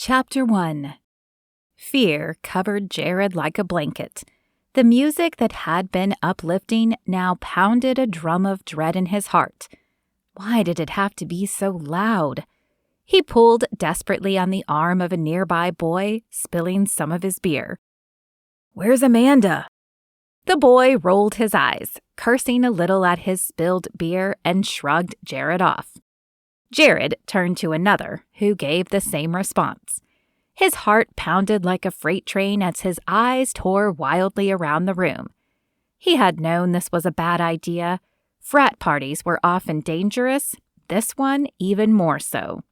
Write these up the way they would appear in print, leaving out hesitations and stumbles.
Chapter 1. Fear covered Jared like a blanket. The music that had been uplifting now pounded a drum of dread in his heart. Why did it have to be so loud? He pulled desperately on the arm of a nearby boy, spilling some of his beer. "Where's Amanda?" The boy rolled his eyes, cursing a little at his spilled beer, and shrugged Jared off. Jared turned to another, who gave the same response. His heart pounded like a freight train as his eyes tore wildly around the room. He had known this was a bad idea. Frat parties were often dangerous, this one even more so.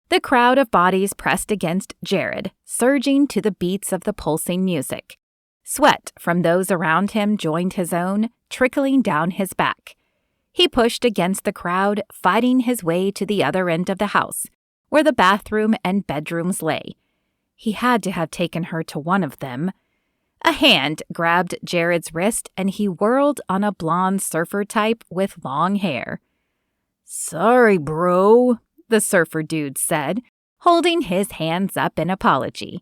The crowd of bodies pressed against Jared, surging to the beats of the pulsing music. Sweat from those around him joined his own, trickling down his back. He pushed against the crowd, fighting his way to the other end of the house, where the bathroom and bedrooms lay. He had to have taken her to one of them. A hand grabbed Jared's wrist, and he whirled on a blonde surfer type with long hair. "Sorry, bro," the surfer dude said, holding his hands up in apology.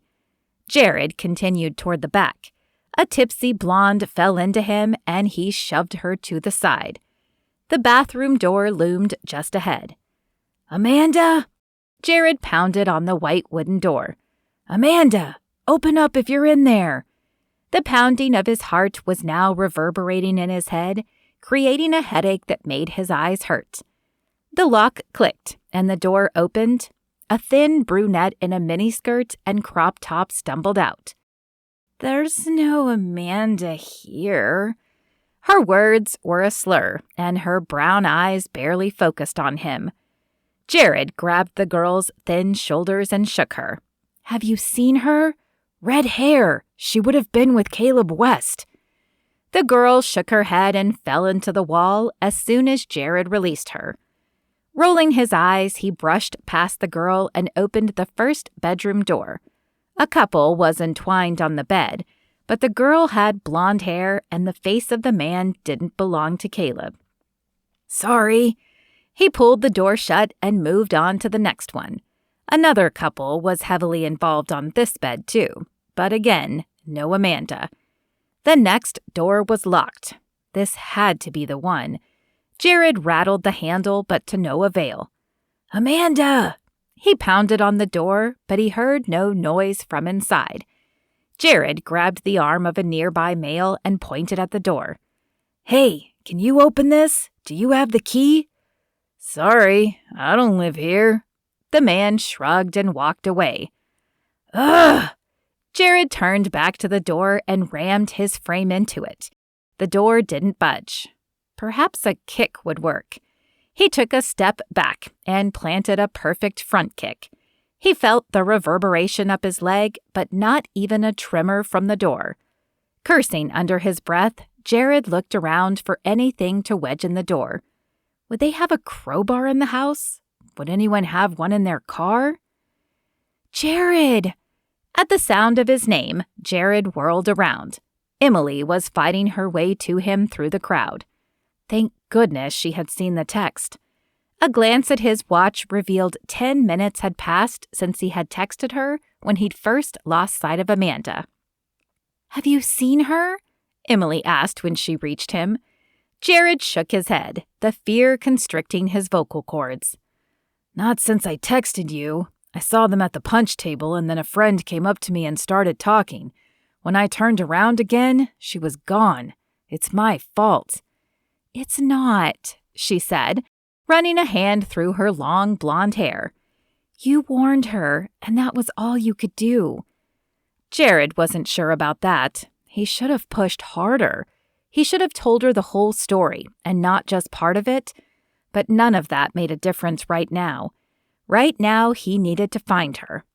Jared continued toward the back. A tipsy blonde fell into him, and he shoved her to the side. The bathroom door loomed just ahead. "Amanda!" Jared pounded on the white wooden door. "Amanda! Open up if you're in there!" The pounding of his heart was now reverberating in his head, creating a headache that made his eyes hurt. The lock clicked, and the door opened. A thin brunette in a miniskirt and crop top stumbled out. "There's no Amanda here." Her words were a slur, and her brown eyes barely focused on him. Jared grabbed the girl's thin shoulders and shook her. "Have you seen her? Red hair. She would have been with Caleb West." The girl shook her head and fell into the wall as soon as Jared released her. Rolling his eyes, he brushed past the girl and opened the first bedroom door. A couple was entwined on the bed, but the girl had blonde hair and the face of the man didn't belong to Caleb. "Sorry." He pulled the door shut and moved on to the next one. Another couple was heavily involved on this bed too, but again, no Amanda. The next door was locked. This had to be the one. Jared rattled the handle, but to no avail. "Amanda!" He pounded on the door, but he heard no noise from inside. Jared grabbed the arm of a nearby male and pointed at the door. "Hey, can you open this? Do you have the key?" "Sorry, I don't live here." The man shrugged and walked away. "Ugh!" Jared turned back to the door and rammed his frame into it. The door didn't budge. Perhaps a kick would work. He took a step back and planted a perfect front kick. He felt the reverberation up his leg, but not even a tremor from the door. Cursing under his breath, Jared looked around for anything to wedge in the door. Would they have a crowbar in the house? Would anyone have one in their car? "Jared!" At the sound of his name, Jared whirled around. Emily was fighting her way to him through the crowd. Thank goodness she had seen the text. A glance at his watch revealed 10 minutes had passed since he had texted her when he'd first lost sight of Amanda. "Have you seen her?" Emily asked when she reached him. Jared shook his head, the fear constricting his vocal cords. "Not since I texted you. I saw them at the punch table, and then a friend came up to me and started talking. When I turned around again, she was gone. It's my fault." "It's not," she said, running a hand through her long blonde hair. "You warned her, and that was all you could do." Jared wasn't sure about that. He should have pushed harder. He should have told her the whole story, and not just part of it. But none of that made a difference right now. Right now, he needed to find her.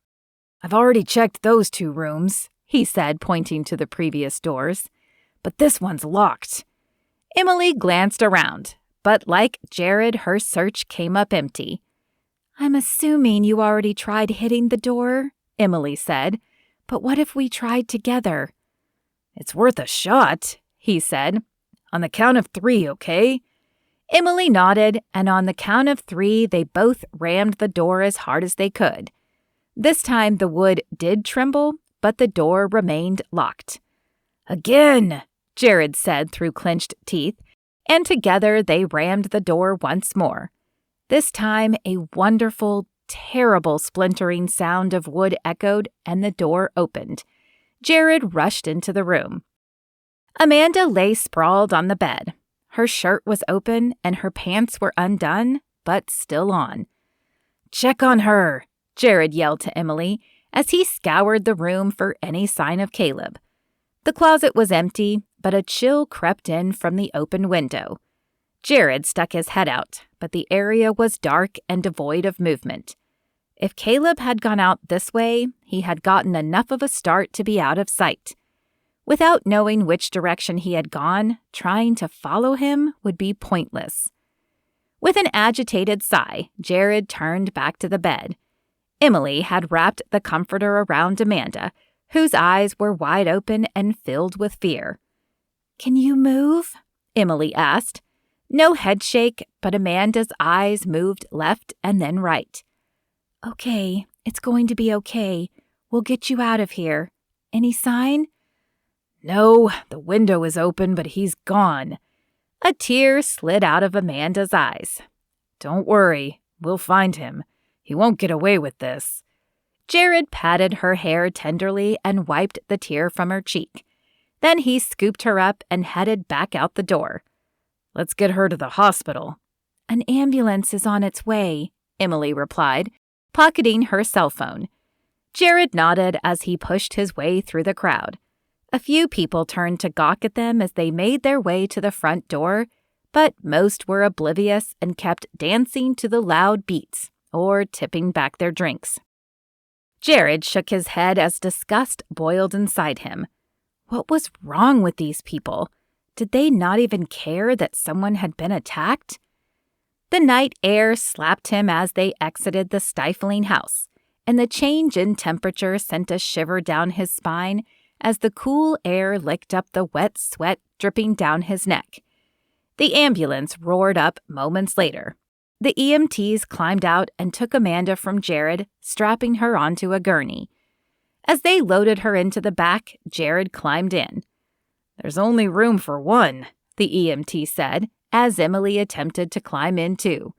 "I've already checked those 2 rooms," he said, pointing to the previous doors. "But this one's locked." Emily glanced around, but like Jared, her search came up empty. "I'm assuming you already tried hitting the door," Emily said. "But what if we tried together?" "It's worth a shot," he said. "On the count of 3, okay?" Emily nodded, and on the count of 3, they both rammed the door as hard as they could. This time the wood did tremble, but the door remained locked. "Again," Jared said through clenched teeth, and together they rammed the door once more. This time a wonderful, terrible splintering sound of wood echoed and the door opened. Jared rushed into the room. Amanda lay sprawled on the bed. Her shirt was open and her pants were undone, but still on. "Check on her," Jared yelled to Emily as he scoured the room for any sign of Caleb. The closet was empty, but a chill crept in from the open window. Jared stuck his head out, but the area was dark and devoid of movement. If Caleb had gone out this way, he had gotten enough of a start to be out of sight. Without knowing which direction he had gone, trying to follow him would be pointless. With an agitated sigh, Jared turned back to the bed. Emily had wrapped the comforter around Amanda, whose eyes were wide open and filled with fear. "Can you move?" Emily asked. No headshake, but Amanda's eyes moved left and then right. "Okay, it's going to be okay. We'll get you out of here. Any sign?" "No, the window is open, but he's gone." A tear slid out of Amanda's eyes. "Don't worry, we'll find him. He won't get away with this." Jared patted her hair tenderly and wiped the tear from her cheek. Then he scooped her up and headed back out the door. "Let's get her to the hospital." "An ambulance is on its way," Emily replied, pocketing her cell phone. Jared nodded as he pushed his way through the crowd. A few people turned to gawk at them as they made their way to the front door, but most were oblivious and kept dancing to the loud beats or tipping back their drinks. Jared shook his head as disgust boiled inside him. What was wrong with these people? Did they not even care that someone had been attacked? The night air slapped him as they exited the stifling house, and the change in temperature sent a shiver down his spine as the cool air licked up the wet sweat dripping down his neck. The ambulance roared up moments later. The EMTs climbed out and took Amanda from Jared, strapping her onto a gurney. As they loaded her into the back, Jared climbed in. "There's only room for one," the EMT said, as Emily attempted to climb in too.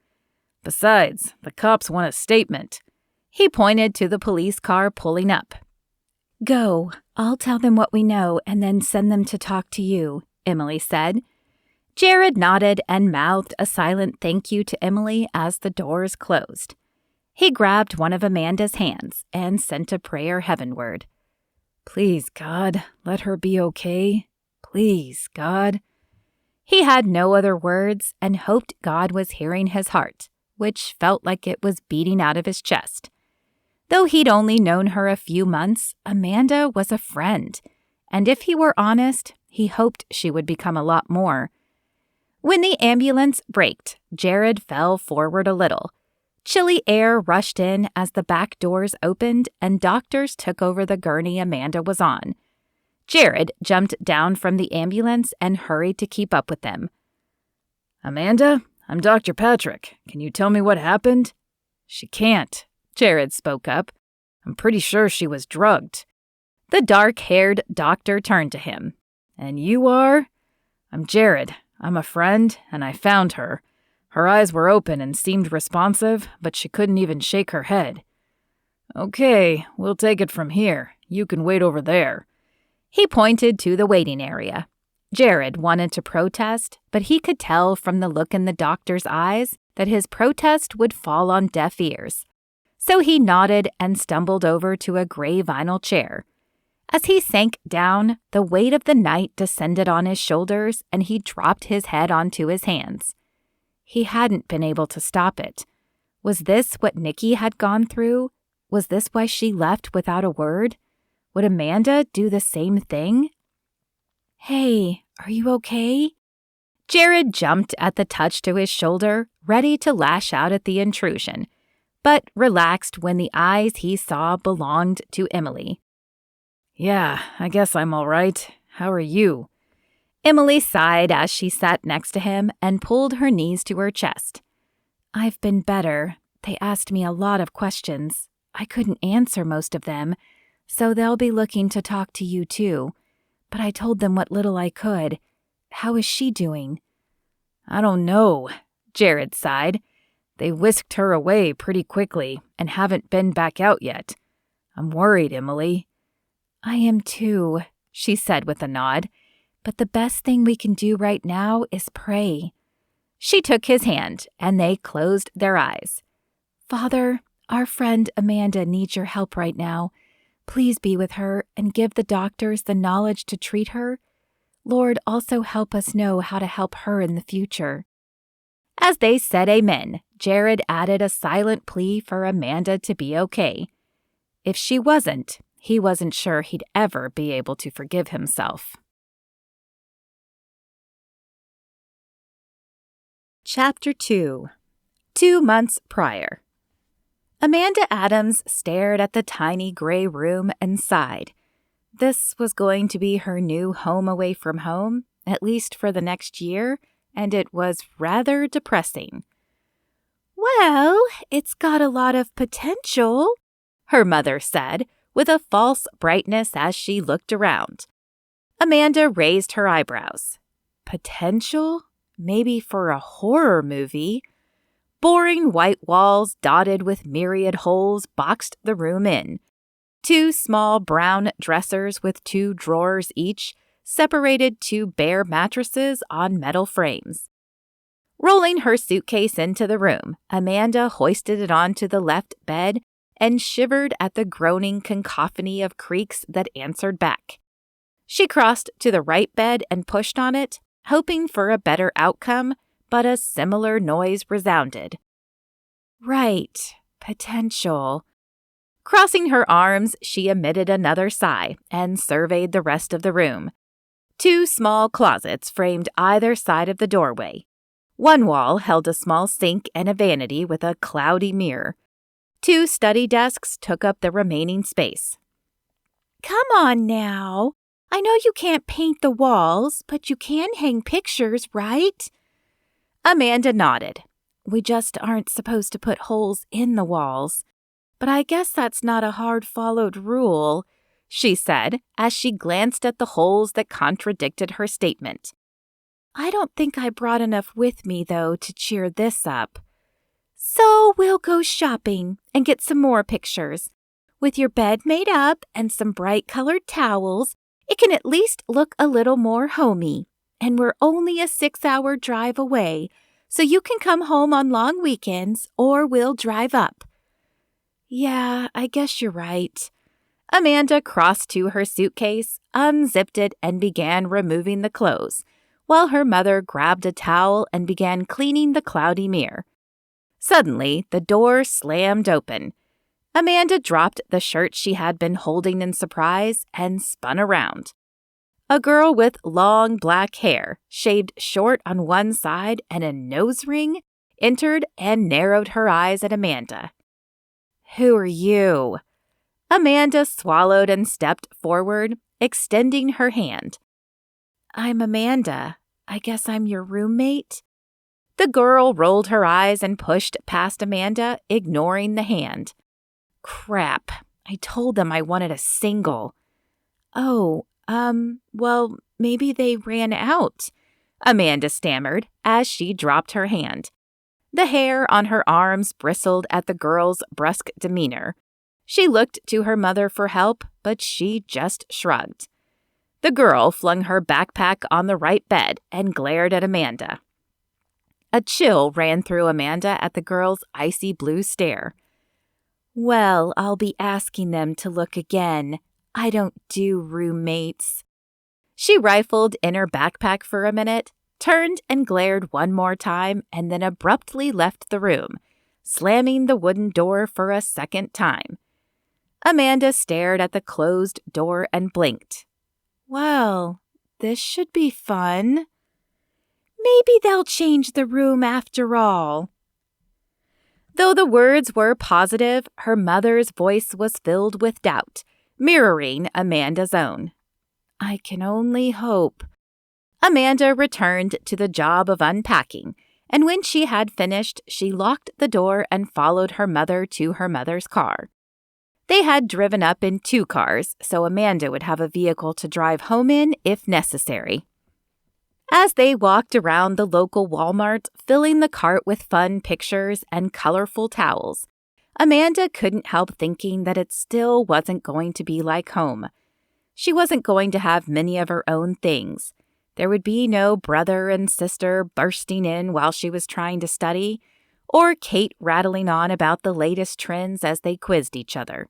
"Besides, the cops want a statement." He pointed to the police car pulling up. "Go. I'll tell them what we know and then send them to talk to you," Emily said. Jared nodded and mouthed a silent thank you to Emily as the doors closed. He grabbed one of Amanda's hands and sent a prayer heavenward. "Please, God, let her be okay. Please, God." He had no other words and hoped God was hearing his heart, which felt like it was beating out of his chest. Though he'd only known her a few months, Amanda was a friend, and if he were honest, he hoped she would become a lot more. When the ambulance braked, Jared fell forward a little. Chilly air rushed in as the back doors opened and doctors took over the gurney Amanda was on. Jared jumped down from the ambulance and hurried to keep up with them. "Amanda, I'm Dr. Patrick. Can you tell me what happened?" "She can't," Jared spoke up. "I'm pretty sure she was drugged." The dark-haired doctor turned to him. "And you are?" "I'm Jared. I'm a friend, and I found her. Her eyes were open and seemed responsive, but she couldn't even shake her head." "Okay, we'll take it from here. You can wait over there." He pointed to the waiting area. Jared wanted to protest, but he could tell from the look in the doctor's eyes that his protest would fall on deaf ears. So he nodded and stumbled over to a gray vinyl chair. As he sank down, the weight of the night descended on his shoulders and he dropped his head onto his hands. He hadn't been able to stop it. Was this what Nikki had gone through? Was this why she left without a word? Would Amanda do the same thing? "Hey, are you okay?" Jared jumped at the touch to his shoulder, ready to lash out at the intrusion, but relaxed when the eyes he saw belonged to Emily. "Yeah, I guess I'm all right. How are you?" Emily sighed as she sat next to him and pulled her knees to her chest. "I've been better. They asked me a lot of questions. I couldn't answer most of them, so they'll be looking to talk to you too. But I told them what little I could. How is she doing?" "I don't know," Jared sighed. "They whisked her away pretty quickly and haven't been back out yet. I'm worried, Emily." "I am too," she said with a nod. "But the best thing we can do right now is pray." She took his hand, and they closed their eyes. "Father, our friend Amanda needs your help right now. Please be with her and give the doctors the knowledge to treat her. Lord, also help us know how to help her in the future." As they said amen, Jared added a silent plea for Amanda to be okay. If she wasn't, he wasn't sure he'd ever be able to forgive himself. Chapter 2. 2 months prior. Amanda Adams stared at the tiny gray room and sighed. This was going to be her new home away from home, at least for the next year, and it was rather depressing. "Well, it's got a lot of potential," her mother said, with a false brightness as she looked around. Amanda raised her eyebrows. Potential? Maybe for a horror movie. Boring white walls dotted with myriad holes boxed the room in. 2 small brown dressers with 2 drawers each separated 2 bare mattresses on metal frames. Rolling her suitcase into the room, Amanda hoisted it onto the left bed and shivered at the groaning cacophony of creaks that answered back. She crossed to the right bed and pushed on it, hoping for a better outcome, but a similar noise resounded. Right, potential. Crossing her arms, she emitted another sigh and surveyed the rest of the room. 2 small closets framed either side of the doorway. One wall held a small sink and a vanity with a cloudy mirror. 2 study desks took up the remaining space. "Come on now. I know you can't paint the walls, but you can hang pictures, right?" Amanda nodded. "We just aren't supposed to put holes in the walls. But I guess that's not a hard-followed rule," she said as she glanced at the holes that contradicted her statement. "I don't think I brought enough with me, though, to cheer this up. So we'll go shopping and get some more pictures. With your bed made up and some bright-colored towels, it can at least look a little more homey. And we're only a 6-hour drive away, so you can come home on long weekends or we'll drive up." "Yeah, I guess you're right." Amanda crossed to her suitcase, unzipped it, and began removing the clothes, while her mother grabbed a towel and began cleaning the cloudy mirror. Suddenly, the door slammed open. Amanda dropped the shirt she had been holding in surprise and spun around. A girl with long black hair, shaved short on one side and a nose ring, entered and narrowed her eyes at Amanda. "Who are you?" Amanda swallowed and stepped forward, extending her hand. "I'm Amanda. I guess I'm your roommate?" The girl rolled her eyes and pushed past Amanda, ignoring the hand. "Crap. I told them I wanted a single." "Oh, well, maybe they ran out," Amanda stammered as she dropped her hand. The hair on her arms bristled at the girl's brusque demeanor. She looked to her mother for help, but she just shrugged. The girl flung her backpack on the right bed and glared at Amanda. A chill ran through Amanda at the girl's icy blue stare. "Well, I'll be asking them to look again. I don't do roommates." She rifled in her backpack for a minute, turned and glared one more time, and then abruptly left the room, slamming the wooden door for a second time. Amanda stared at the closed door and blinked. "Well, this should be fun. Maybe they'll change the room after all." Though the words were positive, her mother's voice was filled with doubt, mirroring Amanda's own. "I can only hope." Amanda returned to the job of unpacking, and when she had finished, she locked the door and followed her mother to her mother's car. They had driven up in 2 cars, so Amanda would have a vehicle to drive home in if necessary. As they walked around the local Walmart, filling the cart with fun pictures and colorful towels, Amanda couldn't help thinking that it still wasn't going to be like home. She wasn't going to have many of her own things. There would be no brother and sister bursting in while she was trying to study, or Kate rattling on about the latest trends as they quizzed each other.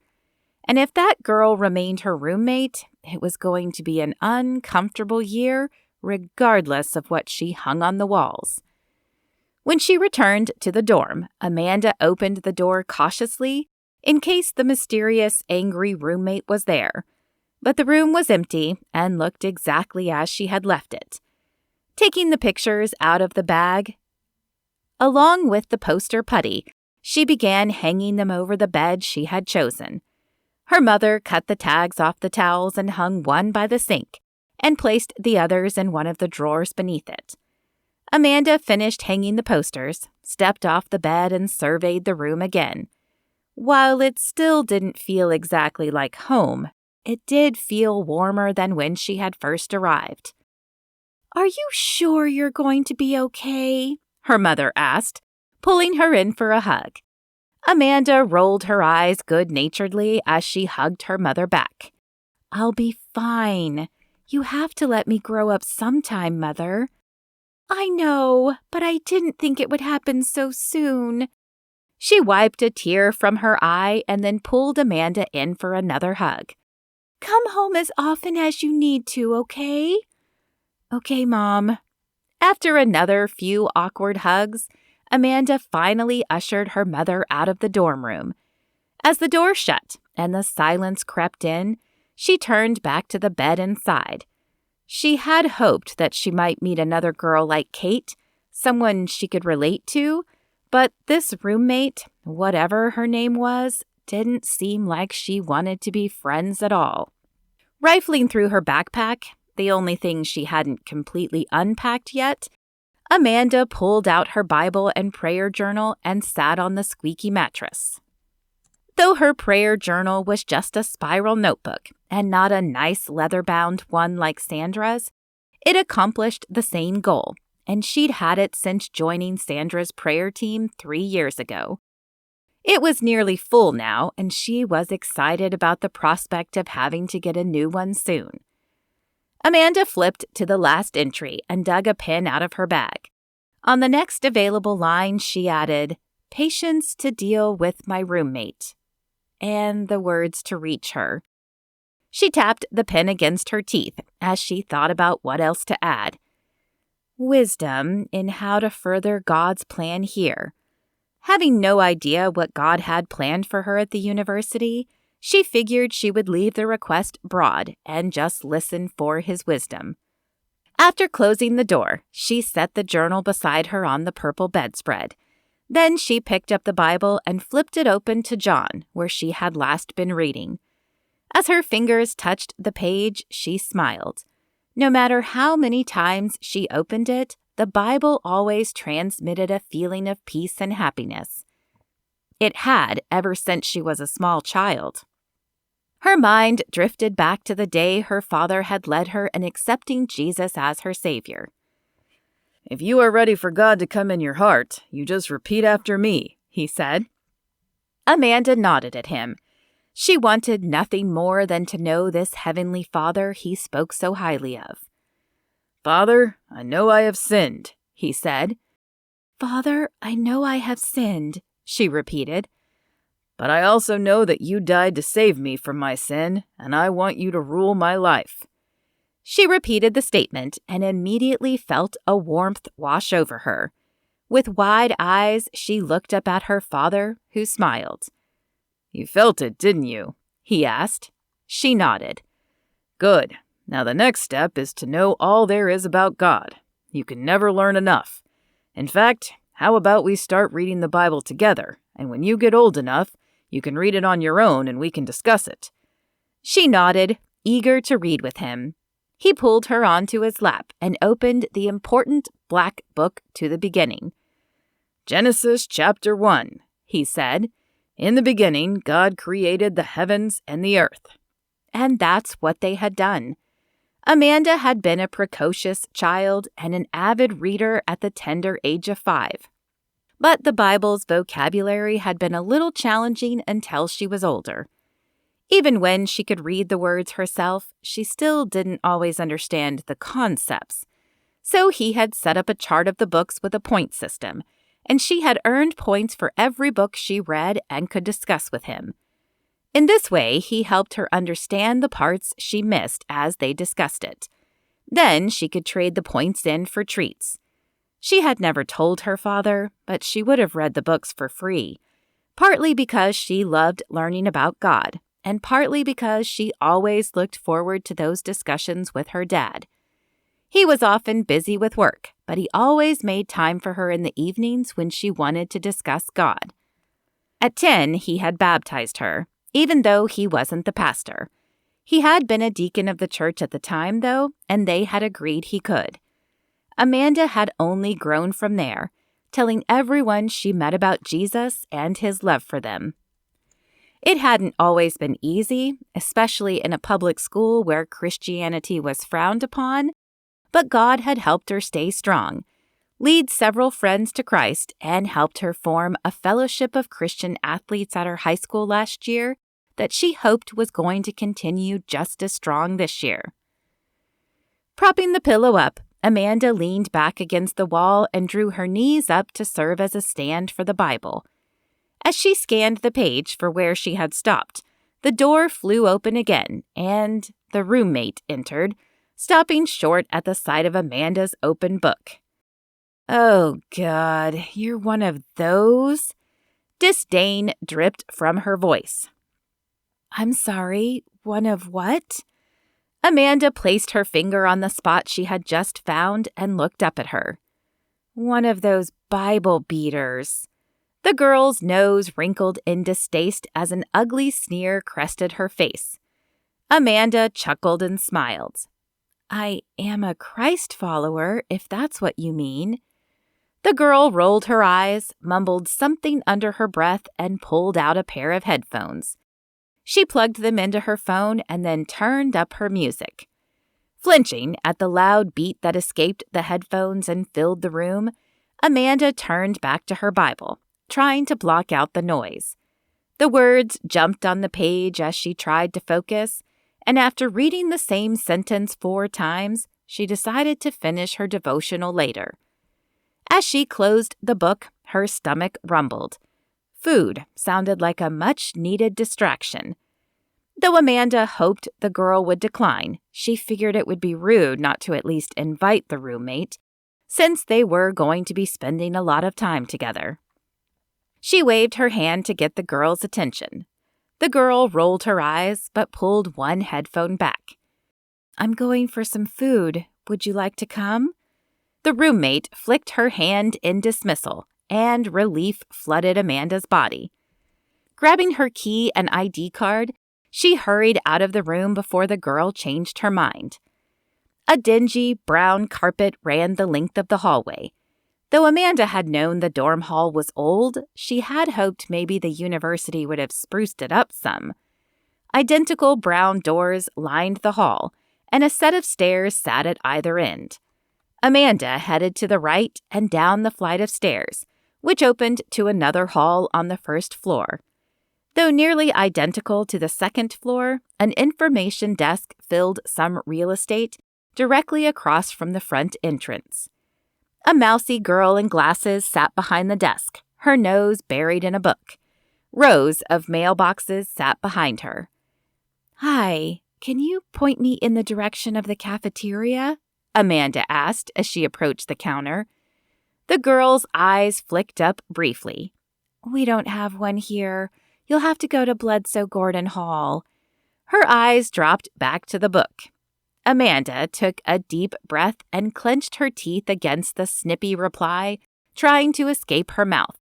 And if that girl remained her roommate, it was going to be an uncomfortable year, regardless of what she hung on the walls. When she returned to the dorm, Amanda opened the door cautiously in case the mysterious, angry roommate was there. But the room was empty and looked exactly as she had left it. Taking the pictures out of the bag, along with the poster putty, she began hanging them over the bed she had chosen. Her mother cut the tags off the towels and hung one by the sink, and placed the others in one of the drawers beneath it. Amanda finished hanging the posters, stepped off the bed, and surveyed the room again. While it still didn't feel exactly like home, it did feel warmer than when she had first arrived. "Are you sure you're going to be okay?" her mother asked, pulling her in for a hug. Amanda rolled her eyes good-naturedly as she hugged her mother back. "I'll be fine. You have to let me grow up sometime, Mother." "I know, but I didn't think it would happen so soon." She wiped a tear from her eye and then pulled Amanda in for another hug. "Come home as often as you need to, okay?" "Okay, Mom." After another few awkward hugs, Amanda finally ushered her mother out of the dorm room. As the door shut and the silence crept in, she turned back to the bed inside. She had hoped that she might meet another girl like Kate, someone she could relate to, but this roommate, whatever her name was, didn't seem like she wanted to be friends at all. Rifling through her backpack, the only thing she hadn't completely unpacked yet, Amanda pulled out her Bible and prayer journal and sat on the squeaky mattress. Though her prayer journal was just a spiral notebook and not a nice leather-bound one like Sandra's, it accomplished the same goal, and she'd had it since joining Sandra's prayer team 3 years ago. It was nearly full now, and she was excited about the prospect of having to get a new one soon. Amanda flipped to the last entry and dug a pen out of her bag. On the next available line, she added, "Patience to deal with my roommate," and the words to reach her. She tapped the pen against her teeth as she thought about what else to add. Wisdom in how to further God's plan here. Having no idea what God had planned for her at the university, she figured she would leave the request broad and just listen for his wisdom. After closing the door, she set the journal beside her on the purple bedspread. Then she picked up the Bible and flipped it open to John, where she had last been reading. As her fingers touched the page, she smiled. No matter how many times she opened it, the Bible always transmitted a feeling of peace and happiness. It had ever since she was a small child. Her mind drifted back to the day her father had led her in accepting Jesus as her Savior. "If you are ready for God to come in your heart, you just repeat after me," he said. Amanda nodded at him. She wanted nothing more than to know this heavenly Father he spoke so highly of. "Father, I know I have sinned," he said. "Father, I know I have sinned," she repeated. "But I also know that you died to save me from my sin, and I want you to rule my life." She repeated the statement and immediately felt a warmth wash over her. With wide eyes, she looked up at her father, who smiled. "You felt it, didn't you?" he asked. She nodded. "Good. Now the next step is to know all there is about God. You can never learn enough. In fact, how about we start reading the Bible together, and when you get old enough, you can read it on your own and we can discuss it." She nodded, eager to read with him. He pulled her onto his lap and opened the important black book to the beginning. "Genesis chapter 1, he said. In the beginning, God created the heavens and the earth. And that's what they had done. Amanda had been a precocious child and an avid reader at the tender age of 5. But the Bible's vocabulary had been a little challenging until she was older. Even when she could read the words herself, she still didn't always understand the concepts. So he had set up a chart of the books with a point system, and she had earned points for every book she read and could discuss with him. In this way, he helped her understand the parts she missed as they discussed it. Then she could trade the points in for treats. She had never told her father, but she would have read the books for free, partly because she loved learning about God, and partly because she always looked forward to those discussions with her dad. He was often busy with work, but he always made time for her in the evenings when she wanted to discuss God. At 10, he had baptized her, even though he wasn't the pastor. He had been a deacon of the church at the time, though, and they had agreed he could. Amanda had only grown from there, telling everyone she met about Jesus and his love for them. It hadn't always been easy, especially in a public school where Christianity was frowned upon, but God had helped her stay strong, lead several friends to Christ, and helped her form a fellowship of Christian athletes at her high school last year that she hoped was going to continue just as strong this year. Propping the pillow up, Amanda leaned back against the wall and drew her knees up to serve as a stand for the Bible. As she scanned the page for where she had stopped, the door flew open again, and the roommate entered, stopping short at the sight of Amanda's open book. "Oh, God, you're one of those?" Disdain dripped from her voice. "I'm sorry, one of what?" Amanda placed her finger on the spot she had just found and looked up at her. "One of those Bible beaters." The girl's nose wrinkled in distaste as an ugly sneer crested her face. Amanda chuckled and smiled. "I am a Christ follower, if that's what you mean." The girl rolled her eyes, mumbled something under her breath, and pulled out a pair of headphones. She plugged them into her phone and then turned up her music. Flinching at the loud beat that escaped the headphones and filled the room, Amanda turned back to her Bible, trying to block out the noise. The words jumped on the page as she tried to focus, and after reading the same sentence 4 times, she decided to finish her devotional later. As she closed the book, her stomach rumbled. Food sounded like a much-needed distraction. Though Amanda hoped the girl would decline, she figured it would be rude not to at least invite the roommate, since they were going to be spending a lot of time together. She waved her hand to get the girl's attention. The girl rolled her eyes, but pulled one headphone back. "I'm going for some food. Would you like to come?" The roommate flicked her hand in dismissal, and relief flooded Amanda's body. Grabbing her key and ID card, she hurried out of the room before the girl changed her mind. A dingy, brown carpet ran the length of the hallway. Though Amanda had known the dorm hall was old, she had hoped maybe the university would have spruced it up some. Identical brown doors lined the hall, and a set of stairs sat at either end. Amanda headed to the right and down the flight of stairs, which opened to another hall on the first floor. Though nearly identical to the second floor, an information desk filled some real estate directly across from the front entrance. A mousy girl in glasses sat behind the desk, her nose buried in a book. Rows of mailboxes sat behind her. "Hi, can you point me in the direction of the cafeteria?" Amanda asked as she approached the counter. The girl's eyes flicked up briefly. "We don't have one here. You'll have to go to Bledsoe Gordon Hall." Her eyes dropped back to the book. Amanda took a deep breath and clenched her teeth against the snippy reply, trying to escape her mouth.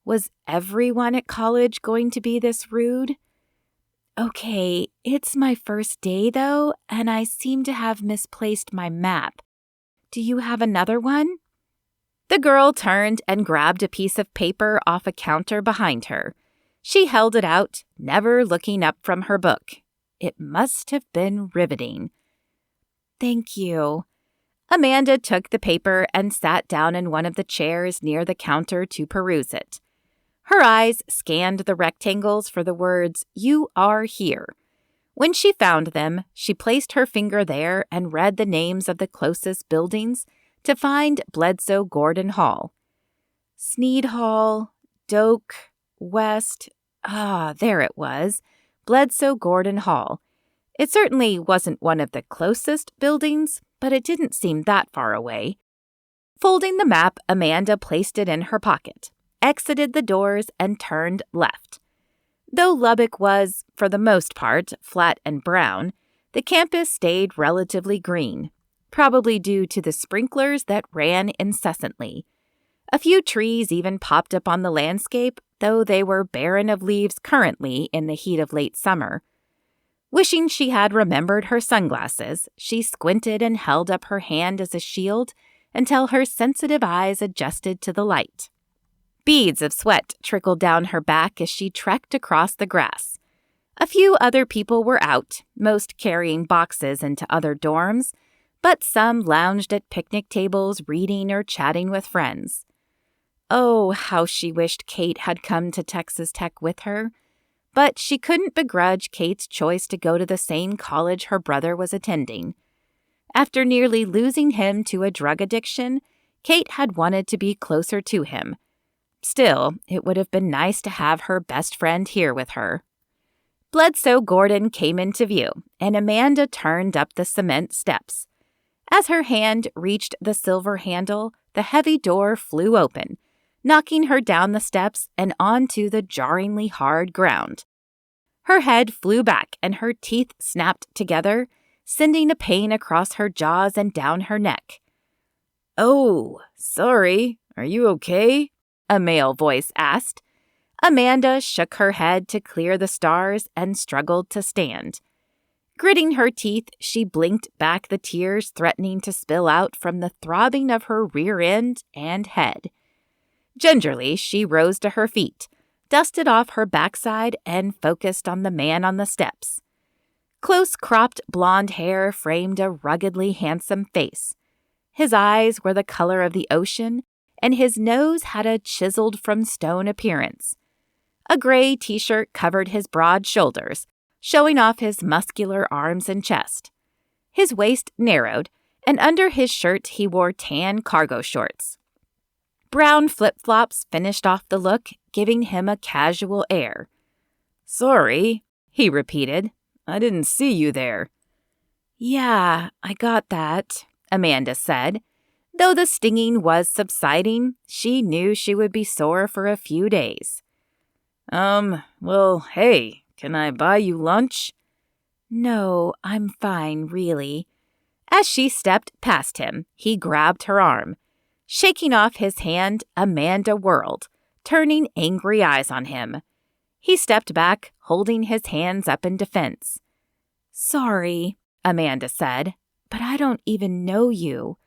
Was everyone at college going to be this rude? "Okay, it's my first day, though, and I seem to have misplaced my map. Do you have another one?" The girl turned and grabbed a piece of paper off a counter behind her. She held it out, never looking up from her book. It must have been riveting. "Thank you." Amanda took the paper and sat down in one of the chairs near the counter to peruse it. Her eyes scanned the rectangles for the words, "You are here." When she found them, she placed her finger there and read the names of the closest buildings to find Bledsoe Gordon Hall. Sneed Hall, Doak, West. There it was. Bledsoe Gordon Hall. It certainly wasn't one of the closest buildings, but it didn't seem that far away. Folding the map, Amanda placed it in her pocket, exited the doors, and turned left. Though Lubbock was, for the most part, flat and brown, the campus stayed relatively green, probably due to the sprinklers that ran incessantly. A few trees even popped up on the landscape, though they were barren of leaves currently in the heat of late summer. Wishing she had remembered her sunglasses, she squinted and held up her hand as a shield until her sensitive eyes adjusted to the light. Beads of sweat trickled down her back as she trekked across the grass. A few other people were out, most carrying boxes into other dorms, but some lounged at picnic tables reading or chatting with friends. Oh, how she wished Kate had come to Texas Tech with her. But she couldn't begrudge Kate's choice to go to the same college her brother was attending. After nearly losing him to a drug addiction, Kate had wanted to be closer to him. Still, it would have been nice to have her best friend here with her. Bledsoe Gordon came into view, and Amanda turned up the cement steps. As her hand reached the silver handle, the heavy door flew open, knocking her down the steps and onto the jarringly hard ground. Her head flew back and her teeth snapped together, sending a pain across her jaws and down her neck. "Oh, sorry. Are you okay?" a male voice asked. Amanda shook her head to clear the stars and struggled to stand. Gritting her teeth, she blinked back the tears threatening to spill out from the throbbing of her rear end and head. Gingerly, she rose to her feet, dusted off her backside, and focused on the man on the steps. Close-cropped blonde hair framed a ruggedly handsome face. His eyes were the color of the ocean, and his nose had a chiseled-from-stone appearance. A gray t-shirt covered his broad shoulders, showing off his muscular arms and chest. His waist narrowed, and under his shirt he wore tan cargo shorts. Brown flip-flops finished off the look, giving him a casual air. "Sorry," he repeated. "I didn't see you there." "Yeah, I got that," Amanda said. Though the stinging was subsiding, she knew she would be sore for a few days. Well, hey, can I buy you lunch?" "No, I'm fine, really." As she stepped past him, he grabbed her arm. Shaking off his hand, Amanda whirled, turning angry eyes on him. He stepped back, holding his hands up in defense. "Sorry," Amanda said, "but I don't even know you."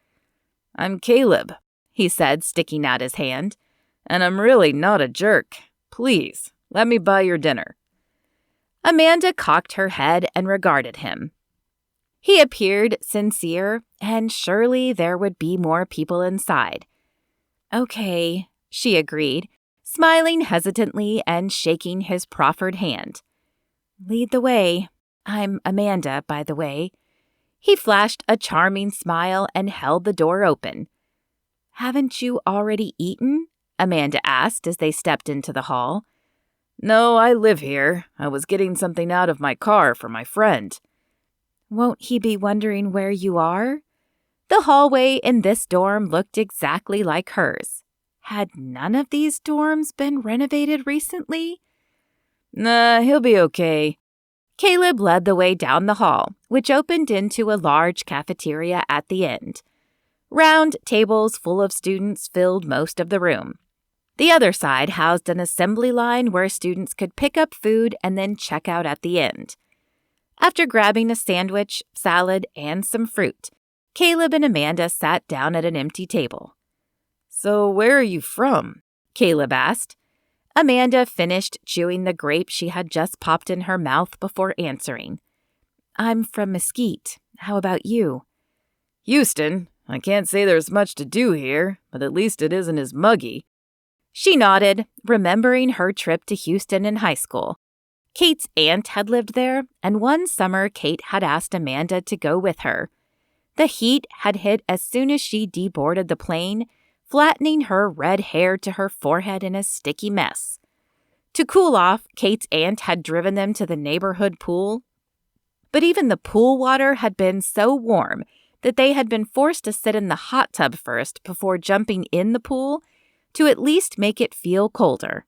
"I'm Caleb," he said, sticking out his hand, "and I'm really not a jerk. Please, let me buy your dinner." Amanda cocked her head and regarded him. He appeared sincere, and surely there would be more people inside. "Okay," she agreed, smiling hesitantly and shaking his proffered hand. "Lead the way. I'm Amanda, by the way." He flashed a charming smile and held the door open. "Haven't you already eaten?" Amanda asked as they stepped into the hall. "No, I live here. I was getting something out of my car for my friend." "Won't he be wondering where you are?" The hallway in this dorm looked exactly like hers. Had none of these dorms been renovated recently? "Nah, he'll be okay." Caleb led the way down the hall, which opened into a large cafeteria at the end. Round tables full of students filled most of the room. The other side housed an assembly line where students could pick up food and then check out at the end. After grabbing a sandwich, salad, and some fruit, Caleb and Amanda sat down at an empty table. "So where are you from?" Caleb asked. Amanda finished chewing the grape she had just popped in her mouth before answering. I'm from Mesquite. How about you? Houston. I can't say there's much to do here, but at least it isn't as muggy. She nodded, remembering her trip to Houston in high school. Kate's aunt had lived there, and one summer Kate had asked Amanda to go with her. The heat had hit as soon as she deboarded the plane, flattening her red hair to her forehead in a sticky mess. To cool off, Kate's aunt had driven them to the neighborhood pool. But even the pool water had been so warm that they had been forced to sit in the hot tub first before jumping in the pool to at least make it feel colder.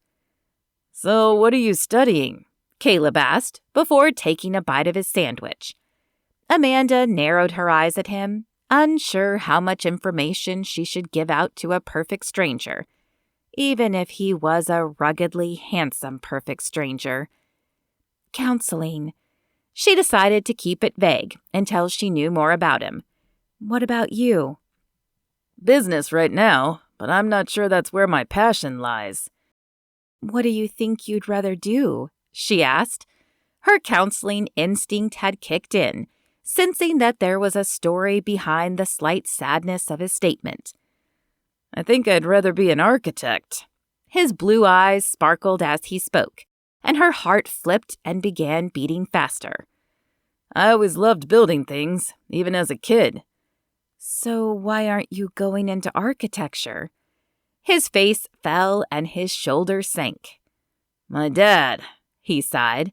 So what are you studying? Caleb asked before taking a bite of his sandwich. Amanda narrowed her eyes at him, unsure how much information she should give out to a perfect stranger, even if he was a ruggedly handsome perfect stranger. Counseling. She decided to keep it vague until she knew more about him. What about you? Business right now, but I'm not sure that's where my passion lies. What do you think you'd rather do? She asked. Her counseling instinct had kicked in, sensing that there was a story behind the slight sadness of his statement. I think I'd rather be an architect. His blue eyes sparkled as he spoke, and her heart flipped and began beating faster. I always loved building things, even as a kid. So why aren't you going into architecture? His face fell and his shoulders sank. My dad, he sighed.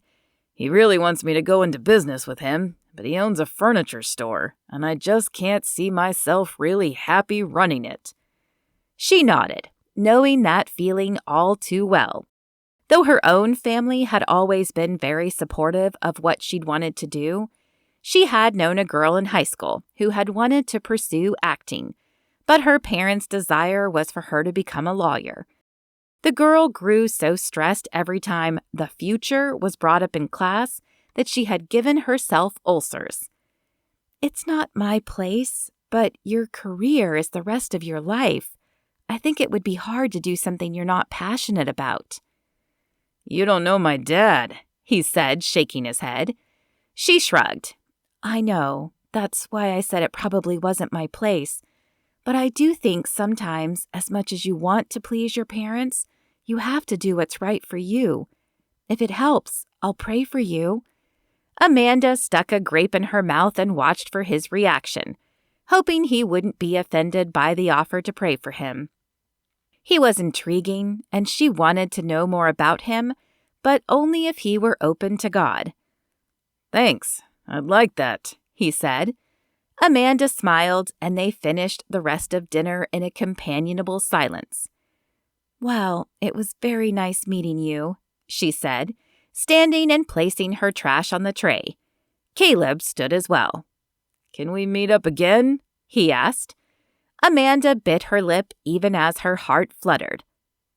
He really wants me to go into business with him, but he owns a furniture store, and I just can't see myself really happy running it. She nodded, knowing that feeling all too well. Though her own family had always been very supportive of what she'd wanted to do, she had known a girl in high school who had wanted to pursue acting, but her parents' desire was for her to become a lawyer. The girl grew so stressed every time the future was brought up in class that she had given herself ulcers. It's not my place, but your career is the rest of your life. I think it would be hard to do something you're not passionate about. You don't know my dad, he said, shaking his head. She shrugged. I know. That's why I said it probably wasn't my place. But I do think sometimes, as much as you want to please your parents, you have to do what's right for you. If it helps, I'll pray for you. Amanda stuck a grape in her mouth and watched for his reaction, hoping he wouldn't be offended by the offer to pray for him. He was intriguing, and she wanted to know more about him, but only if he were open to God. Thanks. I'd like that, he said. Amanda smiled, and they finished the rest of dinner in a companionable silence. Well, it was very nice meeting you, she said, standing and placing her trash on the tray. Caleb stood as well. Can we meet up again? He asked. Amanda bit her lip even as her heart fluttered.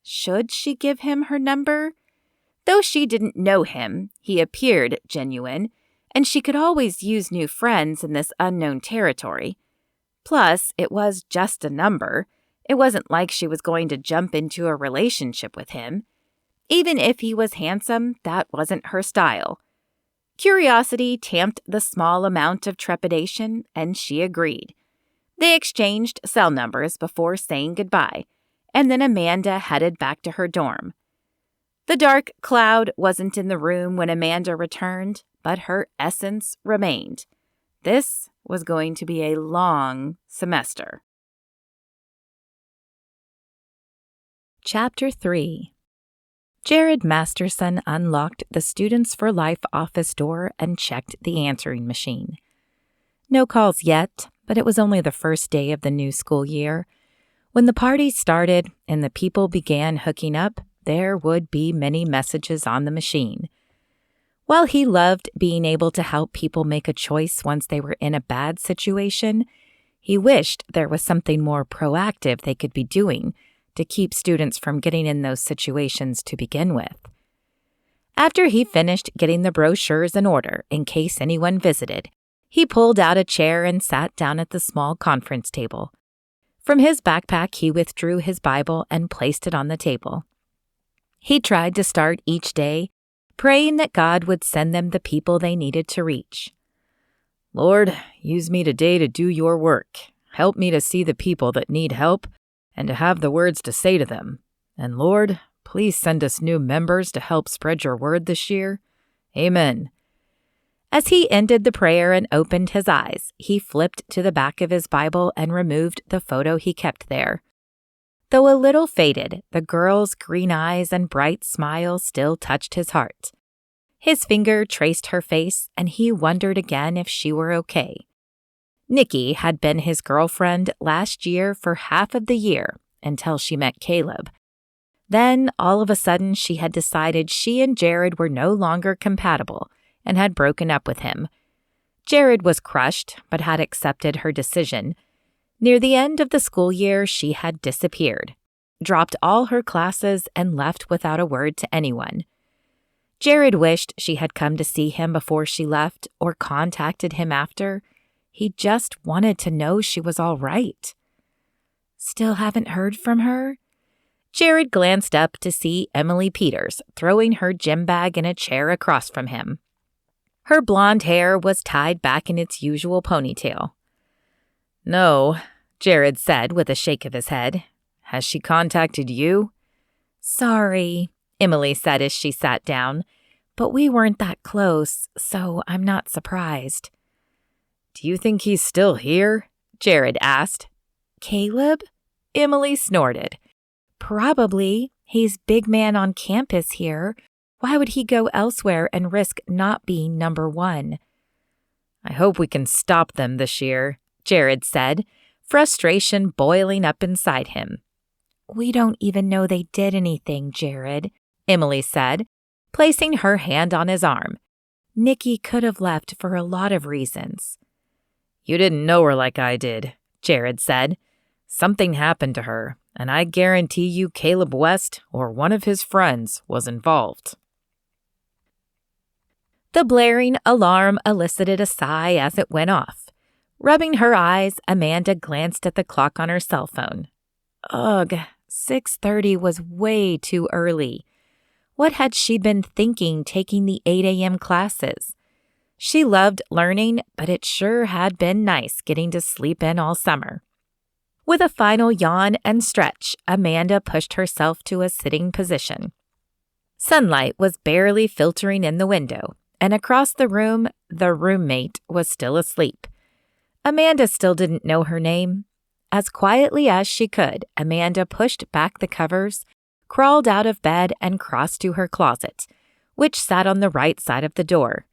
Should she give him her number? Though she didn't know him, he appeared genuine, and she could always use new friends in this unknown territory. Plus, it was just a number. It wasn't like she was going to jump into a relationship with him. Even if he was handsome, that wasn't her style. Curiosity tamped the small amount of trepidation, and she agreed. They exchanged cell numbers before saying goodbye, and then Amanda headed back to her dorm. The dark cloud wasn't in the room when Amanda returned, but her essence remained. This was going to be a long semester. Chapter 3. Jared Masterson unlocked the Students for Life office door and checked the answering machine. No calls yet, but it was only the first day of the new school year. When the party started and the people began hooking up, there would be many messages on the machine. While he loved being able to help people make a choice once they were in a bad situation, he wished there was something more proactive they could be doing to keep students from getting in those situations to begin with. After he finished getting the brochures in order in case anyone visited, he pulled out a chair and sat down at the small conference table. From his backpack, he withdrew his Bible and placed it on the table. He tried to start each day, praying that God would send them the people they needed to reach. Lord, use me today to do your work. Help me to see the people that need help and to have the words to say to them. And Lord, please send us new members to help spread your word this year. Amen. As he ended the prayer and opened his eyes, he flipped to the back of his Bible and removed the photo he kept there. Though a little faded, the girl's green eyes and bright smile still touched his heart. His finger traced her face, and he wondered again if she were okay. Nikki had been his girlfriend last year for half of the year until she met Caleb. Then, all of a sudden, she had decided she and Jared were no longer compatible and had broken up with him. Jared was crushed, but had accepted her decision. Near the end of the school year, she had disappeared, dropped all her classes, and left without a word to anyone. Jared wished she had come to see him before she left or contacted him after. He just wanted to know she was all right. Still haven't heard from her? Jared glanced up to see Emily Peters throwing her gym bag in a chair across from him. Her blonde hair was tied back in its usual ponytail. No, Jared said with a shake of his head. Has she contacted you? Sorry, Emily said as she sat down, but we weren't that close, so I'm not surprised. Do you think he's still here? Jared asked. Caleb? Emily snorted. Probably. He's big man on campus here. Why would he go elsewhere and risk not being number one? I hope we can stop them this year, Jared said, frustration boiling up inside him. We don't even know they did anything, Jared, Emily said, placing her hand on his arm. Nikki could have left for a lot of reasons. You didn't know her like I did, Jared said. Something happened to her, and I guarantee you Caleb West or one of his friends was involved. The blaring alarm elicited a sigh as it went off. Rubbing her eyes, Amanda glanced at the clock on her cell phone. Ugh, 6:30 was way too early. What had she been thinking taking the 8 a.m. classes? She loved learning, but it sure had been nice getting to sleep in all summer. With a final yawn and stretch, Amanda pushed herself to a sitting position. Sunlight was barely filtering in the window, and across the room, the roommate was still asleep. Amanda still didn't know her name. As quietly as she could, Amanda pushed back the covers, crawled out of bed, and crossed to her closet, which sat on the right side of the door.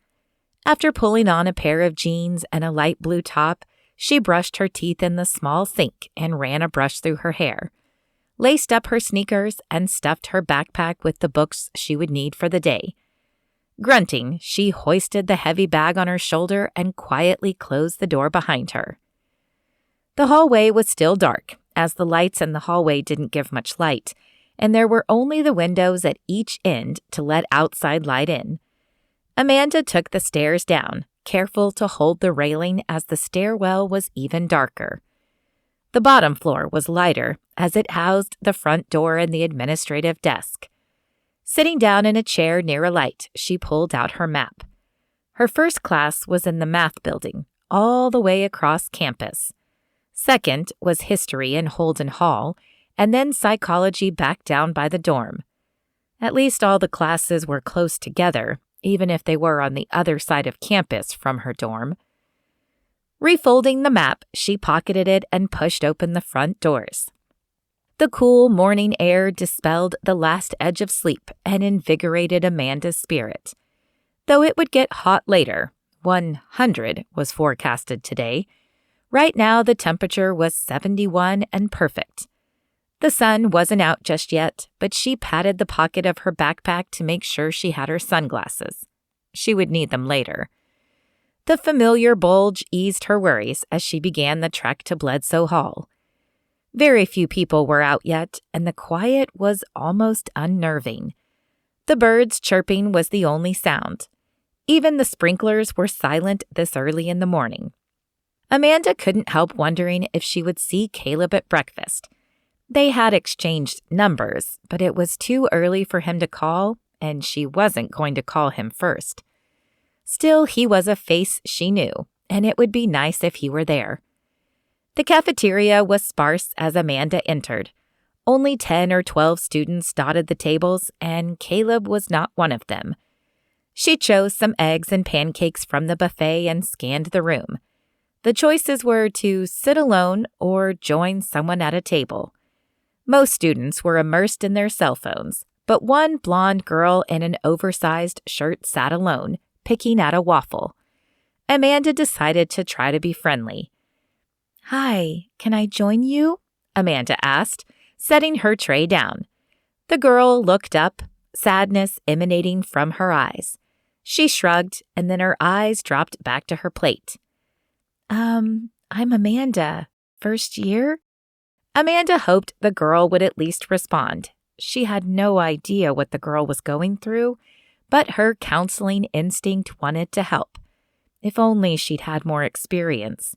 After pulling on a pair of jeans and a light blue top, she brushed her teeth in the small sink and ran a brush through her hair, laced up her sneakers, and stuffed her backpack with the books she would need for the day. Grunting, she hoisted the heavy bag on her shoulder and quietly closed the door behind her. The hallway was still dark, as the lights in the hallway didn't give much light, and there were only the windows at each end to let outside light in. Amanda took the stairs down, careful to hold the railing as the stairwell was even darker. The bottom floor was lighter, as it housed the front door and the administrative desk. Sitting down in a chair near a light, she pulled out her map. Her first class was in the math building, all the way across campus. Second was history in Holden Hall, and then psychology back down by the dorm. At least all the classes were close together, even if they were on the other side of campus from her dorm. Refolding the map, she pocketed it and pushed open the front doors. The cool morning air dispelled the last edge of sleep and invigorated Amanda's spirit. Though it would get hot later, 100 was forecasted today. Right now the temperature was 71 and perfect. The sun wasn't out just yet, but she patted the pocket of her backpack to make sure she had her sunglasses. She would need them later. The familiar bulge eased her worries as she began the trek to Bledsoe Hall. Very few people were out yet, and the quiet was almost unnerving. The birds chirping was the only sound. Even the sprinklers were silent this early in the morning. Amanda couldn't help wondering if she would see Caleb at breakfast. They had exchanged numbers, but it was too early for him to call, and she wasn't going to call him first. Still, he was a face she knew, and it would be nice if he were there. The cafeteria was sparse as Amanda entered. Only 10 or 12 students dotted the tables, and Caleb was not one of them. She chose some eggs and pancakes from the buffet and scanned the room. The choices were to sit alone or join someone at a table. Most students were immersed in their cell phones, but one blonde girl in an oversized shirt sat alone, picking at a waffle. Amanda decided to try to be friendly. "Hi, can I join you?" Amanda asked, setting her tray down. The girl looked up, sadness emanating from her eyes. She shrugged, and then her eyes dropped back to her plate. I'm Amanda. First year?" Amanda hoped the girl would at least respond. She had no idea what the girl was going through, but her counseling instinct wanted to help. If only she'd had more experience.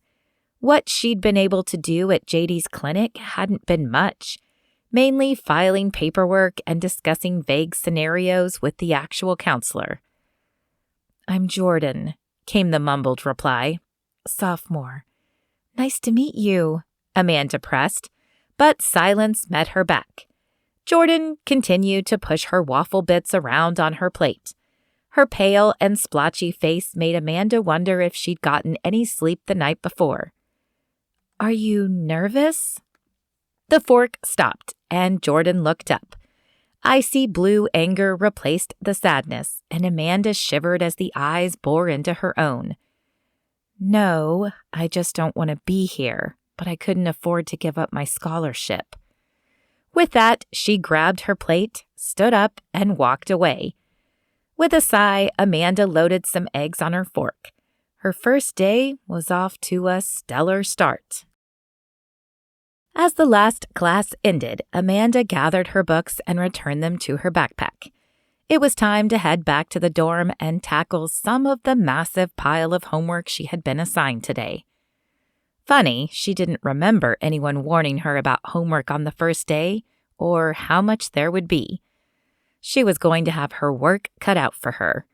What she'd been able to do at JD's clinic hadn't been much, mainly filing paperwork and discussing vague scenarios with the actual counselor. "I'm Jordan," came the mumbled reply. "Sophomore." "Nice to meet you," Amanda pressed, but silence met her back. Jordan continued to push her waffle bits around on her plate. Her pale and splotchy face made Amanda wonder if she'd gotten any sleep the night before. "Are you nervous?" The fork stopped, and Jordan looked up. Icy blue anger replaced the sadness, and Amanda shivered as the eyes bore into her own. "No, I just don't want to be here, but I couldn't afford to give up my scholarship." With that, she grabbed her plate, stood up, and walked away. With a sigh, Amanda loaded some eggs on her fork. Her first day was off to a stellar start. As the last class ended, Amanda gathered her books and returned them to her backpack. It was time to head back to the dorm and tackle some of the massive pile of homework she had been assigned today. Funny, she didn't remember anyone warning her about homework on the first day or how much there would be. She was going to have her work cut out for her.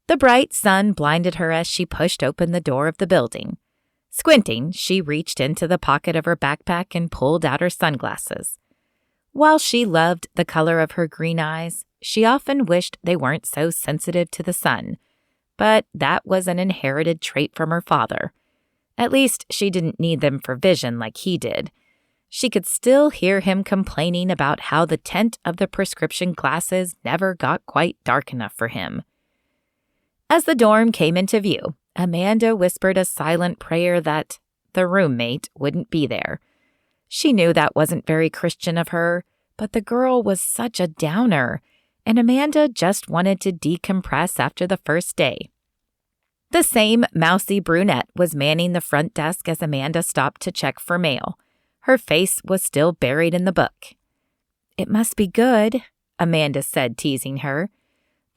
The bright sun blinded her as she pushed open the door of the building. Squinting, she reached into the pocket of her backpack and pulled out her sunglasses. While she loved the color of her green eyes, she often wished they weren't so sensitive to the sun. But that was an inherited trait from her father. At least she didn't need them for vision like he did. She could still hear him complaining about how the tint of the prescription glasses never got quite dark enough for him. As the dorm came into view, Amanda whispered a silent prayer that the roommate wouldn't be there. She knew that wasn't very Christian of her, but the girl was such a downer, and Amanda just wanted to decompress after the first day. The same mousy brunette was manning the front desk as Amanda stopped to check for mail. Her face was still buried in the book. "It must be good," Amanda said, teasing her.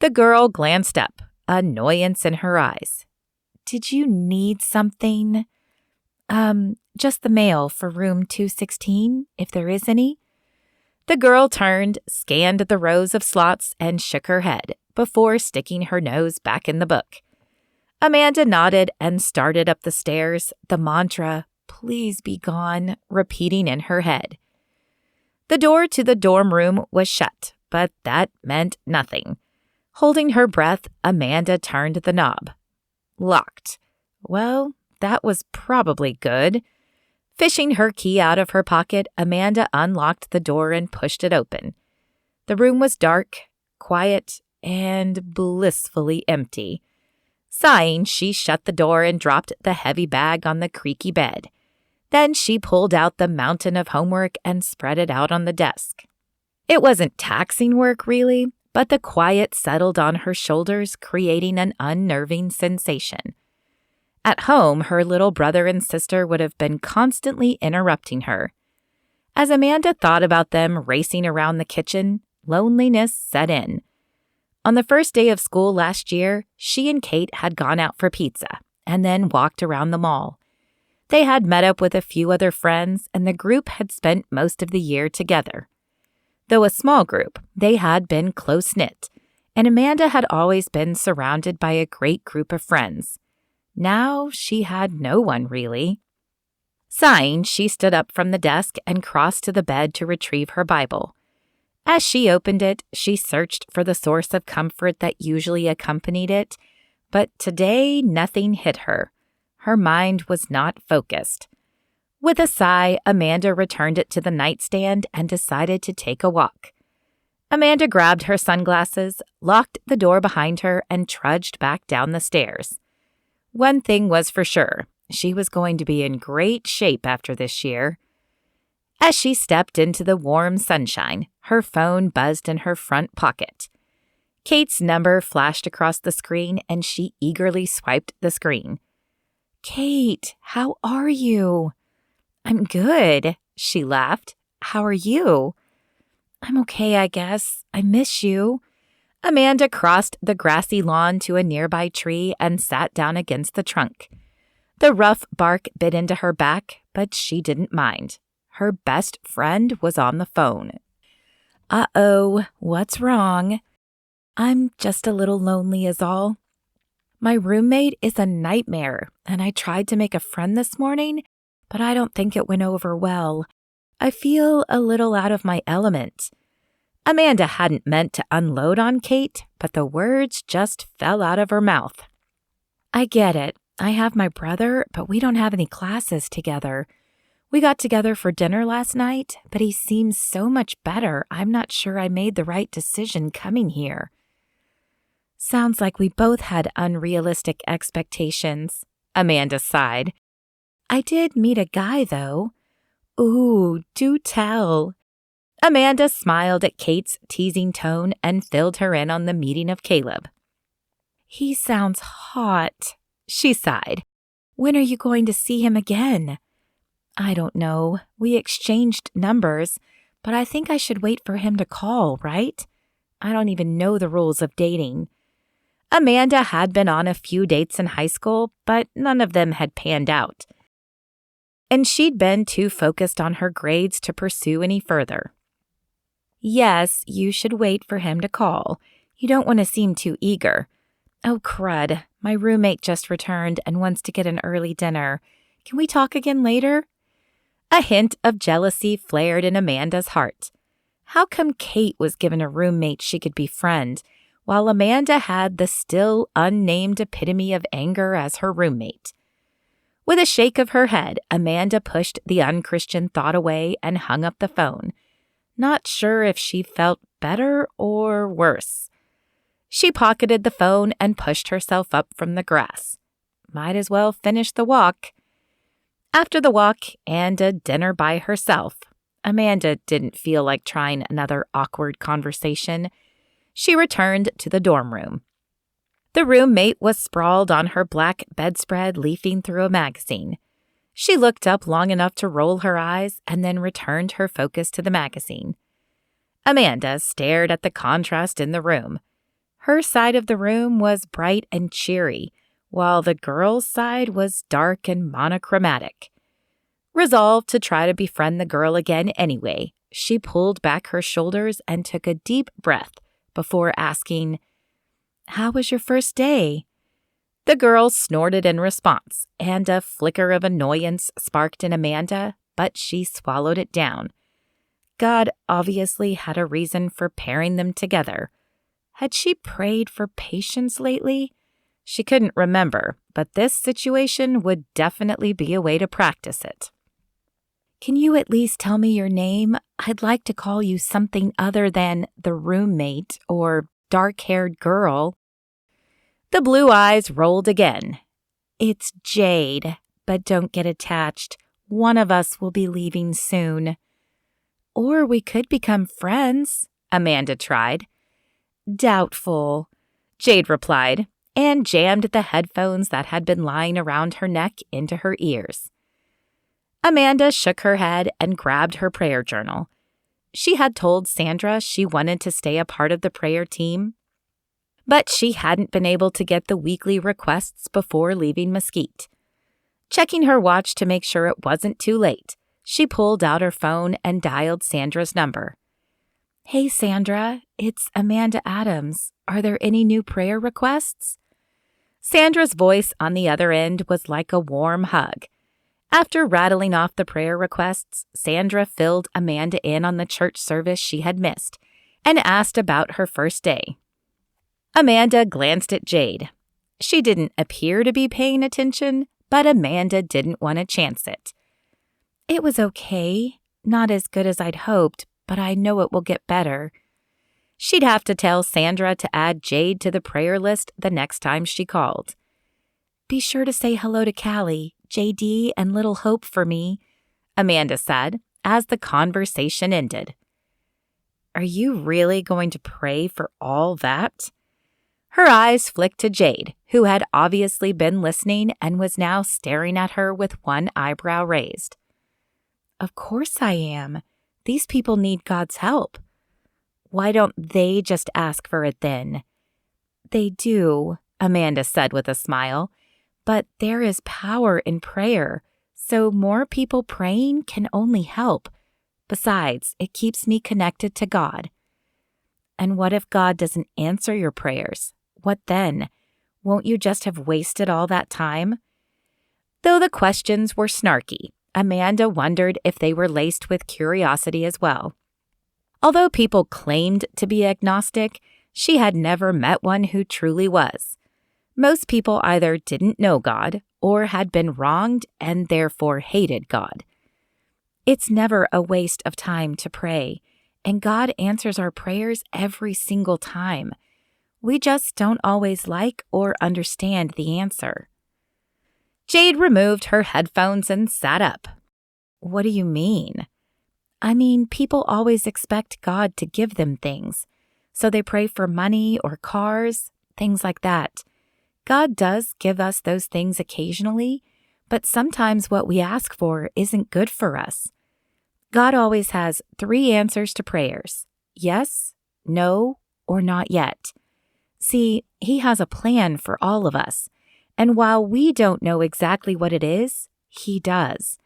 The girl glanced up, annoyance in her eyes. "Did you need something?" Just the mail for room 216, if there is any." The girl turned, scanned the rows of slots, and shook her head before sticking her nose back in the book. Amanda nodded and started up the stairs, the mantra, "Please be gone," repeating in her head. The door to the dorm room was shut, but that meant nothing. Holding her breath, Amanda turned the knob. Locked. Well, that was probably good. Fishing her key out of her pocket, Amanda unlocked the door and pushed it open. The room was dark, quiet, and blissfully empty. Sighing, she shut the door and dropped the heavy bag on the creaky bed. Then she pulled out the mountain of homework and spread it out on the desk. It wasn't taxing work, really, but the quiet settled on her shoulders, creating an unnerving sensation. At home, her little brother and sister would have been constantly interrupting her. As Amanda thought about them racing around the kitchen, loneliness set in. On the first day of school last year, she and Kate had gone out for pizza and then walked around the mall. They had met up with a few other friends, and the group had spent most of the year together. Though a small group, they had been close-knit, and Amanda had always been surrounded by a great group of friends. Now she had no one, really. Sighing, she stood up from the desk and crossed to the bed to retrieve her Bible. As she opened it, she searched for the source of comfort that usually accompanied it, but today nothing hit her. Her mind was not focused. With a sigh, Amanda returned it to the nightstand and decided to take a walk. Amanda grabbed her sunglasses, locked the door behind her, and trudged back down the stairs. One thing was for sure, she was going to be in great shape after this year. As she stepped into the warm sunshine, her phone buzzed in her front pocket. Kate's number flashed across the screen, and she eagerly swiped the screen. "Kate, how are you?" "I'm good," she laughed. "How are you?" "I'm okay, I guess. I miss you." Amanda crossed the grassy lawn to a nearby tree and sat down against the trunk. The rough bark bit into her back, but she didn't mind. Her best friend was on the phone. "Uh-oh, what's wrong?" "I'm just a little lonely is all. My roommate is a nightmare, and I tried to make a friend this morning, but I don't think it went over well. I feel a little out of my element." Amanda hadn't meant to unload on Kate, but the words just fell out of her mouth. "I get it. I have my brother, but we don't have any classes together. We got together for dinner last night, but he seems so much better. I'm not sure I made the right decision coming here." "Sounds like we both had unrealistic expectations," Amanda sighed. "I did meet a guy, though." "Ooh, do tell." Amanda smiled at Kate's teasing tone and filled her in on the meeting of Caleb. "He sounds hot," she sighed. "When are you going to see him again?" "I don't know. We exchanged numbers, but I think I should wait for him to call, right? I don't even know the rules of dating." Amanda had been on a few dates in high school, but none of them had panned out. And she'd been too focused on her grades to pursue any further. "Yes, you should wait for him to call. You don't want to seem too eager." "Oh, crud. My roommate just returned and wants to get an early dinner. Can we talk again later?" A hint of jealousy flared in Amanda's heart. How come Kate was given a roommate she could befriend, while Amanda had the still unnamed epitome of anger as her roommate? With a shake of her head, Amanda pushed the unchristian thought away and hung up the phone, not sure if she felt better or worse. She pocketed the phone and pushed herself up from the grass. Might as well finish the walk. After the walk and a dinner by herself, Amanda didn't feel like trying another awkward conversation. She returned to the dorm room. The roommate was sprawled on her black bedspread, leafing through a magazine. She looked up long enough to roll her eyes and then returned her focus to the magazine. Amanda stared at the contrast in the room. Her side of the room was bright and cheery, while the girl's side was dark and monochromatic. Resolved to try to befriend the girl again anyway, she pulled back her shoulders and took a deep breath before asking, "How was your first day?" The girl snorted in response, and a flicker of annoyance sparked in Amanda, but she swallowed it down. God obviously had a reason for pairing them together. Had she prayed for patience lately? She couldn't remember, but this situation would definitely be a way to practice it. "Can you at least tell me your name? I'd like to call you something other than the roommate or dark-haired girl." The blue eyes rolled again. "It's Jade, but don't get attached. One of us will be leaving soon." "Or we could become friends," Amanda tried. "Doubtful," Jade replied, and jammed the headphones that had been lying around her neck into her ears. Amanda shook her head and grabbed her prayer journal. She had told Sandra she wanted to stay a part of the prayer team, but she hadn't been able to get the weekly requests before leaving Mesquite. Checking her watch to make sure it wasn't too late, she pulled out her phone and dialed Sandra's number. "Hey, Sandra, it's Amanda Adams. Are there any new prayer requests?" Sandra's voice on the other end was like a warm hug. After rattling off the prayer requests, Sandra filled Amanda in on the church service she had missed and asked about her first day. Amanda glanced at Jade. She didn't appear to be paying attention, but Amanda didn't want to chance it. "It was okay. Not as good as I'd hoped, but I know it will get better." She'd have to tell Sandra to add Jade to the prayer list the next time she called. "Be sure to say hello to Callie, JD, and Little Hope for me," Amanda said as the conversation ended. "Are you really going to pray for all that?" Her eyes flicked to Jade, who had obviously been listening and was now staring at her with one eyebrow raised. "Of course I am. These people need God's help." "Why don't they just ask for it then?" "They do," Amanda said with a smile, "but there is power in prayer, so more people praying can only help. Besides, it keeps me connected to God." "And what if God doesn't answer your prayers? What then? Won't you just have wasted all that time?" Though the questions were snarky, Amanda wondered if they were laced with curiosity as well. Although people claimed to be agnostic, she had never met one who truly was. Most people either didn't know God or had been wronged and therefore hated God. It's never a waste of time to pray, and God answers our prayers every single time. We just don't always like or understand the answer. Jade removed her headphones and sat up. "What do you mean?" "I mean, people always expect God to give them things, so they pray for money or cars, things like that. God does give us those things occasionally, but sometimes what we ask for isn't good for us. God always has 3 answers to prayers: yes, no, or not yet. See, He has a plan for all of us, and while we don't know exactly what it is, He does.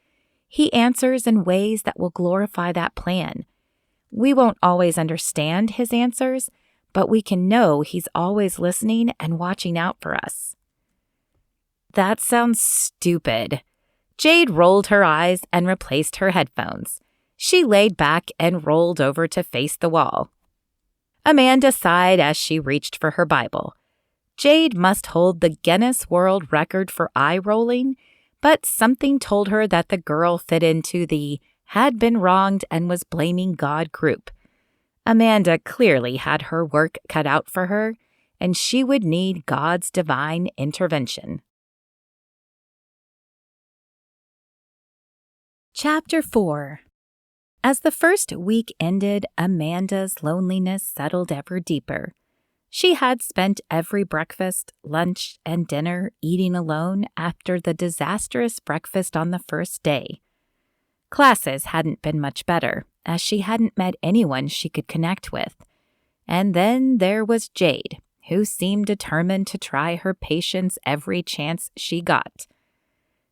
He answers in ways that will glorify that plan. We won't always understand His answers, but we can know He's always listening and watching out for us." "That sounds stupid." Jade rolled her eyes and replaced her headphones. She laid back and rolled over to face the wall. Amanda sighed as she reached for her Bible. Jade must hold the Guinness World Record for eye rolling, but something told her that the girl fit into the had been wronged and was blaming God group. Amanda clearly had her work cut out for her, and she would need God's divine intervention. Chapter 4. As the first week ended, Amanda's loneliness settled ever deeper. She had spent every breakfast, lunch, and dinner eating alone after the disastrous breakfast on the first day. Classes hadn't been much better, as she hadn't met anyone she could connect with. And then there was Jade, who seemed determined to try her patience every chance she got.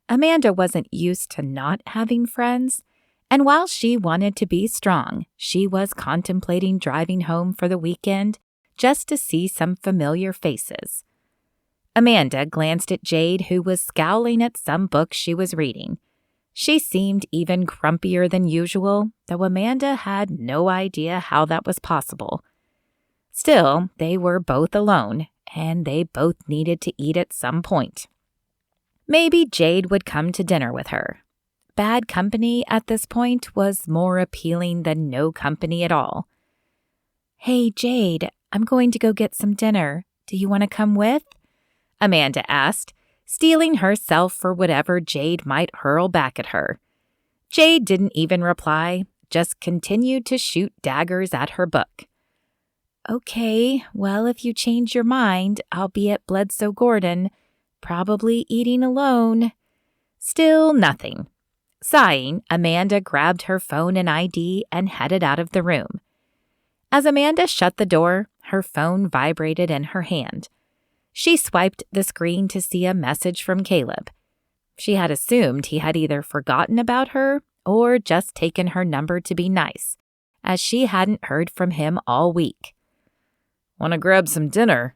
Amanda wasn't used to not having friends, and while she wanted to be strong, she was contemplating driving home for the weekend just to see some familiar faces. Amanda glanced at Jade, who was scowling at some book she was reading. She seemed even grumpier than usual, though Amanda had no idea how that was possible. Still, they were both alone, and they both needed to eat at some point. Maybe Jade would come to dinner with her. Bad company at this point was more appealing than no company at all. "Hey, Jade, I'm going to go get some dinner. Do you want to come with?" Amanda asked, steeling herself for whatever Jade might hurl back at her. Jade didn't even reply, just continued to shoot daggers at her book. "Okay, well, if you change your mind, I'll be at Bledsoe Gordon, probably eating alone." Still nothing. Sighing, Amanda grabbed her phone and ID and headed out of the room. As Amanda shut the door, her phone vibrated in her hand. She swiped the screen to see a message from Caleb. She had assumed he had either forgotten about her or just taken her number to be nice, as she hadn't heard from him all week. "Want to grab some dinner?"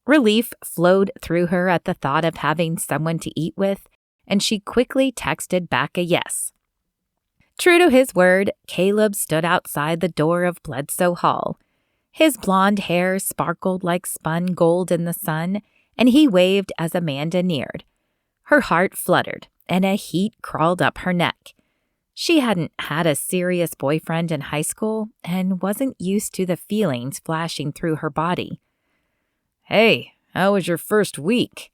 Relief flowed through her at the thought of having someone to eat with, and she quickly texted back a yes. True to his word, Caleb stood outside the door of Bledsoe Hall. His blonde hair sparkled like spun gold in the sun, and he waved as Amanda neared. Her heart fluttered, and a heat crawled up her neck. She hadn't had a serious boyfriend in high school and wasn't used to the feelings flashing through her body. "Hey, how was your first week?"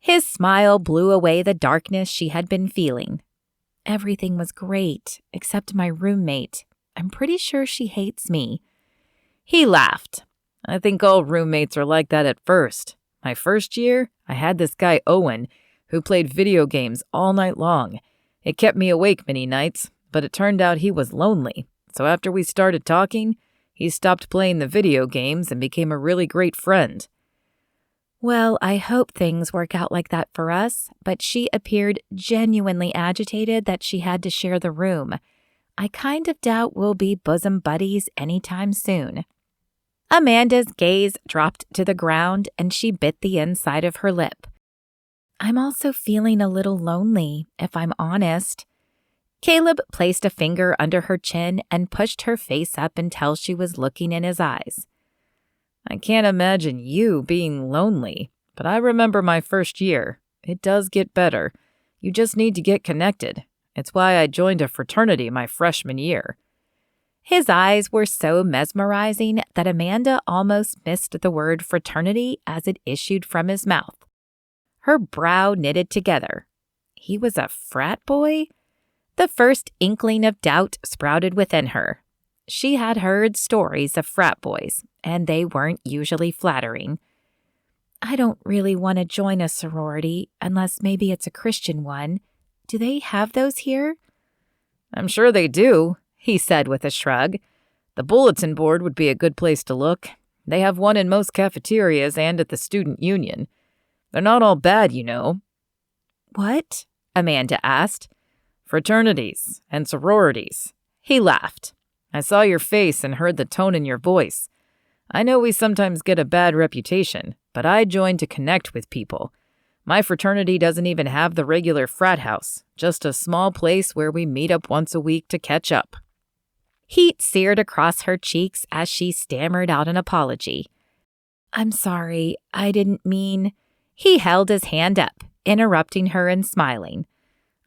His smile blew away the darkness she had been feeling. Everything was great, except my roommate. I'm pretty sure she hates me. He laughed. "I think all roommates are like that at first. My first year, I had this guy Owen, who played video games all night long. It kept me awake many nights, but it turned out he was lonely. So after we started talking, he stopped playing the video games and became a really great friend." Well, I hope things work out like that for us, but she appeared genuinely agitated that she had to share the room. I kind of doubt we'll be bosom buddies anytime soon. Amanda's gaze dropped to the ground and she bit the inside of her lip. I'm also feeling a little lonely, if I'm honest. Caleb placed a finger under her chin and pushed her face up until she was looking in his eyes. "I can't imagine you being lonely, but I remember my first year. It does get better. You just need to get connected. It's why I joined a fraternity my freshman year." His eyes were so mesmerizing that Amanda almost missed the word fraternity as it issued from his mouth. Her brow knitted together. He was a frat boy? The first inkling of doubt sprouted within her. She had heard stories of frat boys, and they weren't usually flattering. I don't really want to join a sorority, unless maybe it's a Christian one. Do they have those here? "I'm sure they do," he said with a shrug. "The bulletin board would be a good place to look. They have one in most cafeterias and at the student union. They're not all bad, you know." "What?" Amanda asked. "Fraternities and sororities." He laughed. "I saw your face and heard the tone in your voice. I know we sometimes get a bad reputation, but I joined to connect with people. My fraternity doesn't even have the regular frat house, just a small place where we meet up once a week to catch up." Heat seared across her cheeks as she stammered out an apology. "I'm sorry, I didn't mean—" He held his hand up, interrupting her and smiling.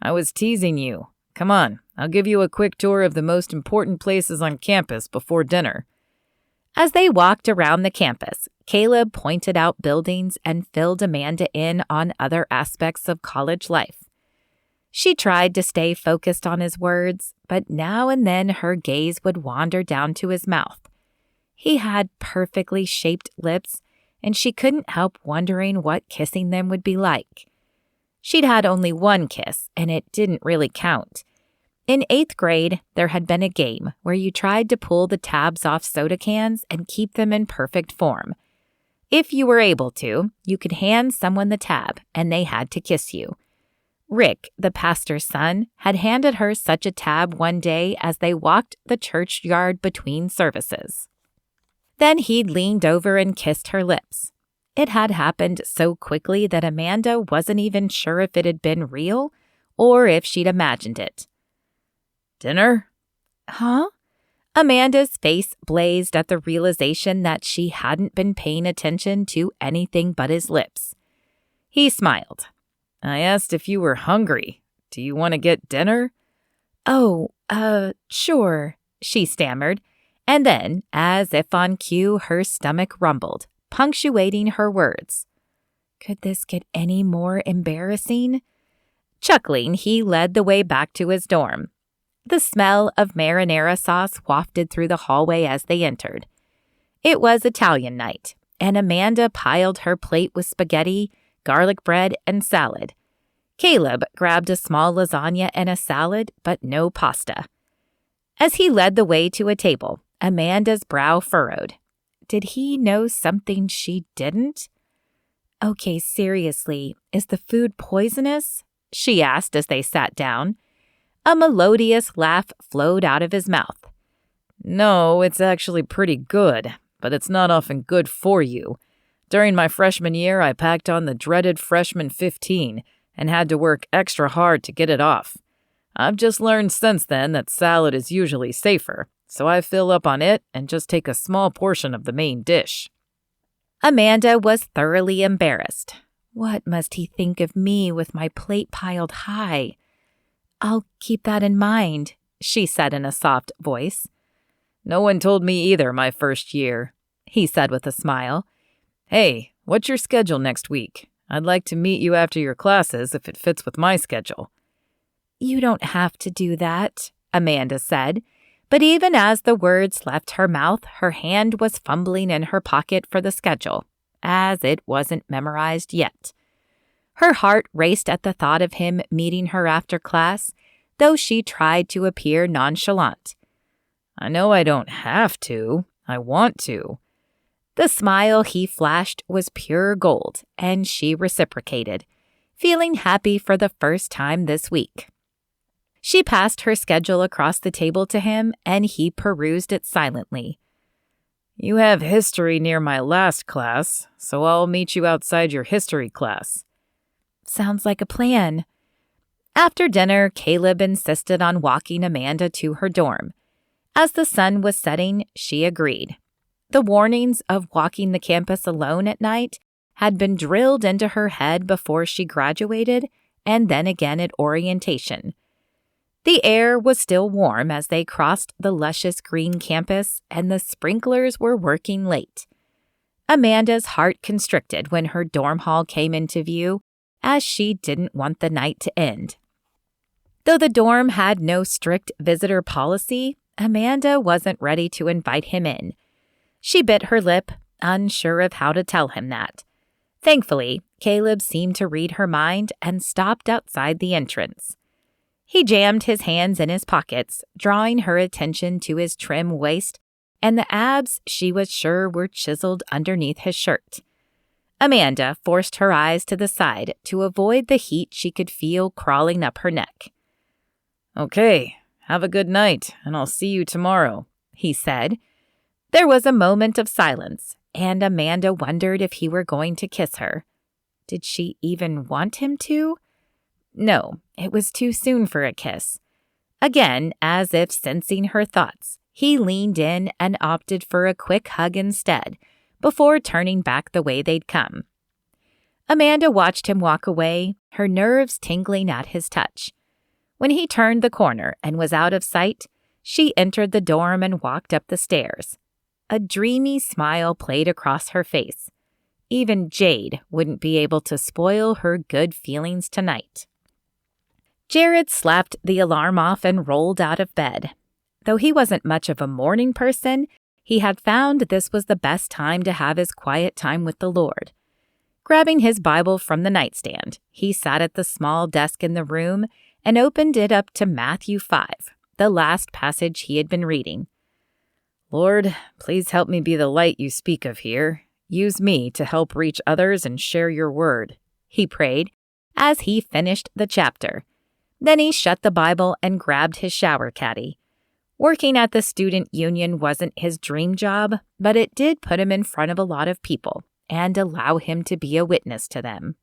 "I was teasing you. Come on, I'll give you a quick tour of the most important places on campus before dinner." As they walked around the campus, Caleb pointed out buildings and filled Amanda in on other aspects of college life. She tried to stay focused on his words, but now and then her gaze would wander down to his mouth. He had perfectly shaped lips, and she couldn't help wondering what kissing them would be like. She'd had only one kiss, and it didn't really count. In 8th grade, there had been a game where you tried to pull the tabs off soda cans and keep them in perfect form. If you were able to, you could hand someone the tab, and they had to kiss you. Rick, the pastor's son, had handed her such a tab one day as they walked the churchyard between services. Then he'd leaned over and kissed her lips. It had happened so quickly that Amanda wasn't even sure if it had been real or if she'd imagined it. "Dinner?" "Huh?" Amanda's face blazed at the realization that she hadn't been paying attention to anything but his lips. He smiled. "I asked if you were hungry. Do you want to get dinner?" "Oh, sure," she stammered. And then, as if on cue, her stomach rumbled, punctuating her words. Could this get any more embarrassing? Chuckling, he led the way back to his dorm. The smell of marinara sauce wafted through the hallway as they entered. It was Italian night, and Amanda piled her plate with spaghetti, garlic bread, and salad. Caleb grabbed a small lasagna and a salad, but no pasta. As he led the way to a table, Amanda's brow furrowed. Did he know something she didn't? Okay, seriously, is the food poisonous? she asked as they sat down. A melodious laugh flowed out of his mouth. No, it's actually pretty good, but it's not often good for you. During my freshman year, I packed on the dreaded freshman 15 and had to work extra hard to get it off. I've just learned since then that salad is usually safer, so I fill up on it and just take a small portion of the main dish. Amanda was thoroughly embarrassed. What must he think of me with my plate piled high? I'll keep that in mind, she said in a soft voice. No one told me either my first year, he said with a smile. Hey, what's your schedule next week? I'd like to meet you after your classes if it fits with my schedule. You don't have to do that, Amanda said. But even as the words left her mouth, her hand was fumbling in her pocket for the schedule, as it wasn't memorized yet. Her heart raced at the thought of him meeting her after class, though she tried to appear nonchalant. I know I don't have to. I want to. The smile he flashed was pure gold, and she reciprocated, feeling happy for the first time this week. She passed her schedule across the table to him, and he perused it silently. You have history near my last class, so I'll meet you outside your history class. Sounds like a plan. After dinner, Caleb insisted on walking Amanda to her dorm. As the sun was setting, she agreed. The warnings of walking the campus alone at night had been drilled into her head before she graduated, and then again at orientation. The air was still warm as they crossed the luscious green campus, and the sprinklers were working late. Amanda's heart constricted when her dorm hall came into view, as she didn't want the night to end. Though the dorm had no strict visitor policy, Amanda wasn't ready to invite him in. She bit her lip, unsure of how to tell him that. Thankfully, Caleb seemed to read her mind and stopped outside the entrance. He jammed his hands in his pockets, drawing her attention to his trim waist and the abs she was sure were chiseled underneath his shirt. Amanda forced her eyes to the side to avoid the heat she could feel crawling up her neck. Okay, have a good night, and I'll see you tomorrow, he said. There was a moment of silence, and Amanda wondered if he were going to kiss her. Did she even want him to? No, it was too soon for a kiss. Again, as if sensing her thoughts, he leaned in and opted for a quick hug instead, before turning back the way they'd come. Amanda watched him walk away, her nerves tingling at his touch. When he turned the corner and was out of sight, she entered the dorm and walked up the stairs. A dreamy smile played across her face. Even Jade wouldn't be able to spoil her good feelings tonight. Jared slapped the alarm off and rolled out of bed. Though he wasn't much of a morning person, he had found this was the best time to have his quiet time with the Lord. Grabbing his Bible from the nightstand, he sat at the small desk in the room and opened it up to Matthew 5, the last passage he had been reading. Lord, please help me be the light you speak of here. Use me to help reach others and share your word, he prayed as he finished the chapter. Then he shut the Bible and grabbed his shower caddy. Working at the student union wasn't his dream job, but it did put him in front of a lot of people and allow him to be a witness to them.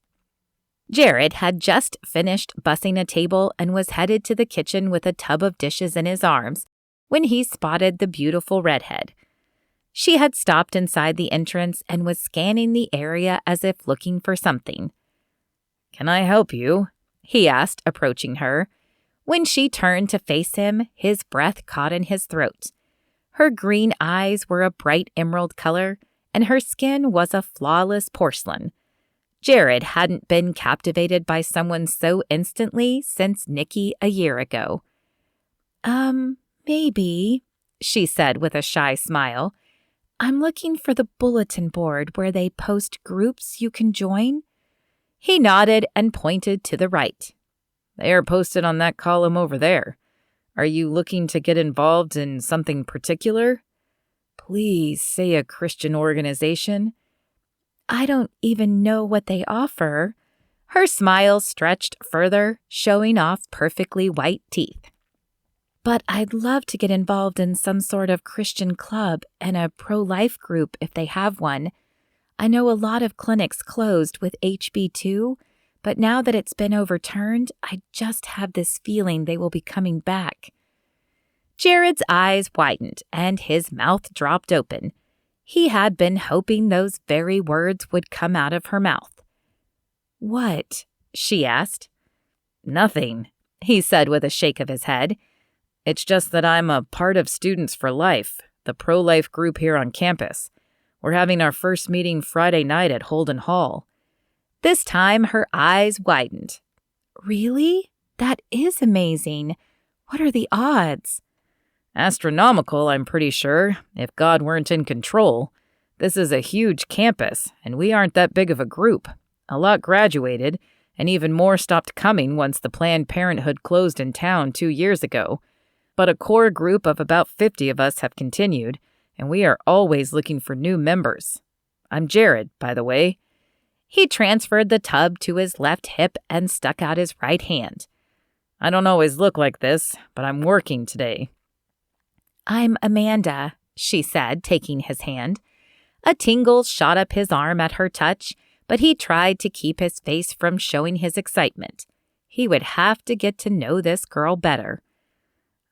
Jared had just finished bussing a table and was headed to the kitchen with a tub of dishes in his arms when he spotted the beautiful redhead. She had stopped inside the entrance and was scanning the area as if looking for something. Can I help you? He asked, approaching her. When she turned to face him, his breath caught in his throat. Her green eyes were a bright emerald color, and her skin was a flawless porcelain. Jared hadn't been captivated by someone so instantly since Nikki a year ago. Maybe, she said with a shy smile. I'm looking for the bulletin board where they post groups you can join. He nodded and pointed to the right. They are posted on that column over there. Are you looking to get involved in something particular? Please say a Christian organization. I don't even know what they offer. Her smile stretched further, showing off perfectly white teeth. But I'd love to get involved in some sort of Christian club and a pro-life group if they have one. I know a lot of clinics closed with HB2, but now that it's been overturned, I just have this feeling they will be coming back. Jared's eyes widened and his mouth dropped open. He had been hoping those very words would come out of her mouth. "What?" she asked. "Nothing," he said with a shake of his head. "It's just that I'm a part of Students for Life, the pro-life group here on campus. We're having our first meeting Friday night at Holden Hall." This time her eyes widened. "Really? That is amazing. What are the odds?" "Astronomical, I'm pretty sure, if God weren't in control. This is a huge campus, and we aren't that big of a group. A lot graduated, and even more stopped coming once the Planned Parenthood closed in town 2 years ago. But a core group of about 50 of us have continued, and we are always looking for new members. I'm Jared, by the way." He transferred the tub to his left hip and stuck out his right hand. "I don't always look like this, but I'm working today." "I'm Amanda," she said, taking his hand. A tingle shot up his arm at her touch, but he tried to keep his face from showing his excitement. He would have to get to know this girl better.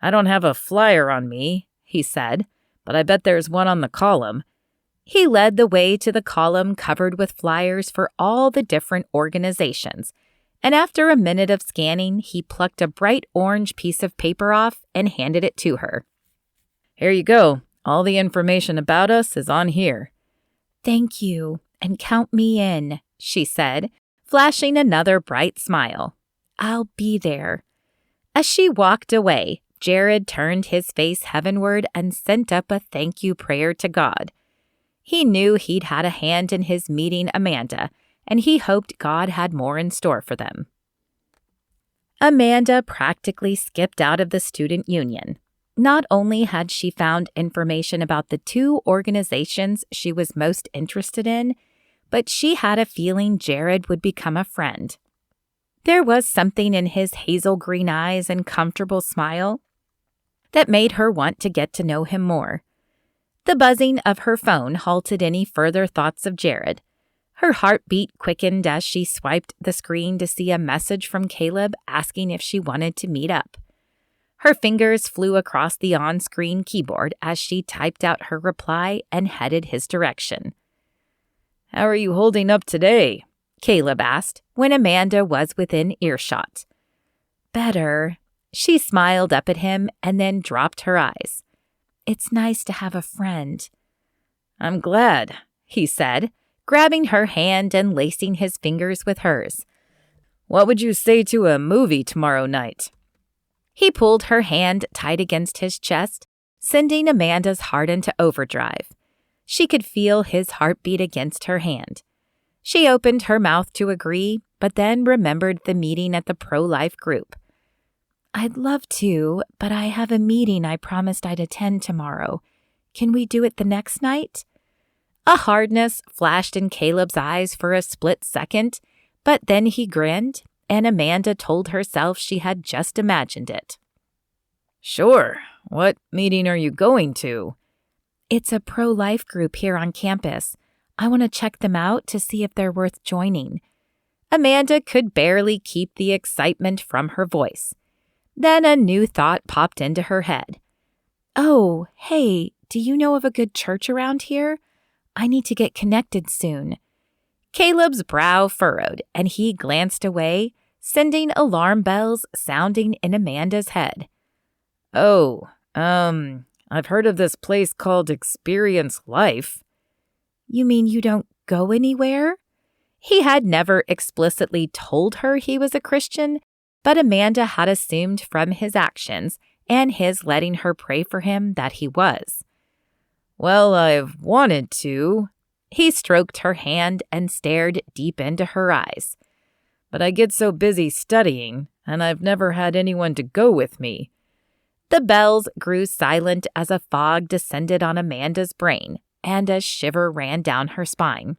"I don't have a flyer on me," he said, "but I bet there's one on the column." He led the way to the column covered with flyers for all the different organizations, and after a minute of scanning, he plucked a bright orange piece of paper off and handed it to her. "Here you go. All the information about us is on here." "Thank you, and count me in," she said, flashing another bright smile. "I'll be there." As she walked away, Jared turned his face heavenward and sent up a thank you prayer to God. He knew he'd had a hand in his meeting Amanda, and he hoped God had more in store for them. Amanda practically skipped out of the student union. Not only had she found information about the 2 organizations she was most interested in, but she had a feeling Jared would become a friend. There was something in his hazel green eyes and comfortable smile that made her want to get to know him more. The buzzing of her phone halted any further thoughts of Jared. Her heartbeat quickened as she swiped the screen to see a message from Caleb asking if she wanted to meet up. Her fingers flew across the on-screen keyboard as she typed out her reply and headed his direction. "How are you holding up today?" Caleb asked when Amanda was within earshot. "Better." She smiled up at him and then dropped her eyes. "It's nice to have a friend." "I'm glad," he said, grabbing her hand and lacing his fingers with hers. "What would you say to a movie tomorrow night?" He pulled her hand tight against his chest, sending Amanda's heart into overdrive. She could feel his heartbeat against her hand. She opened her mouth to agree, but then remembered the meeting at the pro-life group. "I'd love to, but I have a meeting I promised I'd attend tomorrow. Can we do it the next night?" A hardness flashed in Caleb's eyes for a split second, but then he grinned, and Amanda told herself she had just imagined it. "Sure. What meeting are you going to?" "It's a pro-life group here on campus. I want to check them out to see if they're worth joining." Amanda could barely keep the excitement from her voice. Then a new thought popped into her head. "Oh, hey, do you know of a good church around here? I need to get connected soon." Caleb's brow furrowed, and he glanced away, sending alarm bells sounding in Amanda's head. "Oh, I've heard of this place called Experience Life." "You mean you don't go anywhere?" He had never explicitly told her he was a Christian, but Amanda had assumed from his actions and his letting her pray for him that he was. "Well, I've wanted to." He stroked her hand and stared deep into her eyes. "But I get so busy studying, and I've never had anyone to go with me." The bells grew silent as a fog descended on Amanda's brain, and a shiver ran down her spine.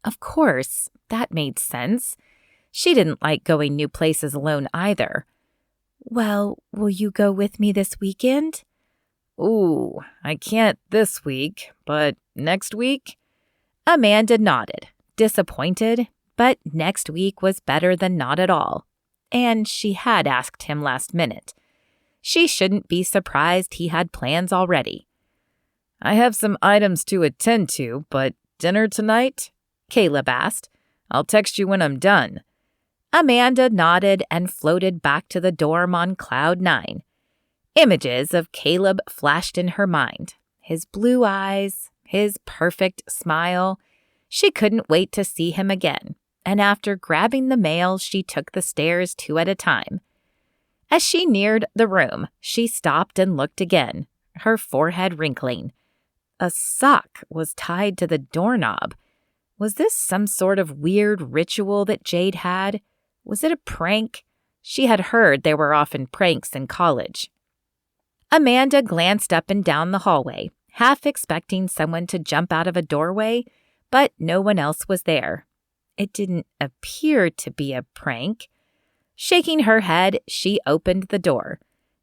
Of course, that made sense. She didn't like going new places alone either. Well, will you go with me this weekend? Ooh, I can't this week, but next week? Amanda nodded, disappointed, but next week was better than not at all. And she had asked him last minute. She shouldn't be surprised he had plans already. I have some items to attend to, but dinner tonight? Caleb asked. I'll text you when I'm done. Amanda nodded and floated back to the dorm on cloud 9. Images of Caleb flashed in her mind. His blue eyes, his perfect smile. She couldn't wait to see him again, and after grabbing the mail, she took the stairs 2 at a time. As she neared the room, she stopped and looked again, her forehead wrinkling. A sock was tied to the doorknob. Was this some sort of weird ritual that Jade had? Was it a prank? She had heard there were often pranks in college. Amanda glanced up and down the hallway, half expecting someone to jump out of a doorway, but no one else was there. It didn't appear to be a prank. Shaking her head, she opened the door.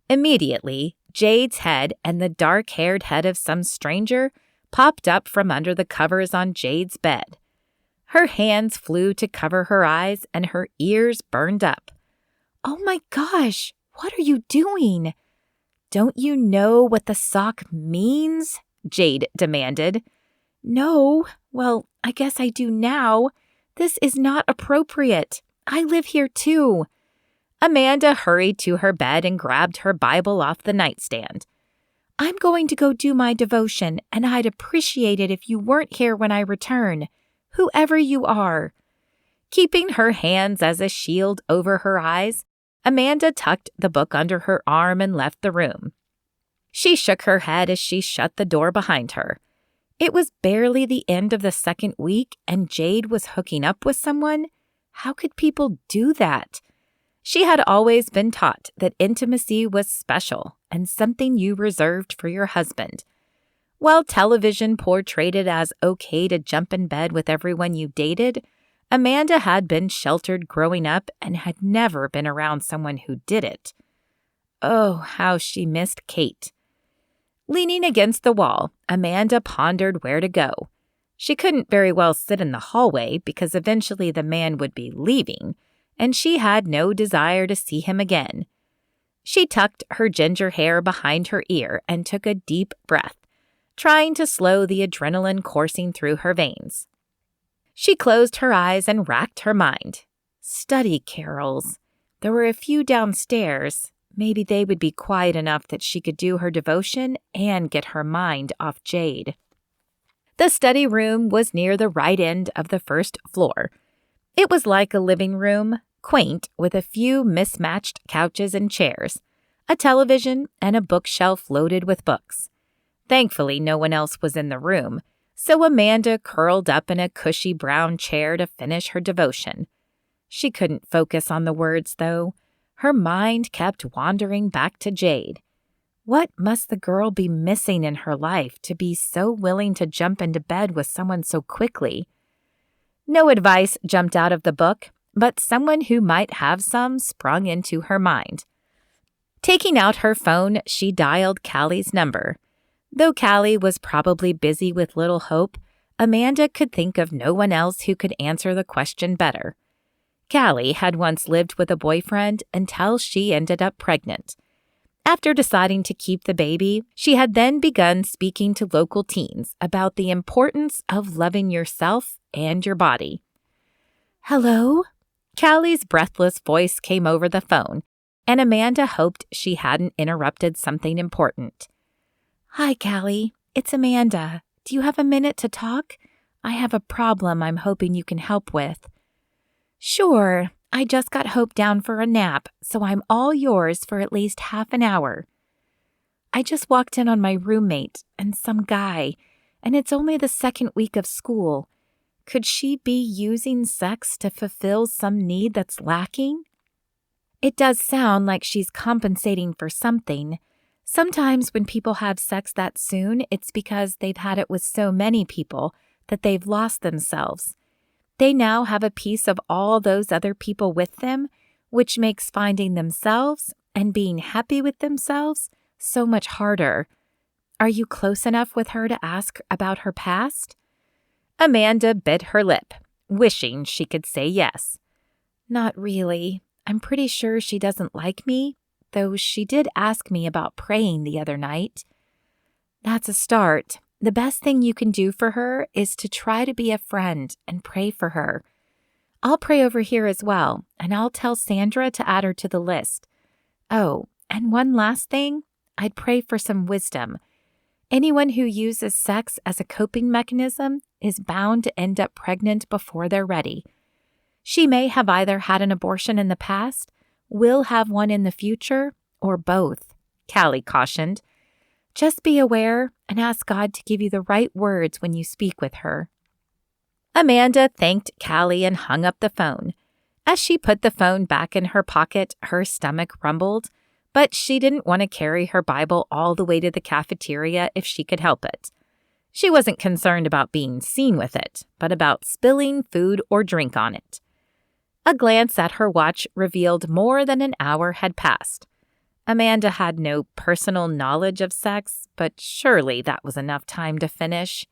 Immediately, Jade's head and the dark-haired head of some stranger popped up from under the covers on Jade's bed. Her hands flew to cover her eyes and her ears burned up. "Oh my gosh, what are you doing?" "Don't you know what the sock means?" Jade demanded. "No, well, I guess I do now. This is not appropriate. I live here too." Amanda hurried to her bed and grabbed her Bible off the nightstand. "I'm going to go do my devotion, and I'd appreciate it if you weren't here when I return, whoever you are." Keeping her hands as a shield over her eyes, Amanda tucked the book under her arm and left the room. She shook her head as she shut the door behind her. It was barely the end of the second week, and Jade was hooking up with someone? How could people do that? She had always been taught that intimacy was special and something you reserved for your husband. While television portrayed it as okay to jump in bed with everyone you dated, Amanda had been sheltered growing up and had never been around someone who did it. Oh, how she missed Kate. Leaning against the wall, Amanda pondered where to go. She couldn't very well sit in the hallway because eventually the man would be leaving, and she had no desire to see him again. She tucked her ginger hair behind her ear and took a deep breath, trying to slow the adrenaline coursing through her veins. She closed her eyes and racked her mind. Study carols. There were a few downstairs. Maybe they would be quiet enough that she could do her devotion and get her mind off Jade. The study room was near the right end of the first floor. It was like a living room, quaint with a few mismatched couches and chairs, a television, and a bookshelf loaded with books. Thankfully, no one else was in the room, so Amanda curled up in a cushy brown chair to finish her devotion. She couldn't focus on the words, though. Her mind kept wandering back to Jade. What must the girl be missing in her life to be so willing to jump into bed with someone so quickly? No advice jumped out of the book, but someone who might have some sprung into her mind. Taking out her phone, she dialed Callie's number. Though Callie was probably busy with little hope, Amanda could think of no one else who could answer the question better. Callie had once lived with a boyfriend until she ended up pregnant. After deciding to keep the baby, she had then begun speaking to local teens about the importance of loving yourself and your body. "Hello?" Callie's breathless voice came over the phone, and Amanda hoped she hadn't interrupted something important. "Hi, Callie. It's Amanda. Do you have a minute to talk? I have a problem I'm hoping you can help with." "Sure. I just got Hope down for a nap, so I'm all yours for at least half an hour." "I just walked in on my roommate and some guy, and it's only the second week of school. Could she be using sex to fulfill some need that's lacking?" "It does sound like she's compensating for something. Sometimes when people have sex that soon, it's because they've had it with so many people that they've lost themselves. They now have a piece of all those other people with them, which makes finding themselves and being happy with themselves so much harder. Are you close enough with her to ask about her past?" Amanda bit her lip, wishing she could say yes. "Not really. I'm pretty sure she doesn't like me, though she did ask me about praying the other night." "That's a start. The best thing you can do for her is to try to be a friend and pray for her. I'll pray over here as well, and I'll tell Sandra to add her to the list. Oh, and one last thing, I'd pray for some wisdom. Anyone who uses sex as a coping mechanism is bound to end up pregnant before they're ready. She may have either had an abortion in the past, will have one in the future, or both," Callie cautioned. "Just be aware and ask God to give you the right words when you speak with her." Amanda thanked Callie and hung up the phone. As she put the phone back in her pocket, her stomach rumbled, but she didn't want to carry her Bible all the way to the cafeteria if she could help it. She wasn't concerned about being seen with it, but about spilling food or drink on it. A glance at her watch revealed more than an hour had passed. Amanda had no personal knowledge of sex, but surely that was enough time to finish.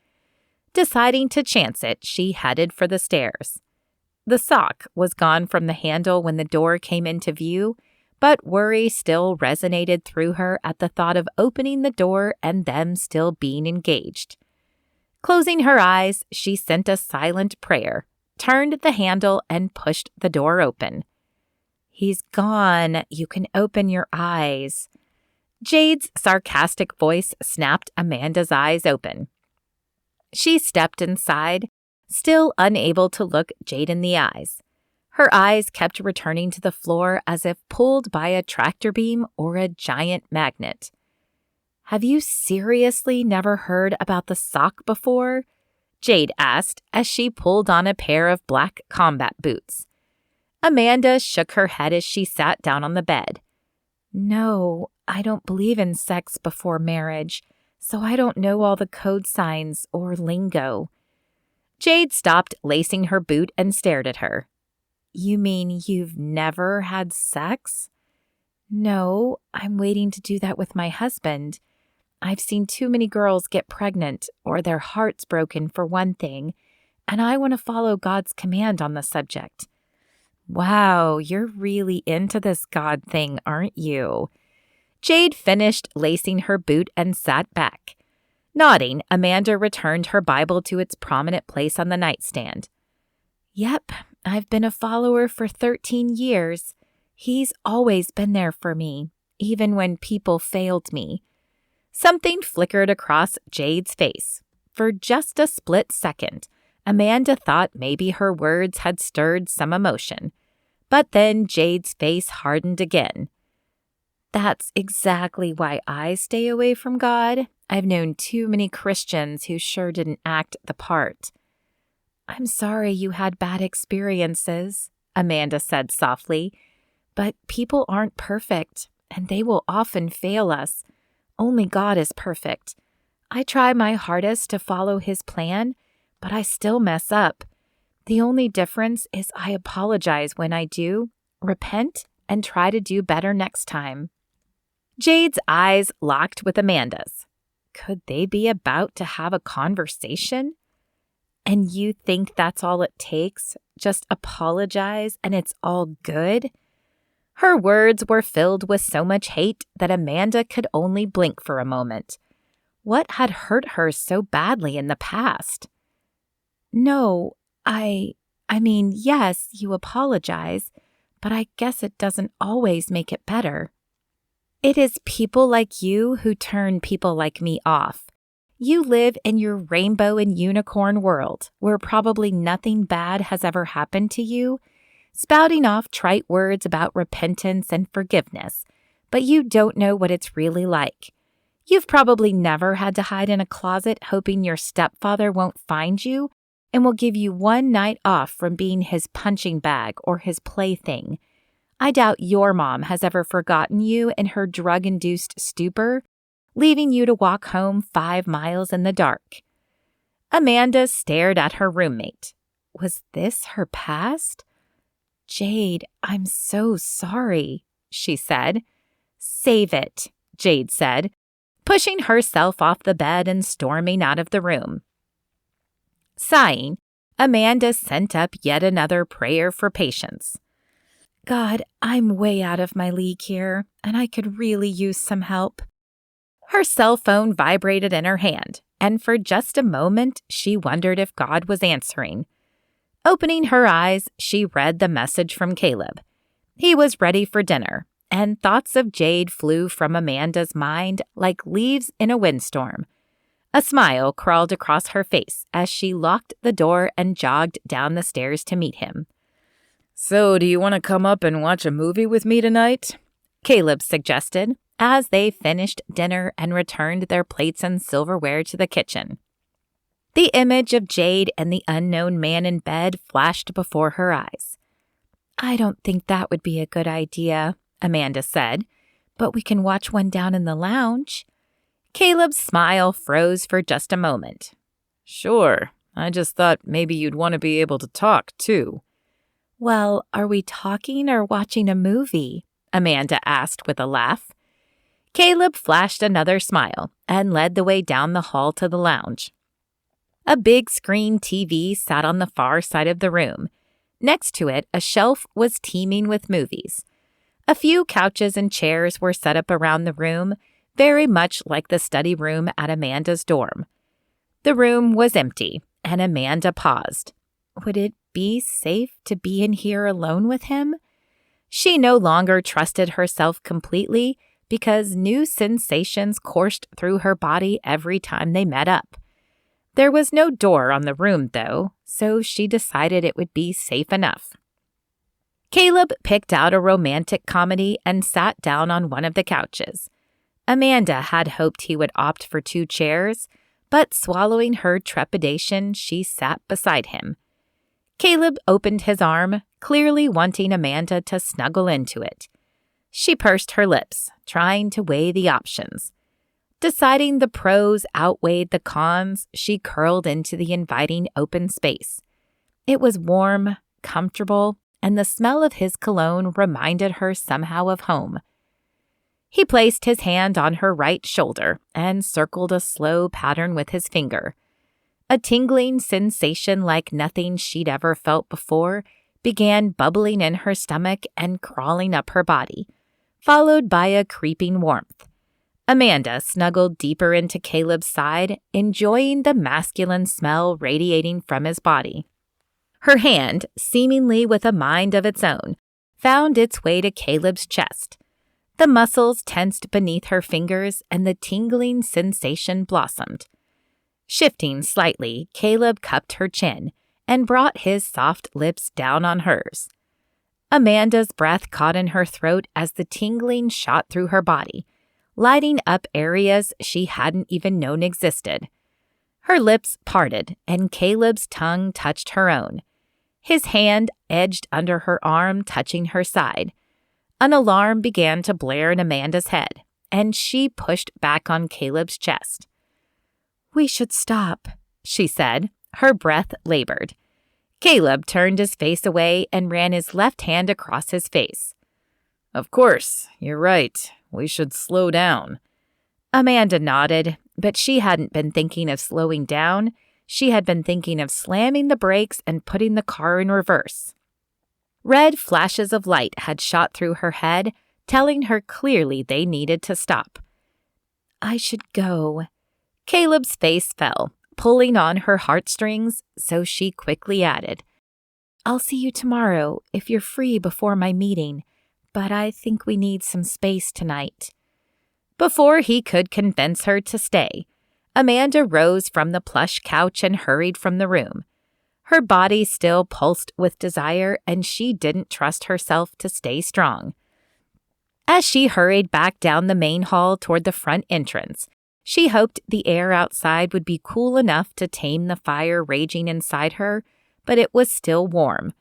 Deciding to chance it, she headed for the stairs. The sock was gone from the handle when the door came into view, but worry still resonated through her at the thought of opening the door and them still being engaged. Closing her eyes, she sent a silent prayer, turned the handle, and pushed the door open. "He's gone. You can open your eyes." Jade's sarcastic voice snapped Amanda's eyes open. She stepped inside, still unable to look Jade in the eyes. Her eyes kept returning to the floor as if pulled by a tractor beam or a giant magnet. "Have you seriously never heard about the sock before?" Jade asked as she pulled on a pair of black combat boots. Amanda shook her head as she sat down on the bed. "No, I don't believe in sex before marriage, so I don't know all the code signs or lingo." Jade stopped lacing her boot and stared at her. "You mean you've never had sex?" "No, I'm waiting to do that with my husband. I've seen too many girls get pregnant or their hearts broken for one thing, and I want to follow God's command on the subject." "Wow, you're really into this God thing, aren't you?" Jade finished lacing her boot and sat back. Nodding, Amanda returned her Bible to its prominent place on the nightstand. "Yep, I've been a follower for 13 years. He's always been there for me, even when people failed me." Something flickered across Jade's face. For just a split second, Amanda thought maybe her words had stirred some emotion. But then Jade's face hardened again. "That's exactly why I stay away from God. I've known too many Christians who sure didn't act the part." "I'm sorry you had bad experiences," Amanda said softly. "But people aren't perfect, and they will often fail us. Only God is perfect. I try my hardest to follow His plan, but I still mess up. The only difference is I apologize when I do, repent, and try to do better next time." Jade's eyes locked with Amanda's. Could they be about to have a conversation? "And you think that's all it takes? Just apologize and it's all good?" Her words were filled with so much hate that Amanda could only blink for a moment. What had hurt her so badly in the past? "No, I mean, yes, you apologize, but I guess it doesn't always make it better. It is people like you who turn people like me off. You live in your rainbow and unicorn world where probably nothing bad has ever happened to you, spouting off trite words about repentance and forgiveness, but you don't know what it's really like. You've probably never had to hide in a closet hoping your stepfather won't find you and will give you one night off from being his punching bag or his plaything. I doubt your mom has ever forgotten you in her drug-induced stupor, leaving you to walk home 5 miles in the dark." Amanda stared at her roommate. Was this her past? "Jade, I'm so sorry," she said. "Save it," Jade said, pushing herself off the bed and storming out of the room. Sighing, Amanda sent up yet another prayer for patience. "God, I'm way out of my league here, and I could really use some help." Her cell phone vibrated in her hand, and for just a moment she wondered if God was answering. Opening her eyes, she read the message from Caleb. He was ready for dinner, and thoughts of Jade flew from Amanda's mind like leaves in a windstorm. A smile crawled across her face as she locked the door and jogged down the stairs to meet him. "So, do you want to come up and watch a movie with me tonight?" Caleb suggested as they finished dinner and returned their plates and silverware to the kitchen. The image of Jade and the unknown man in bed flashed before her eyes. "I don't think that would be a good idea," Amanda said, "but we can watch one down in the lounge." Caleb's smile froze for just a moment. "Sure, I just thought maybe you'd want to be able to talk, too." "Well, are we talking or watching a movie?" Amanda asked with a laugh. Caleb flashed another smile and led the way down the hall to the lounge. A big screen TV sat on the far side of the room. Next to it, a shelf was teeming with movies. A few couches and chairs were set up around the room, very much like the study room at Amanda's dorm. The room was empty, and Amanda paused. Would it be safe to be in here alone with him? She no longer trusted herself completely because new sensations coursed through her body every time they met up. There was no door on the room, though, so she decided it would be safe enough. Caleb picked out a romantic comedy and sat down on one of the couches. Amanda had hoped he would opt for 2 chairs, but swallowing her trepidation, she sat beside him. Caleb opened his arm, clearly wanting Amanda to snuggle into it. She pursed her lips, trying to weigh the options. Deciding the pros outweighed the cons, she curled into the inviting open space. It was warm, comfortable, and the smell of his cologne reminded her somehow of home. He placed his hand on her right shoulder and circled a slow pattern with his finger. A tingling sensation like nothing she'd ever felt before began bubbling in her stomach and crawling up her body, followed by a creeping warmth. Amanda snuggled deeper into Caleb's side, enjoying the masculine smell radiating from his body. Her hand, seemingly with a mind of its own, found its way to Caleb's chest. The muscles tensed beneath her fingers and the tingling sensation blossomed. Shifting slightly, Caleb cupped her chin and brought his soft lips down on hers. Amanda's breath caught in her throat as the tingling shot through her body, lighting up areas she hadn't even known existed. Her lips parted and Caleb's tongue touched her own. His hand edged under her arm, touching her side. An alarm began to blare in Amanda's head, and she pushed back on Caleb's chest. "We should stop," she said, her breath labored. Caleb turned his face away and ran his left hand across his face. "Of course, you're right. We should slow down." Amanda nodded, but she hadn't been thinking of slowing down. She had been thinking of slamming the brakes and putting the car in reverse. Red flashes of light had shot through her head, telling her clearly they needed to stop. "I should go." Caleb's face fell, pulling on her heartstrings, so she quickly added, "I'll see you tomorrow if you're free before my meeting, but I think we need some space tonight." Before he could convince her to stay, Amanda rose from the plush couch and hurried from the room. Her body still pulsed with desire, and she didn't trust herself to stay strong. As she hurried back down the main hall toward the front entrance, she hoped the air outside would be cool enough to tame the fire raging inside her, but it was still warm.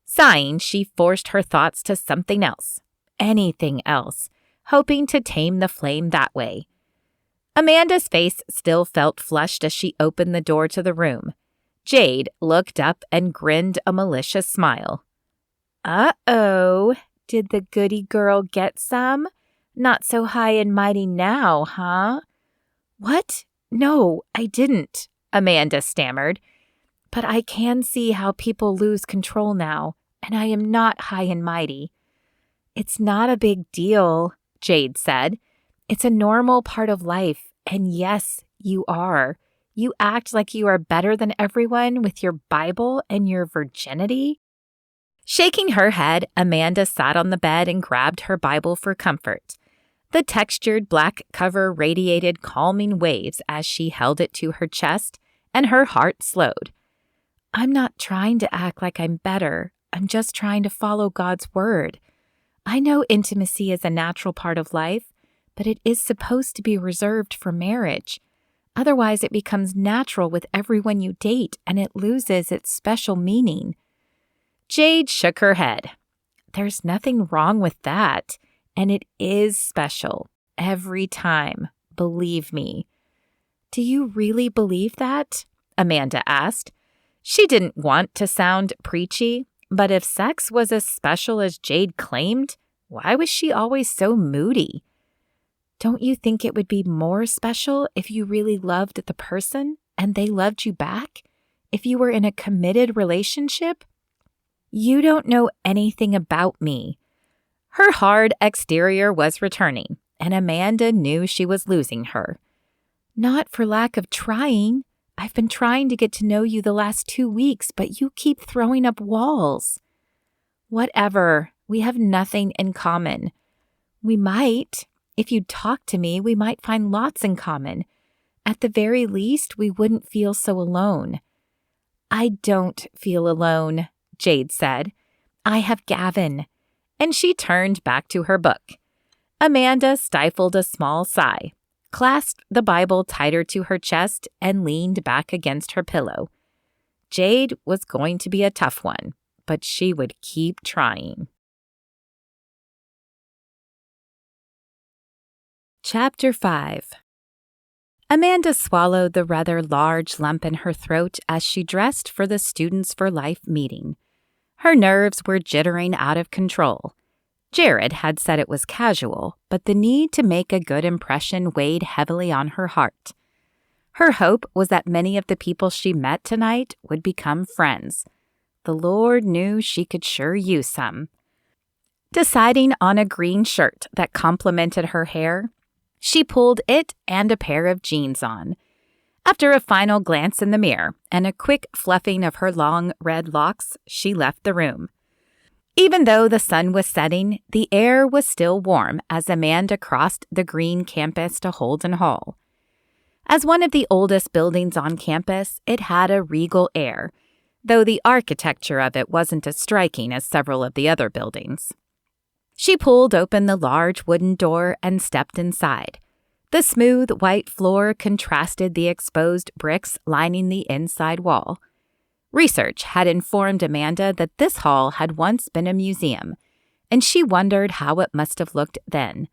Sighing, she forced her thoughts to something else, anything else, hoping to tame the flame that way. Amanda's face still felt flushed as she opened the door to the room. Jade looked up and grinned a malicious smile. Uh-oh, did the goody girl get some? Not so high and mighty now, huh? What? No, I didn't, Amanda stammered. But I can see how people lose control now, and I am not high and mighty. It's not a big deal, Jade said. It's a normal part of life, and yes, you are. You act like you are better than everyone with your Bible and your virginity. Shaking her head, Amanda sat on the bed and grabbed her Bible for comfort. The textured black cover radiated calming waves as she held it to her chest, and her heart slowed. I'm not trying to act like I'm better. I'm just trying to follow God's word. I know intimacy is a natural part of life, but it is supposed to be reserved for marriage. Otherwise, it becomes natural with everyone you date, and it loses its special meaning. Jade shook her head. There's nothing wrong with that, and it is special every time, believe me. Do you really believe that? Amanda asked. She didn't want to sound preachy, but if sex was as special as Jade claimed, why was she always so moody? Don't you think it would be more special if you really loved the person and they loved you back? If you were in a committed relationship? You don't know anything about me. Her hard exterior was returning, and Amanda knew she was losing her. Not for lack of trying. I've been trying to get to know you the last 2 weeks, but you keep throwing up walls. Whatever. We have nothing in common. We might. If you'd talk to me, we might find lots in common. At the very least, we wouldn't feel so alone. I don't feel alone, Jade said. I have Gavin. And she turned back to her book. Amanda stifled a small sigh, clasped the Bible tighter to her chest, and leaned back against her pillow. Jade was going to be a tough one, but she would keep trying. Chapter 5. Amanda swallowed the rather large lump in her throat as she dressed for the Students for Life meeting. Her nerves were jittering out of control. Jared had said it was casual, but the need to make a good impression weighed heavily on her heart. Her hope was that many of the people she met tonight would become friends. The Lord knew she could sure use some. Deciding on a green shirt that complemented her hair, she pulled it and a pair of jeans on. After a final glance in the mirror and a quick fluffing of her long red locks, she left the room. Even though the sun was setting, the air was still warm as Amanda crossed the green campus to Holden Hall. As one of the oldest buildings on campus, it had a regal air, though the architecture of it wasn't as striking as several of the other buildings. She pulled open the large wooden door and stepped inside. The smooth white floor contrasted the exposed bricks lining the inside wall. Research had informed Amanda that this hall had once been a museum, and she wondered how it must have looked then.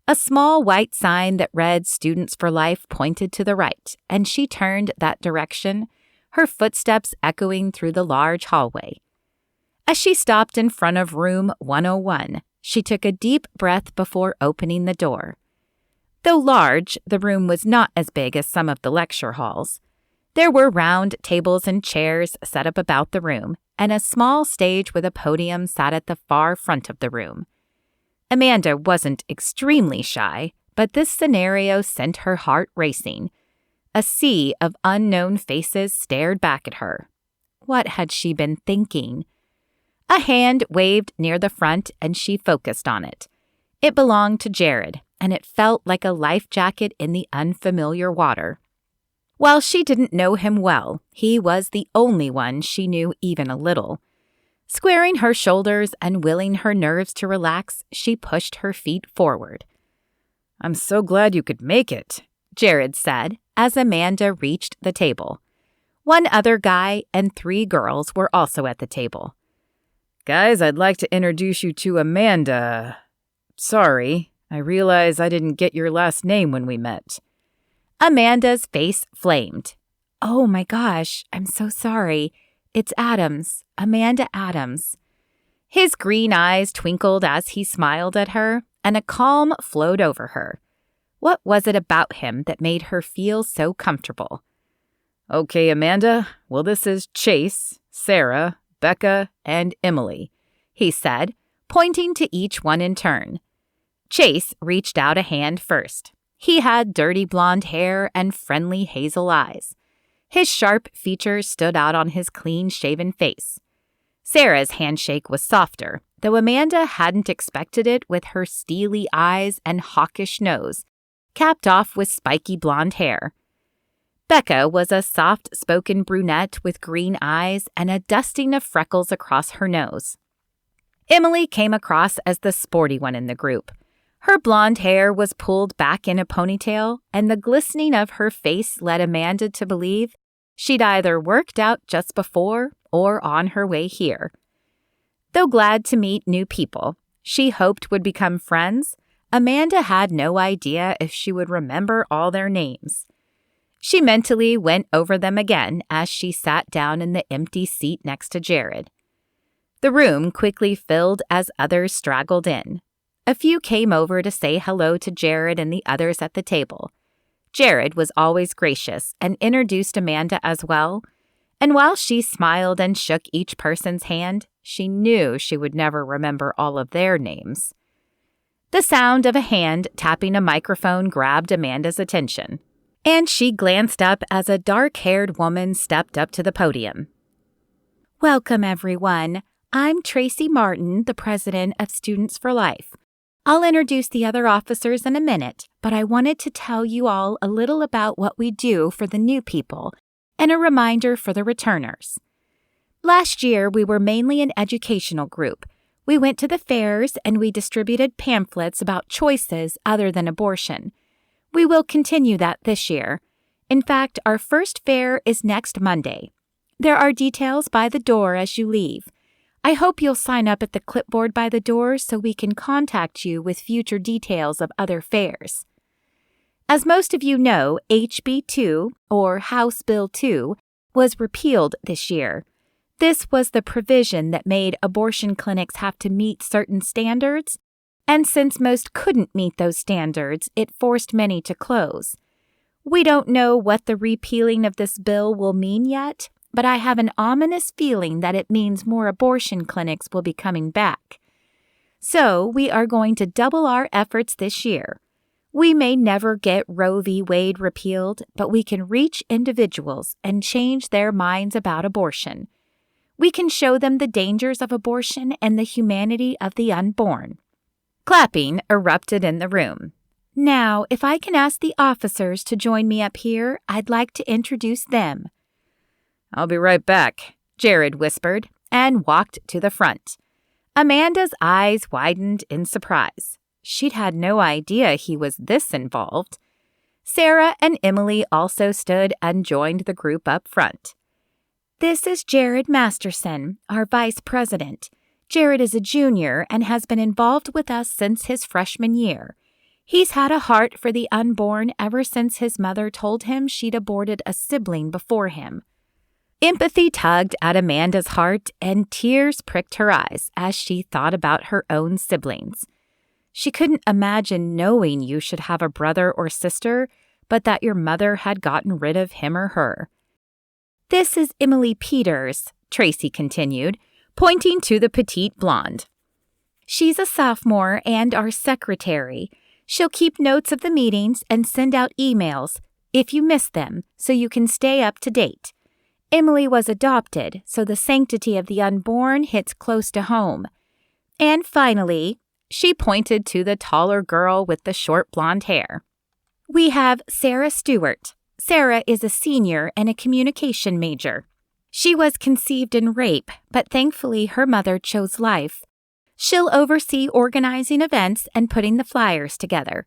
A small white sign that read Students for Life pointed to the right, and she turned that direction, her footsteps echoing through the large hallway. As she stopped in front of room 101, she took a deep breath before opening the door. Though large, the room was not as big as some of the lecture halls. There were round tables and chairs set up about the room, and a small stage with a podium sat at the far front of the room. Amanda wasn't extremely shy, but this scenario sent her heart racing. A sea of unknown faces stared back at her. What had she been thinking? A hand waved near the front, and she focused on it. It belonged to Jared, and it felt like a life jacket in the unfamiliar water. While she didn't know him well, he was the only one she knew even a little. Squaring her shoulders and willing her nerves to relax, she pushed her feet forward. "I'm so glad you could make it," Jared said as Amanda reached the table. One other guy and 3 girls were also at the table. "Guys, I'd like to introduce you to Amanda. Sorry, I realize I didn't get your last name when we met." Amanda's face flamed. "Oh my gosh, I'm so sorry. It's Adams, Amanda Adams." His green eyes twinkled as he smiled at her, and a calm flowed over her. What was it about him that made her feel so comfortable? Okay, Amanda, well, this is Chase, Sarah, Becca, and Emily, he said, pointing to each one in turn. Chase reached out a hand first. He had dirty blonde hair and friendly hazel eyes. His sharp features stood out on his clean-shaven face. Sarah's handshake was softer, though Amanda hadn't expected it with her steely eyes and hawkish nose, capped off with spiky blonde hair. Becca was a soft-spoken brunette with green eyes and a dusting of freckles across her nose. Emily came across as the sporty one in the group. Her blonde hair was pulled back in a ponytail, and the glistening of her face led Amanda to believe she'd either worked out just before or on her way here. Though glad to meet new people she hoped would become friends, Amanda had no idea if she would remember all their names. She mentally went over them again as she sat down in the empty seat next to Jared. The room quickly filled as others straggled in. A few came over to say hello to Jared and the others at the table. Jared was always gracious and introduced Amanda as well, and while she smiled and shook each person's hand, she knew she would never remember all of their names. The sound of a hand tapping a microphone grabbed Amanda's attention, and she glanced up as a dark-haired woman stepped up to the podium. "Welcome, everyone. I'm Tracy Martin, the president of Students for Life. I'll introduce the other officers in a minute, but I wanted to tell you all a little about what we do for the new people and a reminder for the returners. Last year, we were mainly an educational group. We went to the fairs and we distributed pamphlets about choices other than abortion. We will continue that this year. In fact, our first fair is next Monday. There are details by the door as you leave. I hope you'll sign up at the clipboard by the door so we can contact you with future details of other fairs." As most of you know, HB 2, or House Bill 2, was repealed this year. This was the provision that made abortion clinics have to meet certain standards, and since most couldn't meet those standards, it forced many to close. We don't know what the repealing of this bill will mean yet, but I have an ominous feeling that it means more abortion clinics will be coming back. So we are going to double our efforts this year. We may never get Roe v. Wade repealed, but we can reach individuals and change their minds about abortion. We can show them the dangers of abortion and the humanity of the unborn. Clapping erupted in the room. Now, if I can ask the officers to join me up here, I'd like to introduce them. "I'll be right back," Jared whispered, and walked to the front. Amanda's eyes widened in surprise. She'd had no idea he was this involved. Sarah and Emily also stood and joined the group up front. "This is Jared Masterson, our vice president. Jared is a junior and has been involved with us since his freshman year. He's had a heart for the unborn ever since his mother told him she'd aborted a sibling before him." Empathy tugged at Amanda's heart, and tears pricked her eyes as she thought about her own siblings. She couldn't imagine knowing you should have a brother or sister, but that your mother had gotten rid of him or her. "This is Emily Peters," Tracy continued, pointing to the petite blonde. "She's a sophomore and our secretary. She'll keep notes of the meetings and send out emails if you miss them so you can stay up to date. Emily was adopted, so the sanctity of the unborn hits close to home. And finally," she pointed to the taller girl with the short blonde hair, "we have Sarah Stewart. Sarah is a senior and a communication major. She was conceived in rape, but thankfully her mother chose life. She'll oversee organizing events and putting the flyers together.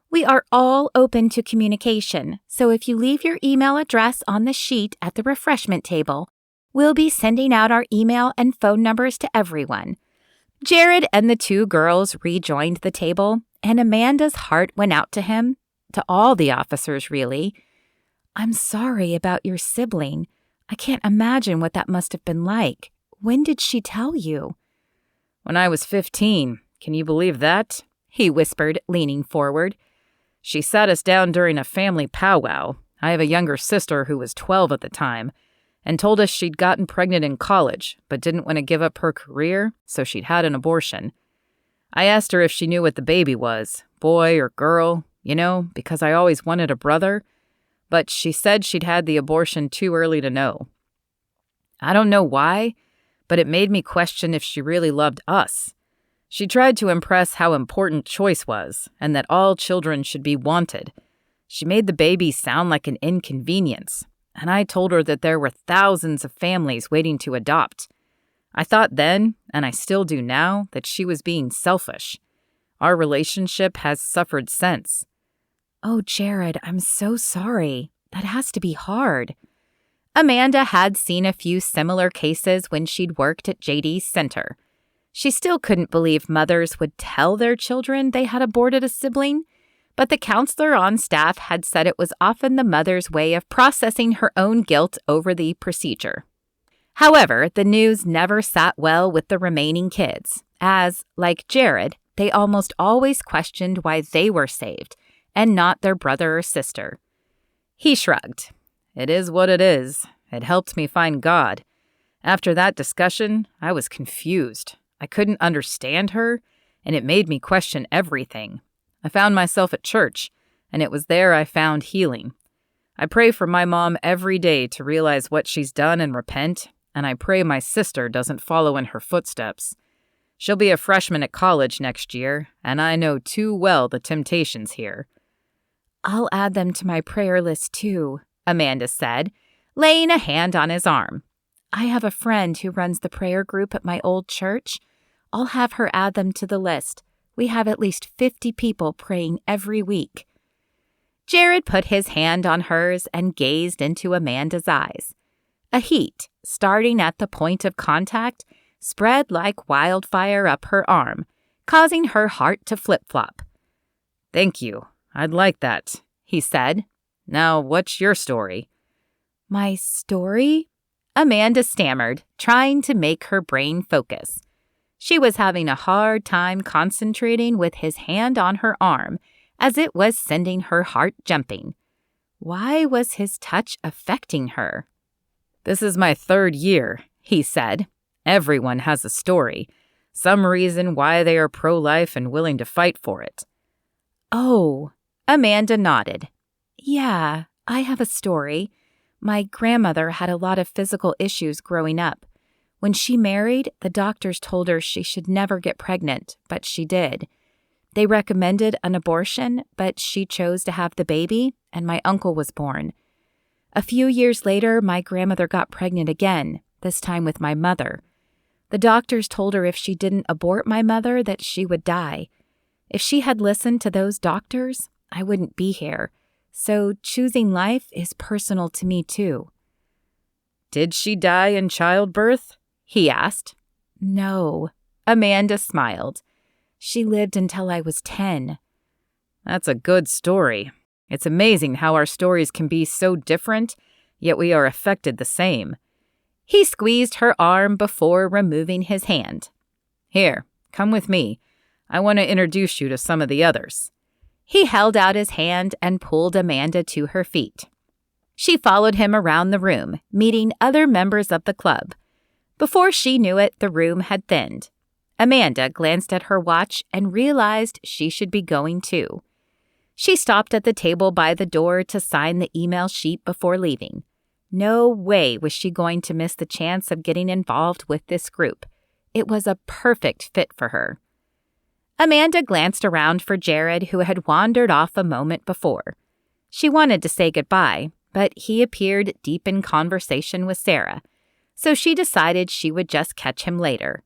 We are all open to communication, so if you leave your email address on the sheet at the refreshment table, we'll be sending out our email and phone numbers to everyone." Jared and the two girls rejoined the table, and Amanda's heart went out to him, to all the officers really. I'm sorry about your sibling. I can't imagine what that must have been like. When did she tell you? When I was 15. Can you believe that? He whispered, leaning forward. She sat us down during a family powwow. I have a younger sister who was 12 at the time, and told us she'd gotten pregnant in college, but didn't want to give up her career, so she'd had an abortion. I asked her if she knew what the baby was, boy or girl, because I always wanted a brother, but she said she'd had the abortion too early to know. I don't know why, but it made me question if she really loved us. She tried to impress how important choice was, and that all children should be wanted. She made the baby sound like an inconvenience, and I told her that there were thousands of families waiting to adopt. I thought then, and I still do now, that she was being selfish. Our relationship has suffered since. Oh, Jared, I'm so sorry. That has to be hard. Amanda had seen a few similar cases when she'd worked at JD's center. She still couldn't believe mothers would tell their children they had aborted a sibling, but the counselor on staff had said it was often the mother's way of processing her own guilt over the procedure. However, the news never sat well with the remaining kids, as, like Jared, they almost always questioned why they were saved and not their brother or sister. He shrugged. It is what it is. It helped me find God. After that discussion, I was confused. I couldn't understand her, and it made me question everything. I found myself at church, and it was there I found healing. I pray for my mom every day to realize what she's done and repent, and I pray my sister doesn't follow in her footsteps. She'll be a freshman at college next year, and I know too well the temptations here. I'll add them to my prayer list too, Amanda said, laying a hand on his arm. I have a friend who runs the prayer group at my old church. I'll have her add them to the list. We have at least 50 people praying every week. Jared put his hand on hers and gazed into Amanda's eyes. A heat, starting at the point of contact, spread like wildfire up her arm, causing her heart to flip-flop. Thank you. I'd like that, he said. Now, what's your story? My story? Amanda stammered, trying to make her brain focus. She was having a hard time concentrating with his hand on her arm, as it was sending her heart jumping. Why was his touch affecting her? This is my 3rd year, he said. Everyone has a story, some reason why they are pro-life and willing to fight for it. Oh, Amanda nodded. Yeah, I have a story. My grandmother had a lot of physical issues growing up. When she married, the doctors told her she should never get pregnant, but she did. They recommended an abortion, but she chose to have the baby, and my uncle was born. A few years later, my grandmother got pregnant again, this time with my mother. The doctors told her if she didn't abort my mother, that she would die. If she had listened to those doctors, I wouldn't be here. So choosing life is personal to me, too. Did she die in childbirth? He asked. No. Amanda smiled. She lived until I was 10. That's a good story. It's amazing how our stories can be so different, yet we are affected the same. He squeezed her arm before removing his hand. Here, come with me. I want to introduce you to some of the others. He held out his hand and pulled Amanda to her feet. She followed him around the room, meeting other members of the club. Before she knew it, the room had thinned. Amanda glanced at her watch and realized she should be going too. She stopped at the table by the door to sign the email sheet before leaving. No way was she going to miss the chance of getting involved with this group. It was a perfect fit for her. Amanda glanced around for Jared, who had wandered off a moment before. She wanted to say goodbye, but he appeared deep in conversation with Sarah, so she decided she would just catch him later.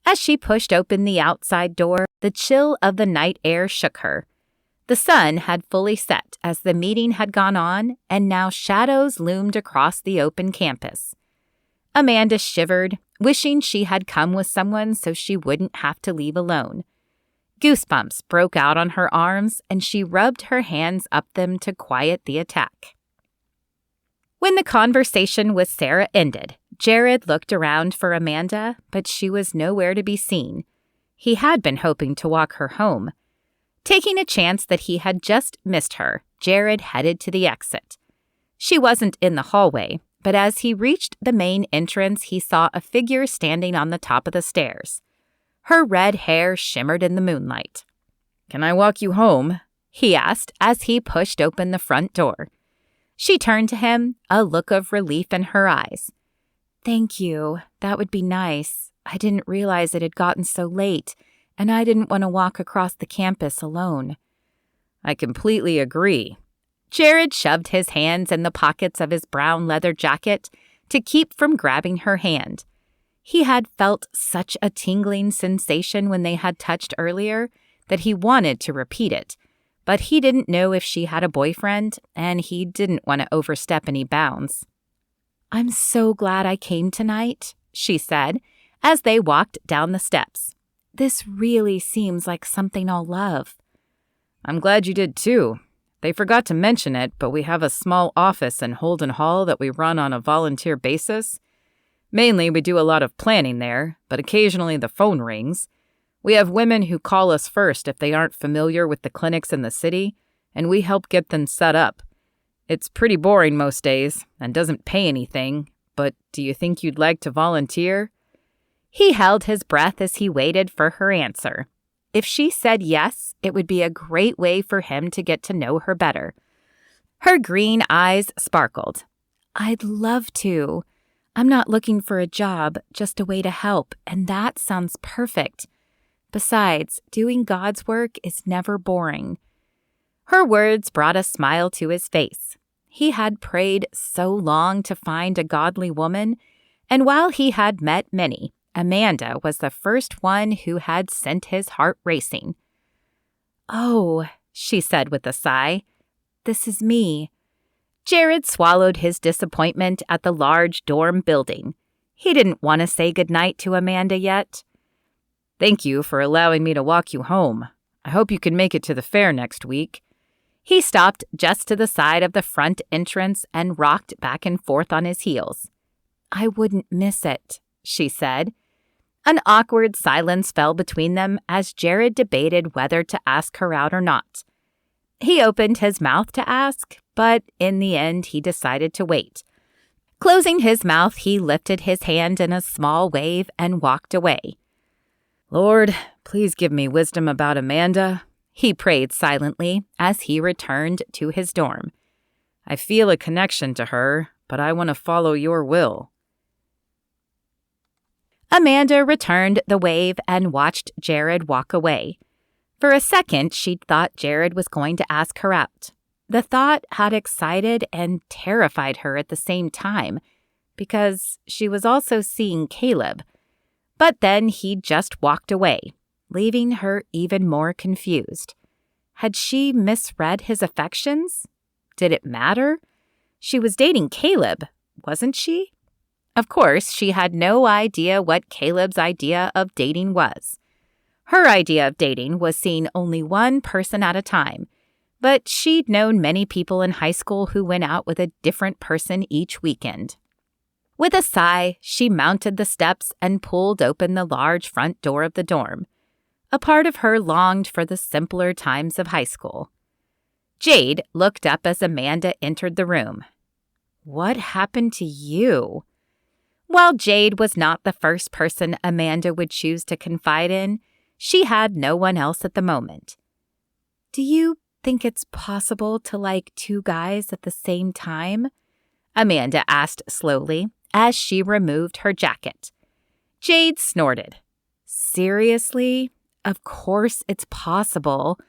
As she pushed open the outside door, the chill of the night air shook her. The sun had fully set as the meeting had gone on, and now shadows loomed across the open campus. Amanda shivered, wishing she had come with someone so she wouldn't have to leave alone. Goosebumps broke out on her arms, and she rubbed her hands up them to quiet the attack. When the conversation with Sarah ended, Jared looked around for Amanda, but she was nowhere to be seen. He had been hoping to walk her home. Taking a chance that he had just missed her, Jared headed to the exit. She wasn't in the hallway, but as he reached the main entrance, he saw a figure standing on the top of the stairs. Her red hair shimmered in the moonlight. "Can I walk you home?" he asked as he pushed open the front door. She turned to him, a look of relief in her eyes. "Thank you. That would be nice. I didn't realize it had gotten so late, and I didn't want to walk across the campus alone." "I completely agree." Jared shoved his hands in the pockets of his brown leather jacket to keep from grabbing her hand. He had felt such a tingling sensation when they had touched earlier that he wanted to repeat it, but he didn't know if she had a boyfriend, and he didn't want to overstep any bounds. "I'm so glad I came tonight," she said, as they walked down the steps. "This really seems like something I'll love." "I'm glad you did too. They forgot to mention it, but we have a small office in Holden Hall that we run on a volunteer basis. Mainly, we do a lot of planning there, but occasionally the phone rings. We have women who call us first if they aren't familiar with the clinics in the city, and we help get them set up. It's pretty boring most days and doesn't pay anything, but do you think you'd like to volunteer?" He held his breath as he waited for her answer. If she said yes, it would be a great way for him to get to know her better. Her green eyes sparkled. "I'd love to. I'm not looking for a job, just a way to help, and that sounds perfect. Besides, doing God's work is never boring." Her words brought a smile to his face. He had prayed so long to find a godly woman, and while he had met many, Amanda was the first one who had sent his heart racing. "Oh," she said with a sigh, "this is me." Jared swallowed his disappointment at the large dorm building. He didn't want to say goodnight to Amanda yet. "Thank you for allowing me to walk you home. I hope you can make it to the fair next week." He stopped just to the side of the front entrance and rocked back and forth on his heels. "I wouldn't miss it," she said. An awkward silence fell between them as Jared debated whether to ask her out or not. He opened his mouth to ask, but in the end he decided to wait. Closing his mouth, he lifted his hand in a small wave and walked away. "Lord, please give me wisdom about Amanda," he prayed silently as he returned to his dorm. "I feel a connection to her, but I want to follow your will." Amanda returned the wave and watched Jared walk away. For a second, she'd thought Jared was going to ask her out. The thought had excited and terrified her at the same time, because she was also seeing Caleb. But then he just walked away, leaving her even more confused. Had she misread his affections? Did it matter? She was dating Caleb, wasn't she? Of course, she had no idea what Caleb's idea of dating was. Her idea of dating was seeing only one person at a time, but she'd known many people in high school who went out with a different person each weekend. With a sigh, she mounted the steps and pulled open the large front door of the dorm. A part of her longed for the simpler times of high school. Jade looked up as Amanda entered the room. "What happened to you?" While Jade was not the first person Amanda would choose to confide in, she had no one else at the moment. "Do you think it's possible to like two guys at the same time?" Amanda asked slowly as she removed her jacket. Jade snorted. "Seriously? Of course it's possible.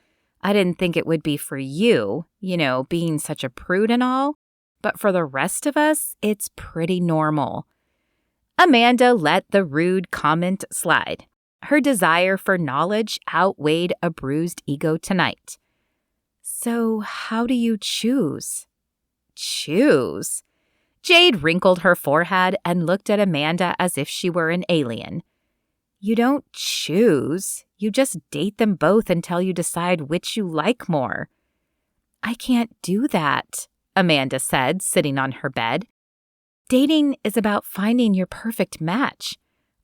I didn't think it would be for you, being such a prude and all, but for the rest of us, it's pretty normal." Amanda let the rude comment slide. Her desire for knowledge outweighed a bruised ego tonight. "So how do you choose?" "Choose?" Jade wrinkled her forehead and looked at Amanda as if she were an alien. "You don't choose. You just date them both until you decide which you like more." "I can't do that," Amanda said, sitting on her bed. Dating is about finding your perfect match.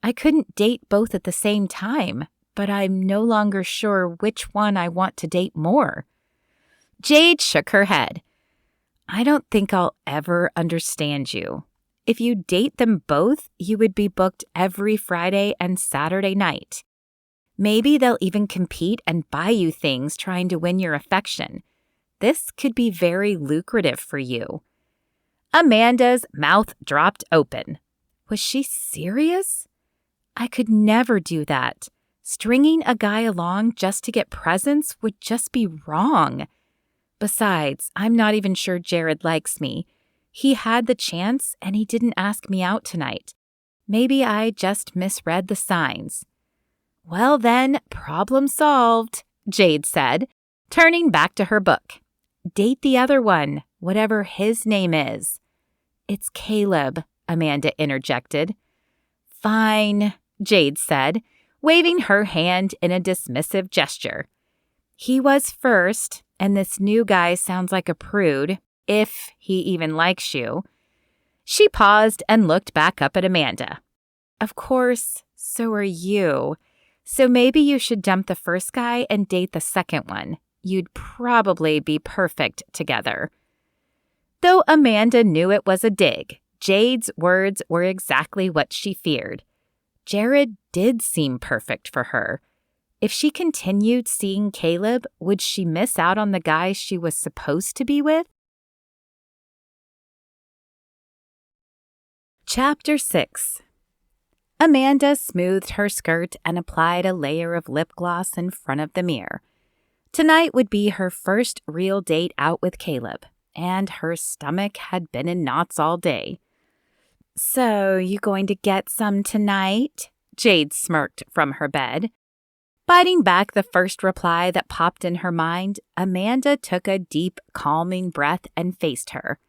I couldn't date both at the same time, but I'm no longer sure which one I want to date more. Jade shook her head. I don't think I'll ever understand you. If you date them both, you would be booked every Friday and Saturday night. Maybe they'll even compete and buy you things trying to win your affection. This could be very lucrative for you. Amanda's mouth dropped open. Was she serious? I could never do that. Stringing a guy along just to get presents would just be wrong. Besides, I'm not even sure Jared likes me. He had the chance and he didn't ask me out tonight. Maybe I just misread the signs. Well then, problem solved, Jade said, turning back to her book. Date the other one, whatever his name is. It's Caleb, Amanda interjected. Fine, Jade said, waving her hand in a dismissive gesture. He was first, and this new guy sounds like a prude, if he even likes you. She paused and looked back up at Amanda. Of course, so are you. So maybe you should dump the first guy and date the second one. You'd probably be perfect together. Though Amanda knew it was a dig, Jade's words were exactly what she feared. Jared did seem perfect for her. If she continued seeing Caleb, would she miss out on the guy she was supposed to be with? Chapter 6. Amanda smoothed her skirt and applied a layer of lip gloss in front of the mirror. Tonight would be her first real date out with Caleb, and her stomach had been in knots all day. So, you going to get some tonight? Jade smirked from her bed. Biting back the first reply that popped in her mind, Amanda took a deep, calming breath and faced her.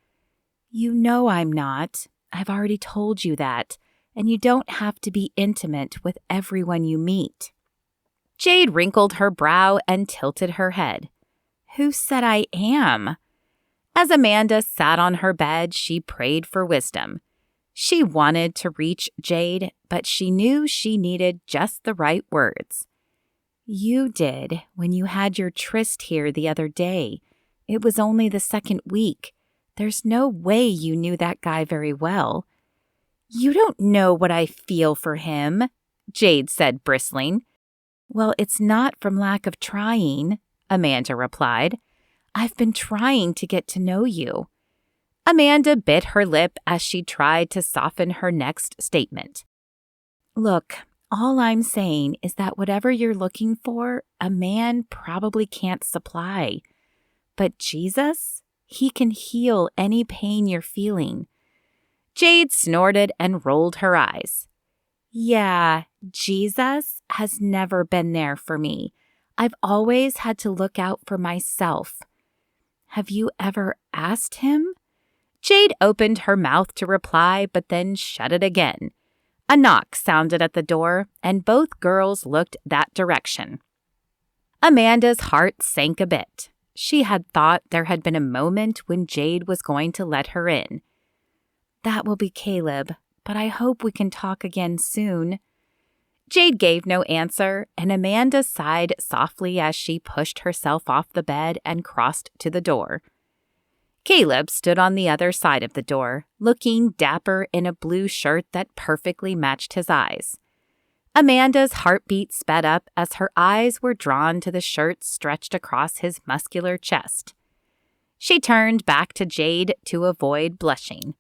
You know I'm not. I've already told you that, and you don't have to be intimate with everyone you meet. Jade wrinkled her brow and tilted her head. Who said I am? As Amanda sat on her bed, she prayed for wisdom. She wanted to reach Jade, but she knew she needed just the right words. You did when you had your tryst here the other day. It was only the second week. There's no way you knew that guy very well. You don't know what I feel for him, Jade said, bristling. Well, it's not from lack of trying, Amanda replied. I've been trying to get to know you. Amanda bit her lip as she tried to soften her next statement. Look, all I'm saying is that whatever you're looking for, a man probably can't supply. But Jesus, he can heal any pain you're feeling. Jade snorted and rolled her eyes. Yeah, Jesus has never been there for me. I've always had to look out for myself. Have you ever asked him? Jade opened her mouth to reply, but then shut it again. A knock sounded at the door, and both girls looked that direction. Amanda's heart sank a bit. She had thought there had been a moment when Jade was going to let her in. That will be Caleb, but I hope we can talk again soon. Jade gave no answer, and Amanda sighed softly as she pushed herself off the bed and crossed to the door. Caleb stood on the other side of the door, looking dapper in a blue shirt that perfectly matched his eyes. Amanda's heartbeat sped up as her eyes were drawn to the shirt stretched across his muscular chest. She turned back to Jade to avoid blushing.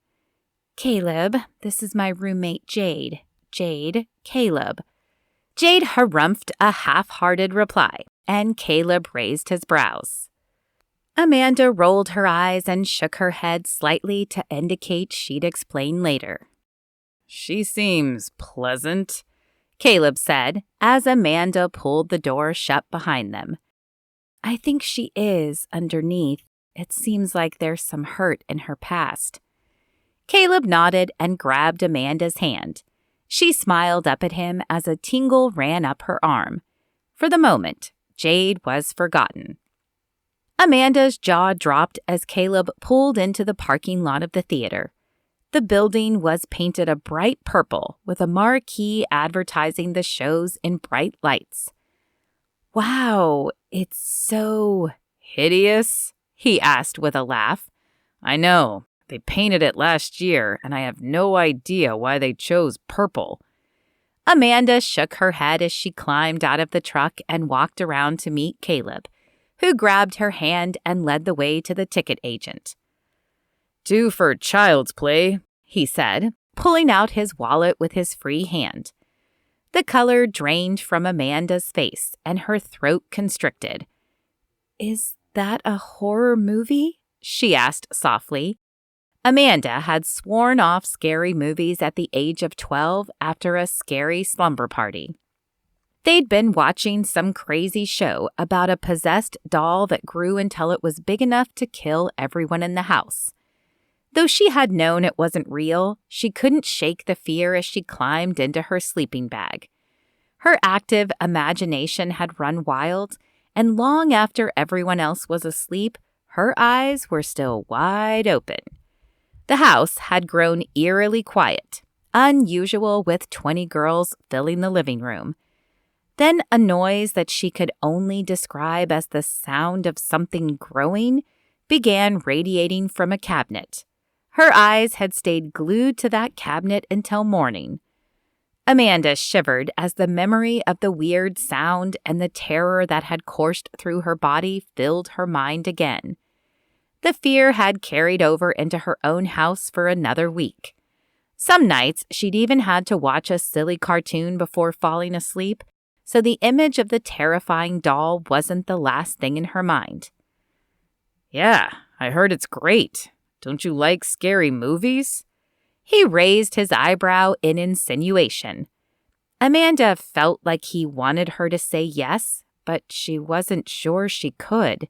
Caleb, this is my roommate Jade. Jade, Caleb. Jade harumphed a half-hearted reply, and Caleb raised his brows. Amanda rolled her eyes and shook her head slightly to indicate she'd explain later. She seems pleasant, Caleb said, as Amanda pulled the door shut behind them. I think she is underneath. It seems like there's some hurt in her past. Caleb nodded and grabbed Amanda's hand. She smiled up at him as a tingle ran up her arm. For the moment, Jade was forgotten. Amanda's jaw dropped as Caleb pulled into the parking lot of the theater. The building was painted a bright purple with a marquee advertising the shows in bright lights. "Wow, it's so Hideous? he asked with a laugh. I know. They painted it last year, and I have no idea why they chose purple." Amanda shook her head as she climbed out of the truck and walked around to meet Caleb, who grabbed her hand and led the way to the ticket agent. "Due for child's play," he said, pulling out his wallet with his free hand. The color drained from Amanda's face, and her throat constricted. "Is that a horror movie?" she asked softly. Amanda had sworn off scary movies at the age of 12 after a scary slumber party. They'd been watching some crazy show about a possessed doll that grew until it was big enough to kill everyone in the house. Though she had known it wasn't real, she couldn't shake the fear as she climbed into her sleeping bag. Her active imagination had run wild, and long after everyone else was asleep, her eyes were still wide open. The house had grown eerily quiet, unusual with 20 girls filling the living room. Then a noise that she could only describe as the sound of something growing began radiating from a cabinet. Her eyes had stayed glued to that cabinet until morning. Amanda shivered as the memory of the weird sound and the terror that had coursed through her body filled her mind again. The fear had carried over into her own house for another week. Some nights she'd even had to watch a silly cartoon before falling asleep, so the image of the terrifying doll wasn't the last thing in her mind. "Yeah, I heard it's great. Don't you like scary movies?" He raised his eyebrow in insinuation. Amanda felt like he wanted her to say yes, but she wasn't sure she could.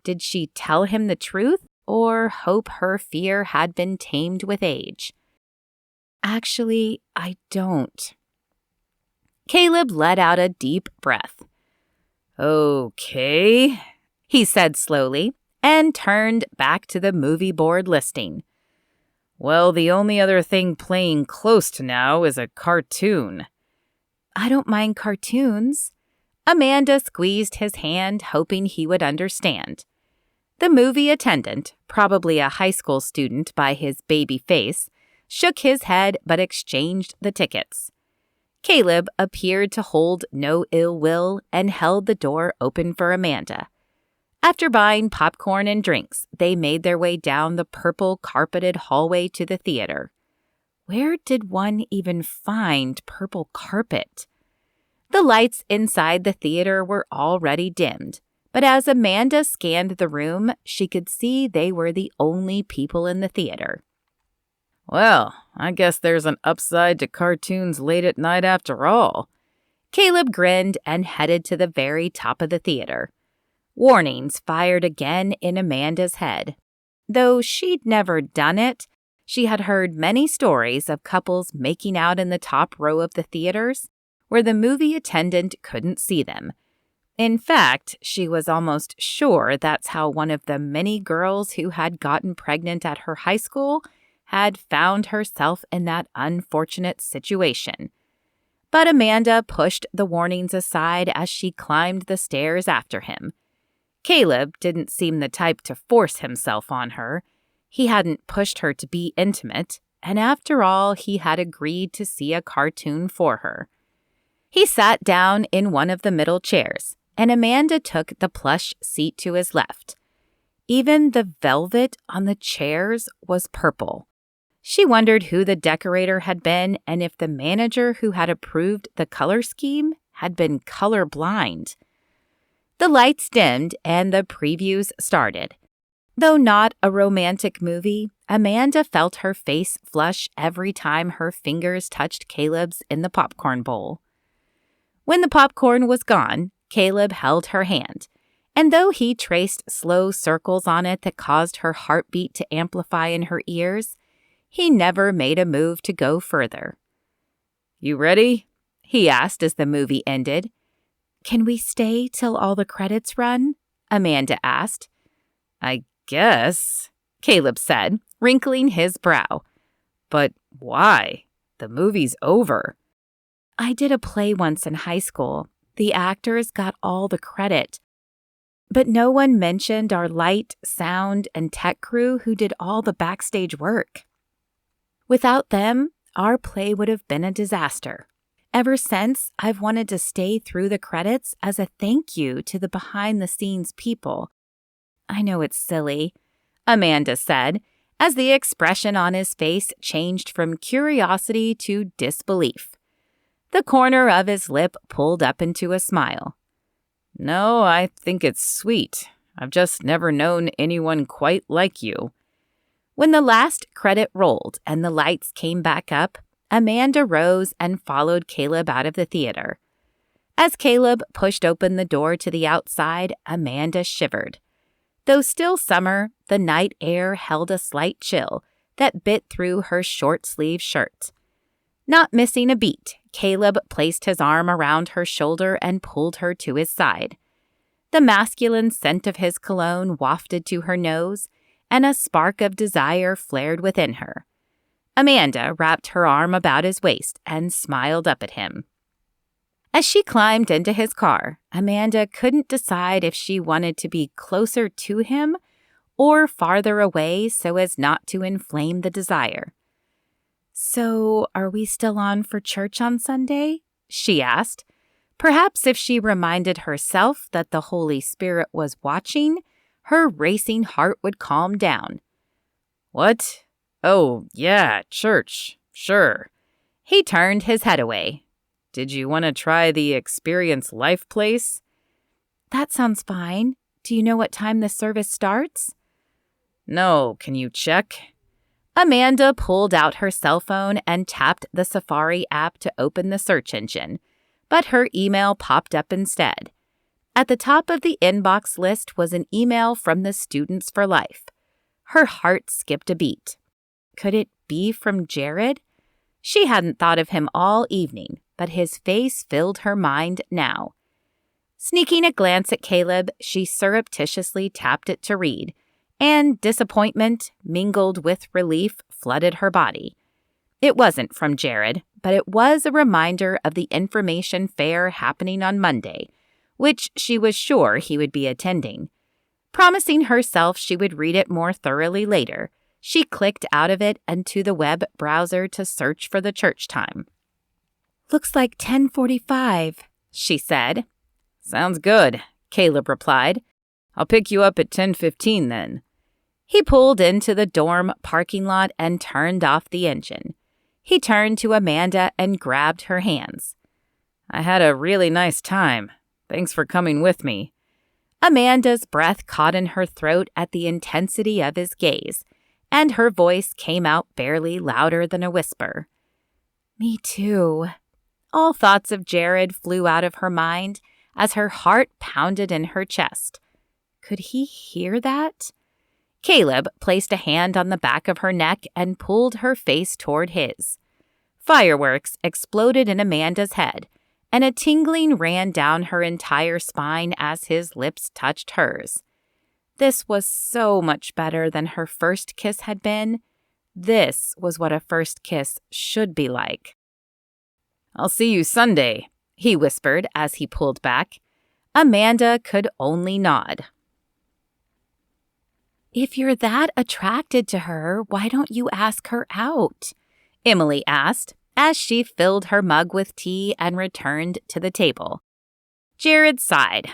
Did she tell him the truth or hope her fear had been tamed with age? "Actually, I don't." Caleb let out a deep breath. "Okay," he said slowly, and turned back to the movie board listing. "Well, the only other thing playing close to now is a cartoon." "I don't mind cartoons." Amanda squeezed his hand, hoping he would understand. The movie attendant, probably a high school student by his baby face, shook his head but exchanged the tickets. Caleb appeared to hold no ill will and held the door open for Amanda. After buying popcorn and drinks, they made their way down the purple carpeted hallway to the theater. Where did one even find purple carpet? The lights inside the theater were already dimmed, but as Amanda scanned the room, she could see they were the only people in the theater. "Well, I guess there's an upside to cartoons late at night after all." Caleb grinned and headed to the very top of the theater. Warnings fired again in Amanda's head. Though she'd never done it, she had heard many stories of couples making out in the top row of the theaters, where the movie attendant couldn't see them. In fact, she was almost sure that's how one of the many girls who had gotten pregnant at her high school had found herself in that unfortunate situation. But Amanda pushed the warnings aside as she climbed the stairs after him. Caleb didn't seem the type to force himself on her. He hadn't pushed her to be intimate, and after all, he had agreed to see a cartoon for her. He sat down in one of the middle chairs, and Amanda took the plush seat to his left. Even the velvet on the chairs was purple. She wondered who the decorator had been and if the manager who had approved the color scheme had been colorblind. The lights dimmed and the previews started. Though not a romantic movie, Amanda felt her face flush every time her fingers touched Caleb's in the popcorn bowl. When the popcorn was gone, Caleb held her hand, and though he traced slow circles on it that caused her heartbeat to amplify in her ears, he never made a move to go further. "You ready?" he asked as the movie ended. "Can we stay till all the credits run?" Amanda asked. I guess, Caleb said, wrinkling his brow. But why? The movie's over. I did a play once in high school. The actors got all the credit. But no one mentioned our light, sound, and tech crew who did all the backstage work. Without them, our play would have been a disaster. Ever since, I've wanted to stay through the credits as a thank you to the behind-the-scenes people. I know it's silly, Amanda said, as the expression on his face changed from curiosity to disbelief. The corner of his lip pulled up into a smile. No, I think it's sweet. I've just never known anyone quite like you. When the last credit rolled and the lights came back up, Amanda rose and followed Caleb out of the theater. As Caleb pushed open the door to the outside, Amanda shivered. Though still summer, the night air held a slight chill that bit through her short-sleeved shirt. Not missing a beat, Caleb placed his arm around her shoulder and pulled her to his side. The masculine scent of his cologne wafted to her nose, and a spark of desire flared within her. Amanda wrapped her arm about his waist and smiled up at him. As she climbed into his car, Amanda couldn't decide if she wanted to be closer to him or farther away so as not to inflame the desire. "So, are we still on for church on Sunday?" she asked. Perhaps if she reminded herself that the Holy Spirit was watching, her racing heart would calm down. What? Oh, yeah, church. Sure. He turned his head away. Did you want to try the Experience Life place? That sounds fine. Do you know what time the service starts? No, can you check? Amanda pulled out her cell phone and tapped the Safari app to open the search engine, but her email popped up instead. At the top of the inbox list was an email from the Students for Life. Her heart skipped a beat. Could it be from Jared? She hadn't thought of him all evening, but his face filled her mind now. Sneaking a glance at Caleb, she surreptitiously tapped it to read, and disappointment, mingled with relief, flooded her body. It wasn't from Jared, but it was a reminder of the information fair happening on Monday, which she was sure he would be attending. Promising herself she would read it more thoroughly later, she clicked out of it and to the web browser to search for the church time. "Looks like 10:45, she said. "Sounds good," Caleb replied. "I'll pick you up at 10:15 then." He pulled into the dorm parking lot and turned off the engine. He turned to Amanda and grabbed her hands. "I had a really nice time. Thanks for coming with me." Amanda's breath caught in her throat at the intensity of his gaze, and her voice came out barely louder than a whisper. "Me too." All thoughts of Jared flew out of her mind as her heart pounded in her chest. Could he hear that? Caleb placed a hand on the back of her neck and pulled her face toward his. Fireworks exploded in Amanda's head, and a tingling ran down her entire spine as his lips touched hers. This was so much better than her first kiss had been. This was what a first kiss should be like. "I'll see you Sunday," he whispered as he pulled back. Amanda could only nod. "If you're that attracted to her, why don't you ask her out?" Emily asked as she filled her mug with tea and returned to the table. Jared sighed.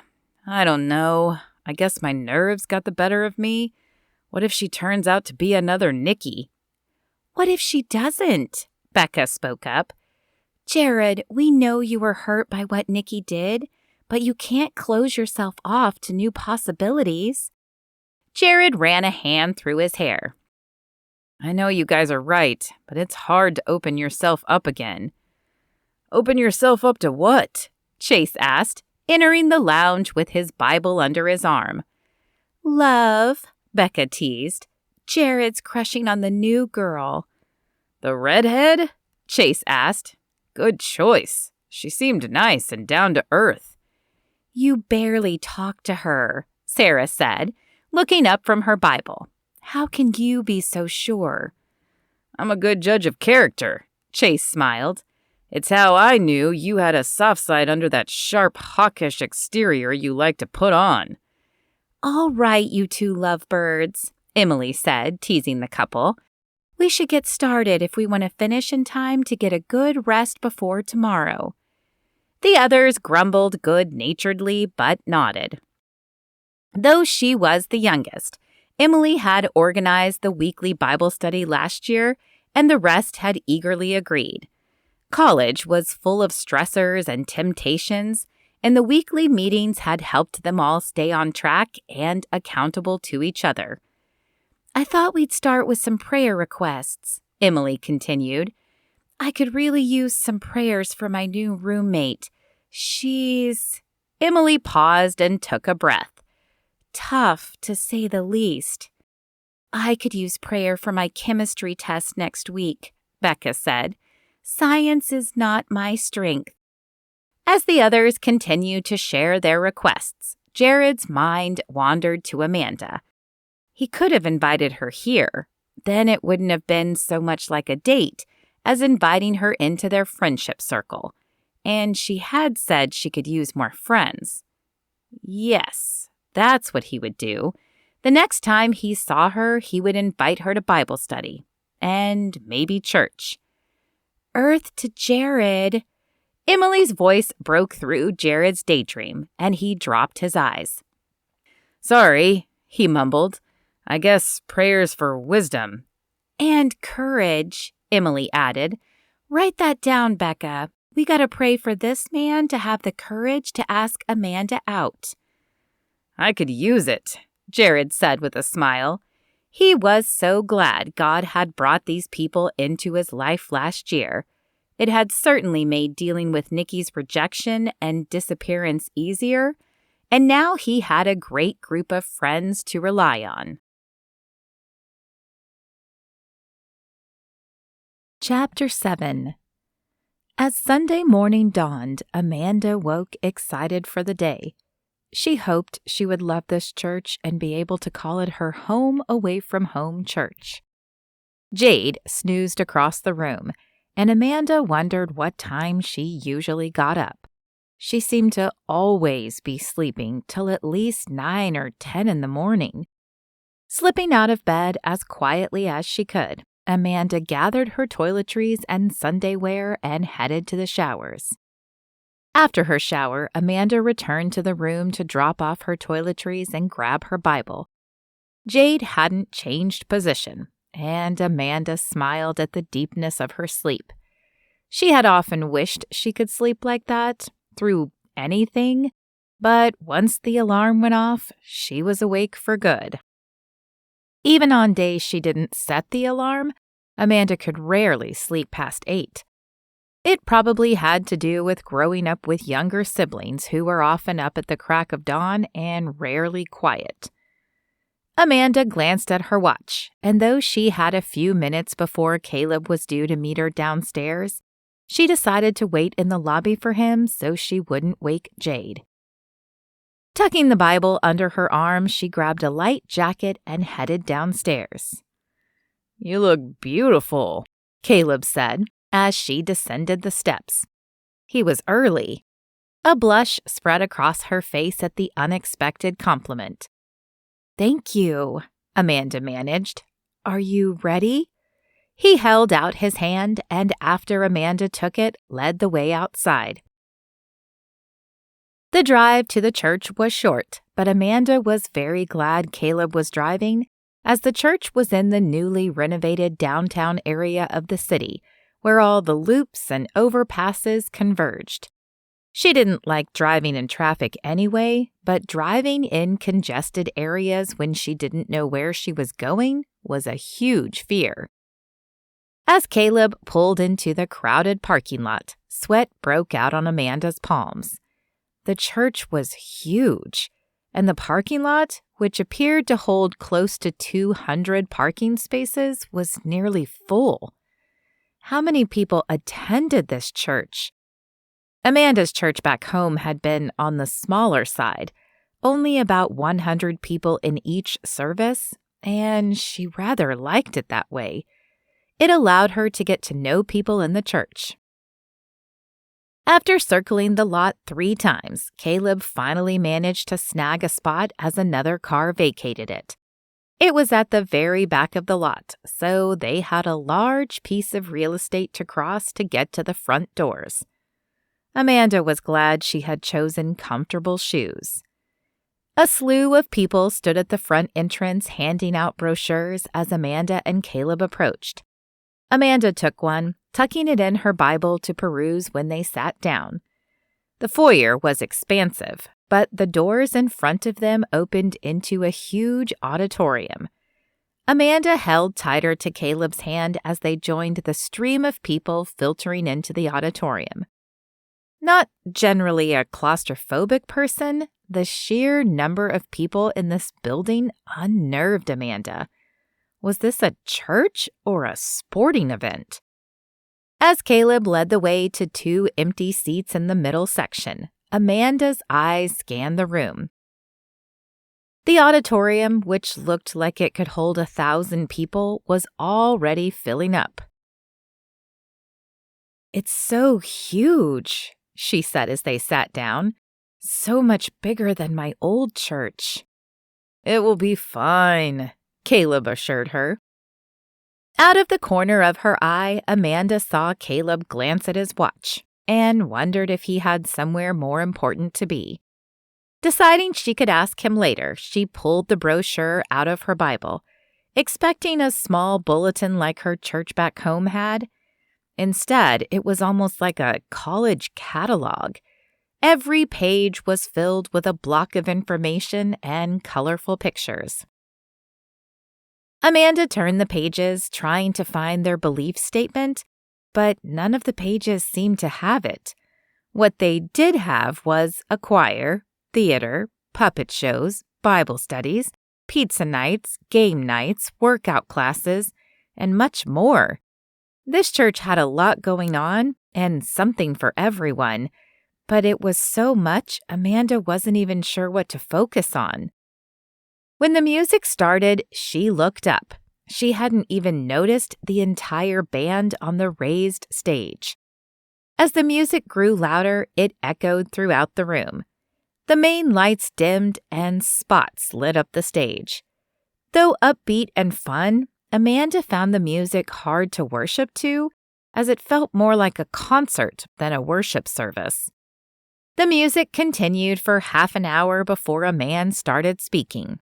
"I don't know. I guess my nerves got the better of me. What if she turns out to be another Nikki?" "What if she doesn't?" Becca spoke up. "Jared, we know you were hurt by what Nikki did, but you can't close yourself off to new possibilities." Jared ran a hand through his hair. "I know you guys are right, but it's hard to open yourself up again." "Open yourself up to what?" Chase asked, entering the lounge with his Bible under his arm. "Love," Becca teased. "Jared's crushing on the new girl." "The redhead?" Chase asked. "Good choice. She seemed nice and down to earth." "You barely talked to her," Sarah said, looking up from her Bible. How can you be so sure? I'm a good judge of character, Chase smiled. It's how I knew you had a soft side under that sharp, hawkish exterior you like to put on. All right, you two lovebirds, Emily said, teasing the couple. We should get started if we want to finish in time to get a good rest before tomorrow. The others grumbled good-naturedly but nodded. Though she was the youngest, Emily had organized the weekly Bible study last year, and the rest had eagerly agreed. College was full of stressors and temptations, and the weekly meetings had helped them all stay on track and accountable to each other. I thought we'd start with some prayer requests, Emily continued. I could really use some prayers for my new roommate. Emily paused and took a breath. Tough, to say the least. I could use prayer for my chemistry test next week, Becca said. Science is not my strength. As the others continued to share their requests, Jared's mind wandered to Amanda. He could have invited her here. Then it wouldn't have been so much like a date as inviting her into their friendship circle. And she had said she could use more friends. Yes, that's what he would do. The next time he saw her, he would invite her to Bible study. And maybe church. Earth to Jared. Emily's voice broke through Jared's daydream, and he dropped his eyes. Sorry, he mumbled. I guess prayers for wisdom. And courage, Emily added. Write that down, Becca. We gotta pray for this man to have the courage to ask Amanda out. I could use it, Jared said with a smile. He was so glad God had brought these people into his life last year. It had certainly made dealing with Nikki's rejection and disappearance easier, and now he had a great group of friends to rely on. Chapter 7. As Sunday morning dawned, Amanda woke excited for the day. She hoped she would love this church and be able to call it her home away from home church. Jade snoozed across the room, and Amanda wondered what time she usually got up. She seemed to always be sleeping till at least 9 or 10 in the morning. Slipping out of bed as quietly as she could, Amanda gathered her toiletries and Sunday wear and headed to the showers. After her shower, Amanda returned to the room to drop off her toiletries and grab her Bible. Jade hadn't changed position, and Amanda smiled at the deepness of her sleep. She had often wished she could sleep like that, through anything, but once the alarm went off, she was awake for good. Even on days she didn't set the alarm, Amanda could rarely sleep past 8. It probably had to do with growing up with younger siblings who were often up at the crack of dawn and rarely quiet. Amanda glanced at her watch, and though she had a few minutes before Caleb was due to meet her downstairs, she decided to wait in the lobby for him so she wouldn't wake Jade. Tucking the Bible under her arm, she grabbed a light jacket and headed downstairs. You look beautiful, Caleb said as she descended the steps. He was early. A blush spread across her face at the unexpected compliment. Thank you, Amanda managed. Are you ready? He held out his hand and after Amanda took it, led the way outside. The drive to the church was short, but Amanda was very glad Caleb was driving, as the church was in the newly renovated downtown area of the city, where all the loops and overpasses converged. She didn't like driving in traffic anyway, but driving in congested areas when she didn't know where she was going was a huge fear. As Caleb pulled into the crowded parking lot, sweat broke out on Amanda's palms. The church was huge, and the parking lot, which appeared to hold close to 200 parking spaces, was nearly full. How many people attended this church? Amanda's church back home had been on the smaller side, only about 100 people in each service, and she rather liked it that way. It allowed her to get to know people in the church. After circling the lot 3 times, Caleb finally managed to snag a spot as another car vacated it. It was at the very back of the lot, so they had a large piece of real estate to cross to get to the front doors. Amanda was glad she had chosen comfortable shoes. A slew of people stood at the front entrance handing out brochures as Amanda and Caleb approached. Amanda took one, tucking it in her Bible to peruse when they sat down. The foyer was expansive, but the doors in front of them opened into a huge auditorium. Amanda held tighter to Caleb's hand as they joined the stream of people filtering into the auditorium. Not generally a claustrophobic person, the sheer number of people in this building unnerved Amanda. Was this a church or a sporting event? As Caleb led the way to 2 empty seats in the middle section, Amanda's eyes scanned the room. The auditorium, which looked like it could hold 1,000 people, was already filling up. "It's so huge," she said as they sat down. "So much bigger than my old church." "It will be fine," Caleb assured her. Out of the corner of her eye, Amanda saw Caleb glance at his watch and wondered if he had somewhere more important to be. Deciding she could ask him later, she pulled the brochure out of her Bible, expecting a small bulletin like her church back home had. Instead, it was almost like a college catalog. Every page was filled with a block of information and colorful pictures. Amanda turned the pages, trying to find their belief statement, but none of the pages seemed to have it. What they did have was a choir, theater, puppet shows, Bible studies, pizza nights, game nights, workout classes, and much more. This church had a lot going on and something for everyone, but it was so much Amanda wasn't even sure what to focus on. When the music started, she looked up. She hadn't even noticed the entire band on the raised stage. As the music grew louder, it echoed throughout the room. The main lights dimmed and spots lit up the stage. Though upbeat and fun, Amanda found the music hard to worship to, as it felt more like a concert than a worship service. The music continued for half an hour before a man started speaking.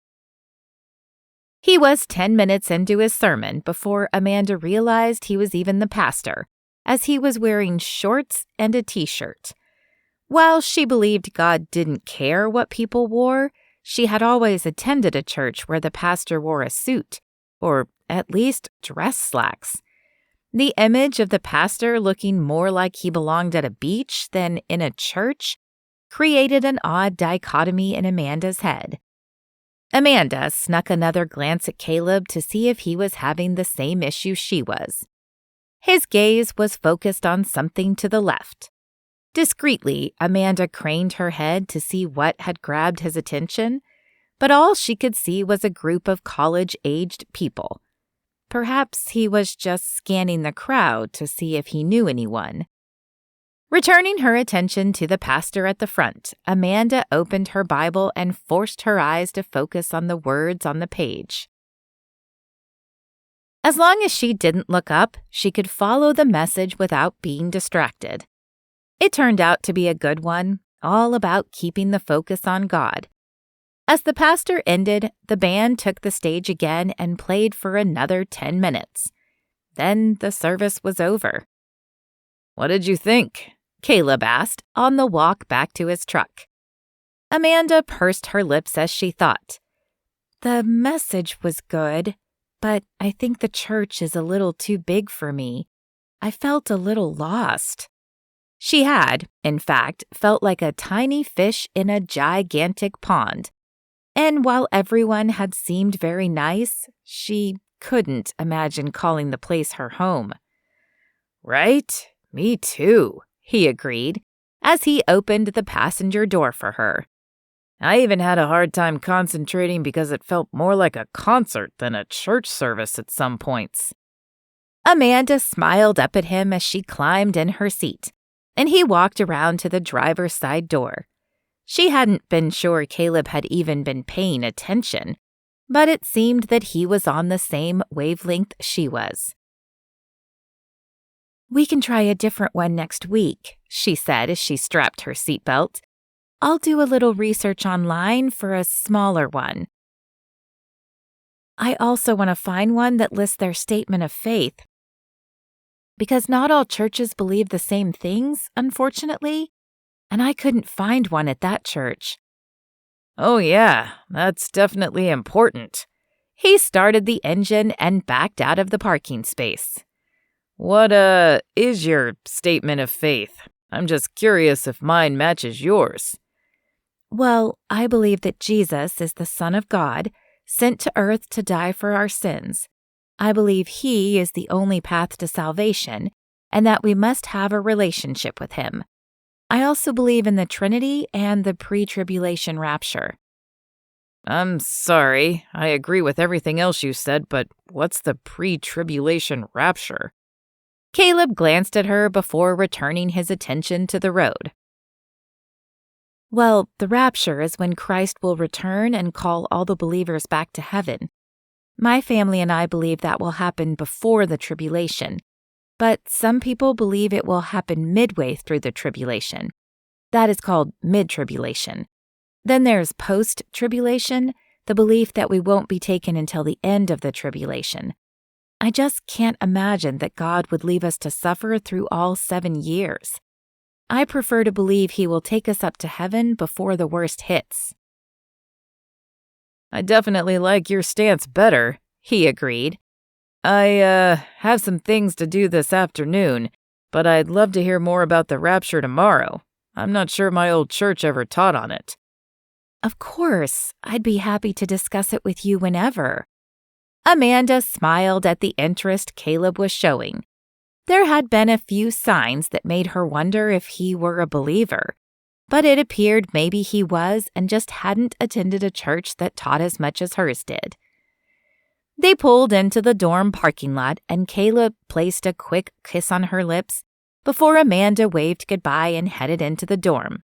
He was 10 minutes into his sermon before Amanda realized he was even the pastor, as he was wearing shorts and a t-shirt. While she believed God didn't care what people wore, she had always attended a church where the pastor wore a suit, or at least dress slacks. The image of the pastor looking more like he belonged at a beach than in a church created an odd dichotomy in Amanda's head. Amanda snuck another glance at Caleb to see if he was having the same issue she was. His gaze was focused on something to the left. Discreetly, Amanda craned her head to see what had grabbed his attention, but all she could see was a group of college-aged people. Perhaps he was just scanning the crowd to see if he knew anyone. Returning her attention to the pastor at the front, Amanda opened her Bible and forced her eyes to focus on the words on the page. As long as she didn't look up, she could follow the message without being distracted. It turned out to be a good one, all about keeping the focus on God. As the pastor ended, the band took the stage again and played for another 10 minutes. Then the service was over. "What did you think?" Caleb asked on the walk back to his truck. Amanda pursed her lips as she thought. "The message was good, but I think the church is a little too big for me. I felt a little lost." She had, in fact, felt like a tiny fish in a gigantic pond. And while everyone had seemed very nice, she couldn't imagine calling the place her home. "Right? Me too," he agreed, as he opened the passenger door for her. I even had a hard time concentrating because it felt more like a concert than a church service at some points. Amanda smiled up at him as she climbed in her seat, and he walked around to the driver's side door. She hadn't been sure Caleb had even been paying attention, but it seemed that he was on the same wavelength she was. "We can try a different one next week," she said as she strapped her seatbelt. "I'll do a little research online for a smaller one. I also want to find one that lists their statement of faith, because not all churches believe the same things, unfortunately, and I couldn't find one at that church." Oh yeah, that's definitely important. He started the engine and backed out of the parking space. What, is your statement of faith? I'm just curious if mine matches yours. Well, I believe that Jesus is the Son of God, sent to earth to die for our sins. I believe He is the only path to salvation, and that we must have a relationship with Him. I also believe in the Trinity and the pre-tribulation rapture. I'm sorry, I agree with everything else you said, but what's the pre-tribulation rapture? Caleb glanced at her before returning his attention to the road. Well, the rapture is when Christ will return and call all the believers back to heaven. My family and I believe that will happen before the tribulation, but some people believe it will happen midway through the tribulation. That is called mid-tribulation. Then there's post-tribulation, the belief that we won't be taken until the end of the tribulation. I just can't imagine that God would leave us to suffer through all 7 years. I prefer to believe He will take us up to heaven before the worst hits. I definitely like your stance better, he agreed. I, have some things to do this afternoon, but I'd love to hear more about the rapture tomorrow. I'm not sure my old church ever taught on it. Of course, I'd be happy to discuss it with you whenever. Amanda smiled at the interest Caleb was showing. There had been a few signs that made her wonder if he were a believer, but it appeared maybe he was and just hadn't attended a church that taught as much as hers did. They pulled into the dorm parking lot, and Caleb placed a quick kiss on her lips before Amanda waved goodbye and headed into the dorm.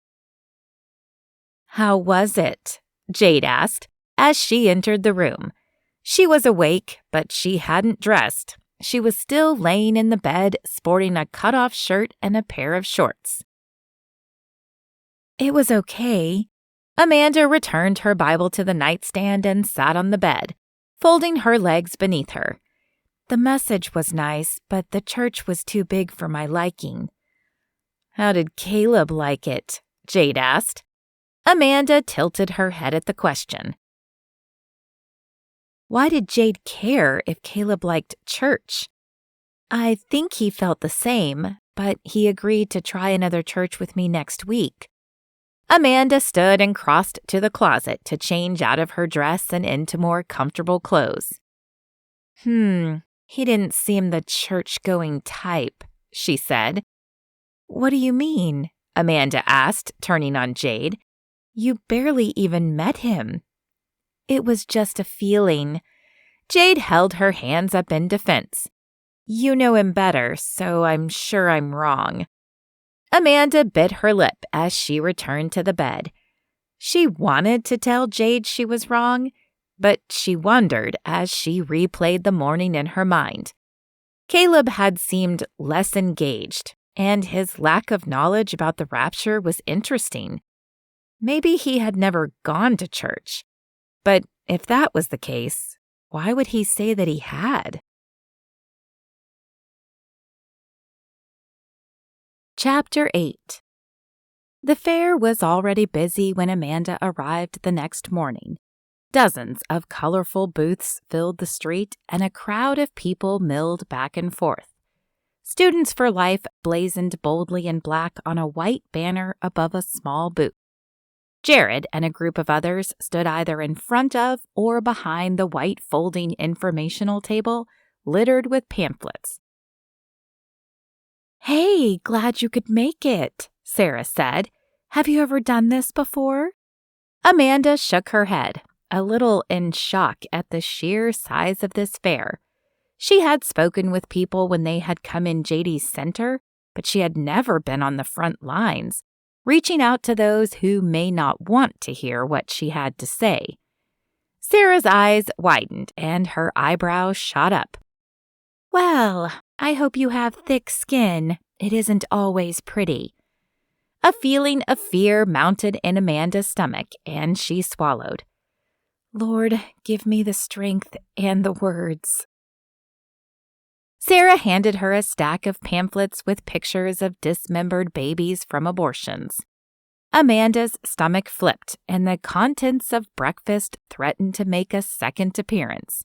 "How was it?" Jade asked as she entered the room. She was awake, but she hadn't dressed. She was still laying in the bed, sporting a cut-off shirt and a pair of shorts. It was okay. Amanda returned her Bible to the nightstand and sat on the bed, folding her legs beneath her. The message was nice, but the church was too big for my liking. How did Caleb like it? Jade asked. Amanda tilted her head at the question. Why did Jade care if Caleb liked church? I think he felt the same, but he agreed to try another church with me next week. Amanda stood and crossed to the closet to change out of her dress and into more comfortable clothes. He didn't seem the church-going type, she said. What do you mean? Amanda asked, turning on Jade. You barely even met him. It was just a feeling. Jade held her hands up in defense. You know him better, so I'm sure I'm wrong. Amanda bit her lip as she returned to the bed. She wanted to tell Jade she was wrong, but she wondered as she replayed the morning in her mind. Caleb had seemed less engaged, and his lack of knowledge about the rapture was interesting. Maybe he had never gone to church. But if that was the case, why would he say that he had? Chapter 8. The fair was already busy when Amanda arrived the next morning. Dozens of colorful booths filled the street, and a crowd of people milled back and forth. Students for Life blazoned boldly in black on a white banner above a small booth. Jared and a group of others stood either in front of or behind the white folding informational table littered with pamphlets. Hey, glad you could make it, Sarah said. Have you ever done this before? Amanda shook her head, a little in shock at the sheer size of this fair. She had spoken with people when they had come in JD's center, but she had never been on the front lines, reaching out to those who may not want to hear what she had to say. Sarah's eyes widened and her eyebrows shot up. "Well, I hope you have thick skin. It isn't always pretty." A feeling of fear mounted in Amanda's stomach, and she swallowed. "Lord, give me the strength and the words." Sarah handed her a stack of pamphlets with pictures of dismembered babies from abortions. Amanda's stomach flipped, and the contents of breakfast threatened to make a second appearance.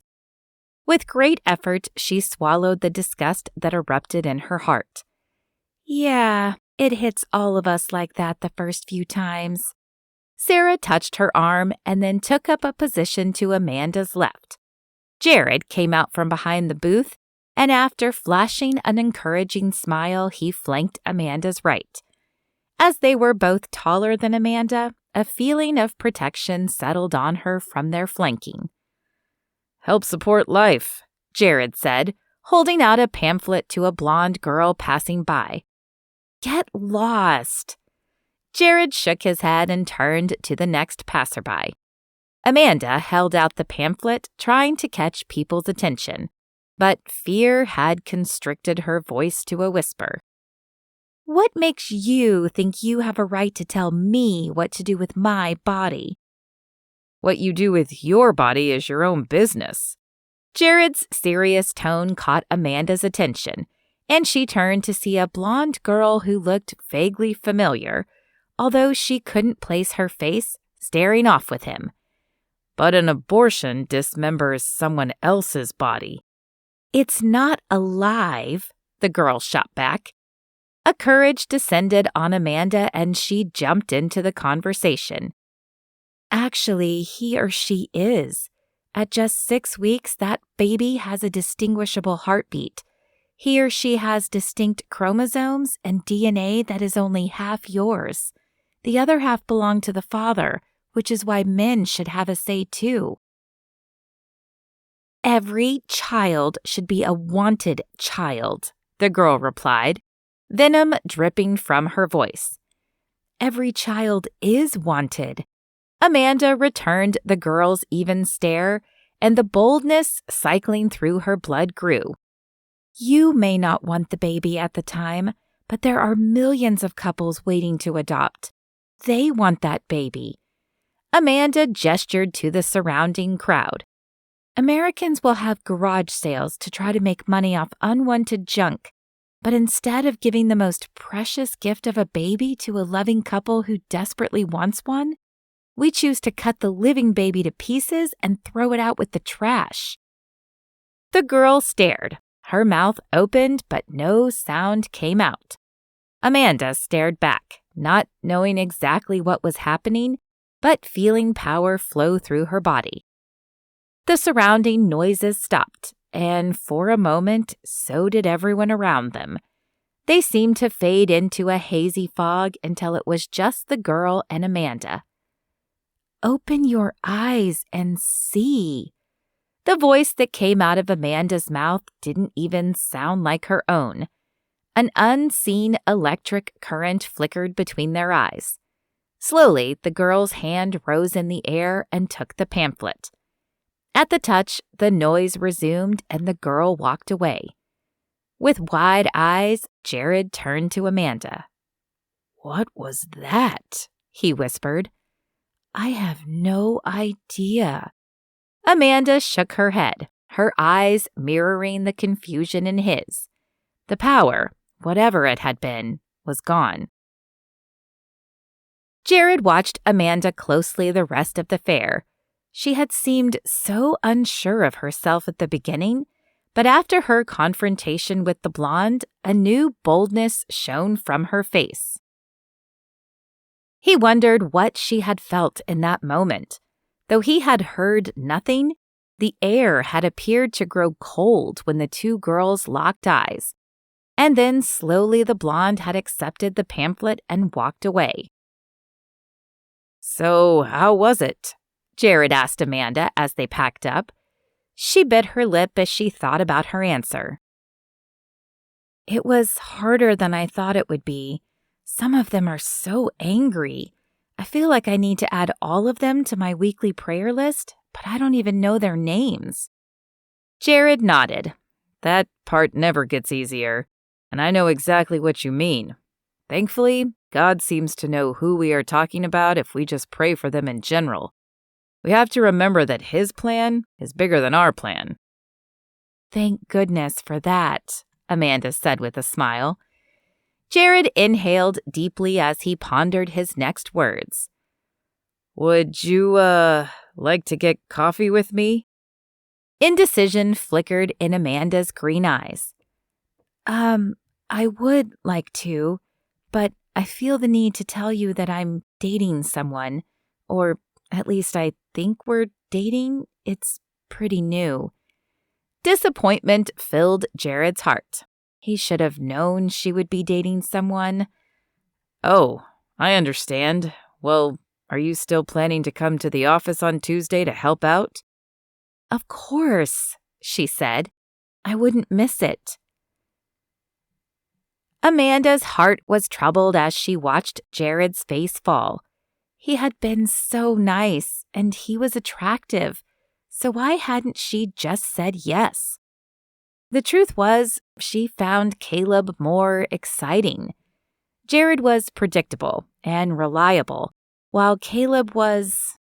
With great effort, she swallowed the disgust that erupted in her heart. "Yeah, it hits all of us like that the first few times." Sarah touched her arm and then took up a position to Amanda's left. Jared came out from behind the booth, and after flashing an encouraging smile, he flanked Amanda's right. As they were both taller than Amanda, a feeling of protection settled on her from their flanking. "Help support life," Jared said, holding out a pamphlet to a blonde girl passing by. "Get lost." Jared shook his head and turned to the next passerby. Amanda held out the pamphlet, trying to catch people's attention, but fear had constricted her voice to a whisper. "What makes you think you have a right to tell me what to do with my body?" "What you do with your body is your own business." Jared's serious tone caught Amanda's attention, and she turned to see a blonde girl who looked vaguely familiar, although she couldn't place her face, staring off with him. "But an abortion dismembers someone else's body." "It's not alive," the girl shot back. A courage descended on Amanda, and she jumped into the conversation. "Actually, he or she is. At just 6 weeks, that baby has a distinguishable heartbeat. He or she has distinct chromosomes and DNA that is only half yours. The other half belong to the father, which is why men should have a say too." "Every child should be a wanted child," the girl replied, venom dripping from her voice. "Every child is wanted." Amanda returned the girl's even stare, and the boldness cycling through her blood grew. "You may not want the baby at the time, but there are millions of couples waiting to adopt. They want that baby." Amanda gestured to the surrounding crowd. "Americans will have garage sales to try to make money off unwanted junk, but instead of giving the most precious gift of a baby to a loving couple who desperately wants one, we choose to cut the living baby to pieces and throw it out with the trash." The girl stared. Her mouth opened, but no sound came out. Amanda stared back, not knowing exactly what was happening, but feeling power flow through her body. The surrounding noises stopped, and for a moment, so did everyone around them. They seemed to fade into a hazy fog until it was just the girl and Amanda. "Open your eyes and see." The voice that came out of Amanda's mouth didn't even sound like her own. An unseen electric current flickered between their eyes. Slowly, the girl's hand rose in the air and took the pamphlet. At the touch, the noise resumed and the girl walked away. With wide eyes, Jared turned to Amanda. "What was that?" he whispered. "I have no idea." Amanda shook her head, her eyes mirroring the confusion in his. The power, whatever it had been, was gone. Jared watched Amanda closely the rest of the fair. She had seemed so unsure of herself at the beginning, but after her confrontation with the blonde, a new boldness shone from her face. He wondered what she had felt in that moment. Though he had heard nothing, the air had appeared to grow cold when the two girls locked eyes. And then slowly the blonde had accepted the pamphlet and walked away. So, how was it? Jared asked Amanda as they packed up. She bit her lip as she thought about her answer. It was harder than I thought it would be. Some of them are so angry. I feel like I need to add all of them to my weekly prayer list, but I don't even know their names. Jared nodded. That part never gets easier, and I know exactly what you mean. Thankfully, God seems to know who we are talking about if we just pray for them in general. We have to remember that His plan is bigger than our plan. Thank goodness for that, Amanda said with a smile. Jared inhaled deeply as he pondered his next words. Would you, like to get coffee with me? Indecision flickered in Amanda's green eyes. I would like to, but I feel the need to tell you that I'm dating someone, or at least I think we're dating. It's pretty new. Disappointment filled Jared's heart. He should have known she would be dating someone. Oh, I understand. Well, are you still planning to come to the office on Tuesday to help out? Of course, she said. I wouldn't miss it. Amanda's heart was troubled as she watched Jared's face fall. He had been so nice, and he was attractive, so why hadn't she just said yes? The truth was, she found Caleb more exciting. Jared was predictable and reliable, while Caleb was,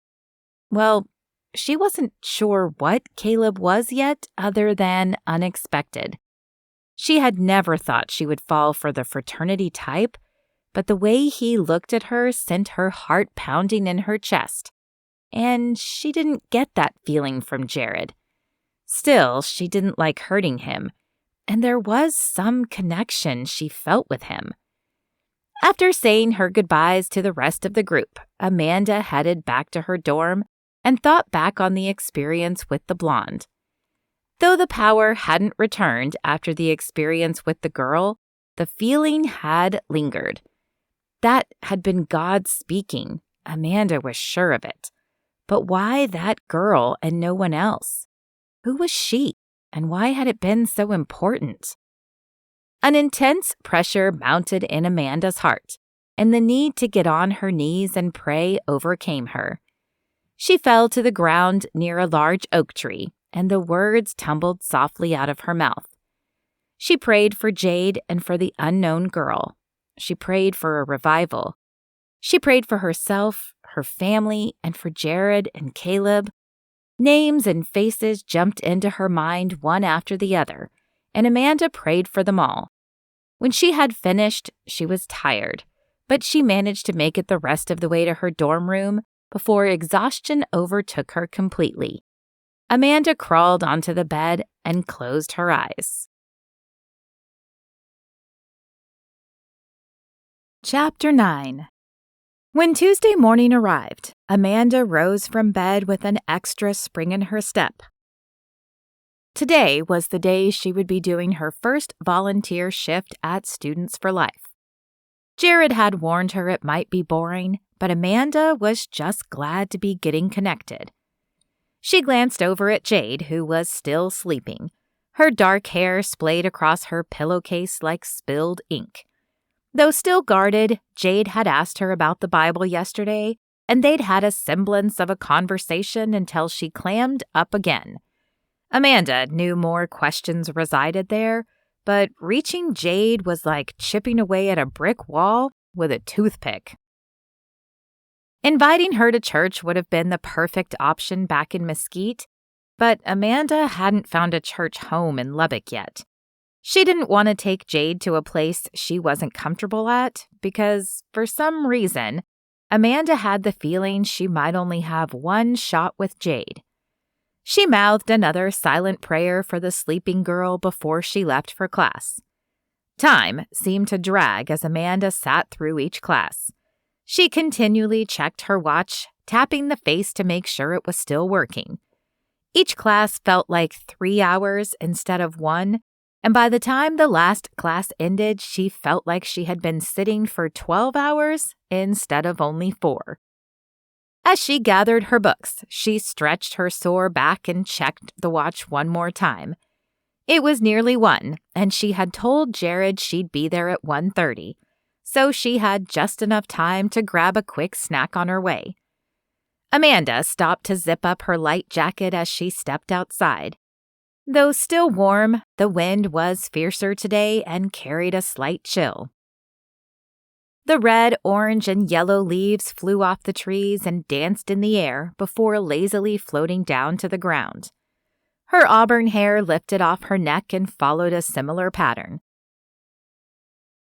well, she wasn't sure what Caleb was yet other than unexpected. She had never thought she would fall for the fraternity type, but the way he looked at her sent her heart pounding in her chest. And she didn't get that feeling from Jared. Still, she didn't like hurting him, and there was some connection she felt with him. After saying her goodbyes to the rest of the group, Amanda headed back to her dorm and thought back on the experience with the blonde. Though the power hadn't returned after the experience with the girl, the feeling had lingered. That had been God speaking. Amanda was sure of it. But why that girl and no one else? Who was she, and why had it been so important? An intense pressure mounted in Amanda's heart, and the need to get on her knees and pray overcame her. She fell to the ground near a large oak tree, and the words tumbled softly out of her mouth. She prayed for Jade and for the unknown girl. She prayed for a revival. She prayed for herself, her family, and for Jared and Caleb. Names and faces jumped into her mind one after the other, and Amanda prayed for them all. When she had finished, she was tired, but she managed to make it the rest of the way to her dorm room before exhaustion overtook her completely. Amanda crawled onto the bed and closed her eyes. Chapter 9. When Tuesday morning arrived, Amanda rose from bed with an extra spring in her step. Today was the day she would be doing her first volunteer shift at Students for Life. Jared had warned her it might be boring, but Amanda was just glad to be getting connected. She glanced over at Jade, who was still sleeping. Her dark hair splayed across her pillowcase like spilled ink. Though still guarded, Jade had asked her about the Bible yesterday, and they'd had a semblance of a conversation until she clammed up again. Amanda knew more questions resided there, but reaching Jade was like chipping away at a brick wall with a toothpick. Inviting her to church would have been the perfect option back in Mesquite, but Amanda hadn't found a church home in Lubbock yet. She didn't want to take Jade to a place she wasn't comfortable at because, for some reason, Amanda had the feeling she might only have one shot with Jade. She mouthed another silent prayer for the sleeping girl before she left for class. Time seemed to drag as Amanda sat through each class. She continually checked her watch, tapping the face to make sure it was still working. Each class felt like 3 hours instead of 1, and by the time the last class ended, she felt like she had been sitting for 12 hours instead of only 4. As she gathered her books, she stretched her sore back and checked the watch one more time. It was nearly 1, and she had told Jared she'd be there at 1:30, so she had just enough time to grab a quick snack on her way. Amanda stopped to zip up her light jacket as she stepped outside. Though still warm, the wind was fiercer today and carried a slight chill. The red, orange, and yellow leaves flew off the trees and danced in the air before lazily floating down to the ground. Her auburn hair lifted off her neck and followed a similar pattern.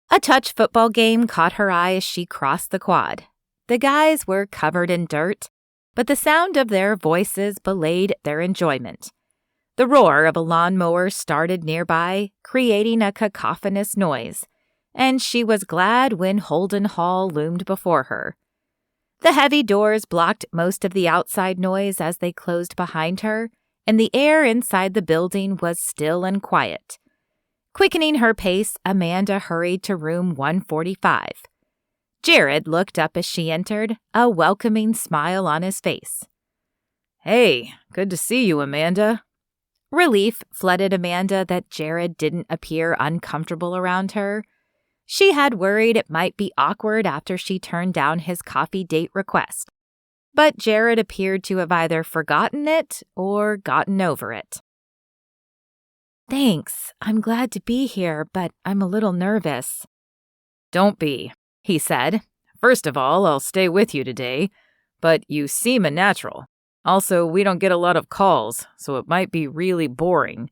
A touch football game caught her eye as she crossed the quad. The guys were covered in dirt, but the sound of their voices belied their enjoyment. The roar of a lawnmower started nearby, creating a cacophonous noise, and she was glad when Holden Hall loomed before her. The heavy doors blocked most of the outside noise as they closed behind her, and the air inside the building was still and quiet. Quickening her pace, Amanda hurried to room 145. Jared looked up as she entered, a welcoming smile on his face. "Hey, good to see you, Amanda." Relief flooded Amanda that Jared didn't appear uncomfortable around her. She had worried it might be awkward after she turned down his coffee date request. But Jared appeared to have either forgotten it or gotten over it. "Thanks. I'm glad to be here, but I'm a little nervous." "Don't be," he said. "First of all, I'll stay with you today, but you seem a natural. Also, we don't get a lot of calls, so it might be really boring."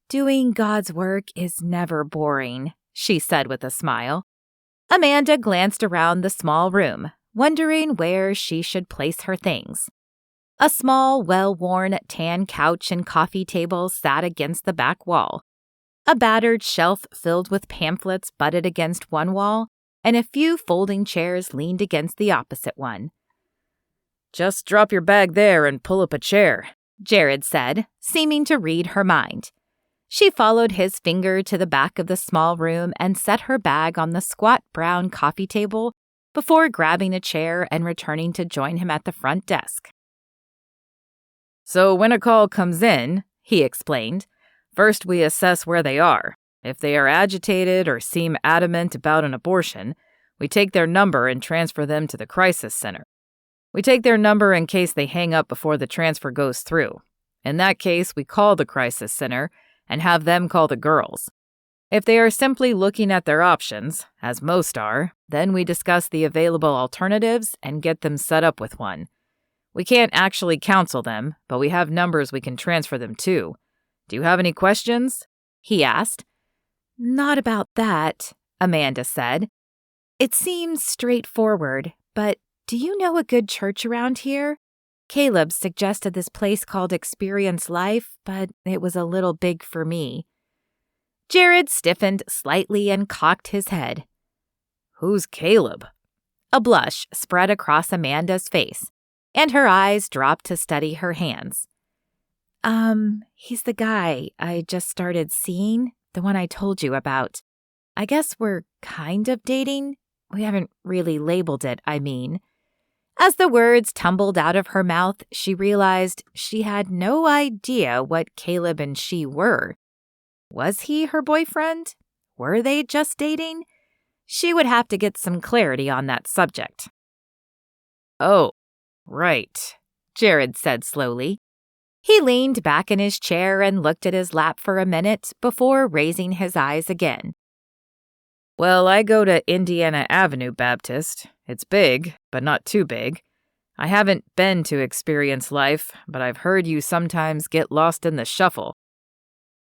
"Doing God's work is never boring," she said with a smile. Amanda glanced around the small room, wondering where she should place her things. A small, well-worn tan couch and coffee table sat against the back wall. A battered shelf filled with pamphlets butted against one wall, and a few folding chairs leaned against the opposite one. "Just drop your bag there and pull up a chair," Jared said, seeming to read her mind. She followed his finger to the back of the small room and set her bag on the squat brown coffee table before grabbing a chair and returning to join him at the front desk. "So when a call comes in," he explained, "first we assess where they are. If they are agitated or seem adamant about an abortion, we take their number and transfer them to the crisis center. We take their number in case they hang up before the transfer goes through. In that case, we call the crisis center and have them call the girls. If they are simply looking at their options, as most are, then we discuss the available alternatives and get them set up with one. We can't actually counsel them, but we have numbers we can transfer them to. Do you have any questions?" he asked. "Not about that," Amanda said. "It seems straightforward, but do you know a good church around here? Caleb suggested this place called Experience Life, but it was a little big for me." Jared stiffened slightly and cocked his head. "Who's Caleb?" A blush spread across Amanda's face, and her eyes dropped to study her hands. He's the guy I just started seeing, the one I told you about. I guess we're kind of dating. We haven't really labeled it, I mean." As the words tumbled out of her mouth, she realized she had no idea what Caleb and she were. Was he her boyfriend? Were they just dating? She would have to get some clarity on that subject. "Oh, right," Jared said slowly. He leaned back in his chair and looked at his lap for a minute before raising his eyes again. "Well, I go to Indiana Avenue Baptist. It's big, but not too big. I haven't been to Experience Life, but I've heard you sometimes get lost in the shuffle."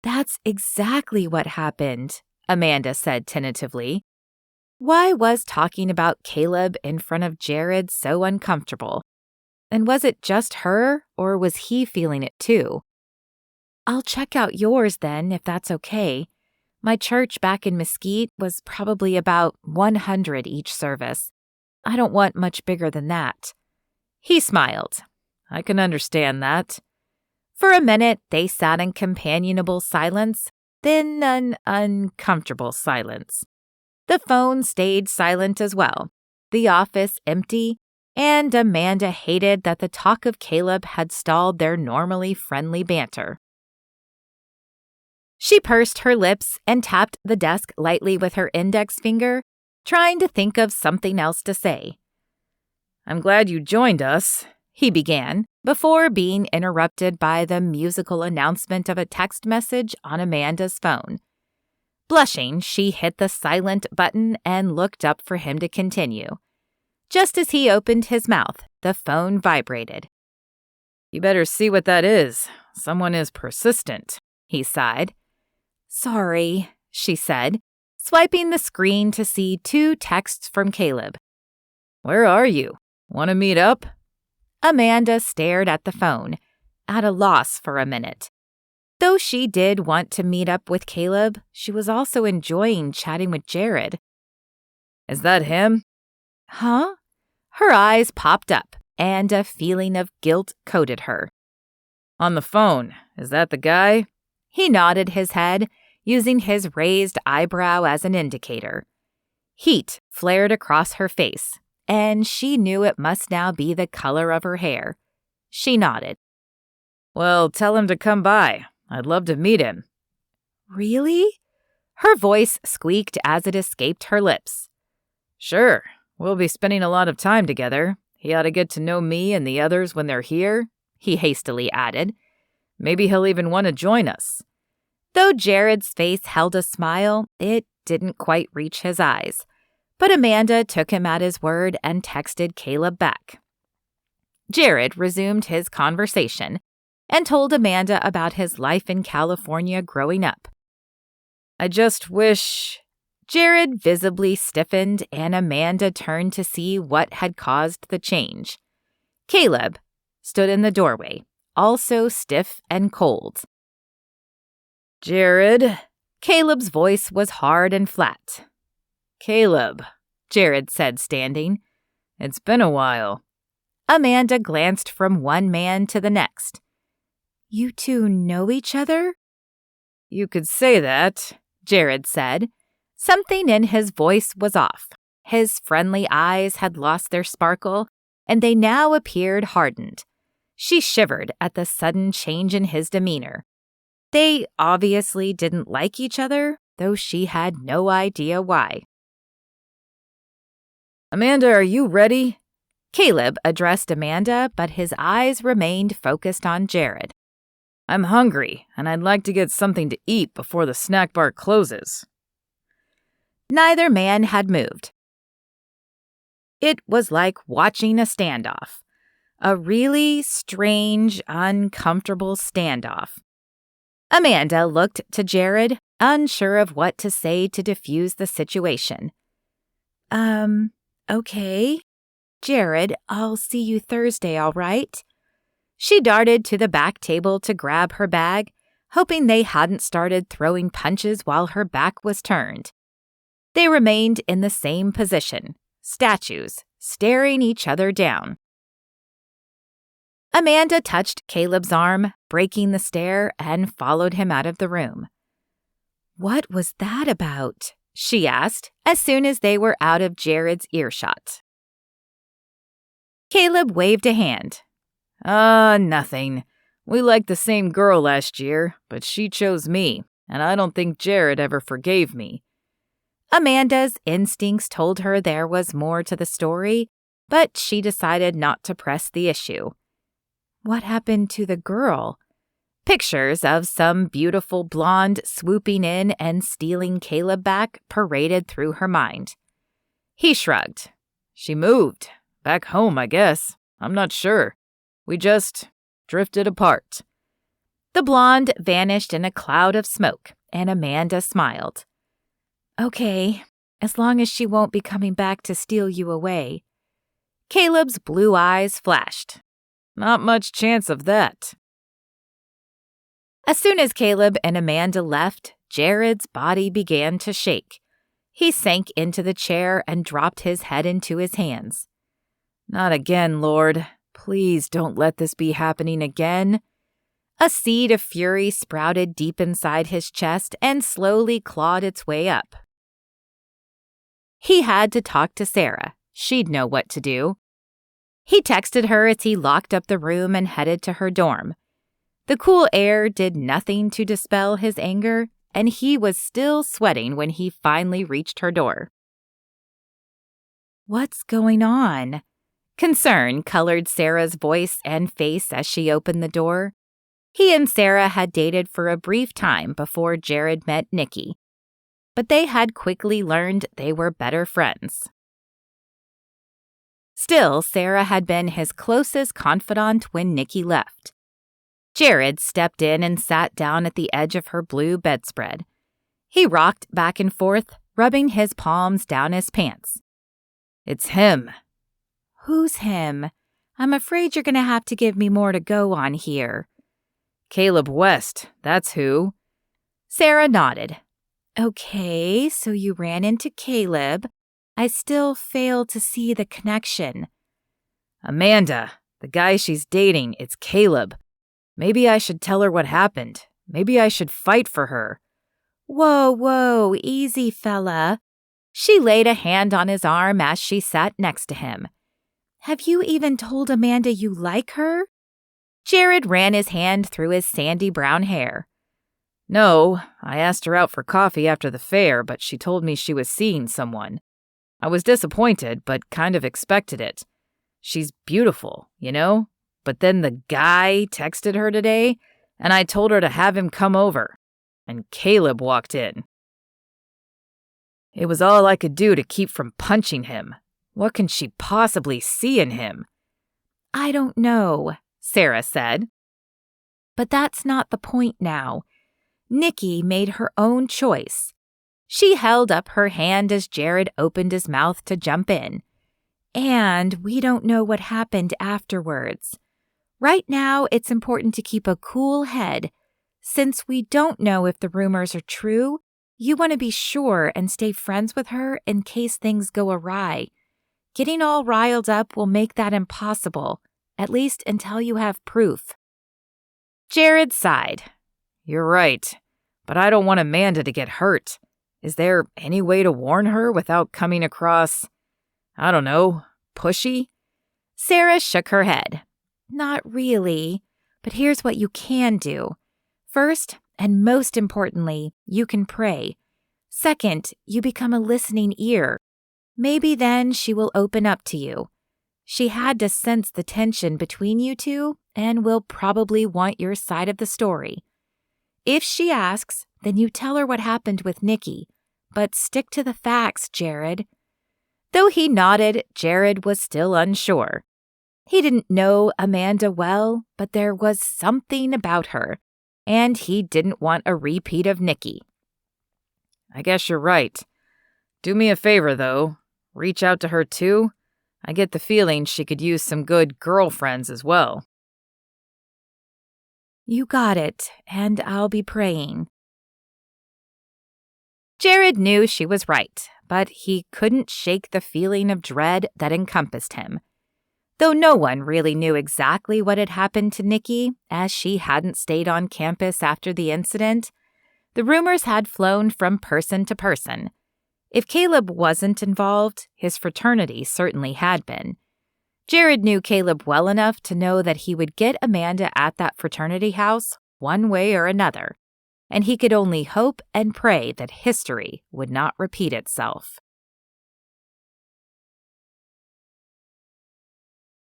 "That's exactly what happened," Amanda said tentatively. Why was talking about Caleb in front of Jared so uncomfortable? And was it just her, or was he feeling it too? "I'll check out yours then, if that's okay. My church back in Mesquite was probably about 100 each service. I don't want much bigger than that." He smiled. "I can understand that." For a minute, they sat in companionable silence, then an uncomfortable silence. The phone stayed silent as well, the office empty, and Amanda hated that the talk of Caleb had stalled their normally friendly banter. She pursed her lips and tapped the desk lightly with her index finger, trying to think of something else to say. "I'm glad you joined us," he began, before being interrupted by the musical announcement of a text message on Amanda's phone. Blushing, she hit the silent button and looked up for him to continue. Just as he opened his mouth, the phone vibrated. "You better see what that is. Someone is persistent," he sighed. "Sorry," she said, swiping the screen to see 2 texts from Caleb. "Where are you? Want to meet up?" Amanda stared at the phone, at a loss for a minute. Though she did want to meet up with Caleb, she was also enjoying chatting with Jared. "Is that him?" "Huh?" Her eyes popped up, and a feeling of guilt coated her. "On the phone. Is that the guy?" He nodded his head, using his raised eyebrow as an indicator. Heat flared across her face, and she knew it must now be the color of her hair. She nodded. "Well, tell him to come by. I'd love to meet him." "Really?" Her voice squeaked as it escaped her lips. "Sure. We'll be spending a lot of time together. He ought to get to know me and the others when they're here," he hastily added. "Maybe he'll even want to join us." Though Jared's face held a smile, it didn't quite reach his eyes. But Amanda took him at his word and texted Caleb back. Jared resumed his conversation and told Amanda about his life in California growing up. "I just wish..." Jared visibly stiffened, and Amanda turned to see what had caused the change. Caleb stood in the doorway, also stiff and cold. "Jared?" Caleb's voice was hard and flat. "Caleb," Jared said, standing. "It's been a while." Amanda glanced from one man to the next. "You 2 know each other?" "You could say that," Jared said. Something in his voice was off. His friendly eyes had lost their sparkle, and they now appeared hardened. She shivered at the sudden change in his demeanor. They obviously didn't like each other, though she had no idea why. "Amanda, are you ready?" Caleb addressed Amanda, but his eyes remained focused on Jared. "I'm hungry, and I'd like to get something to eat before the snack bar closes." Neither man had moved. It was like watching a standoff. A really strange, uncomfortable standoff. Amanda looked to Jared, unsure of what to say to diffuse the situation. Okay. Jared, I'll see you Thursday, all right?" She darted to the back table to grab her bag, hoping they hadn't started throwing punches while her back was turned. They remained in the same position, statues, staring each other down. Amanda touched Caleb's arm, breaking the stare, and followed him out of the room. "What was that about?" she asked, as soon as they were out of Jared's earshot. Caleb waved a hand. Nothing. We liked the same girl last year, but she chose me, and I don't think Jared ever forgave me." Amanda's instincts told her there was more to the story, but she decided not to press the issue. What happened to the girl? Pictures of some beautiful blonde swooping in and stealing Caleb back paraded through her mind. He shrugged. "She moved. Back home, I guess. I'm not sure. We just drifted apart." The blonde vanished in a cloud of smoke, and Amanda smiled. "Okay, as long as she won't be coming back to steal you away." Caleb's blue eyes flashed. "Not much chance of that." As soon as Caleb and Amanda left, Jared's body began to shake. He sank into the chair and dropped his head into his hands. "Not again, Lord. Please don't let this be happening again." A seed of fury sprouted deep inside his chest and slowly clawed its way up. He had to talk to Sarah. She'd know what to do. He texted her as he locked up the room and headed to her dorm. The cool air did nothing to dispel his anger, and he was still sweating when he finally reached her door. "What's going on?" Concern colored Sarah's voice and face as she opened the door. He and Sarah had dated for a brief time before Jared met Nikki, but they had quickly learned they were better friends. Still, Sarah had been his closest confidant when Nikki left. Jared stepped in and sat down at the edge of her blue bedspread. He rocked back and forth, rubbing his palms down his pants. "It's him." "Who's him? I'm afraid you're going to have to give me more to go on here." "Caleb West, that's who." Sarah nodded. "Okay, so you ran into Caleb. I still fail to see the connection." "Amanda, the guy she's dating, it's Caleb. Maybe I should tell her what happened. Maybe I should fight for her." Whoa, easy, fella." She laid a hand on his arm as she sat next to him. "Have you even told Amanda you like her?" Jared ran his hand through his sandy brown hair. "No, I asked her out for coffee after the fair, but she told me she was seeing someone. I was disappointed, but kind of expected it. She's beautiful, you know? But then the guy texted her today, and I told her to have him come over. And Caleb walked in. It was all I could do to keep from punching him. What can she possibly see in him?" "I don't know," Sarah said. "But that's not the point now. Nikki made her own choice." She held up her hand as Jared opened his mouth to jump in. "And we don't know what happened afterwards. Right now, it's important to keep a cool head. Since we don't know if the rumors are true, you want to be sure and stay friends with her in case things go awry. Getting all riled up will make that impossible, at least until you have proof." Jared sighed. "You're right, but I don't want Amanda to get hurt. Is there any way to warn her without coming across, I don't know, pushy?" Sarah shook her head. "Not really, but here's what you can do. First, and most importantly, you can pray. Second, you become a listening ear. Maybe then she will open up to you. She had to sense the tension between you two and will probably want your side of the story. If she asks, then you tell her what happened with Nikki, but stick to the facts, Jared." Though he nodded, Jared was still unsure. He didn't know Amanda well, but there was something about her, and he didn't want a repeat of Nikki. "I guess you're right. Do me a favor, though. Reach out to her, too. I get the feeling she could use some good girlfriends as well." "You got it, and I'll be praying." Jared knew she was right, but he couldn't shake the feeling of dread that encompassed him. Though no one really knew exactly what had happened to Nikki, as she hadn't stayed on campus after the incident, the rumors had flown from person to person. If Caleb wasn't involved, his fraternity certainly had been. Jared knew Caleb well enough to know that he would get Amanda at that fraternity house one way or another, and he could only hope and pray that history would not repeat itself.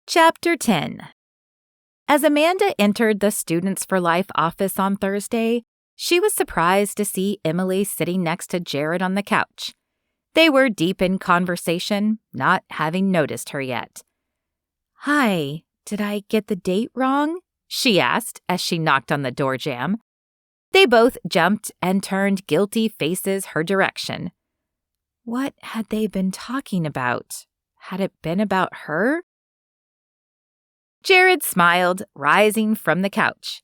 Chapter 10. As Amanda entered the Students for Life office on Thursday, she was surprised to see Emily sitting next to Jared on the couch. They were deep in conversation, not having noticed her yet. "Hi, did I get the date wrong?" she asked as she knocked on the door jamb. They both jumped and turned guilty faces her direction. What had they been talking about? Had it been about her? Jared smiled, rising from the couch.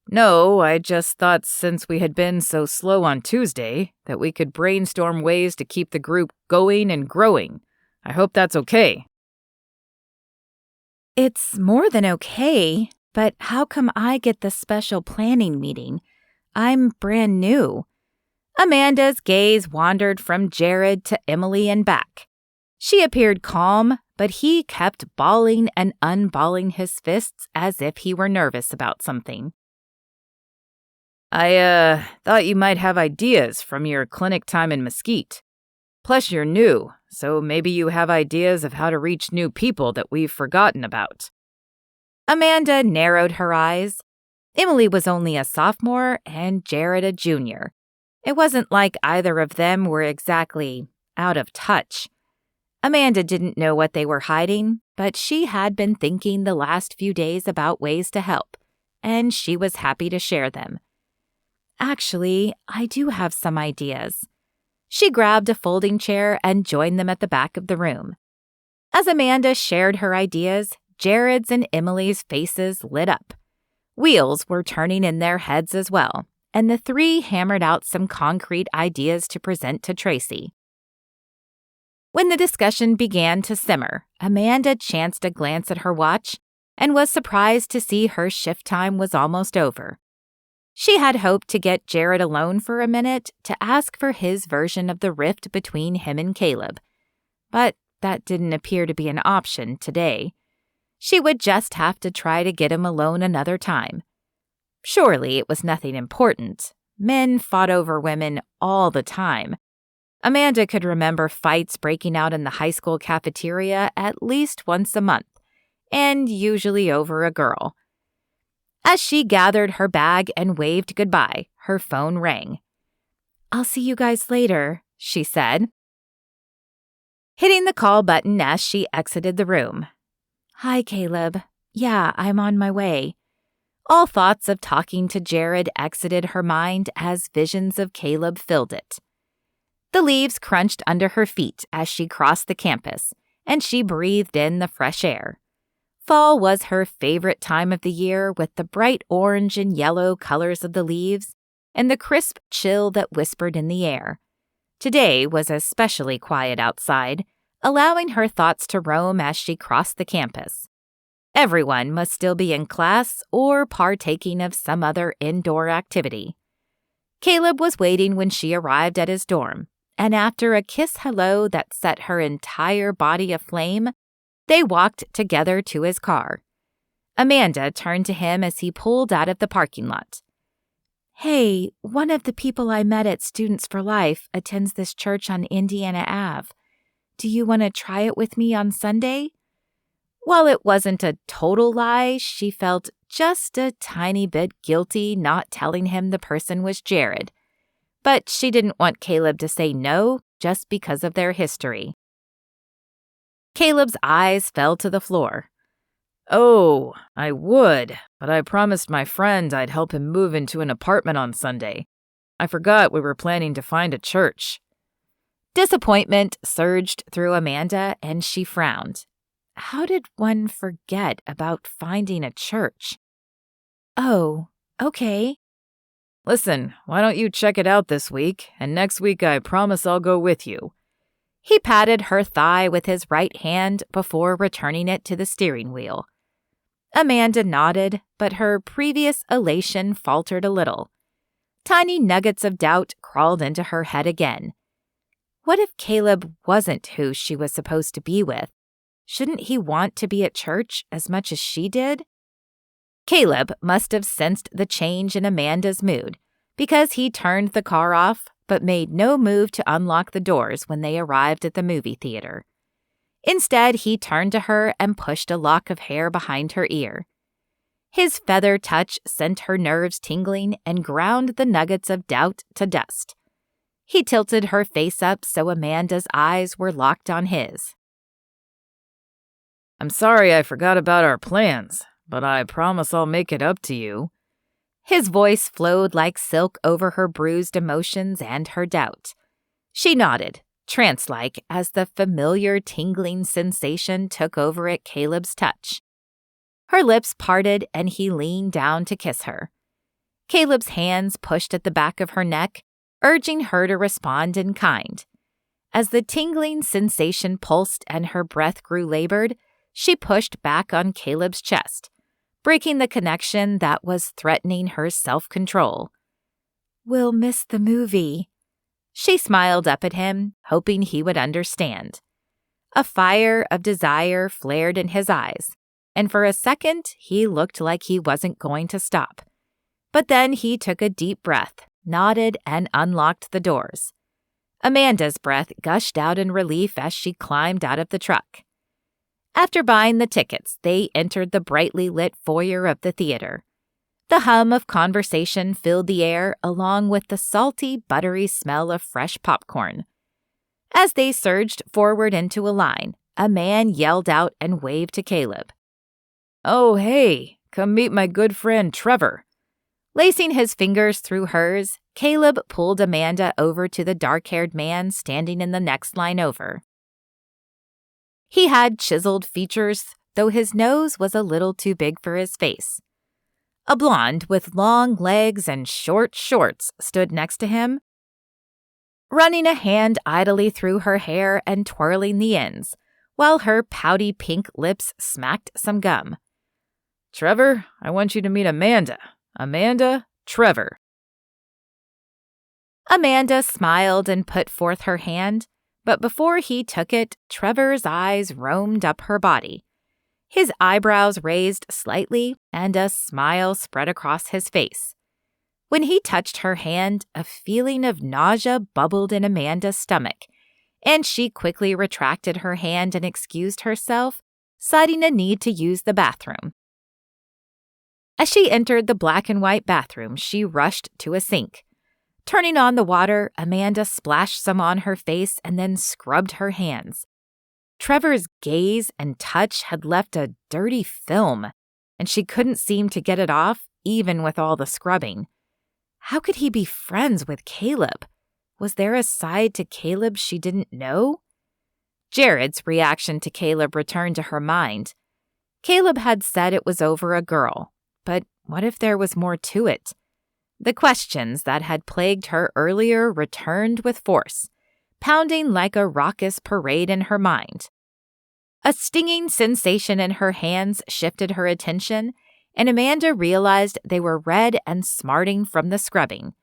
"No, I just thought since we had been so slow on Tuesday that we could brainstorm ways to keep the group going and growing. I hope that's okay." "It's more than okay, but how come I get the special planning meeting? I'm brand new." Amanda's gaze wandered from Jared to Emily and back. She appeared calm, but he kept balling and unballing his fists as if he were nervous about something. I thought you might have ideas from your clinic time in Mesquite. Plus, you're new, so maybe you have ideas of how to reach new people that we've forgotten about." Amanda narrowed her eyes. Emily was only a sophomore and Jared a junior. It wasn't like either of them were exactly out of touch. Amanda didn't know what they were hiding, but she had been thinking the last few days about ways to help, and she was happy to share them. "Actually, I do have some ideas." She grabbed a folding chair and joined them at the back of the room. As Amanda shared her ideas, Jared's and Emily's faces lit up. Wheels were turning in their heads as well, and the three hammered out some concrete ideas to present to Tracy. When the discussion began to simmer, Amanda chanced a glance at her watch and was surprised to see her shift time was almost over. She had hoped to get Jared alone for a minute to ask for his version of the rift between him and Caleb, but that didn't appear to be an option today. She would just have to try to get him alone another time. Surely it was nothing important. Men fought over women all the time. Amanda could remember fights breaking out in the high school cafeteria at least once a month, and usually over a girl. As she gathered her bag and waved goodbye, her phone rang. "I'll see you guys later," she said, hitting the call button as she exited the room. "Hi, Caleb. Yeah, I'm on my way." All thoughts of talking to Jared exited her mind as visions of Caleb filled it. The leaves crunched under her feet as she crossed the campus, and she breathed in the fresh air. Fall was her favorite time of the year, with the bright orange and yellow colors of the leaves and the crisp chill that whispered in the air. Today was especially quiet outside, allowing her thoughts to roam as she crossed the campus. Everyone must still be in class or partaking of some other indoor activity. Caleb was waiting when she arrived at his dorm, and after a kiss hello that set her entire body aflame, they walked together to his car. Amanda turned to him as he pulled out of the parking lot. "Hey, one of the people I met at Students for Life attends this church on Indiana Ave. Do you want to try it with me on Sunday?" While it wasn't a total lie, she felt just a tiny bit guilty not telling him the person was Jared. But she didn't want Caleb to say no just because of their history. Caleb's eyes fell to the floor. "Oh, I would, but I promised my friend I'd help him move into an apartment on Sunday. I forgot we were planning to find a church." Disappointment surged through Amanda, and she frowned. How did one forget about finding a church? "Oh, okay." "Listen, why don't you check it out this week, and next week I promise I'll go with you." He patted her thigh with his right hand before returning it to the steering wheel. Amanda nodded, but her previous elation faltered a little. Tiny nuggets of doubt crawled into her head again. What if Caleb wasn't who she was supposed to be with? Shouldn't he want to be at church as much as she did? Caleb must have sensed the change in Amanda's mood, because he turned the car off but made no move to unlock the doors when they arrived at the movie theater. Instead, he turned to her and pushed a lock of hair behind her ear. His feather touch sent her nerves tingling and ground the nuggets of doubt to dust. He tilted her face up so Amanda's eyes were locked on his. "I'm sorry I forgot about our plans, but I promise I'll make it up to you." His voice flowed like silk over her bruised emotions and her doubt. She nodded, trance-like, as the familiar tingling sensation took over at Caleb's touch. Her lips parted and he leaned down to kiss her. Caleb's hands pushed at the back of her neck, urging her to respond in kind. As the tingling sensation pulsed and her breath grew labored, she pushed back on Caleb's chest, breaking the connection that was threatening her self-control. "We'll miss the movie." She smiled up at him, hoping he would understand. A fire of desire flared in his eyes, and for a second he looked like he wasn't going to stop. But then he took a deep breath, nodded, and unlocked the doors. Amanda's breath gushed out in relief as she climbed out of the truck. After buying the tickets, they entered the brightly lit foyer of the theater. The hum of conversation filled the air along with the salty, buttery smell of fresh popcorn. As they surged forward into a line, a man yelled out and waved to Caleb. "Oh, hey, come meet my good friend Trevor." Lacing his fingers through hers, Caleb pulled Amanda over to the dark-haired man standing in the next line over. He had chiseled features, though his nose was a little too big for his face. A blonde with long legs and short shorts stood next to him, running a hand idly through her hair and twirling the ends, while her pouty pink lips smacked some gum. "Trevor, I want you to meet Amanda. Amanda, Trevor." Amanda smiled and put forth her hand, but before he took it, Trevor's eyes roamed up her body. His eyebrows raised slightly, and a smile spread across his face. When he touched her hand, a feeling of nausea bubbled in Amanda's stomach, and she quickly retracted her hand and excused herself, citing a need to use the bathroom. As she entered the black and white bathroom, she rushed to a sink. Turning on the water, Amanda splashed some on her face and then scrubbed her hands. Trevor's gaze and touch had left a dirty film, and she couldn't seem to get it off, even with all the scrubbing. How could he be friends with Caleb? Was there a side to Caleb she didn't know? Jared's reaction to Caleb returned to her mind. Caleb had said it was over a girl, but what if there was more to it? The questions that had plagued her earlier returned with force, pounding like a raucous parade in her mind. A stinging sensation in her hands shifted her attention, and Amanda realized they were red and smarting from the scrubbing.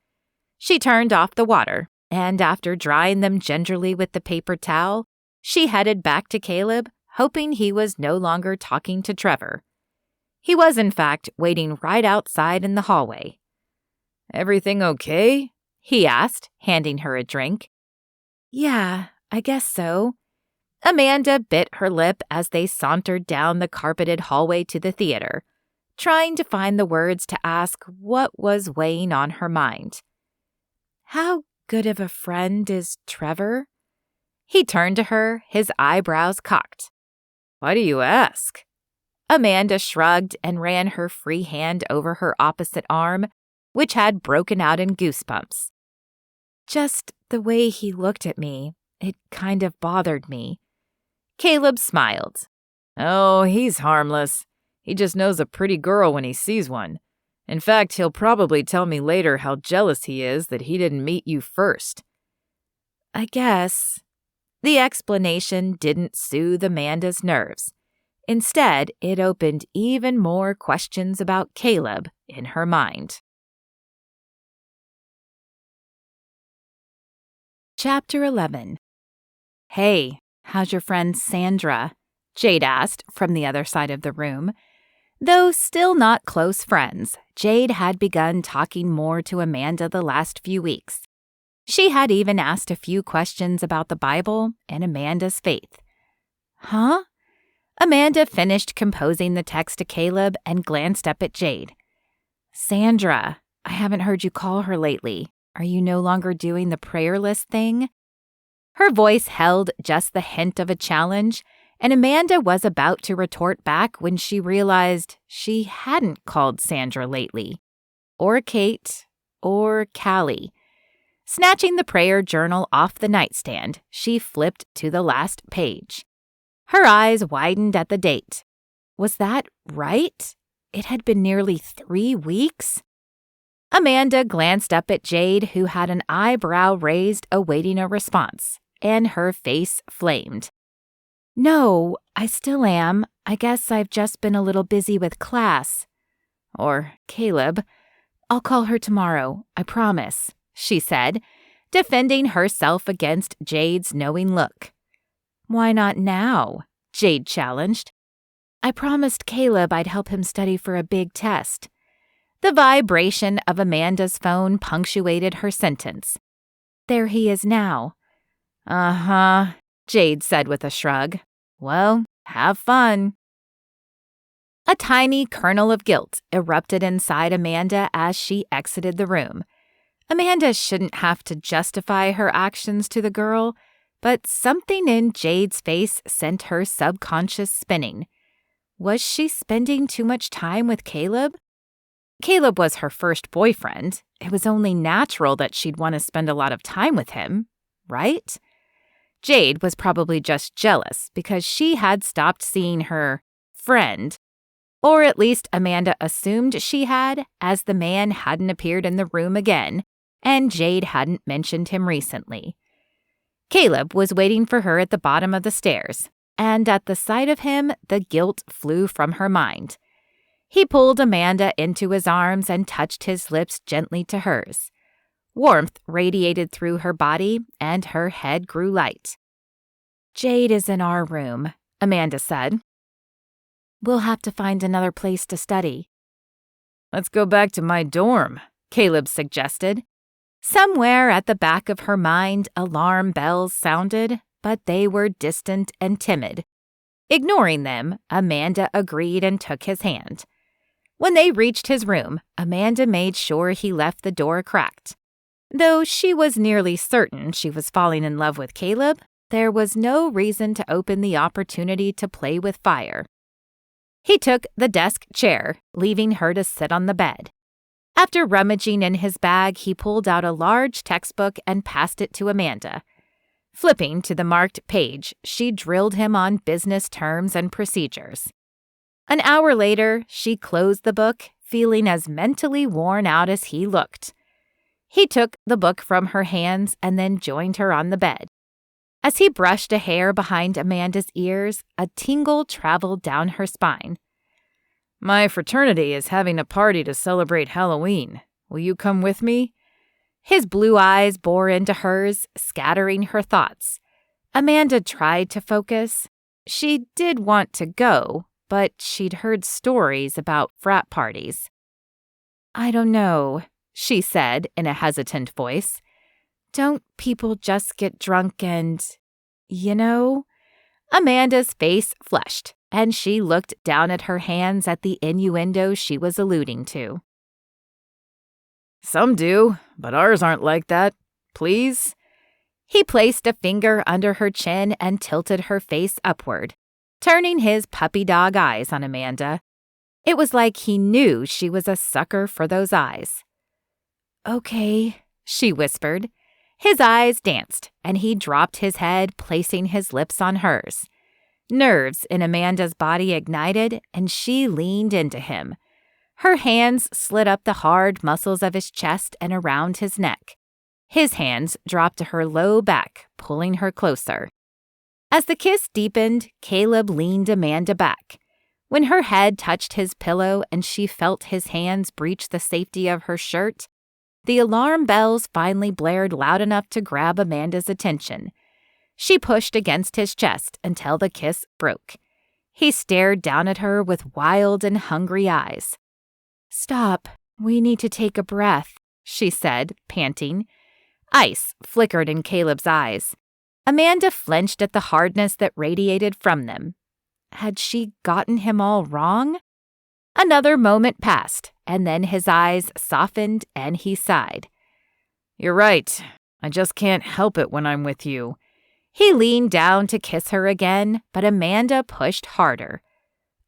She turned off the water, and after drying them gingerly with the paper towel, she headed back to Caleb, hoping he was no longer talking to Trevor. He was, in fact, waiting right outside in the hallway. "Everything okay?" he asked, handing her a drink. "Yeah, I guess so." Amanda bit her lip as they sauntered down the carpeted hallway to the theater, trying to find the words to ask what was weighing on her mind. "How good of a friend is Trevor?" He turned to her, his eyebrows cocked. "Why do you ask?" Amanda shrugged and ran her free hand over her opposite arm, which had broken out in goosebumps. "Just the way he looked at me, it kind of bothered me." Caleb smiled. "Oh, he's harmless. He just knows a pretty girl when he sees one. In fact, he'll probably tell me later how jealous he is that he didn't meet you first." "I guess." The explanation didn't soothe Amanda's nerves. Instead, it opened even more questions about Caleb in her mind. Chapter 11. "Hey, how's your friend Sandra?" Jade asked from the other side of the room. Though still not close friends, Jade had begun talking more to Amanda the last few weeks. She had even asked a few questions about the Bible and Amanda's faith. "Huh?" Amanda finished composing the text to Caleb and glanced up at Jade. "Sandra, I haven't heard you call her lately. Are you no longer doing the prayer list thing?" Her voice held just the hint of a challenge, and Amanda was about to retort back when she realized she hadn't called Sandra lately. Or Kate. Or Callie. Snatching the prayer journal off the nightstand, she flipped to the last page. Her eyes widened at the date. Was that right? It had been nearly 3 weeks? Amanda glanced up at Jade, who had an eyebrow raised awaiting a response, and her face flamed. "No, I still am. I guess I've just been a little busy with class." Or Caleb. "I'll call her tomorrow, I promise," she said, defending herself against Jade's knowing look. Why not now? Jade challenged. I promised Caleb I'd help him study for a big test. The vibration of Amanda's phone punctuated her sentence. There he is now. Uh-huh, Jade said with a shrug. Well, have fun. A tiny kernel of guilt erupted inside Amanda as she exited the room. Amanda shouldn't have to justify her actions to the girl, but something in Jade's face sent her subconscious spinning. Was she spending too much time with Caleb? Caleb was her first boyfriend. It was only natural that she'd want to spend a lot of time with him, right? Jade was probably just jealous because she had stopped seeing her friend, or at least Amanda assumed she had, as the man hadn't appeared in the room again, and Jade hadn't mentioned him recently. Caleb was waiting for her at the bottom of the stairs, and at the sight of him, the guilt flew from her mind. He pulled Amanda into his arms and touched his lips gently to hers. Warmth radiated through her body, and her head grew light. Jade is in our room, Amanda said. We'll have to find another place to study. Let's go back to my dorm, Caleb suggested. Somewhere at the back of her mind, alarm bells sounded, but they were distant and timid. Ignoring them, Amanda agreed and took his hand. When they reached his room, Amanda made sure he left the door cracked. Though she was nearly certain she was falling in love with Caleb, there was no reason to open the opportunity to play with fire. He took the desk chair, leaving her to sit on the bed. After rummaging in his bag, he pulled out a large textbook and passed it to Amanda. Flipping to the marked page, she drilled him on business terms and procedures. An hour later, she closed the book, feeling as mentally worn out as he looked. He took the book from her hands and then joined her on the bed. As he brushed a hair behind Amanda's ears, a tingle traveled down her spine. My fraternity is having a party to celebrate Halloween. Will you come with me? His blue eyes bore into hers, scattering her thoughts. Amanda tried to focus. She did want to go, but she'd heard stories about frat parties. I don't know, she said in a hesitant voice. Don't people just get drunk and, you know? Amanda's face flushed, and she looked down at her hands at the innuendo she was alluding to. Some do, but ours aren't like that. Please? He placed a finger under her chin and tilted her face upward, turning his puppy dog eyes on Amanda. It was like he knew she was a sucker for those eyes. Okay, she whispered. His eyes danced, and he dropped his head, placing his lips on hers. Nerves in Amanda's body ignited, and she leaned into him. Her hands slid up the hard muscles of his chest and around his neck. His hands dropped to her low back, pulling her closer. As the kiss deepened, Caleb leaned Amanda back. When her head touched his pillow and she felt his hands breach the safety of her shirt, the alarm bells finally blared loud enough to grab Amanda's attention. She pushed against his chest until the kiss broke. He stared down at her with wild and hungry eyes. Stop, we need to take a breath, she said, panting. Ice flickered in Caleb's eyes. Amanda flinched at the hardness that radiated from them. Had she gotten him all wrong? Another moment passed, and then his eyes softened and he sighed. You're right. I just can't help it when I'm with you. He leaned down to kiss her again, but Amanda pushed harder.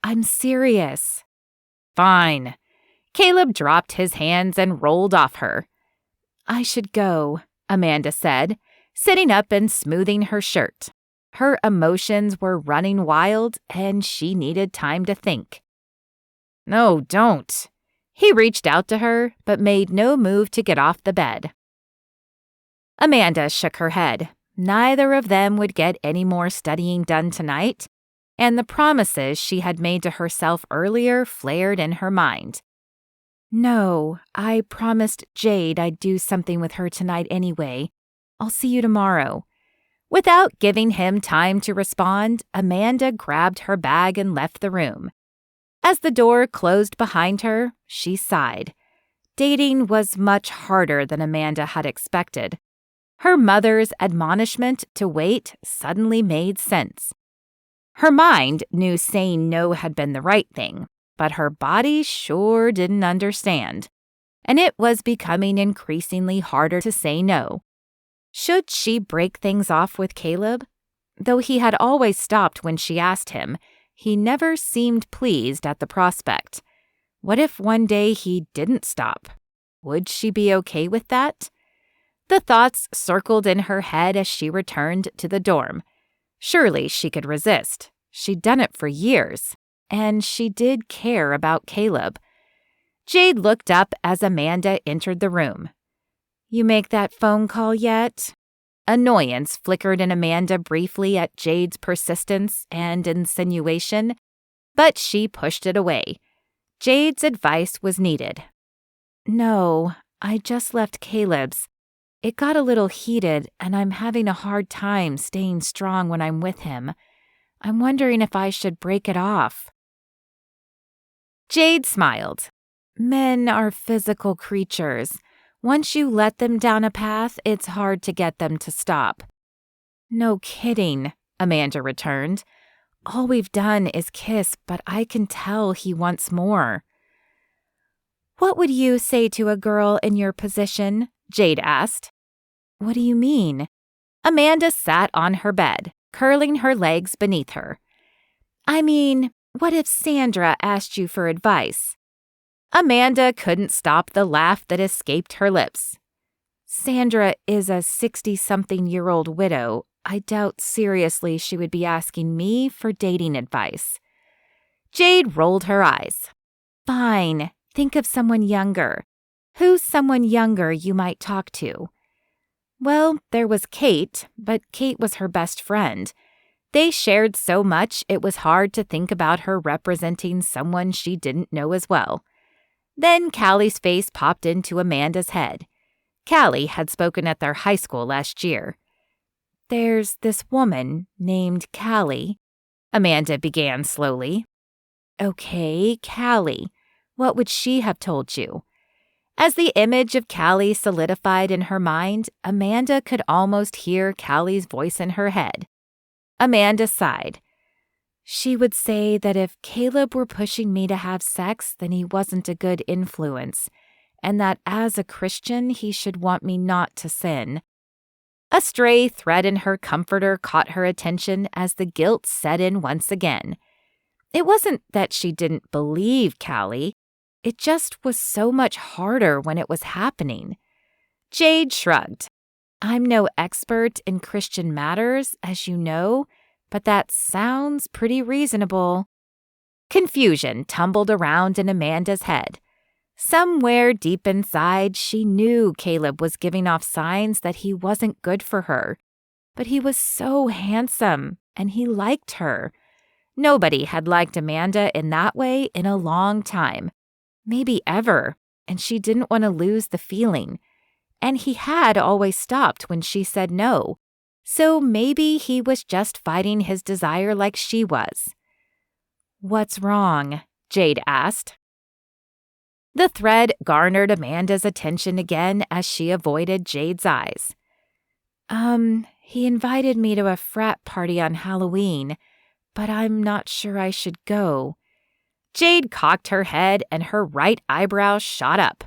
I'm serious. Fine. Caleb dropped his hands and rolled off her. I should go, Amanda said, sitting up and smoothing her shirt. Her emotions were running wild, and she needed time to think. No, don't. He reached out to her, but made no move to get off the bed. Amanda shook her head. Neither of them would get any more studying done tonight, and the promises she had made to herself earlier flared in her mind. No, I promised Jade I'd do something with her tonight anyway. I'll see you tomorrow. Without giving him time to respond, Amanda grabbed her bag and left the room. As the door closed behind her, she sighed. Dating was much harder than Amanda had expected. Her mother's admonishment to wait suddenly made sense. Her mind knew saying no had been the right thing, but her body sure didn't understand. And it was becoming increasingly harder to say no. Should she break things off with Caleb? Though he had always stopped when she asked him, he never seemed pleased at the prospect. What if one day he didn't stop? Would she be okay with that? The thoughts circled in her head as she returned to the dorm. Surely she could resist. She'd done it for years. And she did care about Caleb. Jade looked up as Amanda entered the room. "You make that phone call yet?" Annoyance flickered in Amanda briefly at Jade's persistence and insinuation, but she pushed it away. Jade's advice was needed. "No, I just left Caleb's. It got a little heated, and I'm having a hard time staying strong when I'm with him. I'm wondering if I should break it off." Jade smiled. Men are physical creatures. Once you let them down a path, it's hard to get them to stop. "No kidding," Amanda returned. "All we've done is kiss, but I can tell he wants more." "What would you say to a girl in your position?" Jade asked. "What do you mean?" Amanda sat on her bed, curling her legs beneath her. "I mean, what if Sandra asked you for advice?" Amanda couldn't stop the laugh that escaped her lips. "Sandra is a 60-something-year-old widow. I doubt seriously she would be asking me for dating advice." Jade rolled her eyes. "Fine. Think of someone younger. Who's someone younger you might talk to?" Well, there was Kate, but Kate was her best friend. They shared so much it was hard to think about her representing someone she didn't know as well. Then Callie's face popped into Amanda's head. Callie had spoken at their high school last year. "There's this woman named Callie," Amanda began slowly. "Okay, Callie. What would she have told you?" As the image of Callie solidified in her mind, Amanda could almost hear Callie's voice in her head. Amanda sighed. "She would say that if Caleb were pushing me to have sex, then he wasn't a good influence, and that as a Christian, he should want me not to sin." A stray thread in her comforter caught her attention as the guilt set in once again. It wasn't that she didn't believe Callie. It just was so much harder when it was happening. Jade shrugged. "I'm no expert in Christian matters, as you know, but that sounds pretty reasonable." Confusion tumbled around in Amanda's head. Somewhere deep inside, she knew Caleb was giving off signs that he wasn't good for her. But he was so handsome, and he liked her. Nobody had liked Amanda in that way in a long time. Maybe ever, and she didn't want to lose the feeling. And he had always stopped when she said no. So maybe he was just fighting his desire like she was. "What's wrong?" Jade asked. The thread garnered Amanda's attention again as she avoided Jade's eyes. He invited me to a frat party on Halloween, but I'm not sure I should go." Jade cocked her head and her right eyebrow shot up.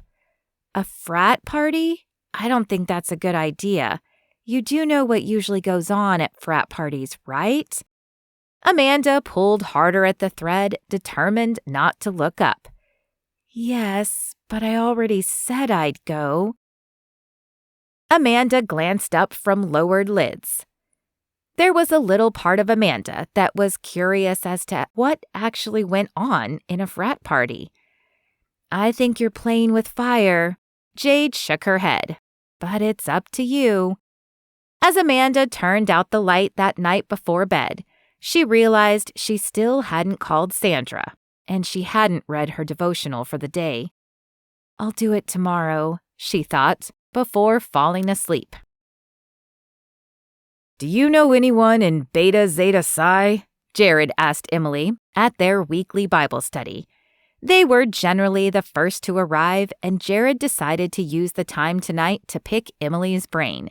"A frat party? I don't think that's a good idea. You do know what usually goes on at frat parties, right?" Amanda pulled harder at the thread, determined not to look up. "Yes, but I already said I'd go." Amanda glanced up from lowered lids. There was a little part of Amanda that was curious as to what actually went on in a frat party. "I think you're playing with fire." Jade shook her head. "But it's up to you." As Amanda turned out the light that night before bed, she realized she still hadn't called Sandra, and she hadn't read her devotional for the day. "I'll do it tomorrow," she thought, before falling asleep. Do you know anyone in Beta Zeta Psi? Jared asked Emily at their weekly Bible study. They were generally the first to arrive, and Jared decided to use the time tonight to pick Emily's brain.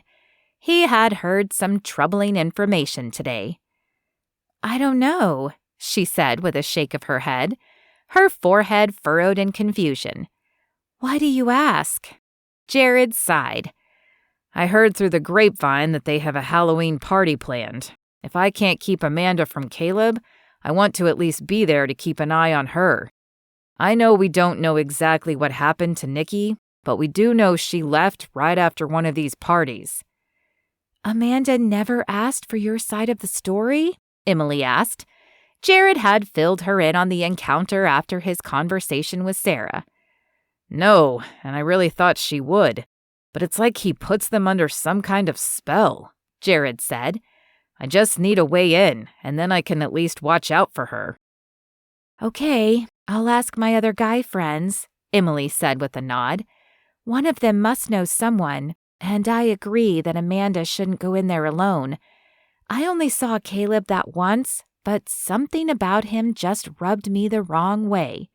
He had heard some troubling information today. I don't know, she said with a shake of her head, her forehead furrowed in confusion. Why do you ask? Jared sighed. I heard through the grapevine that they have a Halloween party planned. If I can't keep Amanda from Caleb, I want to at least be there to keep an eye on her. I know we don't know exactly what happened to Nikki, but we do know she left right after one of these parties. Amanda never asked for your side of the story? Emily asked. Jared had filled her in on the encounter after his conversation with Sarah. No, and I really thought she would. But it's like he puts them under some kind of spell, Jared said. I just need a way in, and then I can at least watch out for her. Okay, I'll ask my other guy friends, Emily said with a nod. One of them must know someone, and I agree that Amanda shouldn't go in there alone. I only saw Caleb that once, but something about him just rubbed me the wrong way.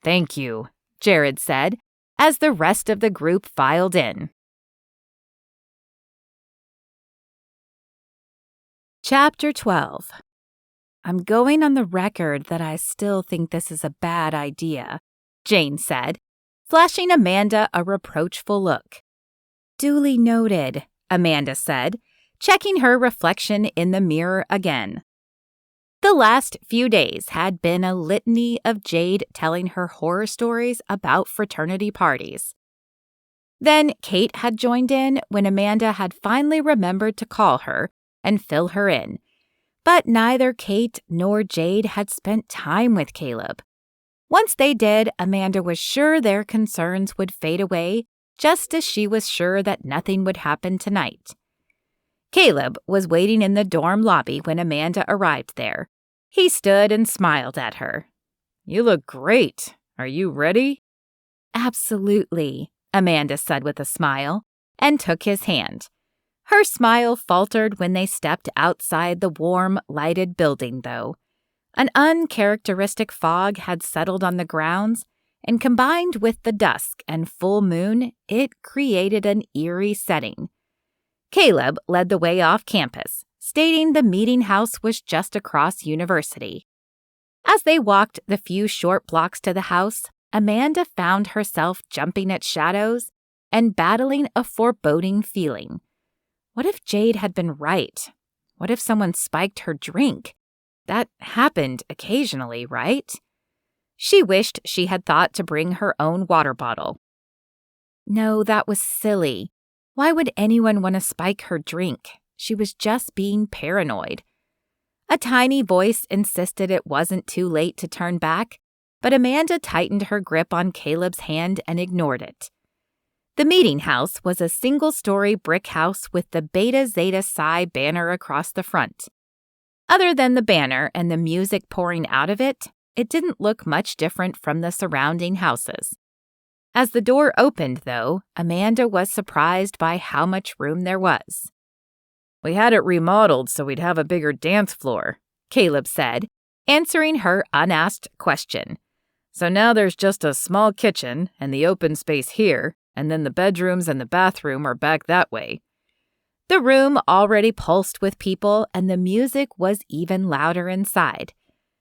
Thank you, Jared said, as the rest of the group filed in. Chapter 12. I'm going on the record that I still think this is a bad idea, Jane said, flashing Amanda a reproachful look. Duly noted, Amanda said, checking her reflection in the mirror again. The last few days had been a litany of Jade telling her horror stories about fraternity parties. Then Kate had joined in when Amanda had finally remembered to call her and fill her in. But neither Kate nor Jade had spent time with Caleb. Once they did, Amanda was sure their concerns would fade away, just as she was sure that nothing would happen tonight. Caleb was waiting in the dorm lobby when Amanda arrived there. He stood and smiled at her. You look great. Are you ready? Absolutely, Amanda said with a smile, and took his hand. Her smile faltered when they stepped outside the warm, lighted building, though. An uncharacteristic fog had settled on the grounds, and combined with the dusk and full moon, it created an eerie setting. Caleb led the way off campus, stating the meeting house was just across University. As they walked the few short blocks to the house, Amanda found herself jumping at shadows and battling a foreboding feeling. What if Jade had been right? What if someone spiked her drink? That happened occasionally, right? She wished she had thought to bring her own water bottle. No, that was silly. Why would anyone want to spike her drink? She was just being paranoid. A tiny voice insisted it wasn't too late to turn back, but Amanda tightened her grip on Caleb's hand and ignored it. The meeting house was a single-story brick house with the Beta Zeta Psi banner across the front. Other than the banner and the music pouring out of it, it didn't look much different from the surrounding houses. As the door opened, though, Amanda was surprised by how much room there was. We had it remodeled so we'd have a bigger dance floor, Caleb said, answering her unasked question. So now there's just a small kitchen and the open space here, and then the bedrooms and the bathroom are back that way. The room already pulsed with people, and the music was even louder inside.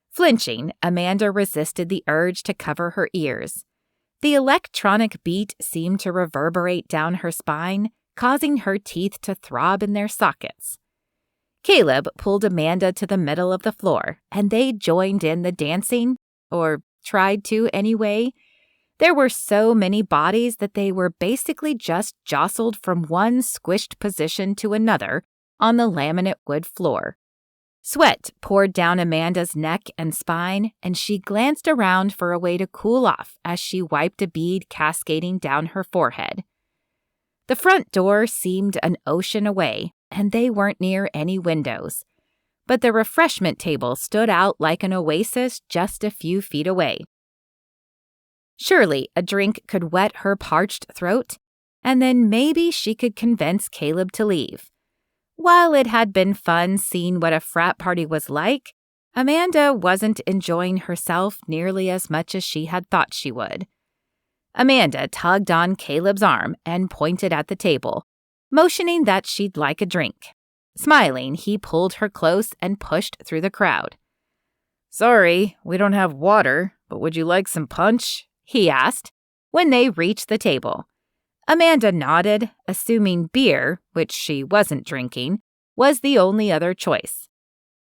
Flinching, Amanda resisted the urge to cover her ears. The electronic beat seemed to reverberate down her spine, causing her teeth to throb in their sockets. Caleb pulled Amanda to the middle of the floor, and they joined in the dancing, or tried to anyway. There were so many bodies that they were basically just jostled from one squished position to another on the laminate wood floor. Sweat poured down Amanda's neck and spine, and she glanced around for a way to cool off as she wiped a bead cascading down her forehead. The front door seemed an ocean away, and they weren't near any windows. But the refreshment table stood out like an oasis just a few feet away. Surely a drink could wet her parched throat, and then maybe she could convince Caleb to leave. While it had been fun seeing what a frat party was like, Amanda wasn't enjoying herself nearly as much as she had thought she would. Amanda tugged on Caleb's arm and pointed at the table, motioning that she'd like a drink. Smiling, he pulled her close and pushed through the crowd. "Sorry, we don't have water, but would you like some punch?" he asked when they reached the table. Amanda nodded, assuming beer, which she wasn't drinking, was the only other choice.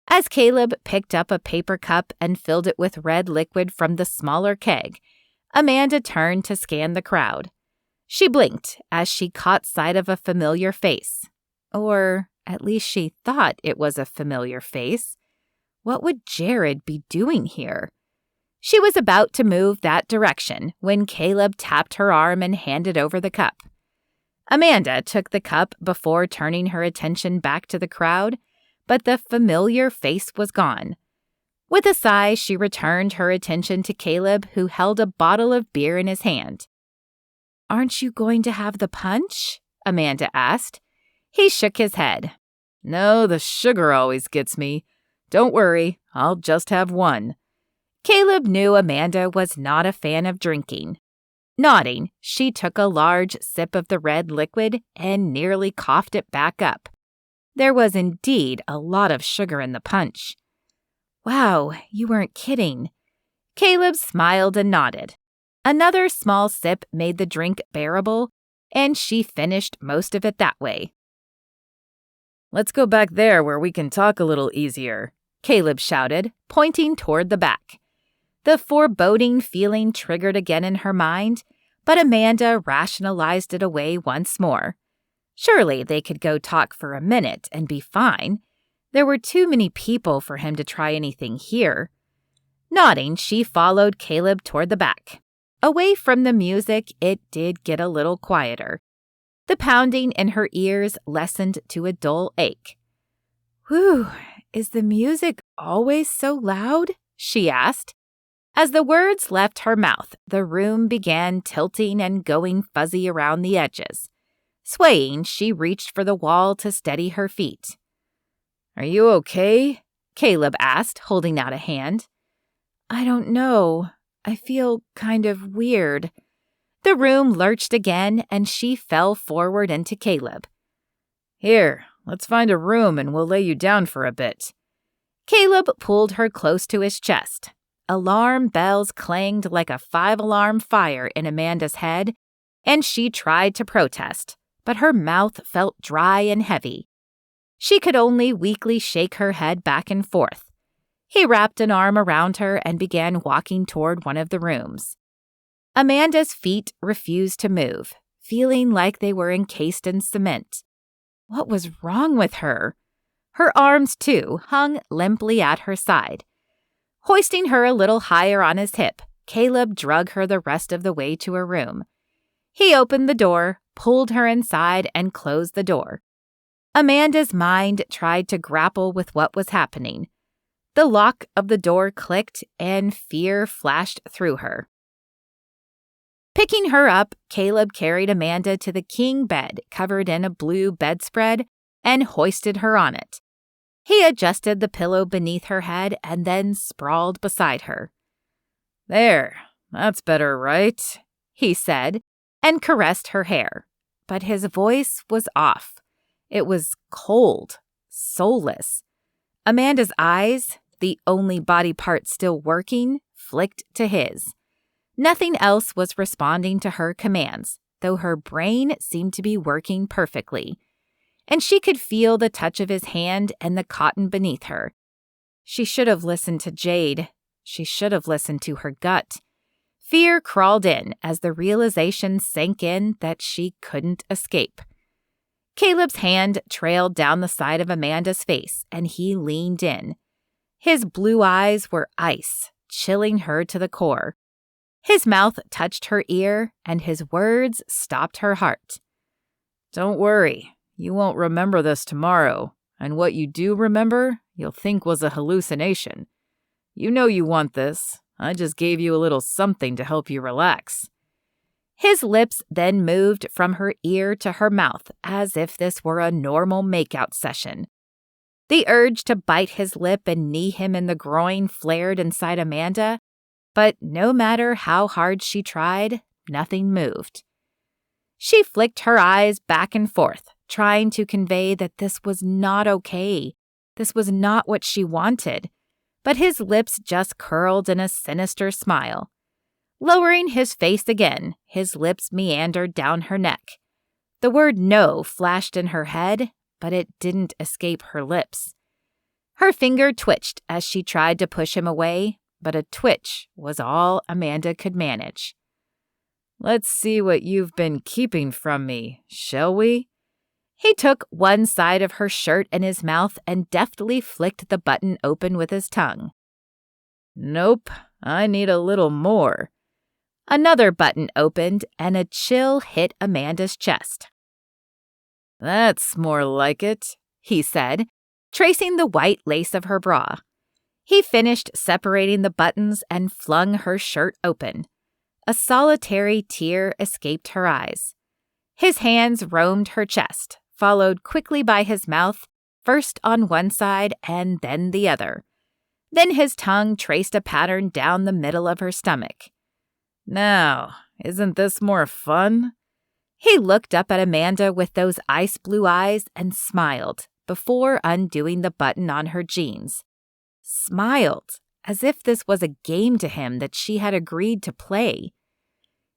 As Caleb picked up a paper cup and filled it with red liquid from the smaller keg, Amanda turned to scan the crowd. She blinked as she caught sight of a familiar face. Or at least she thought it was a familiar face. What would Jared be doing here? She was about to move that direction when Caleb tapped her arm and handed over the cup. Amanda took the cup before turning her attention back to the crowd, but the familiar face was gone. With a sigh, she returned her attention to Caleb, who held a bottle of beer in his hand. "Aren't you going to have the punch?" Amanda asked. He shook his head. "No, the sugar always gets me. Don't worry, I'll just have one." Caleb knew Amanda was not a fan of drinking. Nodding, she took a large sip of the red liquid and nearly coughed it back up. There was indeed a lot of sugar in the punch. "Wow, you weren't kidding." Caleb smiled and nodded. Another small sip made the drink bearable, and she finished most of it that way. "Let's go back there where we can talk a little easier," Caleb shouted, pointing toward the back. The foreboding feeling triggered again in her mind, but Amanda rationalized it away once more. Surely they could go talk for a minute and be fine. There were too many people for him to try anything here. Nodding, she followed Caleb toward the back. Away from the music, it did get a little quieter. The pounding in her ears lessened to a dull ache. "Whew, is the music always so loud?" she asked. As the words left her mouth, the room began tilting and going fuzzy around the edges. Swaying, she reached for the wall to steady her feet. "Are you okay?" Caleb asked, holding out a hand. "I don't know. I feel kind of weird." The room lurched again, and she fell forward into Caleb. "Here, let's find a room and we'll lay you down for a bit." Caleb pulled her close to his chest. Alarm bells clanged like a 5-alarm fire in Amanda's head, and she tried to protest, but her mouth felt dry and heavy. She could only weakly shake her head back and forth. He wrapped an arm around her and began walking toward one of the rooms. Amanda's feet refused to move, feeling like they were encased in cement. What was wrong with her? Her arms, too, hung limply at her side. Hoisting her a little higher on his hip, Caleb drug her the rest of the way to her room. He opened the door, pulled her inside, and closed the door. Amanda's mind tried to grapple with what was happening. The lock of the door clicked, and fear flashed through her. Picking her up, Caleb carried Amanda to the king bed covered in a blue bedspread and hoisted her on it. He adjusted the pillow beneath her head and then sprawled beside her. "There, that's better, right?" he said, and caressed her hair. But his voice was off. It was cold, soulless. Amanda's eyes, the only body part still working, flicked to his. Nothing else was responding to her commands, though her brain seemed to be working perfectly. And she could feel the touch of his hand and the cotton beneath her. She should have listened to Jade. She should have listened to her gut. Fear crawled in as the realization sank in that she couldn't escape. Caleb's hand trailed down the side of Amanda's face, and he leaned in. His blue eyes were ice, chilling her to the core. His mouth touched her ear, and his words stopped her heart. "Don't worry, you won't remember this tomorrow, and what you do remember, you'll think was a hallucination. You know you want this. I just gave you a little something to help you relax." His lips then moved from her ear to her mouth as if this were a normal makeout session. The urge to bite his lip and knee him in the groin flared inside Amanda, but no matter how hard she tried, nothing moved. She flicked her eyes back and forth, trying to convey that this was not okay. This was not what she wanted, but his lips just curled in a sinister smile. Lowering his face again, his lips meandered down her neck. The word no flashed in her head, but it didn't escape her lips. Her finger twitched as she tried to push him away, but a twitch was all Amanda could manage. Let's see what you've been keeping from me, shall we? He took one side of her shirt in his mouth and deftly flicked the button open with his tongue. Nope, I need a little more. Another button opened and a chill hit Amanda's chest. That's more like it, he said, tracing the white lace of her bra. He finished separating the buttons and flung her shirt open. A solitary tear escaped her eyes. His hands roamed her chest, followed quickly by his mouth, first on one side and then the other. Then his tongue traced a pattern down the middle of her stomach. Now, isn't this more fun? He looked up at Amanda with those ice blue eyes and smiled before undoing the button on her jeans. Smiled, as if this was a game to him that she had agreed to play.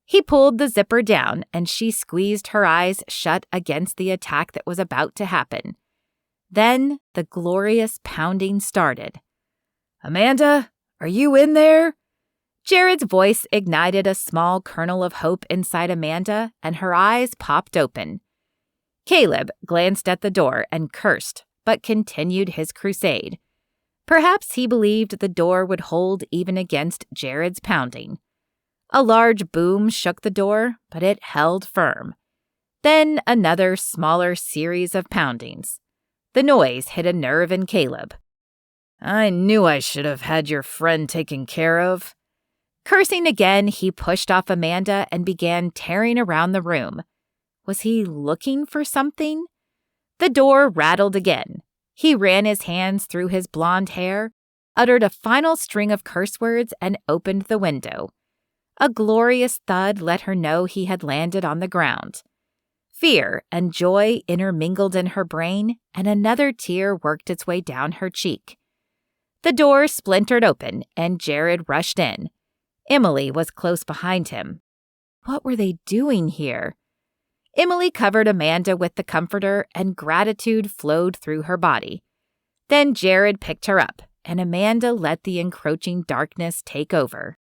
He pulled the zipper down and she squeezed her eyes shut against the attack that was about to happen. Then the glorious pounding started. Amanda, are you in there? Jared's voice ignited a small kernel of hope inside Amanda, and her eyes popped open. Caleb glanced at the door and cursed, but continued his crusade. Perhaps he believed the door would hold even against Jared's pounding. A large boom shook the door, but it held firm. Then another smaller series of poundings. The noise hit a nerve in Caleb. I knew I should have had your friend taken care of. Cursing again, he pushed off Amanda and began tearing around the room. Was he looking for something? The door rattled again. He ran his hands through his blonde hair, uttered a final string of curse words, and opened the window. A glorious thud let her know he had landed on the ground. Fear and joy intermingled in her brain, and another tear worked its way down her cheek. The door splintered open, and Jared rushed in. Emily was close behind him. What were they doing here? Emily covered Amanda with the comforter, and gratitude flowed through her body. Then Jared picked her up, and Amanda let the encroaching darkness take over.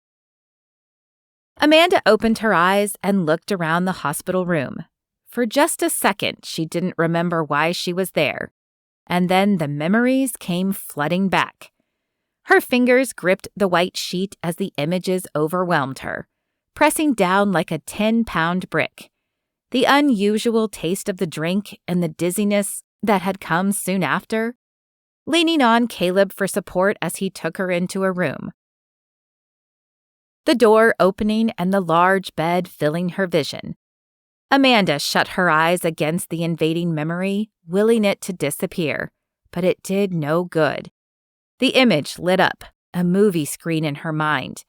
Amanda opened her eyes and looked around the hospital room. For just a second, she didn't remember why she was there. And then the memories came flooding back. Her fingers gripped the white sheet as the images overwhelmed her, pressing down like a 10-pound brick. The unusual taste of the drink and the dizziness that had come soon after. Leaning on Caleb for support as he took her into a room. The door opening and the large bed filling her vision. Amanda shut her eyes against the invading memory, willing it to disappear, but it did no good. The image lit up, a movie screen in her mind.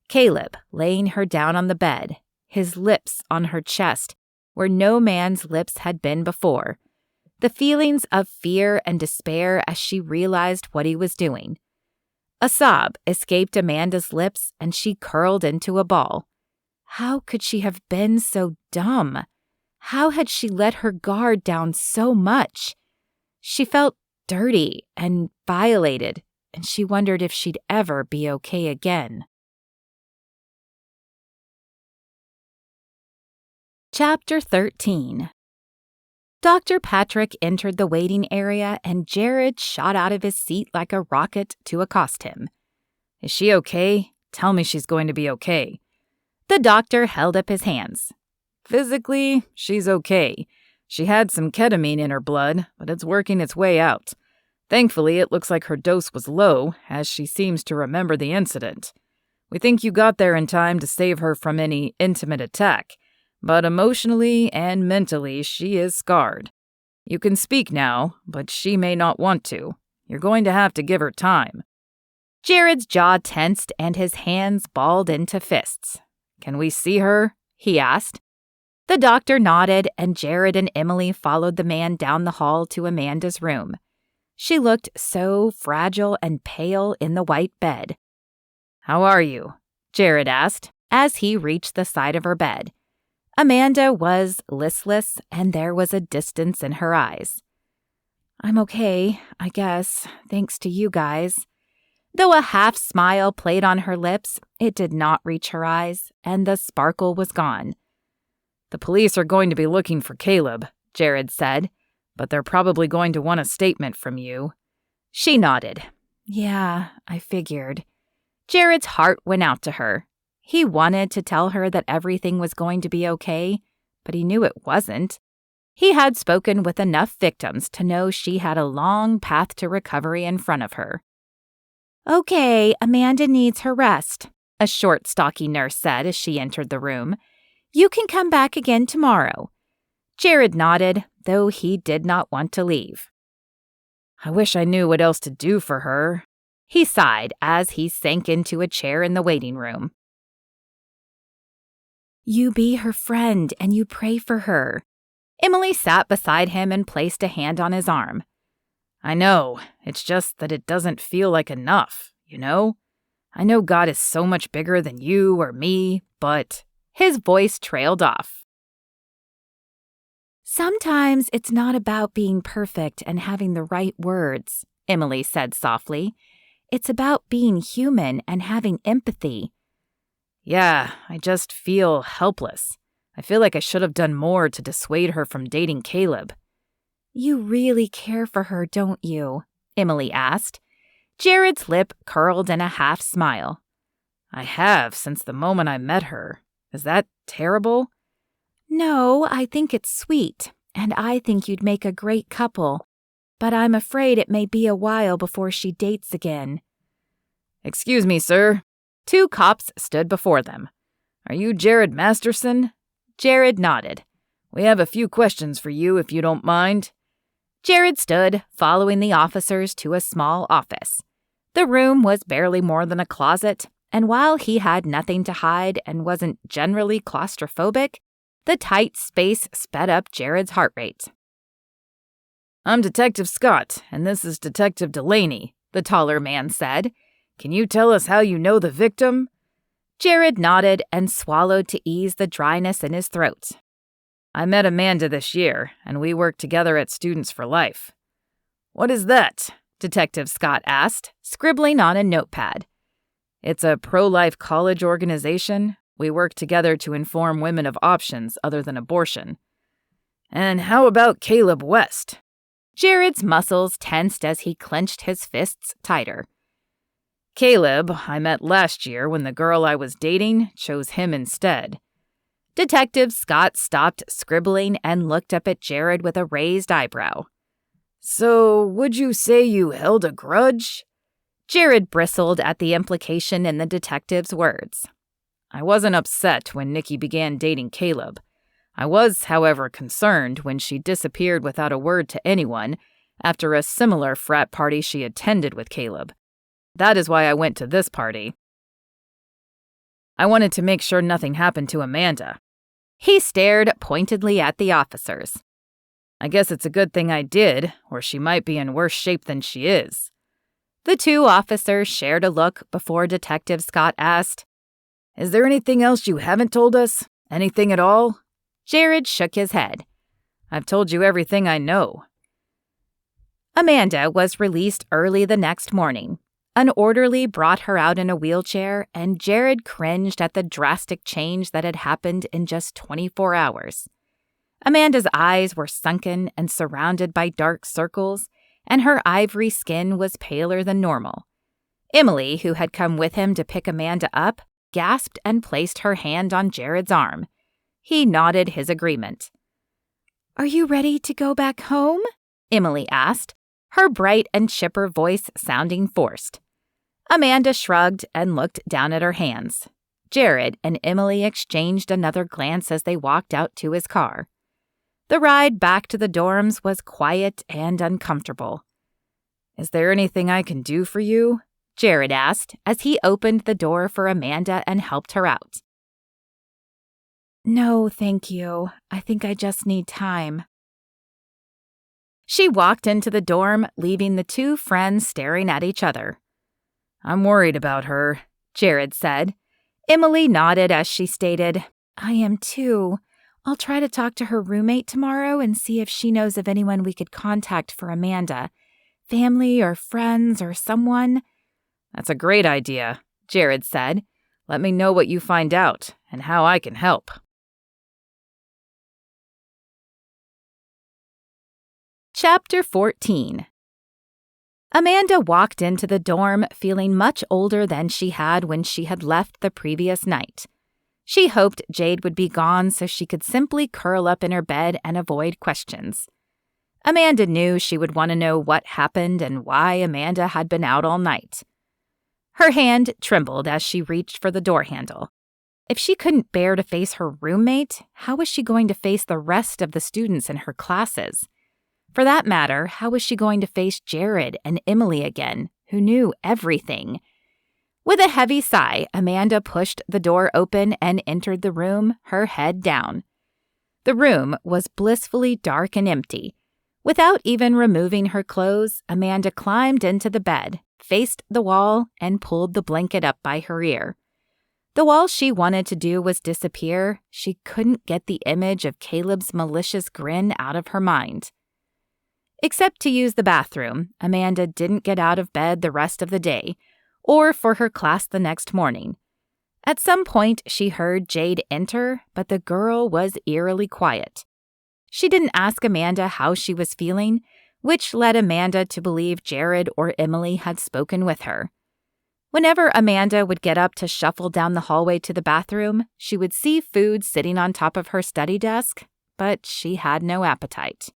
Caleb laying her down on the bed, his lips on her chest, where no man's lips had been before. The feelings of fear and despair as she realized what he was doing. A sob escaped Amanda's lips and she curled into a ball. How could she have been so dumb? How had she let her guard down so much? She felt dirty and violated, and she wondered if she'd ever be okay again. Chapter 13. Dr. Patrick entered the waiting area and Jared shot out of his seat like a rocket to accost him. Is she okay? Tell me she's going to be okay. The doctor held up his hands. Physically, she's okay. She had some ketamine in her blood, but it's working its way out. Thankfully, it looks like her dose was low, as she seems to remember the incident. We think you got there in time to save her from any intimate attack. but emotionally and mentally she is scarred. You can speak now, but she may not want to. You're going to have to give her time." Jared's jaw tensed and his hands balled into fists. "Can we see her?" he asked. The doctor nodded, and Jared and Emily followed the man down the hall to Amanda's room. She looked so fragile and pale in the white bed. "How are you?" Jared asked as he reached the side of her bed. Amanda was listless, and there was a distance in her eyes. "I'm okay, I guess, thanks to you guys." Though a half smile played on her lips, it did not reach her eyes, and the sparkle was gone. "The police are going to be looking for Caleb," Jared said, "but they're probably going to want a statement from you." She nodded. "Yeah, I figured." Jared's heart went out to her. He wanted to tell her that everything was going to be okay, but he knew it wasn't. He had spoken with enough victims to know she had a long path to recovery in front of her. "Okay, Amanda needs her rest," a short, stocky nurse said as she entered the room. "You can come back again tomorrow." Jared nodded, though he did not want to leave. "I wish I knew what else to do for her," he sighed as he sank into a chair in the waiting room. "You be her friend and you pray for her." Emily sat beside him and placed a hand on his arm. "I know, it's just that it doesn't feel like enough, you know? I know God is so much bigger than you or me, but..." His voice trailed off. "Sometimes it's not about being perfect and having the right words," Emily said softly. "It's about being human and having empathy." "Yeah, I just feel helpless. I feel like I should have done more to dissuade her from dating Caleb." "You really care for her, don't you?" Emily asked. Jared's lip curled in a half smile. "I have since the moment I met her. Is that terrible?" "No, I think it's sweet, and I think you'd make a great couple. But I'm afraid it may be a while before she dates again." "Excuse me, sir." 2 cops stood before them. "Are you Jared Masterson?" Jared nodded. "We have a few questions for you, if you don't mind." Jared stood, following the officers to a small office. The room was barely more than a closet, and while he had nothing to hide and wasn't generally claustrophobic, the tight space sped up Jared's heart rate. "I'm Detective Scott, and this is Detective Delaney," the taller man said. "Can you tell us how you know the victim?" Jared nodded and swallowed to ease the dryness in his throat. "I met Amanda this year, and we work together at Students for Life." "What is that?" Detective Scott asked, scribbling on a notepad. "It's a pro-life college organization. We work together to inform women of options other than abortion." "And how about Caleb West?" Jared's muscles tensed as he clenched his fists tighter. "Caleb, I met last year when the girl I was dating chose him instead." Detective Scott stopped scribbling and looked up at Jared with a raised eyebrow. "So, would you say you held a grudge?" Jared bristled at the implication in the detective's words. "I wasn't upset when Nikki began dating Caleb. I was, however, concerned when she disappeared without a word to anyone after a similar frat party she attended with Caleb. That is why I went to this party. I wanted to make sure nothing happened to Amanda." He stared pointedly at the officers. "I guess it's a good thing I did, or she might be in worse shape than she is." The 2 officers shared a look before Detective Scott asked, "Is there anything else you haven't told us? Anything at all?" Jared shook his head. "I've told you everything I know." Amanda was released early the next morning. An orderly brought her out in a wheelchair, and Jared cringed at the drastic change that had happened in just 24 hours. Amanda's eyes were sunken and surrounded by dark circles, and her ivory skin was paler than normal. Emily, who had come with him to pick Amanda up, gasped and placed her hand on Jared's arm. He nodded his agreement. "Are you ready to go back home?" Emily asked, her bright and chipper voice sounding forced. Amanda shrugged and looked down at her hands. Jared and Emily exchanged another glance as they walked out to his car. The ride back to the dorms was quiet and uncomfortable. "Is there anything I can do for you?" Jared asked as he opened the door for Amanda and helped her out. "No, thank you. I think I just need time." She walked into the dorm, leaving the two friends staring at each other. "I'm worried about her," Jared said. Emily nodded as she stated, "I am too. I'll try to talk to her roommate tomorrow and see if she knows of anyone we could contact for Amanda. Family or friends or someone." "That's a great idea," Jared said. "Let me know what you find out and how I can help." Chapter 14. Amanda walked into the dorm feeling much older than she had when she had left the previous night. She hoped Jade would be gone so she could simply curl up in her bed and avoid questions. Amanda knew she would want to know what happened and why Amanda had been out all night. Her hand trembled as she reached for the door handle. If she couldn't bear to face her roommate, how was she going to face the rest of the students in her classes? For that matter, how was she going to face Jared and Emily again, who knew everything? With a heavy sigh, Amanda pushed the door open and entered the room, her head down. The room was blissfully dark and empty. Without even removing her clothes, Amanda climbed into the bed, faced the wall, and pulled the blanket up by her ear. The all she wanted to do was disappear. She couldn't get the image of Caleb's malicious grin out of her mind. Except to use the bathroom, Amanda didn't get out of bed the rest of the day, or for her class the next morning. At some point, she heard Jade enter, but the girl was eerily quiet. She didn't ask Amanda how she was feeling, which led Amanda to believe Jared or Emily had spoken with her. Whenever Amanda would get up to shuffle down the hallway to the bathroom, she would see food sitting on top of her study desk, but she had no appetite.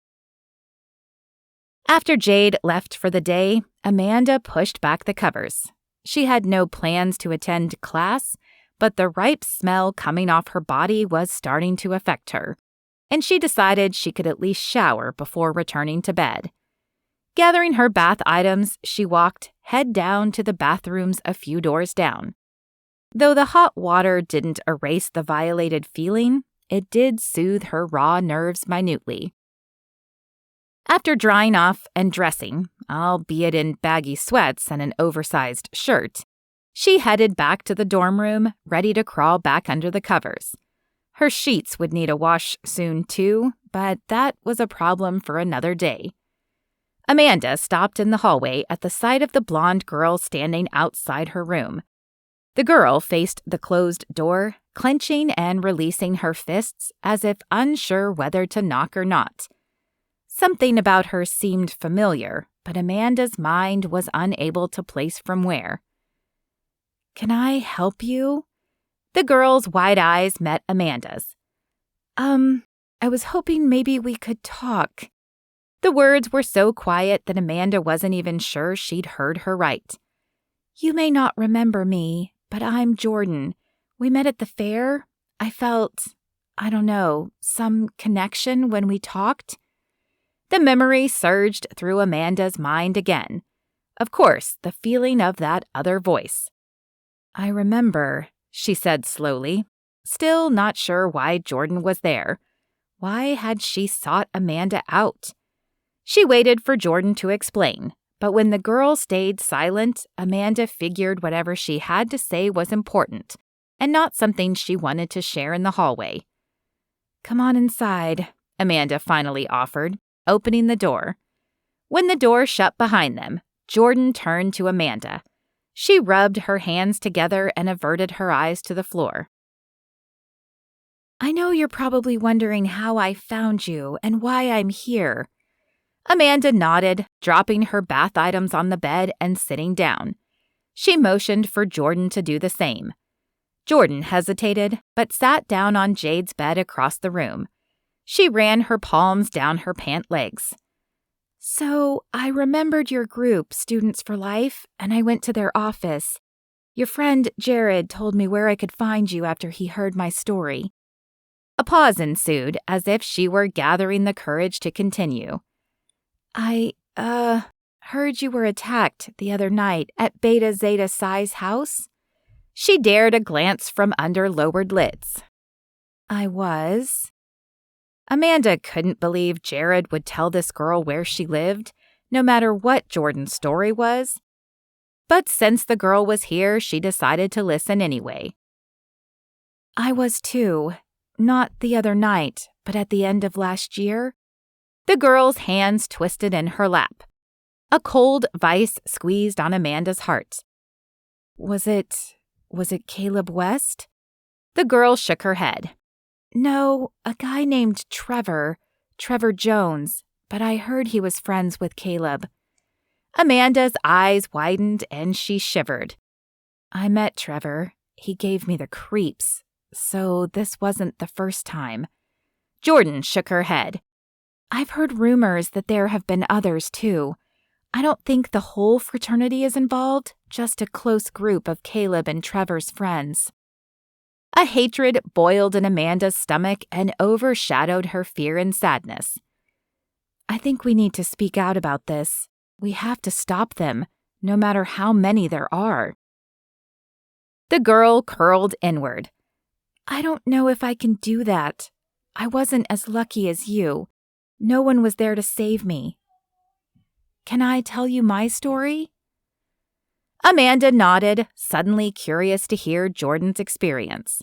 After Jade left for the day, Amanda pushed back the covers. She had no plans to attend class, but the ripe smell coming off her body was starting to affect her, and she decided she could at least shower before returning to bed. Gathering her bath items, she walked head down to the bathrooms a few doors down. Though the hot water didn't erase the violated feeling, it did soothe her raw nerves minutely. After drying off and dressing, albeit in baggy sweats and an oversized shirt, she headed back to the dorm room, ready to crawl back under the covers. Her sheets would need a wash soon too, but that was a problem for another day. Amanda stopped in the hallway at the sight of the blonde girl standing outside her room. The girl faced the closed door, clenching and releasing her fists as if unsure whether to knock or not. Something about her seemed familiar, but Amanda's mind was unable to place from where. "Can I help you?" The girl's wide eyes met Amanda's. I was hoping maybe we could talk." The words were so quiet that Amanda wasn't even sure she'd heard her right. "You may not remember me, but I'm Jordan. We met at the fair. I felt, some connection when we talked." The memory surged through Amanda's mind again. Of course, the feeling of that other voice. "I remember," she said slowly, still not sure why Jordan was there. Why had she sought Amanda out? She waited for Jordan to explain, but when the girl stayed silent, Amanda figured whatever she had to say was important, and not something she wanted to share in the hallway. "Come on inside," Amanda finally offered, opening the door. When the door shut behind them, Jordan turned to Amanda. She rubbed her hands together and averted her eyes to the floor. "I know you're probably wondering how I found you and why I'm here." Amanda nodded, dropping her bath items on the bed and sitting down. She motioned for Jordan to do the same. Jordan hesitated, but sat down on Jade's bed across the room. She ran her palms down her pant legs. "So, I remembered your group, Students for Life, and I went to their office. Your friend Jared told me where I could find you after he heard my story." A pause ensued, as if she were gathering the courage to continue. "I, heard you were attacked the other night at Beta Zeta Psi's house?" She dared a glance from under lowered lids. "I was." Amanda couldn't believe Jared would tell this girl where she lived, no matter what Jordan's story was. But since the girl was here, she decided to listen anyway. "I was too. Not the other night, but at the end of last year." The girl's hands twisted in her lap. A cold vice squeezed on Amanda's heart. Was it Caleb West?" The girl shook her head. "No, a guy named Trevor Jones, but I heard he was friends with Caleb." Amanda's eyes widened and she shivered. "I met Trevor. He gave me the creeps. So this wasn't the first time." Jordan shook her head. "I've heard rumors that there have been others too. I don't think the whole fraternity is involved, just a close group of Caleb and Trevor's friends." A hatred boiled in Amanda's stomach and overshadowed her fear and sadness. "I think we need to speak out about this. We have to stop them, no matter how many there are." The girl curled inward. "I don't know if I can do that. I wasn't as lucky as you. No one was there to save me. Can I tell you my story?" Amanda nodded, suddenly curious to hear Jordan's experience.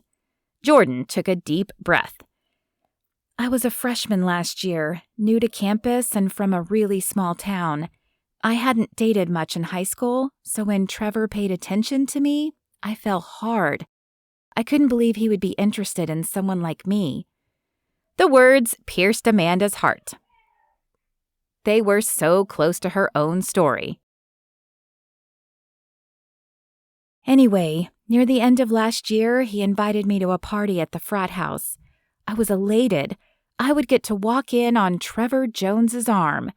Jordan took a deep breath. "I was a freshman last year, new to campus and from a really small town. I hadn't dated much in high school, so when Trevor paid attention to me, I fell hard. I couldn't believe he would be interested in someone like me." The words pierced Amanda's heart. They were so close to her own story. "Anyway, near the end of last year, he invited me to a party at the frat house. I was elated. I would get to walk in on Trevor Jones's arm.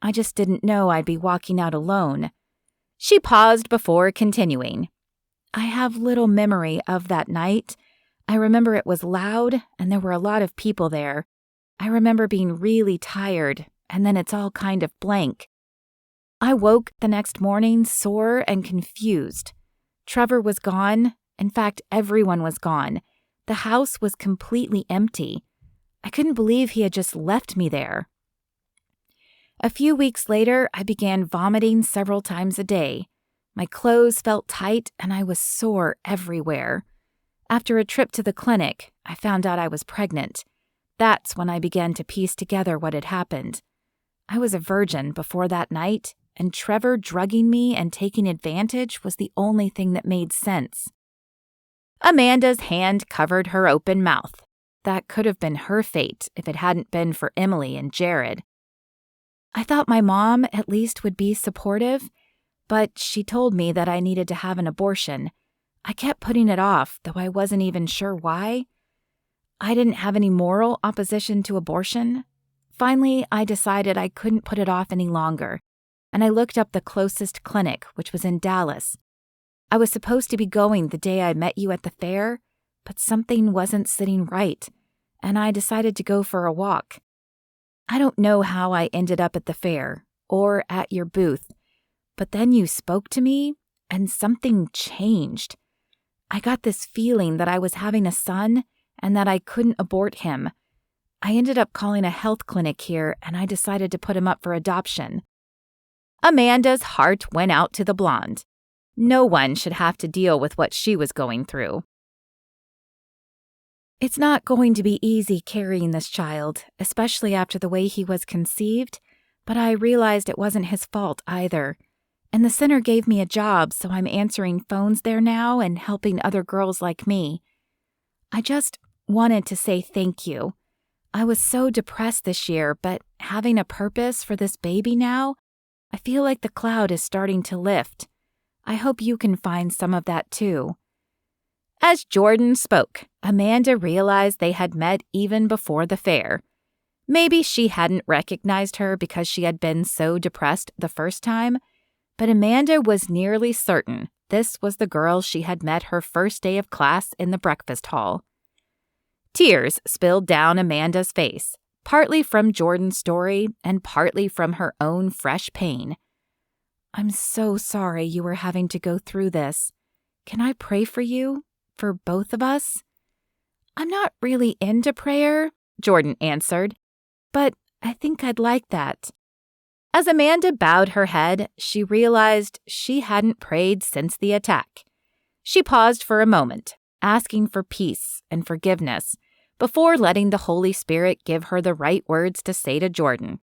I just didn't know I'd be walking out alone." She paused before continuing. "I have little memory of that night. I remember it was loud and there were a lot of people there. I remember being really tired, and then it's all kind of blank. I woke the next morning sore and confused. Trevor was gone. In fact, everyone was gone. The house was completely empty. I couldn't believe he had just left me there. A few weeks later, I began vomiting several times a day. My clothes felt tight and I was sore everywhere. After a trip to the clinic, I found out I was pregnant. That's when I began to piece together what had happened. I was a virgin before that night, and Trevor drugging me and taking advantage was the only thing that made sense." Amanda's hand covered her open mouth. That could have been her fate if it hadn't been for Emily and Jared. "I thought my mom at least would be supportive, but she told me that I needed to have an abortion. I kept putting it off, though I wasn't even sure why. I didn't have any moral opposition to abortion. Finally, I decided I couldn't put it off any longer, and I looked up the closest clinic, which was in Dallas. I was supposed to be going the day I met you at the fair, but something wasn't sitting right, and I decided to go for a walk. I don't know how I ended up at the fair or at your booth, but then you spoke to me, and something changed. I got this feeling that I was having a son and that I couldn't abort him. I ended up calling a health clinic here, and I decided to put him up for adoption." Amanda's heart went out to the blonde. No one should have to deal with what she was going through. "It's not going to be easy carrying this child, especially after the way he was conceived, but I realized it wasn't his fault either. And the center gave me a job, so I'm answering phones there now and helping other girls like me. I just wanted to say thank you. I was so depressed this year, but having a purpose for this baby now, I feel like the cloud is starting to lift. I hope you can find some of that too." As Jordan spoke, Amanda realized they had met even before the fair. Maybe she hadn't recognized her because she had been so depressed the first time, but Amanda was nearly certain this was the girl she had met her first day of class in the breakfast hall. Tears spilled down Amanda's face, partly from Jordan's story and partly from her own fresh pain. "I'm so sorry you were having to go through this. Can I pray for you? For both of us?" "I'm not really into prayer," Jordan answered, "but I think I'd like that." As Amanda bowed her head, she realized she hadn't prayed since the attack. She paused for a moment, asking for peace and forgiveness, before letting the Holy Spirit give her the right words to say to Jordan.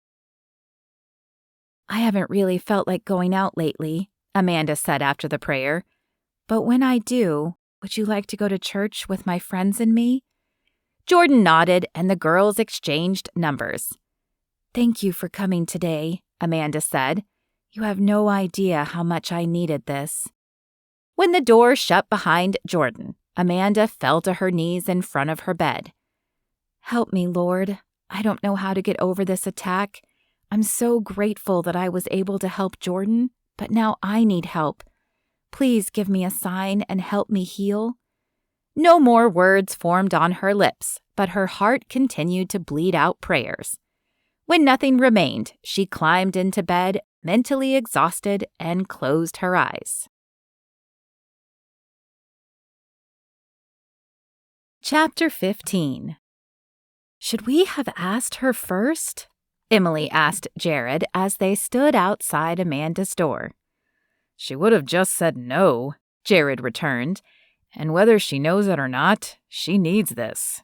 "I haven't really felt like going out lately," Amanda said after the prayer. "But when I do, would you like to go to church with my friends and me?" Jordan nodded, and the girls exchanged numbers. "Thank you for coming today," Amanda said. "You have no idea how much I needed this." When the door shut behind Jordan, Amanda fell to her knees in front of her bed. "Help me, Lord. I don't know how to get over this attack. I'm so grateful that I was able to help Jordan, but now I need help. Please give me a sign and help me heal." No more words formed on her lips, but her heart continued to bleed out prayers. When nothing remained, she climbed into bed, mentally exhausted, and closed her eyes. Chapter 15. "Should we have asked her first?" Emily asked Jared as they stood outside Amanda's door. "She would have just said no," Jared returned, "and whether she knows it or not, she needs this."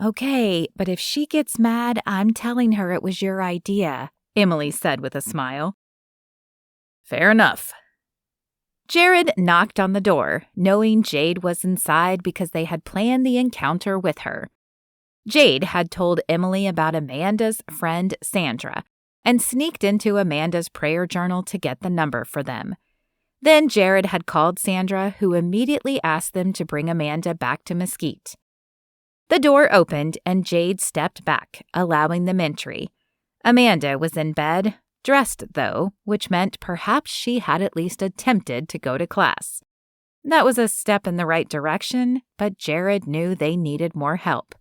"Okay, but if she gets mad, I'm telling her it was your idea," Emily said with a smile. "Fair enough." Jared knocked on the door, knowing Jade was inside because they had planned the encounter with her. Jade had told Emily about Amanda's friend Sandra and sneaked into Amanda's prayer journal to get the number for them. Then Jared had called Sandra, who immediately asked them to bring Amanda back to Mesquite. The door opened and Jade stepped back, allowing them entry. Amanda was in bed, dressed though, which meant perhaps she had at least attempted to go to class. That was a step in the right direction, but Jared knew they needed more help.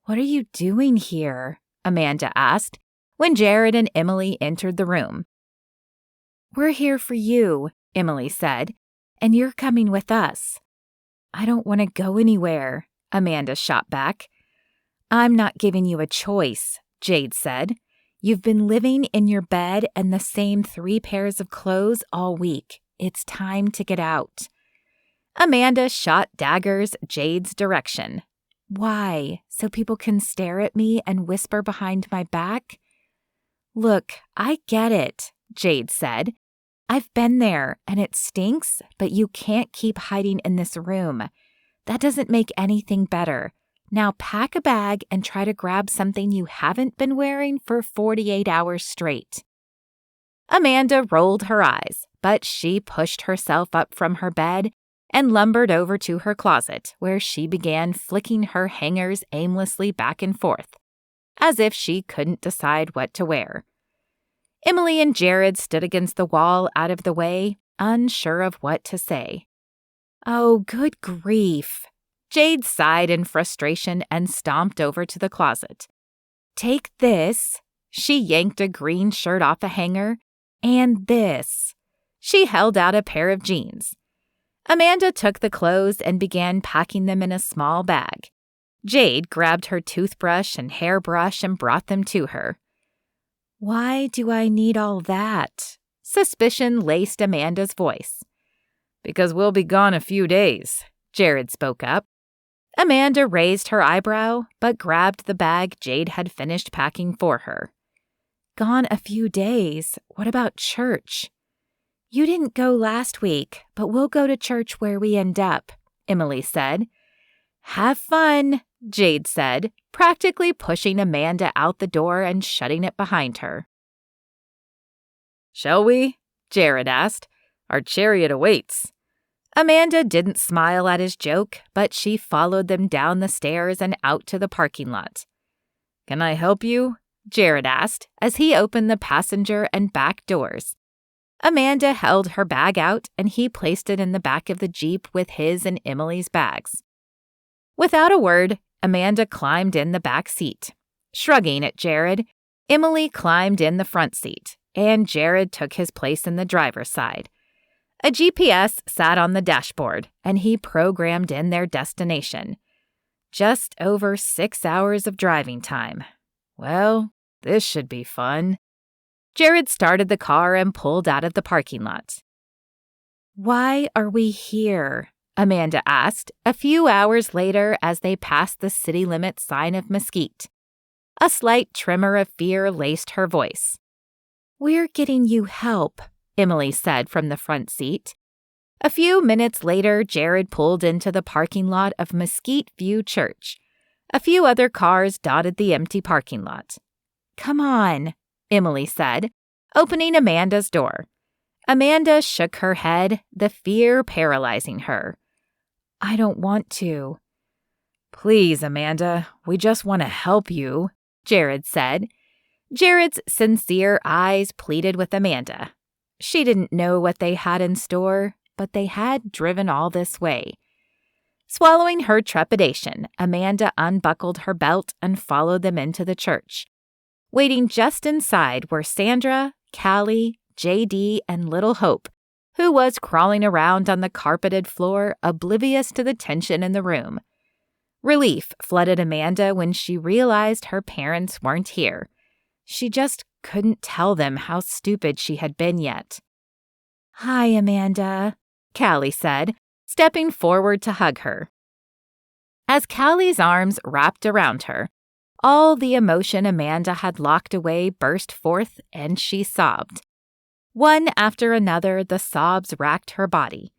"What are you doing here?" Amanda asked when Jared and Emily entered the room. "We're here for you," Emily said, "and you're coming with us." "I don't want to go anywhere," Amanda shot back. "I'm not giving you a choice," Jade said. "You've been living in your bed and the same 3 pairs of clothes all week. It's time to get out." Amanda shot daggers Jade's direction. "Why? So people can stare at me and whisper behind my back?" "Look, I get it," Jade said. "I've been there, and it stinks, but you can't keep hiding in this room. That doesn't make anything better. Now pack a bag and try to grab something you haven't been wearing for 48 hours straight." Amanda rolled her eyes, but she pushed herself up from her bed and lumbered over to her closet, where she began flicking her hangers aimlessly back and forth, as if she couldn't decide what to wear. Emily and Jared stood against the wall out of the way, unsure of what to say. "Oh, good grief." Jade sighed in frustration and stomped over to the closet. "Take this." She yanked a green shirt off a hanger. "And this." She held out a pair of jeans. Amanda took the clothes and began packing them in a small bag. Jade grabbed her toothbrush and hairbrush and brought them to her. "Why do I need all that?" Suspicion laced Amanda's voice. "Because we'll be gone a few days," Jared spoke up. Amanda raised her eyebrow, but grabbed the bag Jade had finished packing for her. "Gone a few days? What about church?" "You didn't go last week, but we'll go to church where we end up," Emily said. "Have fun," Jade said, practically pushing Amanda out the door and shutting it behind her. "Shall we?" Jared asked. "Our chariot awaits." Amanda didn't smile at his joke, but she followed them down the stairs and out to the parking lot. "Can I help you?" Jared asked as he opened the passenger and back doors. Amanda held her bag out and he placed it in the back of the Jeep with his and Emily's bags. Without a word, Amanda climbed in the back seat. Shrugging at Jared, Emily climbed in the front seat, and Jared took his place in the driver's side. A GPS sat on the dashboard, and he programmed in their destination. Just over 6 hours of driving time. Well, this should be fun. Jared started the car and pulled out of the parking lot. "Why are we here?" Amanda asked a few hours later as they passed the city limit sign of Mesquite. A slight tremor of fear laced her voice. "We're getting you help," Emily said from the front seat. A few minutes later, Jared pulled into the parking lot of Mesquite View Church. A few other cars dotted the empty parking lot. "Come on," Emily said, opening Amanda's door. Amanda shook her head, the fear paralyzing her. "I don't want to." "Please, Amanda, we just want to help you," Jared said. Jared's sincere eyes pleaded with Amanda. She didn't know what they had in store, but they had driven all this way. Swallowing her trepidation, Amanda unbuckled her belt and followed them into the church. Waiting just inside were Sandra, Callie, JD, and Little Hope, who was crawling around on the carpeted floor, oblivious to the tension in the room. Relief flooded Amanda when she realized her parents weren't here. She just couldn't tell them how stupid she had been yet. "Hi, Amanda," Callie said, stepping forward to hug her. As Callie's arms wrapped around her, all the emotion Amanda had locked away burst forth, and she sobbed. One after another, the sobs racked her body.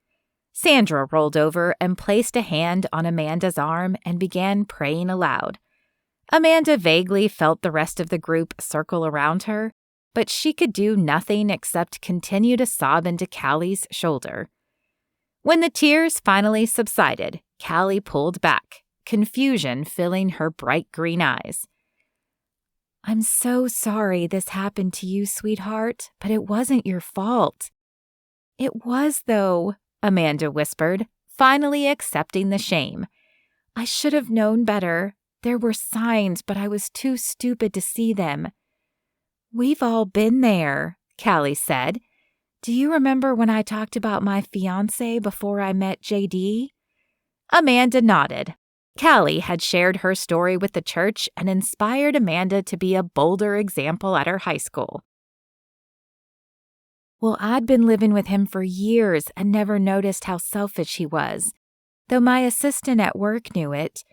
Sandra rolled over and placed a hand on Amanda's arm and began praying aloud. Amanda vaguely felt the rest of the group circle around her, but she could do nothing except continue to sob into Callie's shoulder. When the tears finally subsided, Callie pulled back, confusion filling her bright green eyes. "I'm so sorry this happened to you, sweetheart, but it wasn't your fault." "It was, though," Amanda whispered, finally accepting the shame. "I should have known better. There were signs, but I was too stupid to see them." "We've all been there," Callie said. "Do you remember when I talked about my fiancé before I met JD?" Amanda nodded. Callie had shared her story with the church and inspired Amanda to be a bolder example at her high school. "Well, I'd been living with him for years and never noticed how selfish he was. Though my assistant at work knew it,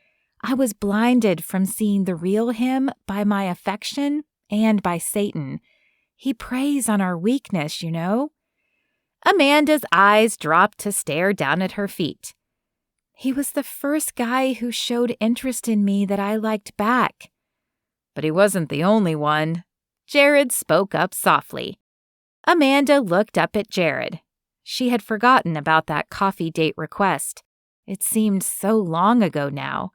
I was blinded from seeing the real him by my affection and by Satan. He preys on our weakness, you know." Amanda's eyes dropped to stare down at her feet. "He was the first guy who showed interest in me that I liked back." "But he wasn't the only one," Jared spoke up softly. Amanda looked up at Jared. She had forgotten about that coffee date request. It seemed so long ago now.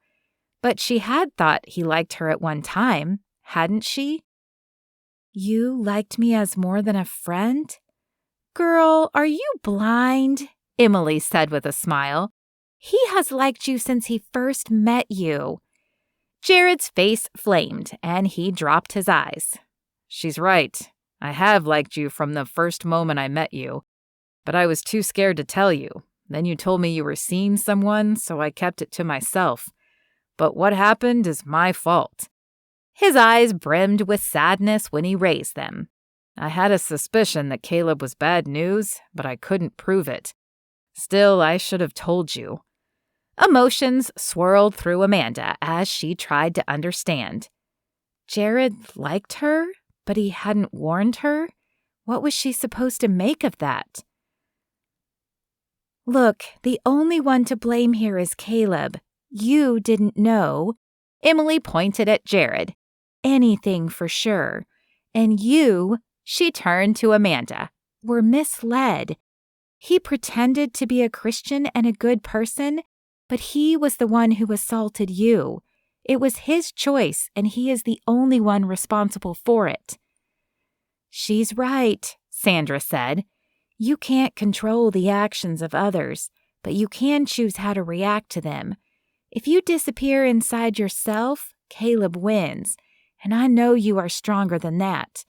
But she had thought he liked her at one time, hadn't she? "You liked me as more than a friend?" "Girl, are you blind?" Emily said with a smile. "He has liked you since he first met you." Jared's face flamed, and he dropped his eyes. "She's right. I have liked you from the first moment I met you. But I was too scared to tell you. Then you told me you were seeing someone, so I kept it to myself. But what happened is my fault." His eyes brimmed with sadness when he raised them. "I had a suspicion that Caleb was bad news, but I couldn't prove it. Still, I should have told you." Emotions swirled through Amanda as she tried to understand. Jared liked her, but he hadn't warned her? What was she supposed to make of that? "Look, the only one to blame here is Caleb. You didn't know." Emily pointed at Jared. "Anything for sure. And you," she turned to Amanda, "were misled. He pretended to be a Christian and a good person, but he was the one who assaulted you. It was his choice, and he is the only one responsible for it." "She's right," Sandra said. You can't control the actions of others, but you can choose how to react to them. If you disappear inside yourself, Caleb wins, and I know you are stronger than that."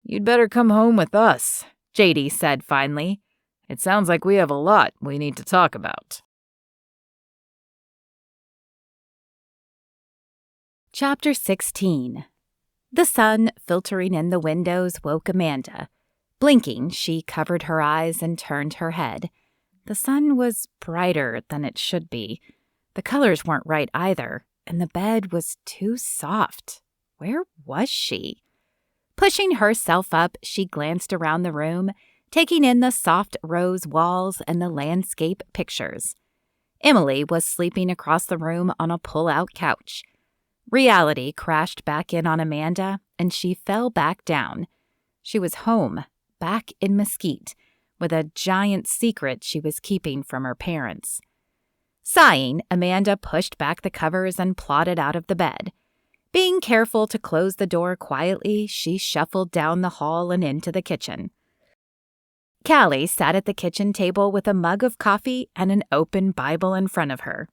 "You'd better come home with us," JD said finally. "It sounds like we have a lot we need to talk about." Chapter 16. The sun filtering in the windows woke Amanda. Blinking, she covered her eyes and turned her head. The sun was brighter than it should be. The colors weren't right either, and the bed was too soft. Where was she? Pushing herself up, she glanced around the room, taking in the soft rose walls and the landscape pictures. Emily was sleeping across the room on a pull-out couch. Reality crashed back in on Amanda, and she fell back down. She was home, back in Mesquite, with a giant secret she was keeping from her parents. Sighing, Amanda pushed back the covers and plodded out of the bed. Being careful to close the door quietly, she shuffled down the hall and into the kitchen. Callie sat at the kitchen table with a mug of coffee and an open Bible in front of her.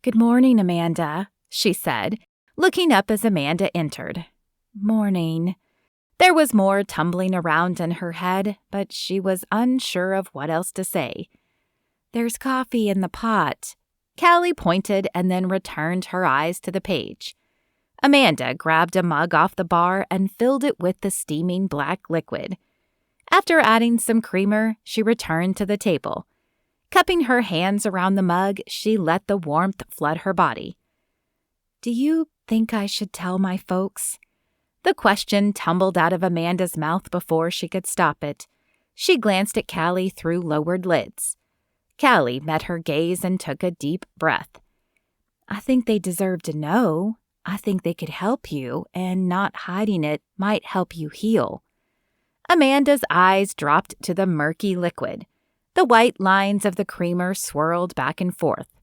"Good morning, Amanda," she said, looking up as Amanda entered. "Morning." There was more tumbling around in her head, but she was unsure of what else to say. "There's coffee in the pot." Callie pointed and then returned her eyes to the page. Amanda grabbed a mug off the bar and filled it with the steaming black liquid. After adding some creamer, she returned to the table. Cupping her hands around the mug, she let the warmth flood her body. "Do you think I should tell my folks?" The question tumbled out of Amanda's mouth before she could stop it. She glanced at Callie through lowered lids. Callie met her gaze and took a deep breath. "I think they deserve to know. I think they could help you, and not hiding it might help you heal." Amanda's eyes dropped to the murky liquid. The white lines of the creamer swirled back and forth.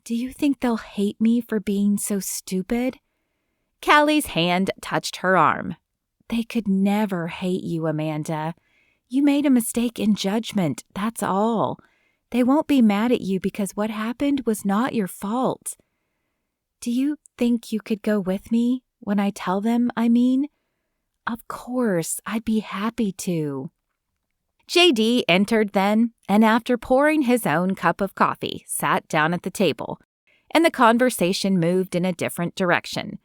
"Do you think they'll hate me for being so stupid?" Callie's hand touched her arm. "They could never hate you, Amanda. You made a mistake in judgment, that's all. They won't be mad at you because what happened was not your fault. Do you think you could go with me when I tell them, I mean?" "Of course, I'd be happy to." JD entered then, and after pouring his own cup of coffee, sat down at the table, and the conversation moved in a different direction.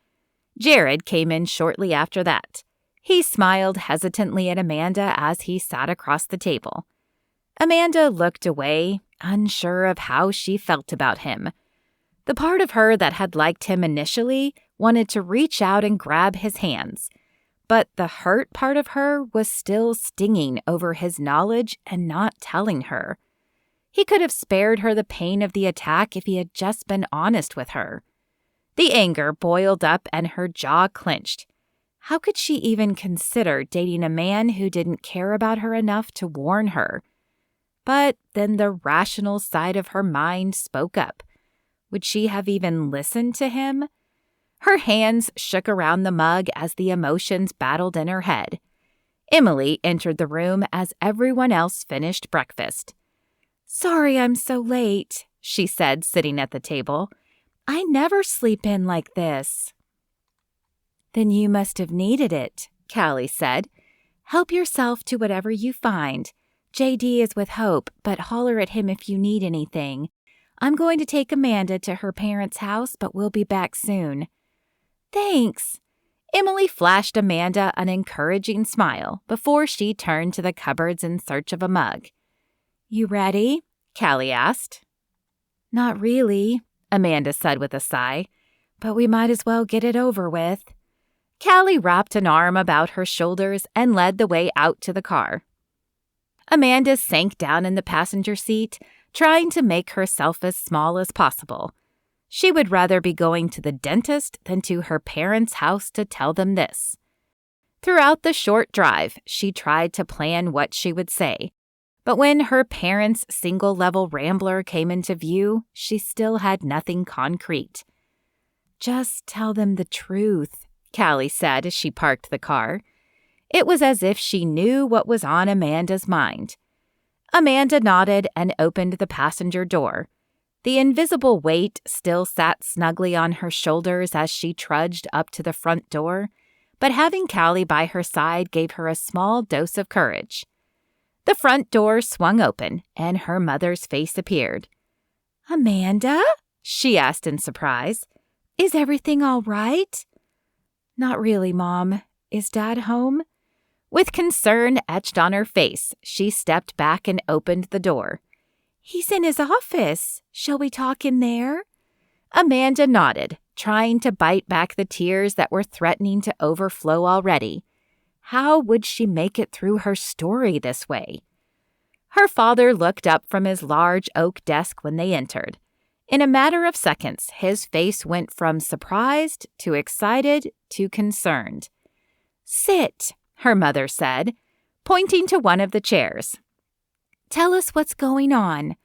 Jared came in shortly after that. He smiled hesitantly at Amanda as he sat across the table. Amanda looked away, unsure of how she felt about him. The part of her that had liked him initially wanted to reach out and grab his hands, but the hurt part of her was still stinging over his knowledge and not telling her. He could have spared her the pain of the attack if he had just been honest with her. The anger boiled up and her jaw clenched. How could she even consider dating a man who didn't care about her enough to warn her? But then the rational side of her mind spoke up. Would she have even listened to him? Her hands shook around the mug as the emotions battled in her head. Emily entered the room as everyone else finished breakfast. "Sorry I'm so late," she said, sitting at the table. "I never sleep in like this." "Then you must have needed it," Callie said. "Help yourself to whatever you find. JD is with Hope, but holler at him if you need anything. I'm going to take Amanda to her parents' house, but we'll be back soon." "Thanks." Emily flashed Amanda an encouraging smile before she turned to the cupboards in search of a mug. "You ready?" Callie asked. "Not really," Amanda said with a sigh, "but we might as well get it over with." Callie wrapped an arm about her shoulders and led the way out to the car. Amanda sank down in the passenger seat, trying to make herself as small as possible. She would rather be going to the dentist than to her parents' house to tell them this. Throughout the short drive, she tried to plan what she would say. But when her parents' single-level rambler came into view, she still had nothing concrete. "Just tell them the truth," Callie said as she parked the car. It was as if she knew what was on Amanda's mind. Amanda nodded and opened the passenger door. The invisible weight still sat snugly on her shoulders as she trudged up to the front door, but having Callie by her side gave her a small dose of courage. The front door swung open, and her mother's face appeared. "Amanda?" she asked in surprise. "Is everything all right?" "Not really, Mom. Is Dad home?" With concern etched on her face, she stepped back and opened the door. "He's in his office. Shall we talk in there?" Amanda nodded, trying to bite back the tears that were threatening to overflow already. How would she make it through her story this way? Her father looked up from his large oak desk when they entered. In a matter of seconds, his face went from surprised to excited to concerned. "Sit," her mother said, pointing to one of the chairs. "Tell us what's going on."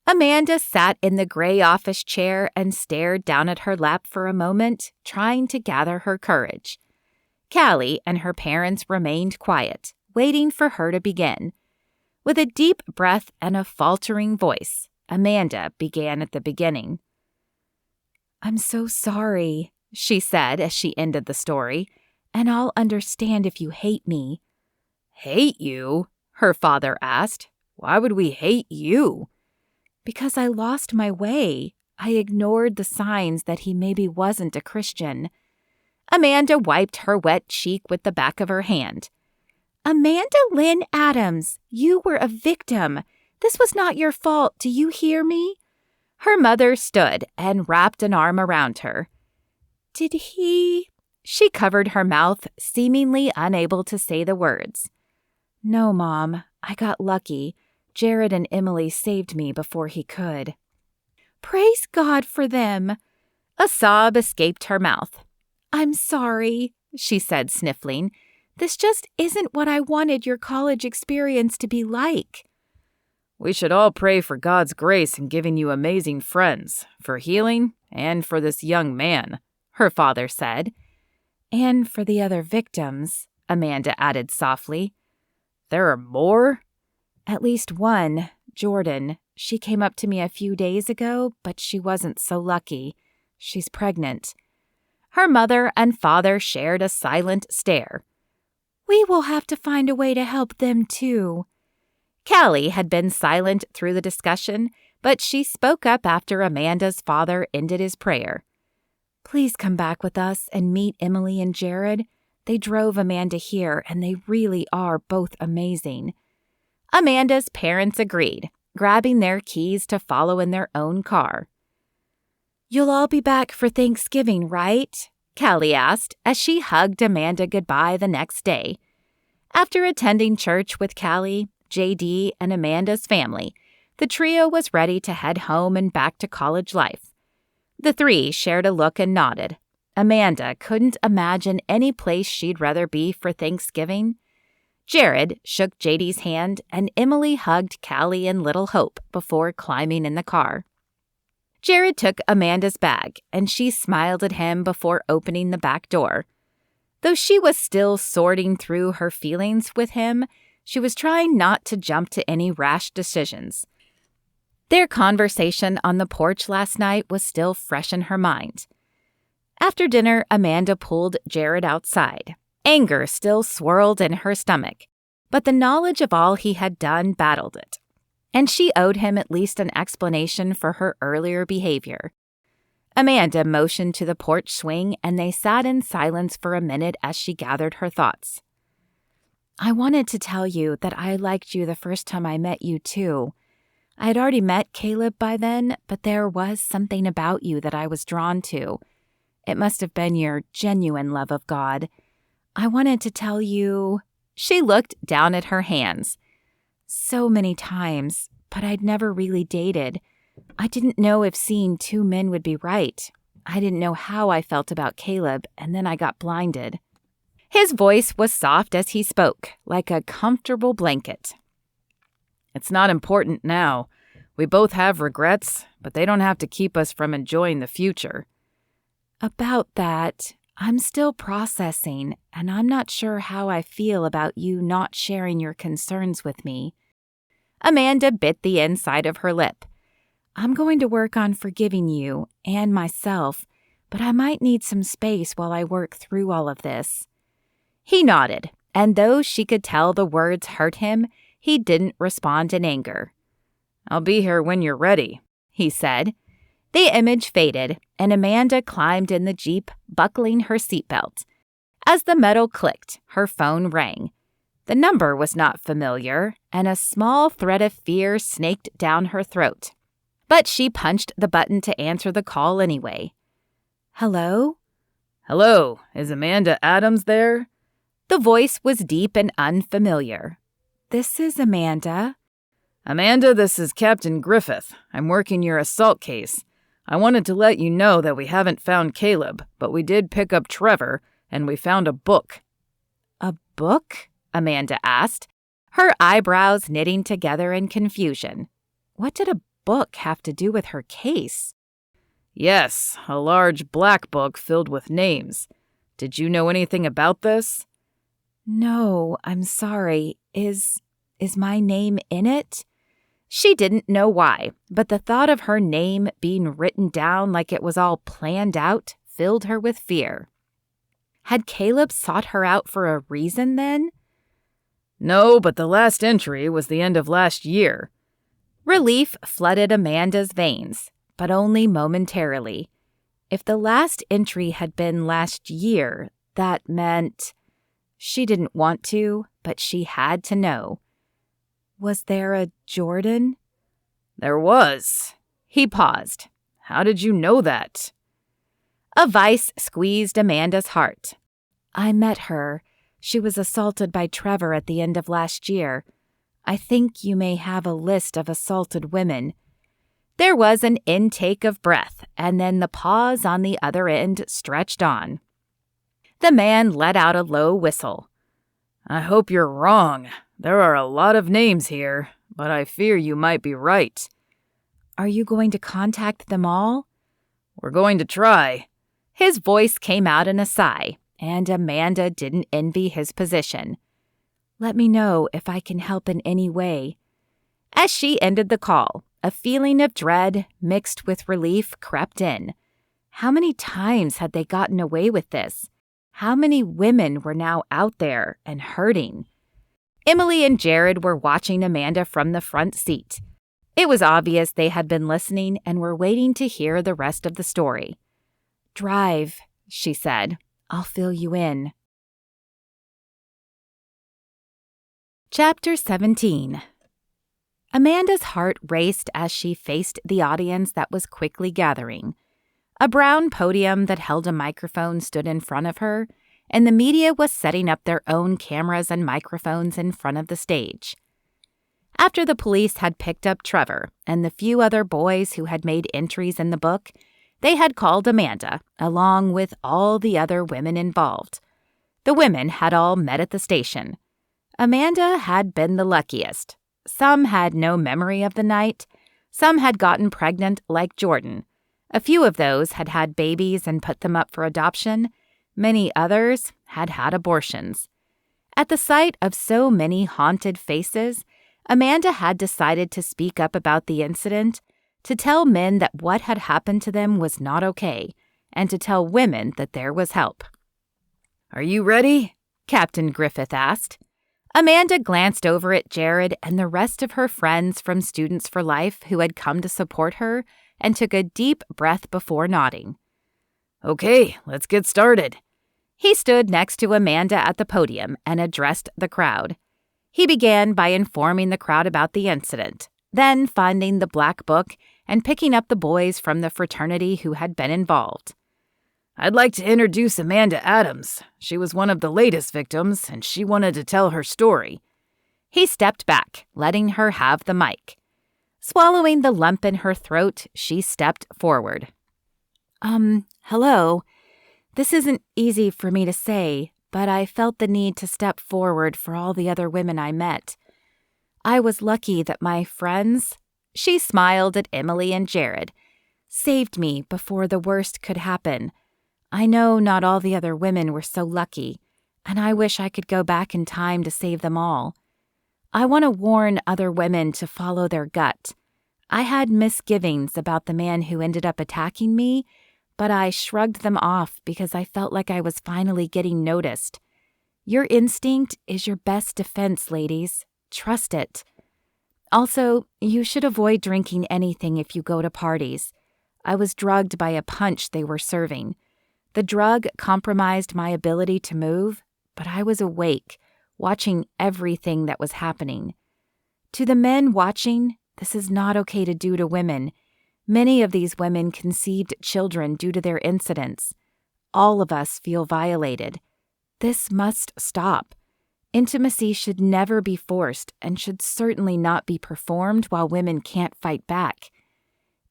Amanda sat in the gray office chair and stared down at her lap for a moment, trying to gather her courage. Callie and her parents remained quiet, waiting for her to begin. With a deep breath and a faltering voice, Amanda began at the beginning. "I'm so sorry," she said as she ended the story, "and I'll understand if you hate me." "Hate you?" her father asked. "Why would we hate you?" "Because I lost my way. I ignored the signs that he maybe wasn't a Christian." Amanda wiped her wet cheek with the back of her hand. "Amanda Lynn Adams, you were a victim. This was not your fault. Do you hear me?" Her mother stood and wrapped an arm around her. "Did he?" She covered her mouth, seemingly unable to say the words. "No, Mom. I got lucky. Jared and Emily saved me before he could." "Praise God for them." A sob escaped her mouth. "I'm sorry," she said, sniffling. "This just isn't what I wanted your college experience to be like." "We should all pray for God's grace in giving you amazing friends, for healing, and for this young man," her father said. "And for the other victims," Amanda added softly. "There are more?" "At least one, Jordan. She came up to me a few days ago, but she wasn't so lucky. She's pregnant." Her mother and father shared a silent stare. "We will have to find a way to help them, too." Callie had been silent through the discussion, but she spoke up after Amanda's father ended his prayer. "Please come back with us and meet Emily and Jared. They drove Amanda here, and they really are both amazing." Amanda's parents agreed, grabbing their keys to follow in their own car. "You'll all be back for Thanksgiving, right?" Callie asked as she hugged Amanda goodbye the next day. After attending church with Callie, JD, and Amanda's family, the trio was ready to head home and back to college life. The three shared a look and nodded. Amanda couldn't imagine any place she'd rather be for Thanksgiving. Jared shook JD's hand, and Emily hugged Callie and Little Hope before climbing in the car. Jared took Amanda's bag, and she smiled at him before opening the back door. Though she was still sorting through her feelings with him, she was trying not to jump to any rash decisions. Their conversation on the porch last night was still fresh in her mind. After dinner, Amanda pulled Jared outside. Anger still swirled in her stomach, but the knowledge of all he had done battled it. And she owed him at least an explanation for her earlier behavior. Amanda motioned to the porch swing, and they sat in silence for a minute as she gathered her thoughts. "I wanted to tell you that I liked you the first time I met you, too. I had already met Caleb by then, but there was something about you that I was drawn to. It must have been your genuine love of God. I wanted to tell you..." She looked down at her hands. "So many times, but I'd never really dated. I didn't know if seeing two men would be right. I didn't know how I felt about Caleb, and then I got blinded." His voice was soft as he spoke, like a comfortable blanket. "It's not important now. We both have regrets, but they don't have to keep us from enjoying the future." "About that, I'm still processing, and I'm not sure how I feel about you not sharing your concerns with me. Amanda bit the inside of her lip. I'm going to work on forgiving you and myself, but I might need some space while I work through all of this. He nodded, and though she could tell the words hurt him, he didn't respond in anger. I'll be here when you're ready, he said. The image faded, and Amanda climbed in the Jeep, buckling her seatbelt. As the metal clicked, her phone rang. The number was not familiar, and a small thread of fear snaked down her throat. But she punched the button to answer the call anyway. Hello? Hello, is Amanda Adams there? The voice was deep and unfamiliar. This is Amanda. Amanda, this is Captain Griffith. I'm working your assault case. I wanted to let you know that we haven't found Caleb, but we did pick up Trevor, and we found a book. A book? Amanda asked, her eyebrows knitting together in confusion. What did a book have to do with her case? Yes, a large black book filled with names. Did you know anything about this? No, I'm sorry. Is my name in it? She didn't know why, but the thought of her name being written down like it was all planned out filled her with fear. Had Caleb sought her out for a reason then? No, but the last entry was the end of last year. Relief flooded Amanda's veins, but only momentarily. If the last entry had been last year, that meant... She didn't want to, but she had to know. Was there a Jordan? There was. He paused. How did you know that? A vice squeezed Amanda's heart. I met her. She was assaulted by Trevor at the end of last year. I think you may have a list of assaulted women. There was an intake of breath, and then the pause on the other end stretched on. The man let out a low whistle. I hope you're wrong. There are a lot of names here, but I fear you might be right. Are you going to contact them all? We're going to try. His voice came out in a sigh, and Amanda didn't envy his position. Let me know if I can help in any way. As she ended the call, a feeling of dread mixed with relief crept in. How many times had they gotten away with this? How many women were now out there and hurting? Emily and Jared were watching Amanda from the front seat. It was obvious they had been listening and were waiting to hear the rest of the story. Drive, she said. I'll fill you in. Chapter 17. Amanda's heart raced as she faced the audience that was quickly gathering. A brown podium that held a microphone stood in front of her, and the media was setting up their own cameras and microphones in front of the stage. After the police had picked up Trevor and the few other boys who had made entries in the book, they had called Amanda, along with all the other women involved. The women had all met at the station. Amanda had been the luckiest. Some had no memory of the night. Some had gotten pregnant like Jordan. A few of those had had babies and put them up for adoption. Many others had had abortions. At the sight of so many haunted faces, Amanda had decided to speak up about the incident, to tell men that what had happened to them was not okay, and to tell women that there was help. Are you ready? Captain Griffith asked. Amanda glanced over at Jared and the rest of her friends from Students for Life who had come to support her and took a deep breath before nodding. Okay, let's get started. He stood next to Amanda at the podium and addressed the crowd. He began by informing the crowd about the incident, then finding the black book and picking up the boys from the fraternity who had been involved. I'd like to introduce Amanda Adams. She was one of the latest victims, and she wanted to tell her story. He stepped back, letting her have the mic. Swallowing the lump in her throat, she stepped forward. Hello. This isn't easy for me to say, but I felt the need to step forward for all the other women I met. I was lucky that my friends, she smiled at Emily and Jared, saved me before the worst could happen. I know not all the other women were so lucky, and I wish I could go back in time to save them all. I want to warn other women to follow their gut. I had misgivings about the man who ended up attacking me, but I shrugged them off because I felt like I was finally getting noticed. Your instinct is your best defense, ladies. Trust it. Also, you should avoid drinking anything if you go to parties. I was drugged by a punch they were serving. The drug compromised my ability to move, but I was awake, watching everything that was happening. To the men watching, this is not okay to do to women. Many of these women conceived children due to their incidents. All of us feel violated. This must stop. Intimacy should never be forced and should certainly not be performed while women can't fight back.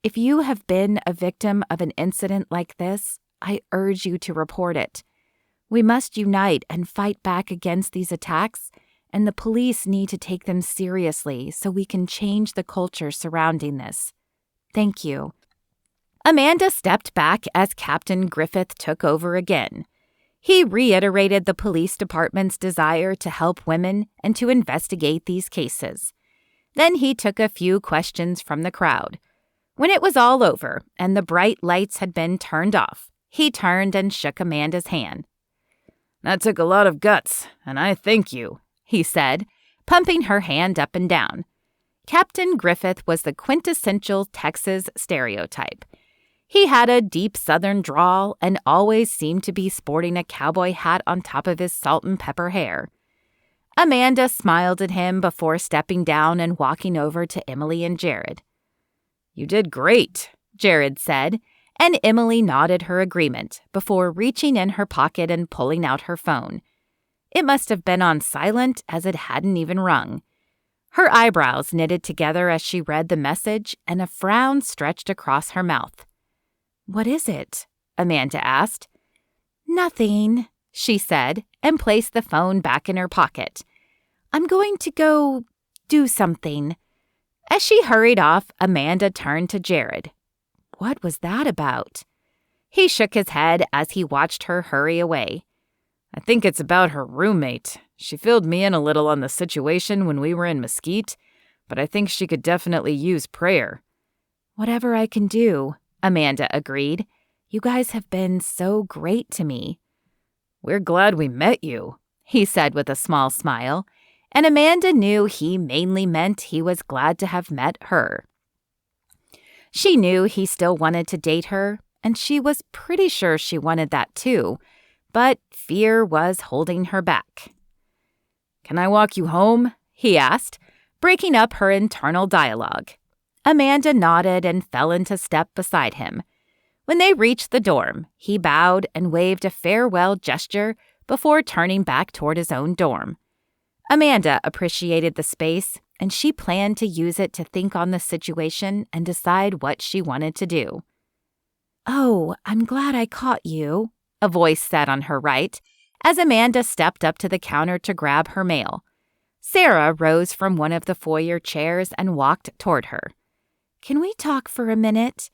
If you have been a victim of an incident like this, I urge you to report it. We must unite and fight back against these attacks, and the police need to take them seriously so we can change the culture surrounding this. Thank you. Amanda stepped back as Captain Griffith took over again. He reiterated the police department's desire to help women and to investigate these cases. Then he took a few questions from the crowd. When it was all over and the bright lights had been turned off, he turned and shook Amanda's hand. "That took a lot of guts, and I thank you," he said, pumping her hand up and down. Captain Griffith was the quintessential Texas stereotype. He had a deep Southern drawl and always seemed to be sporting a cowboy hat on top of his salt and pepper hair. Amanda smiled at him before stepping down and walking over to Emily and Jared. "You did great," Jared said, and Emily nodded her agreement before reaching in her pocket and pulling out her phone. It must have been on silent as it hadn't even rung. Her eyebrows knitted together as she read the message, and a frown stretched across her mouth. "What is it?" Amanda asked. "Nothing," she said, and placed the phone back in her pocket. "I'm going to go do something." As she hurried off, Amanda turned to Jared. "What was that about?" He shook his head as he watched her hurry away. "I think it's about her roommate. She filled me in a little on the situation when we were in Mesquite, but I think she could definitely use prayer." "Whatever I can do," Amanda agreed. "You guys have been so great to me." "We're glad we met you," he said with a small smile, and Amanda knew he mainly meant he was glad to have met her. She knew he still wanted to date her, and she was pretty sure she wanted that too, but fear was holding her back. "Can I walk you home?" he asked, breaking up her internal dialogue. Amanda nodded and fell into step beside him. When they reached the dorm, he bowed and waved a farewell gesture before turning back toward his own dorm. Amanda appreciated the space, and she planned to use it to think on the situation and decide what she wanted to do. "Oh, I'm glad I caught you," a voice said on her right, as Amanda stepped up to the counter to grab her mail. Sarah rose from one of the foyer chairs and walked toward her. "Can we talk for a minute?"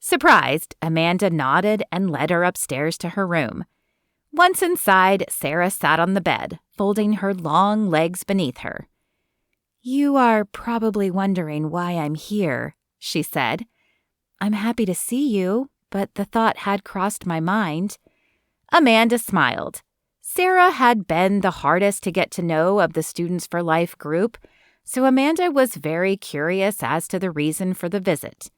Surprised, Amanda nodded and led her upstairs to her room. Once inside, Sarah sat on the bed, folding her long legs beneath her. "You are probably wondering why I'm here," she said. "I'm happy to see you, but the thought had crossed my mind." Amanda smiled. Sarah had been the hardest to get to know of the Students for Life group, so Amanda was very curious as to the reason for the visit.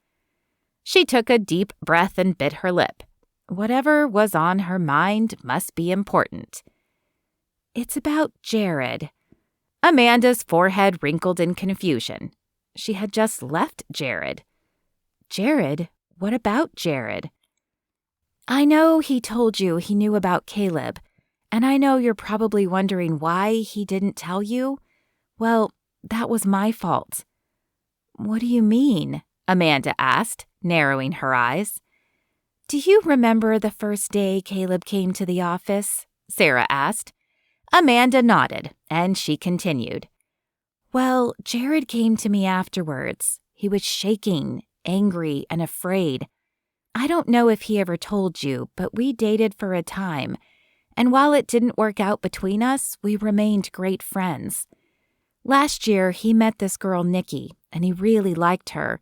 She took a deep breath and bit her lip. Whatever was on her mind must be important. "It's about Jared." Amanda's forehead wrinkled in confusion. She had just left Jared. "Jared? What about Jared?" "I know he told you he knew about Caleb, and I know you're probably wondering why he didn't tell you. Well, that was my fault." "What do you mean?" Amanda asked, narrowing her eyes. "Do you remember the first day Caleb came to the office?" Sarah asked. Amanda nodded, and she continued. "Well, Jared came to me afterwards. He was shaking, angry, and afraid. I don't know if he ever told you, but we dated for a time, and while it didn't work out between us, we remained great friends. Last year, he met this girl, Nikki, and he really liked her.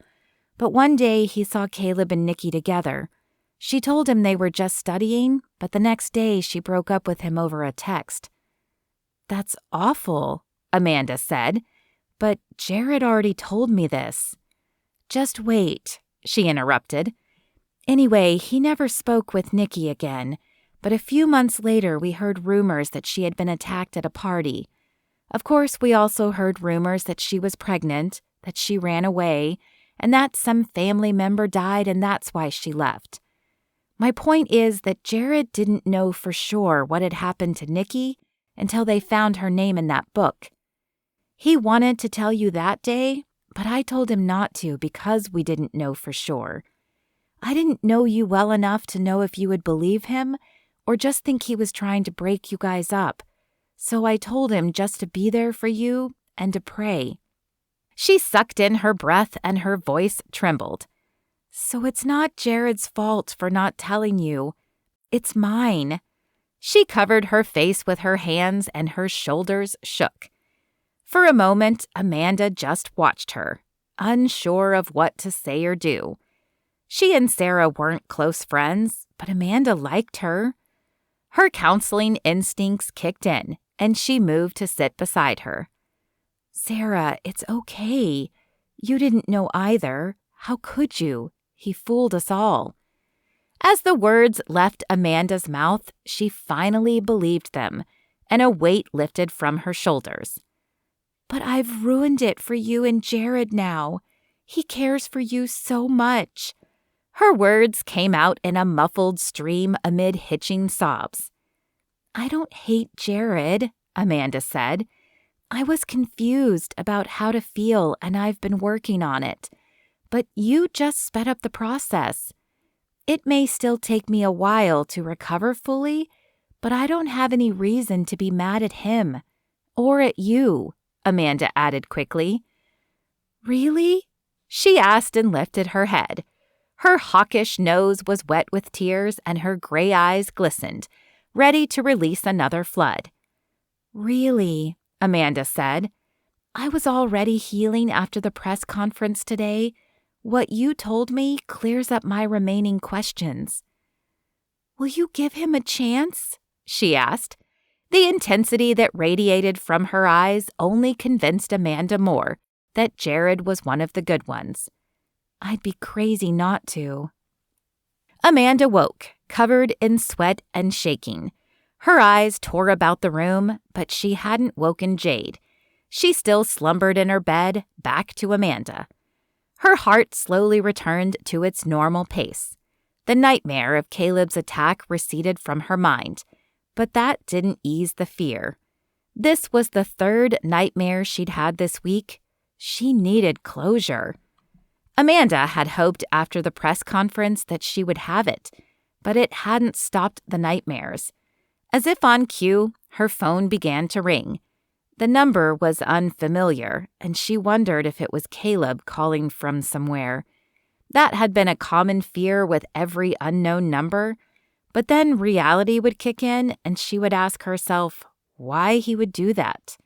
But one day, he saw Caleb and Nikki together. She told him they were just studying, but the next day, she broke up with him over a text. "That's awful," Amanda said, "but Jared already told me this." "Just wait," she interrupted. Anyway, he never spoke with Nikki again, but a few months later, we heard rumors that she had been attacked at a party. Of course, we also heard rumors that she was pregnant, that she ran away, and that some family member died and that's why she left. My point is that Jared didn't know for sure what had happened to Nikki until they found her name in that book. He wanted to tell you that day, but I told him not to because we didn't know for sure. I didn't know you well enough to know if you would believe him or just think he was trying to break you guys up. So I told him just to be there for you and to pray. She sucked in her breath and her voice trembled. So it's not Jared's fault for not telling you. It's mine. She covered her face with her hands and her shoulders shook. For a moment, Amanda just watched her, unsure of what to say or do. She and Sarah weren't close friends, but Amanda liked her. Her counseling instincts kicked in, and she moved to sit beside her. "Sarah, it's okay. You didn't know either. How could you? He fooled us all." As the words left Amanda's mouth, she finally believed them, and a weight lifted from her shoulders. "But I've ruined it for you and Jared now. He cares for you so much." Her words came out in a muffled stream amid hitching sobs. "I don't hate Jared," Amanda said. "I was confused about how to feel, and I've been working on it. But you just sped up the process. It may still take me a while to recover fully, but I don't have any reason to be mad at him. Or at you," Amanda added quickly. "Really?" she asked and lifted her head. Her hawkish nose was wet with tears and her gray eyes glistened, ready to release another flood. "Really," Amanda said. "I was already healing after the press conference today. What you told me clears up my remaining questions." "Will you give him a chance?" she asked. The intensity that radiated from her eyes only convinced Amanda more that Jared was one of the good ones. "I'd be crazy not to." Amanda woke, covered in sweat and shaking. Her eyes tore about the room, but she hadn't woken Jade. She still slumbered in her bed, back to Amanda. Her heart slowly returned to its normal pace. The nightmare of Caleb's attack receded from her mind, but that didn't ease the fear. This was the third nightmare she'd had this week. She needed closure. Amanda had hoped after the press conference that she would have it, but it hadn't stopped the nightmares. As if on cue, her phone began to ring. The number was unfamiliar, and she wondered if it was Caleb calling from somewhere. That had been a common fear with every unknown number, but then reality would kick in and she would ask herself why he would do that.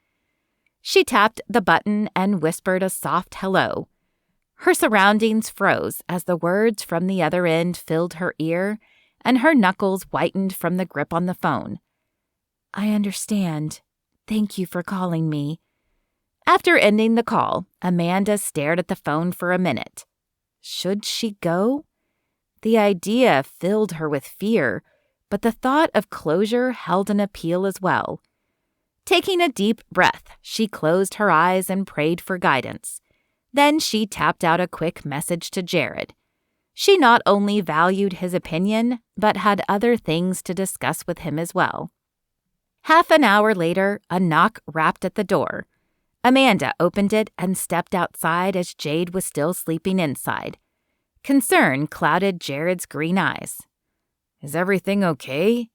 She tapped the button and whispered a soft hello. Her surroundings froze as the words from the other end filled her ear, and her knuckles whitened from the grip on the phone. "I understand. Thank you for calling me." After ending the call, Amanda stared at the phone for a minute. Should she go? The idea filled her with fear, but the thought of closure held an appeal as well. Taking a deep breath, she closed her eyes and prayed for guidance. Then she tapped out a quick message to Jared. She not only valued his opinion, but had other things to discuss with him as well. Half an hour later, a knock rapped at the door. Amanda opened it and stepped outside as Jade was still sleeping inside. Concern clouded Jared's green eyes. "Is everything okay?"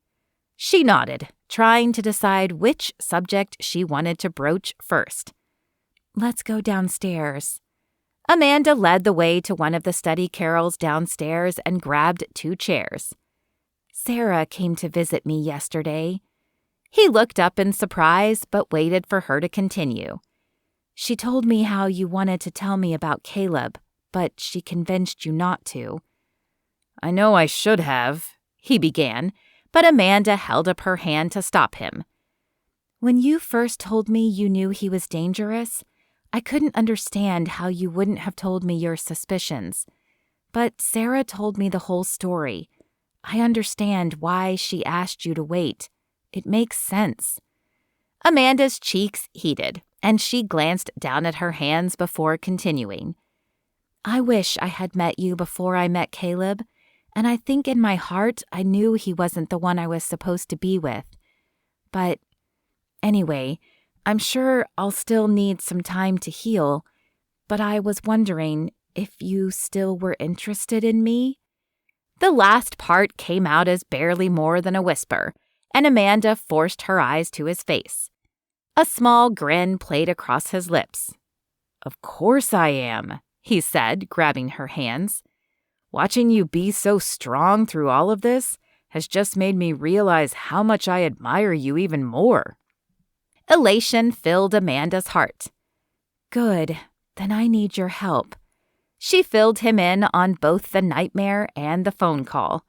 She nodded, trying to decide which subject she wanted to broach first. "Let's go downstairs." Amanda led the way to one of the study carrels downstairs and grabbed 2 chairs. Sarah came to visit me yesterday. He looked up in surprise but waited for her to continue. She told me how you wanted to tell me about Caleb, but she convinced you not to. I know I should have, he began, but Amanda held up her hand to stop him. When you first told me you knew he was dangerous, I couldn't understand how you wouldn't have told me your suspicions. But Sarah told me the whole story. I understand why she asked you to wait. It makes sense. Amanda's cheeks heated, and she glanced down at her hands before continuing. I wish I had met you before I met Caleb, and I think in my heart I knew he wasn't the one I was supposed to be with. But anyway, I'm sure I'll still need some time to heal, but I was wondering if you still were interested in me? The last part came out as barely more than a whisper, and Amanda forced her eyes to his face. A small grin played across his lips. Of course I am, he said, grabbing her hands. Watching you be so strong through all of this has just made me realize how much I admire you even more. Elation filled Amanda's heart. Good, then I need your help. She filled him in on both the nightmare and the phone call.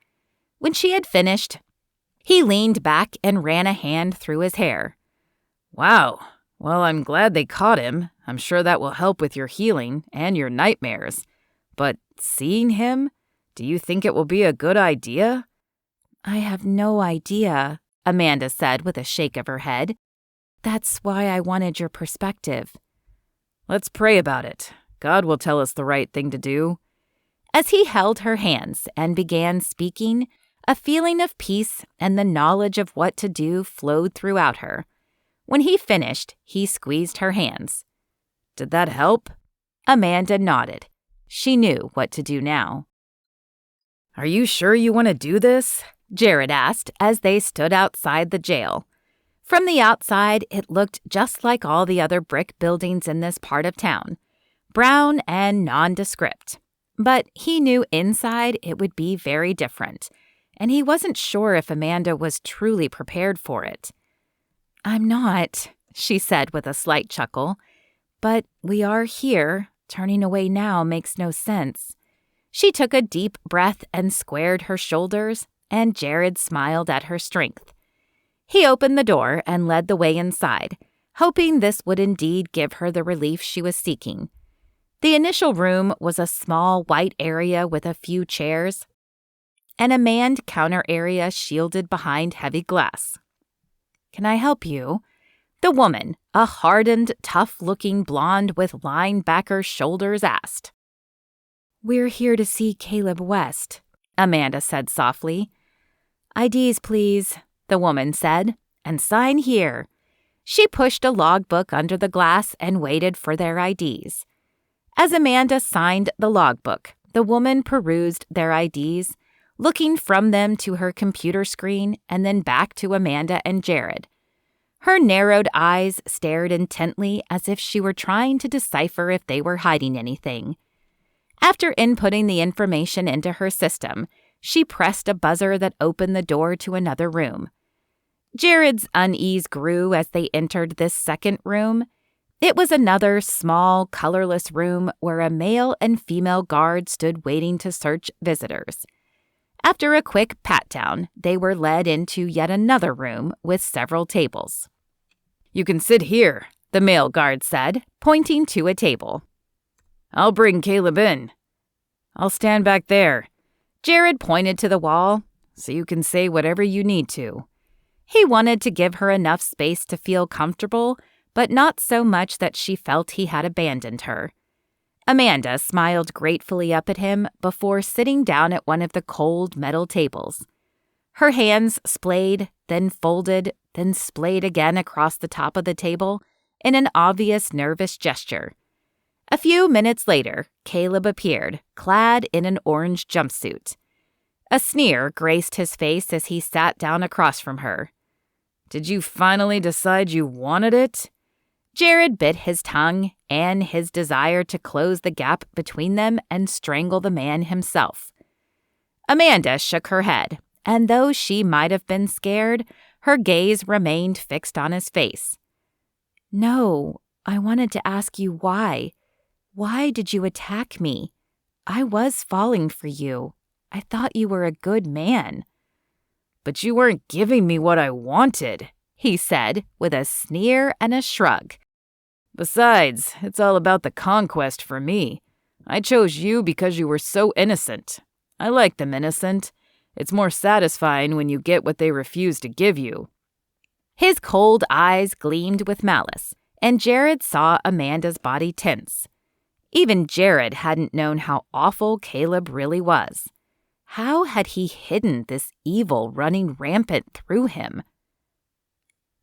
When she had finished, he leaned back and ran a hand through his hair. Wow, well, I'm glad they caught him. I'm sure that will help with your healing and your nightmares. But seeing him, do you think it will be a good idea? I have no idea, Amanda said with a shake of her head. That's why I wanted your perspective. Let's pray about it. God will tell us the right thing to do. As he held her hands and began speaking, a feeling of peace and the knowledge of what to do flowed throughout her. When he finished, he squeezed her hands. Did that help? Amanda nodded. She knew what to do now. Are you sure you want to do this? Jared asked as they stood outside the jail. From the outside, it looked just like all the other brick buildings in this part of town, brown and nondescript. But he knew inside it would be very different, and he wasn't sure if Amanda was truly prepared for it. I'm not, she said with a slight chuckle. But we are here. Turning away now makes no sense. She took a deep breath and squared her shoulders, and Jared smiled at her strength. He opened the door and led the way inside, hoping this would indeed give her the relief she was seeking. The initial room was a small white area with a few chairs and a manned counter area shielded behind heavy glass. Can I help you? The woman, a hardened, tough-looking blonde with linebacker shoulders, asked. We're here to see Caleb West, Amanda said softly. IDs, please, the woman said, and sign here. She pushed a logbook under the glass and waited for their IDs. As Amanda signed the logbook, the woman perused their IDs, looking from them to her computer screen and then back to Amanda and Jared. Her narrowed eyes stared intently as if she were trying to decipher if they were hiding anything. After inputting the information into her system, she pressed a buzzer that opened the door to another room. Jared's unease grew as they entered this second room. It was another small, colorless room where a male and female guard stood waiting to search visitors. After a quick pat-down, they were led into yet another room with several tables. You can sit here, the male guard said, pointing to a table. I'll bring Caleb in. I'll stand back there. Jared pointed to the wall, so you can say whatever you need to. He wanted to give her enough space to feel comfortable, but not so much that she felt he had abandoned her. Amanda smiled gratefully up at him before sitting down at one of the cold metal tables. Her hands splayed, then folded, then splayed again across the top of the table in an obvious nervous gesture. A few minutes later, Caleb appeared, clad in an orange jumpsuit. A sneer graced his face as he sat down across from her. Did you finally decide you wanted it? Jared bit his tongue and his desire to close the gap between them and strangle the man himself. Amanda shook her head, and though she might have been scared, her gaze remained fixed on his face. No, I wanted to ask you why. Why did you attack me? I was falling for you. I thought you were a good man. But you weren't giving me what I wanted, he said with a sneer and a shrug. Besides, it's all about the conquest for me. I chose you because you were so innocent. I like them innocent. It's more satisfying when you get what they refuse to give you. His cold eyes gleamed with malice, and Jared saw Amanda's body tense. Even Jared hadn't known how awful Caleb really was. How had he hidden this evil running rampant through him?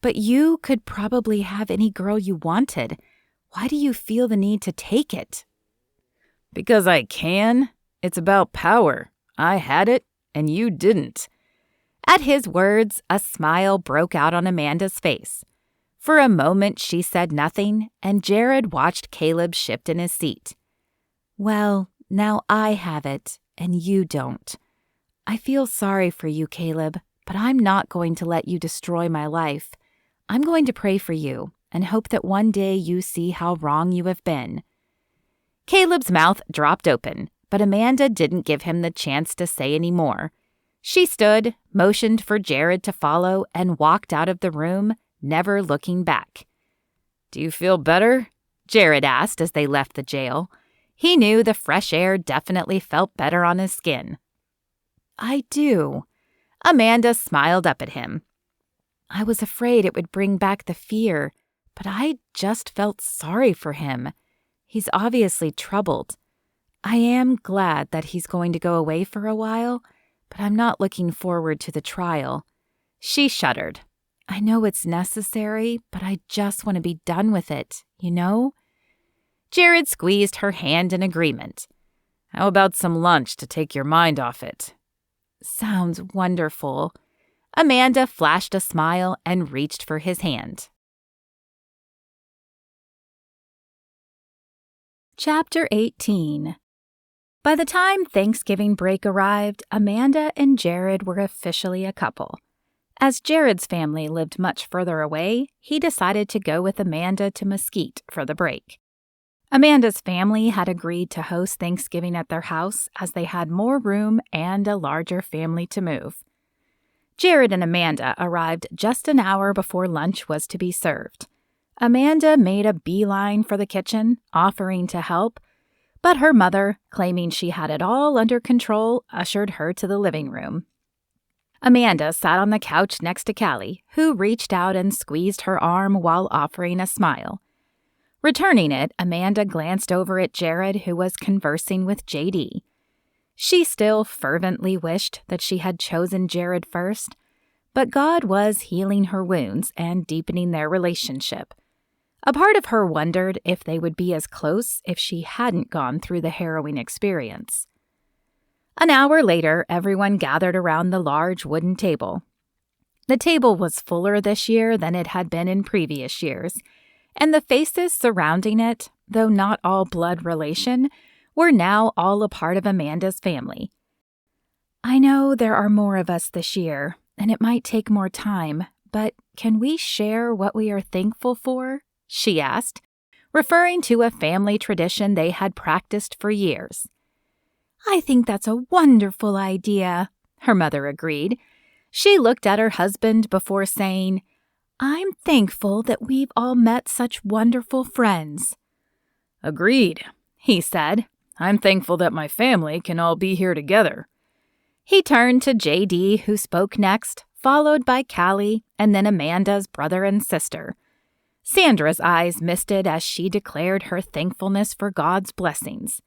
But you could probably have any girl you wanted. Why do you feel the need to take it? Because I can. It's about power. I had it, and you didn't. At his words, a smile broke out on Amanda's face. For a moment, she said nothing, and Jared watched Caleb shift in his seat. Well, now I have it, and you don't. I feel sorry for you, Caleb, but I'm not going to let you destroy my life. I'm going to pray for you and hope that one day you see how wrong you have been. Caleb's mouth dropped open, but Amanda didn't give him the chance to say any more. She stood, motioned for Jared to follow, and walked out of the room, never looking back. Do you feel better? Jared asked as they left the jail. He knew the fresh air definitely felt better on his skin. I do. Amanda smiled up at him. I was afraid it would bring back the fear, but I just felt sorry for him. He's obviously troubled. I am glad that he's going to go away for a while, but I'm not looking forward to the trial. She shuddered. I know it's necessary, but I just want to be done with it, you know? Jared squeezed her hand in agreement. How about some lunch to take your mind off it? Sounds wonderful. Amanda flashed a smile and reached for his hand. Chapter 18. By the time Thanksgiving break arrived, Amanda and Jared were officially a couple. As Jared's family lived much further away, he decided to go with Amanda to Mesquite for the break. Amanda's family had agreed to host Thanksgiving at their house as they had more room and a larger family to move. Jared and Amanda arrived just an hour before lunch was to be served. Amanda made a beeline for the kitchen, offering to help, but her mother, claiming she had it all under control, ushered her to the living room. Amanda sat on the couch next to Callie, who reached out and squeezed her arm while offering a smile. Returning it, Amanda glanced over at Jared, who was conversing with JD. She still fervently wished that she had chosen Jared first, but God was healing her wounds and deepening their relationship. A part of her wondered if they would be as close if she hadn't gone through the harrowing experience. An hour later, everyone gathered around the large wooden table. The table was fuller this year than it had been in previous years, and the faces surrounding it, though not all blood relation, were now all a part of Amanda's family. I know there are more of us this year, and it might take more time, but can we share what we are thankful for? She asked, referring to a family tradition they had practiced for years. I think that's a wonderful idea, her mother agreed. She looked at her husband before saying, I'm thankful that we've all met such wonderful friends. Agreed, he said. I'm thankful that my family can all be here together. He turned to JD, who spoke next, followed by Callie and then Amanda's brother and sister. Sandra's eyes misted as she declared her thankfulness for God's blessings.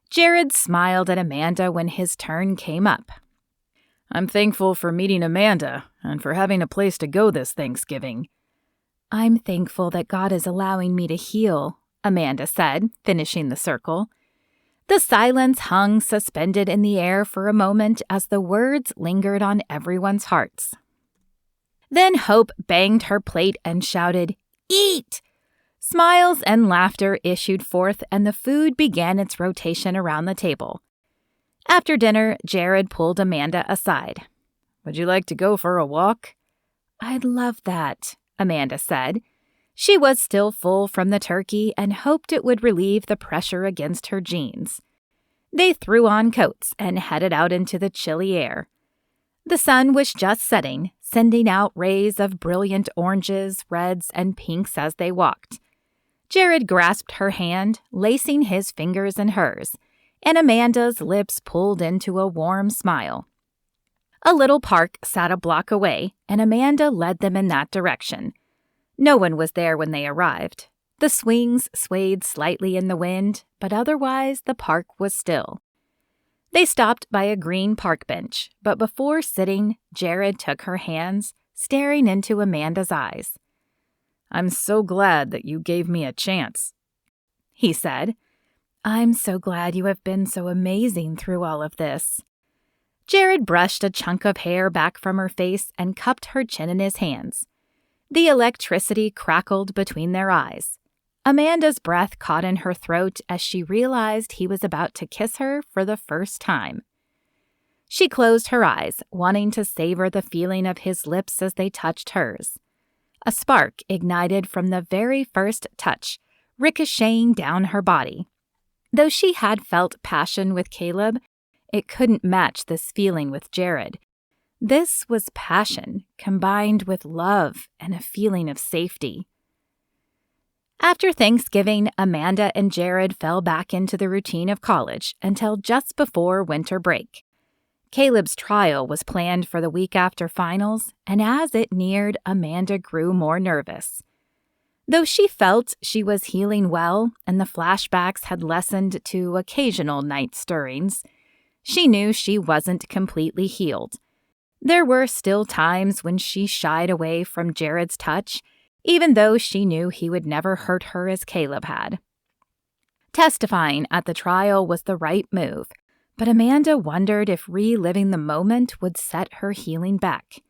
Jared smiled at Amanda when his turn came up. I'm thankful for meeting Amanda and for having a place to go this Thanksgiving. I'm thankful that God is allowing me to heal, Amanda said, finishing the circle. The silence hung suspended in the air for a moment as the words lingered on everyone's hearts. Then Hope banged her plate and shouted, "Eat!" Smiles and laughter issued forth, and the food began its rotation around the table. After dinner, Jared pulled Amanda aside. "Would you like to go for a walk?" "I'd love that," Amanda said. She was still full from the turkey and hoped it would relieve the pressure against her jeans. They threw on coats and headed out into the chilly air. The sun was just setting, sending out rays of brilliant oranges, reds, and pinks as they walked. Jared grasped her hand, lacing his fingers in hers, and Amanda's lips pulled into a warm smile. A little park sat a block away, and Amanda led them in that direction. No one was there when they arrived. The swings swayed slightly in the wind, but otherwise the park was still. They stopped by a green park bench, but before sitting, Jared took her hands, staring into Amanda's eyes. "I'm so glad that you gave me a chance," he said. "I'm so glad you have been so amazing through all of this." Jared brushed a chunk of hair back from her face and cupped her chin in his hands. The electricity crackled between their eyes. Amanda's breath caught in her throat as she realized he was about to kiss her for the first time. She closed her eyes, wanting to savor the feeling of his lips as they touched hers. A spark ignited from the very first touch, ricocheting down her body. Though she had felt passion with Caleb, it couldn't match this feeling with Jared. This was passion combined with love and a feeling of safety. After Thanksgiving, Amanda and Jared fell back into the routine of college until just before winter break. Caleb's trial was planned for the week after finals, and as it neared, Amanda grew more nervous. Though she felt she was healing well and the flashbacks had lessened to occasional night stirrings, she knew she wasn't completely healed. There were still times when she shied away from Jared's touch, even though she knew he would never hurt her as Caleb had. Testifying at the trial was the right move, but Amanda wondered if reliving the moment would set her healing back.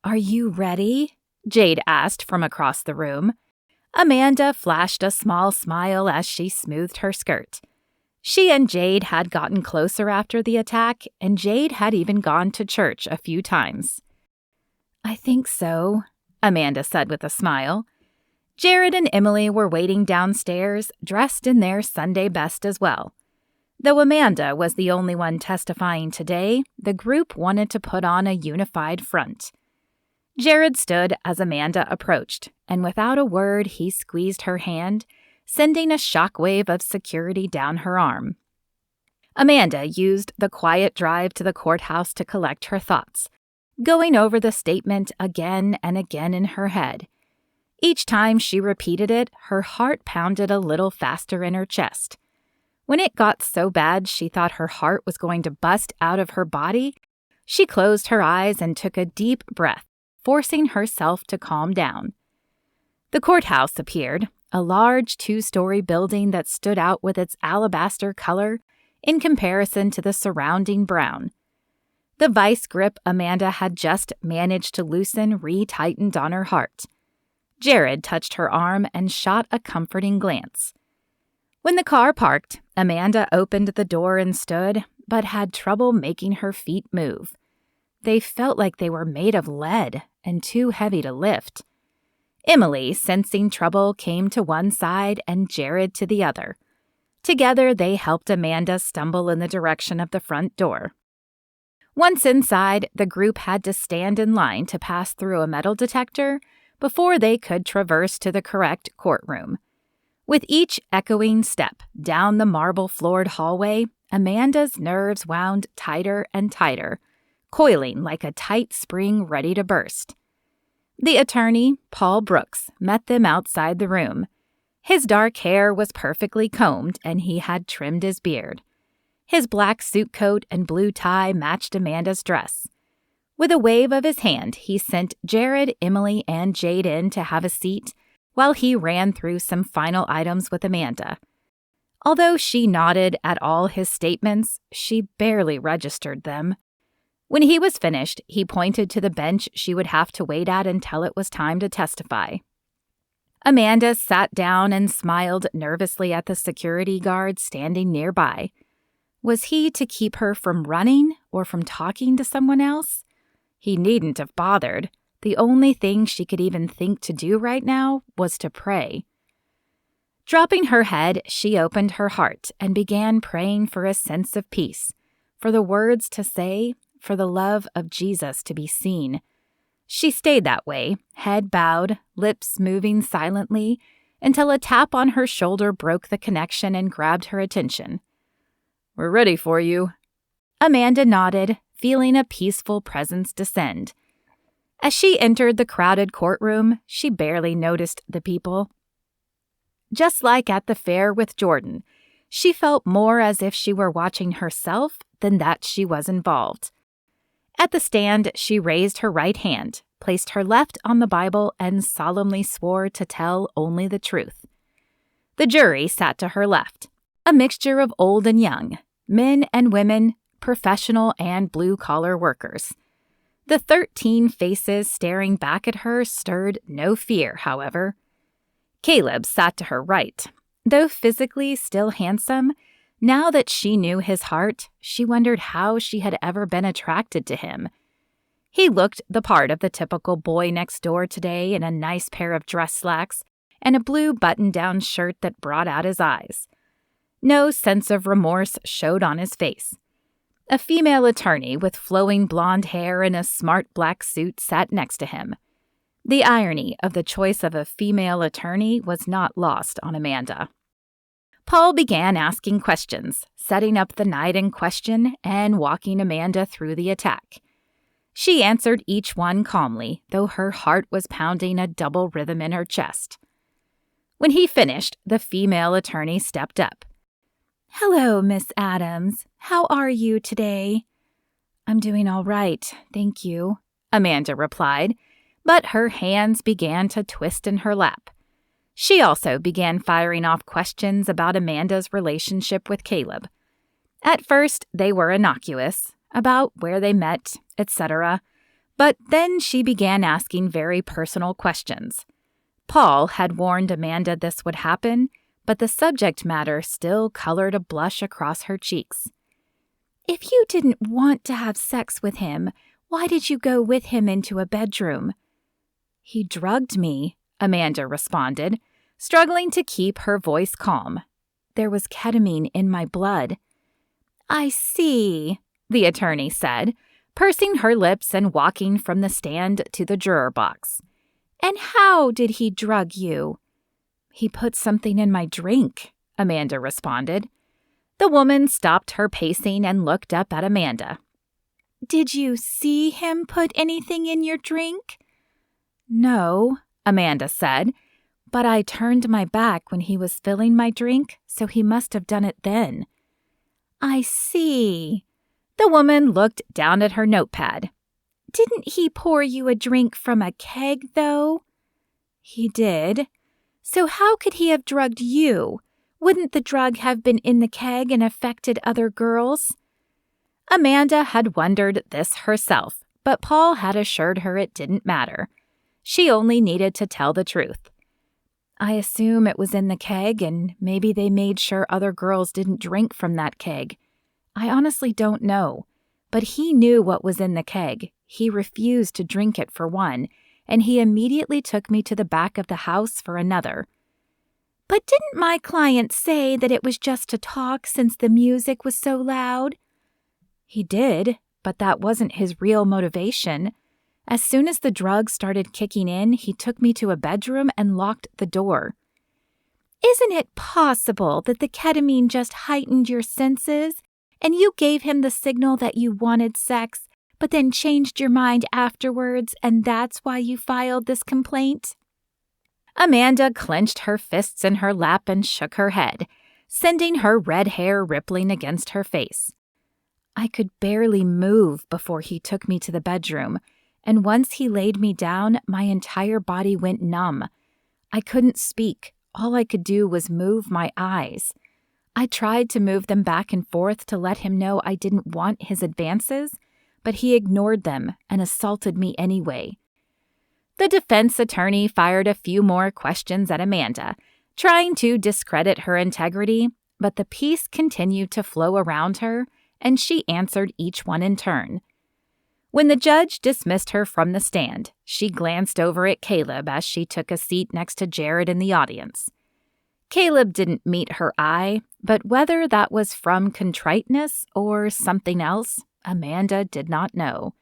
"Are you ready?" Jade asked from across the room. Amanda flashed a small smile as she smoothed her skirt. She and Jade had gotten closer after the attack, and Jade had even gone to church a few times. "I think so," Amanda said with a smile. Jared and Emily were waiting downstairs, dressed in their Sunday best as well. Though Amanda was the only one testifying today, the group wanted to put on a unified front. Jared stood as Amanda approached, and without a word, he squeezed her hand, sending a shockwave of security down her arm. Amanda used the quiet drive to the courthouse to collect her thoughts, going over the statement again and again in her head. Each time she repeated it, her heart pounded a little faster in her chest. When it got so bad she thought her heart was going to bust out of her body, she closed her eyes and took a deep breath, forcing herself to calm down. The courthouse appeared, a large 2-story building that stood out with its alabaster color in comparison to the surrounding brown. The vice grip Amanda had just managed to loosen re-tightened on her heart. Jared touched her arm and shot a comforting glance. When the car parked, Amanda opened the door and stood, but had trouble making her feet move. They felt like they were made of lead and too heavy to lift. Emily, sensing trouble, came to one side and Jared to the other. Together, they helped Amanda stumble in the direction of the front door. Once inside, the group had to stand in line to pass through a metal detector before they could traverse to the correct courtroom. With each echoing step down the marble-floored hallway, Amanda's nerves wound tighter and tighter, coiling like a tight spring ready to burst. The attorney, Paul Brooks, met them outside the room. His dark hair was perfectly combed, and he had trimmed his beard. His black suit coat and blue tie matched Amanda's dress. With a wave of his hand, he sent Jared, Emily, and Jade in to have a seat while he ran through some final items with Amanda. Although she nodded at all his statements, she barely registered them. When he was finished, he pointed to the bench she would have to wait at until it was time to testify. Amanda sat down and smiled nervously at the security guard standing nearby. Was he to keep her from running or from talking to someone else? He needn't have bothered. The only thing she could even think to do right now was to pray. Dropping her head, she opened her heart and began praying for a sense of peace, for the words to say, for the love of Jesus to be seen. She stayed that way, head bowed, lips moving silently, until a tap on her shoulder broke the connection and grabbed her attention. "We're ready for you." Amanda nodded, feeling a peaceful presence descend. As she entered the crowded courtroom, she barely noticed the people. Just like at the fair with Jordan, she felt more as if she were watching herself than that she was involved. At the stand, she raised her right hand, placed her left on the Bible, and solemnly swore to tell only the truth. The jury sat to her left, a mixture of old and young, men and women, professional and blue-collar workers. The 13 faces staring back at her stirred no fear, however. Caleb sat to her right. Though physically still handsome, now that she knew his heart, she wondered how she had ever been attracted to him. He looked the part of the typical boy next door today in a nice pair of dress slacks and a blue button-down shirt that brought out his eyes. No sense of remorse showed on his face. A female attorney with flowing blonde hair and a smart black suit sat next to him. The irony of the choice of a female attorney was not lost on Amanda. Paul began asking questions, setting up the night in question and walking Amanda through the attack. She answered each one calmly, though her heart was pounding a double rhythm in her chest. When he finished, the female attorney stepped up. "Hello, Miss Adams. How are you today?" "I'm doing all right, thank you," Amanda replied, but her hands began to twist in her lap. She also began firing off questions about Amanda's relationship with Caleb. At first, they were innocuous, about where they met, etc., but then she began asking very personal questions. Paul had warned Amanda this would happen, but the subject matter still colored a blush across her cheeks. "If you didn't want to have sex with him, why did you go with him into a bedroom?" "He drugged me," Amanda responded, struggling to keep her voice calm. "There was ketamine in my blood." "I see," the attorney said, pursing her lips and walking from the stand to the juror box. "And how did he drug you?" "He put something in my drink," Amanda responded. The woman stopped her pacing and looked up at Amanda. "Did you see him put anything in your drink?" "No," Amanda said, "but I turned my back when he was filling my drink, so he must have done it then." "I see." The woman looked down at her notepad. "Didn't he pour you a drink from a keg, though?" "He did." "So how could he have drugged you? Wouldn't the drug have been in the keg and affected other girls?" Amanda had wondered this herself, but Paul had assured her it didn't matter. She only needed to tell the truth. "I assume it was in the keg, and maybe they made sure other girls didn't drink from that keg. I honestly don't know. But he knew what was in the keg. He refused to drink it for one, and he immediately took me to the back of the house for another." "But didn't my client say that it was just to talk since the music was so loud?" "He did, but that wasn't his real motivation. As soon as the drugs started kicking in, he took me to a bedroom and locked the door." "Isn't it possible that the ketamine just heightened your senses, and you gave him the signal that you wanted sex, but then changed your mind afterwards, and that's why you filed this complaint?" Amanda clenched her fists in her lap and shook her head, sending her red hair rippling against her face. "I could barely move before he took me to the bedroom, and once he laid me down, my entire body went numb. I couldn't speak. All I could do was move my eyes. I tried to move them back and forth to let him know I didn't want his advances, but he ignored them and assaulted me anyway." The defense attorney fired a few more questions at Amanda, trying to discredit her integrity, but the peace continued to flow around her, and she answered each one in turn. When the judge dismissed her from the stand, she glanced over at Caleb as she took a seat next to Jared in the audience. Caleb didn't meet her eye, but whether that was from contriteness or something else, Amanda did not know.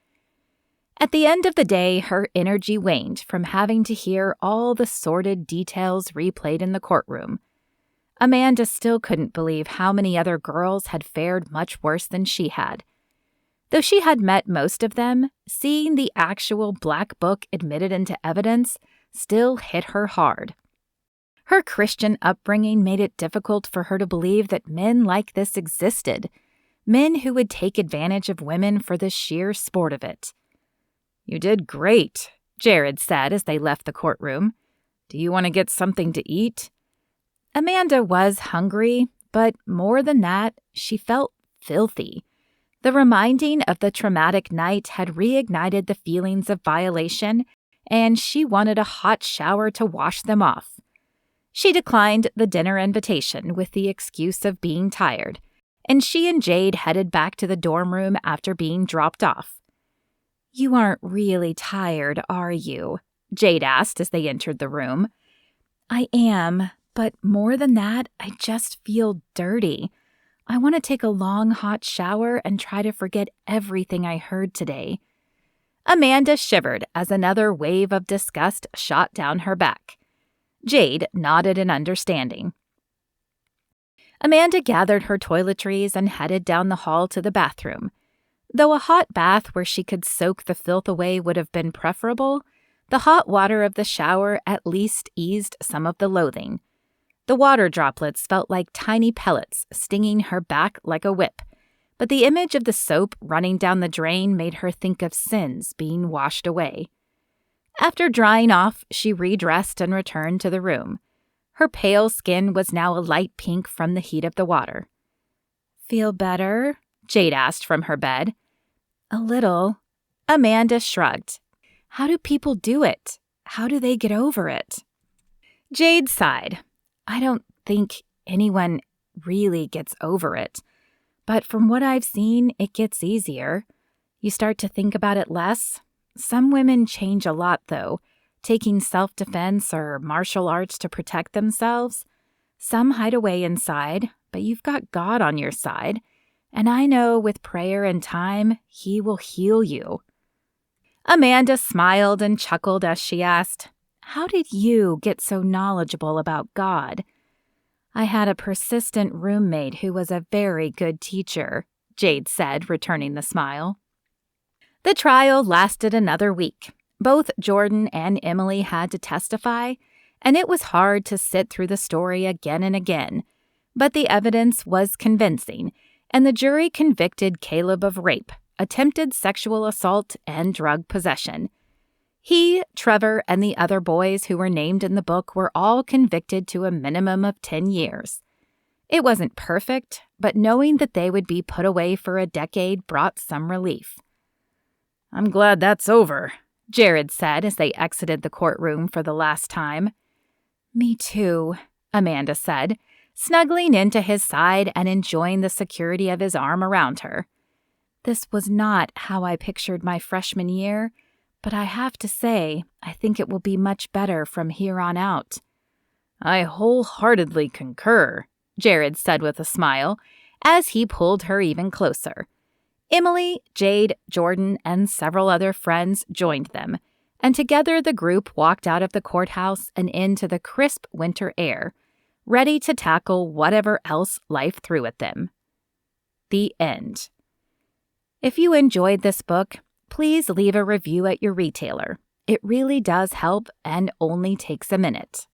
At the end of the day, her energy waned from having to hear all the sordid details replayed in the courtroom. Amanda still couldn't believe how many other girls had fared much worse than she had. Though she had met most of them, seeing the actual black book admitted into evidence still hit her hard. Her Christian upbringing made it difficult for her to believe that men like this existed, men who would take advantage of women for the sheer sport of it. "You did great," Jared said as they left the courtroom. "Do you want to get something to eat?" Amanda was hungry, but more than that, she felt filthy. The reminding of the traumatic night had reignited the feelings of violation, and she wanted a hot shower to wash them off. She declined the dinner invitation with the excuse of being tired, and she and Jade headed back to the dorm room after being dropped off. "You aren't really tired, are you?" Jade asked as they entered the room. "I am, but more than that, I just feel dirty. I want to take a long hot shower and try to forget everything I heard today." Amanda shivered as another wave of disgust shot down her back. Jade nodded in understanding. Amanda gathered her toiletries and headed down the hall to the bathroom. Though a hot bath where she could soak the filth away would have been preferable, the hot water of the shower at least eased some of the loathing. The water droplets felt like tiny pellets stinging her back like a whip, but the image of the soap running down the drain made her think of sins being washed away. After drying off, she redressed and returned to the room. Her pale skin was now a light pink from the heat of the water. "Feel better?" Jade asked from her bed. "A little." Amanda shrugged. "How do people do it? How do they get over it?" Jade sighed. "I don't think anyone really gets over it. But from what I've seen, it gets easier. You start to think about it less. Some women change a lot, though, taking self-defense or martial arts to protect themselves. Some hide away inside, but you've got God on your side. And I know with prayer and time, He will heal you." Amanda smiled and chuckled as she asked, "How did you get so knowledgeable about God?" "I had a persistent roommate who was a very good teacher," Jade said, returning the smile. The trial lasted another week. Both Jordan and Emily had to testify, and it was hard to sit through the story again and again. But the evidence was convincing, and the jury convicted Caleb of rape, attempted sexual assault, and drug possession. He, Trevor, and the other boys who were named in the book were all convicted to a minimum of 10 years. It wasn't perfect, but knowing that they would be put away for a decade brought some relief. "I'm glad that's over," Jared said as they exited the courtroom for the last time. "Me too," Amanda said, snuggling into his side and enjoying the security of his arm around her. "This was not how I pictured my freshman year, but I have to say, I think it will be much better from here on out." "I wholeheartedly concur," Jared said with a smile, as he pulled her even closer. Emily, Jade, Jordan, and several other friends joined them, and together the group walked out of the courthouse and into the crisp winter air, ready to tackle whatever else life threw at them. The end. If you enjoyed this book, please leave a review at your retailer. It really does help and only takes a minute.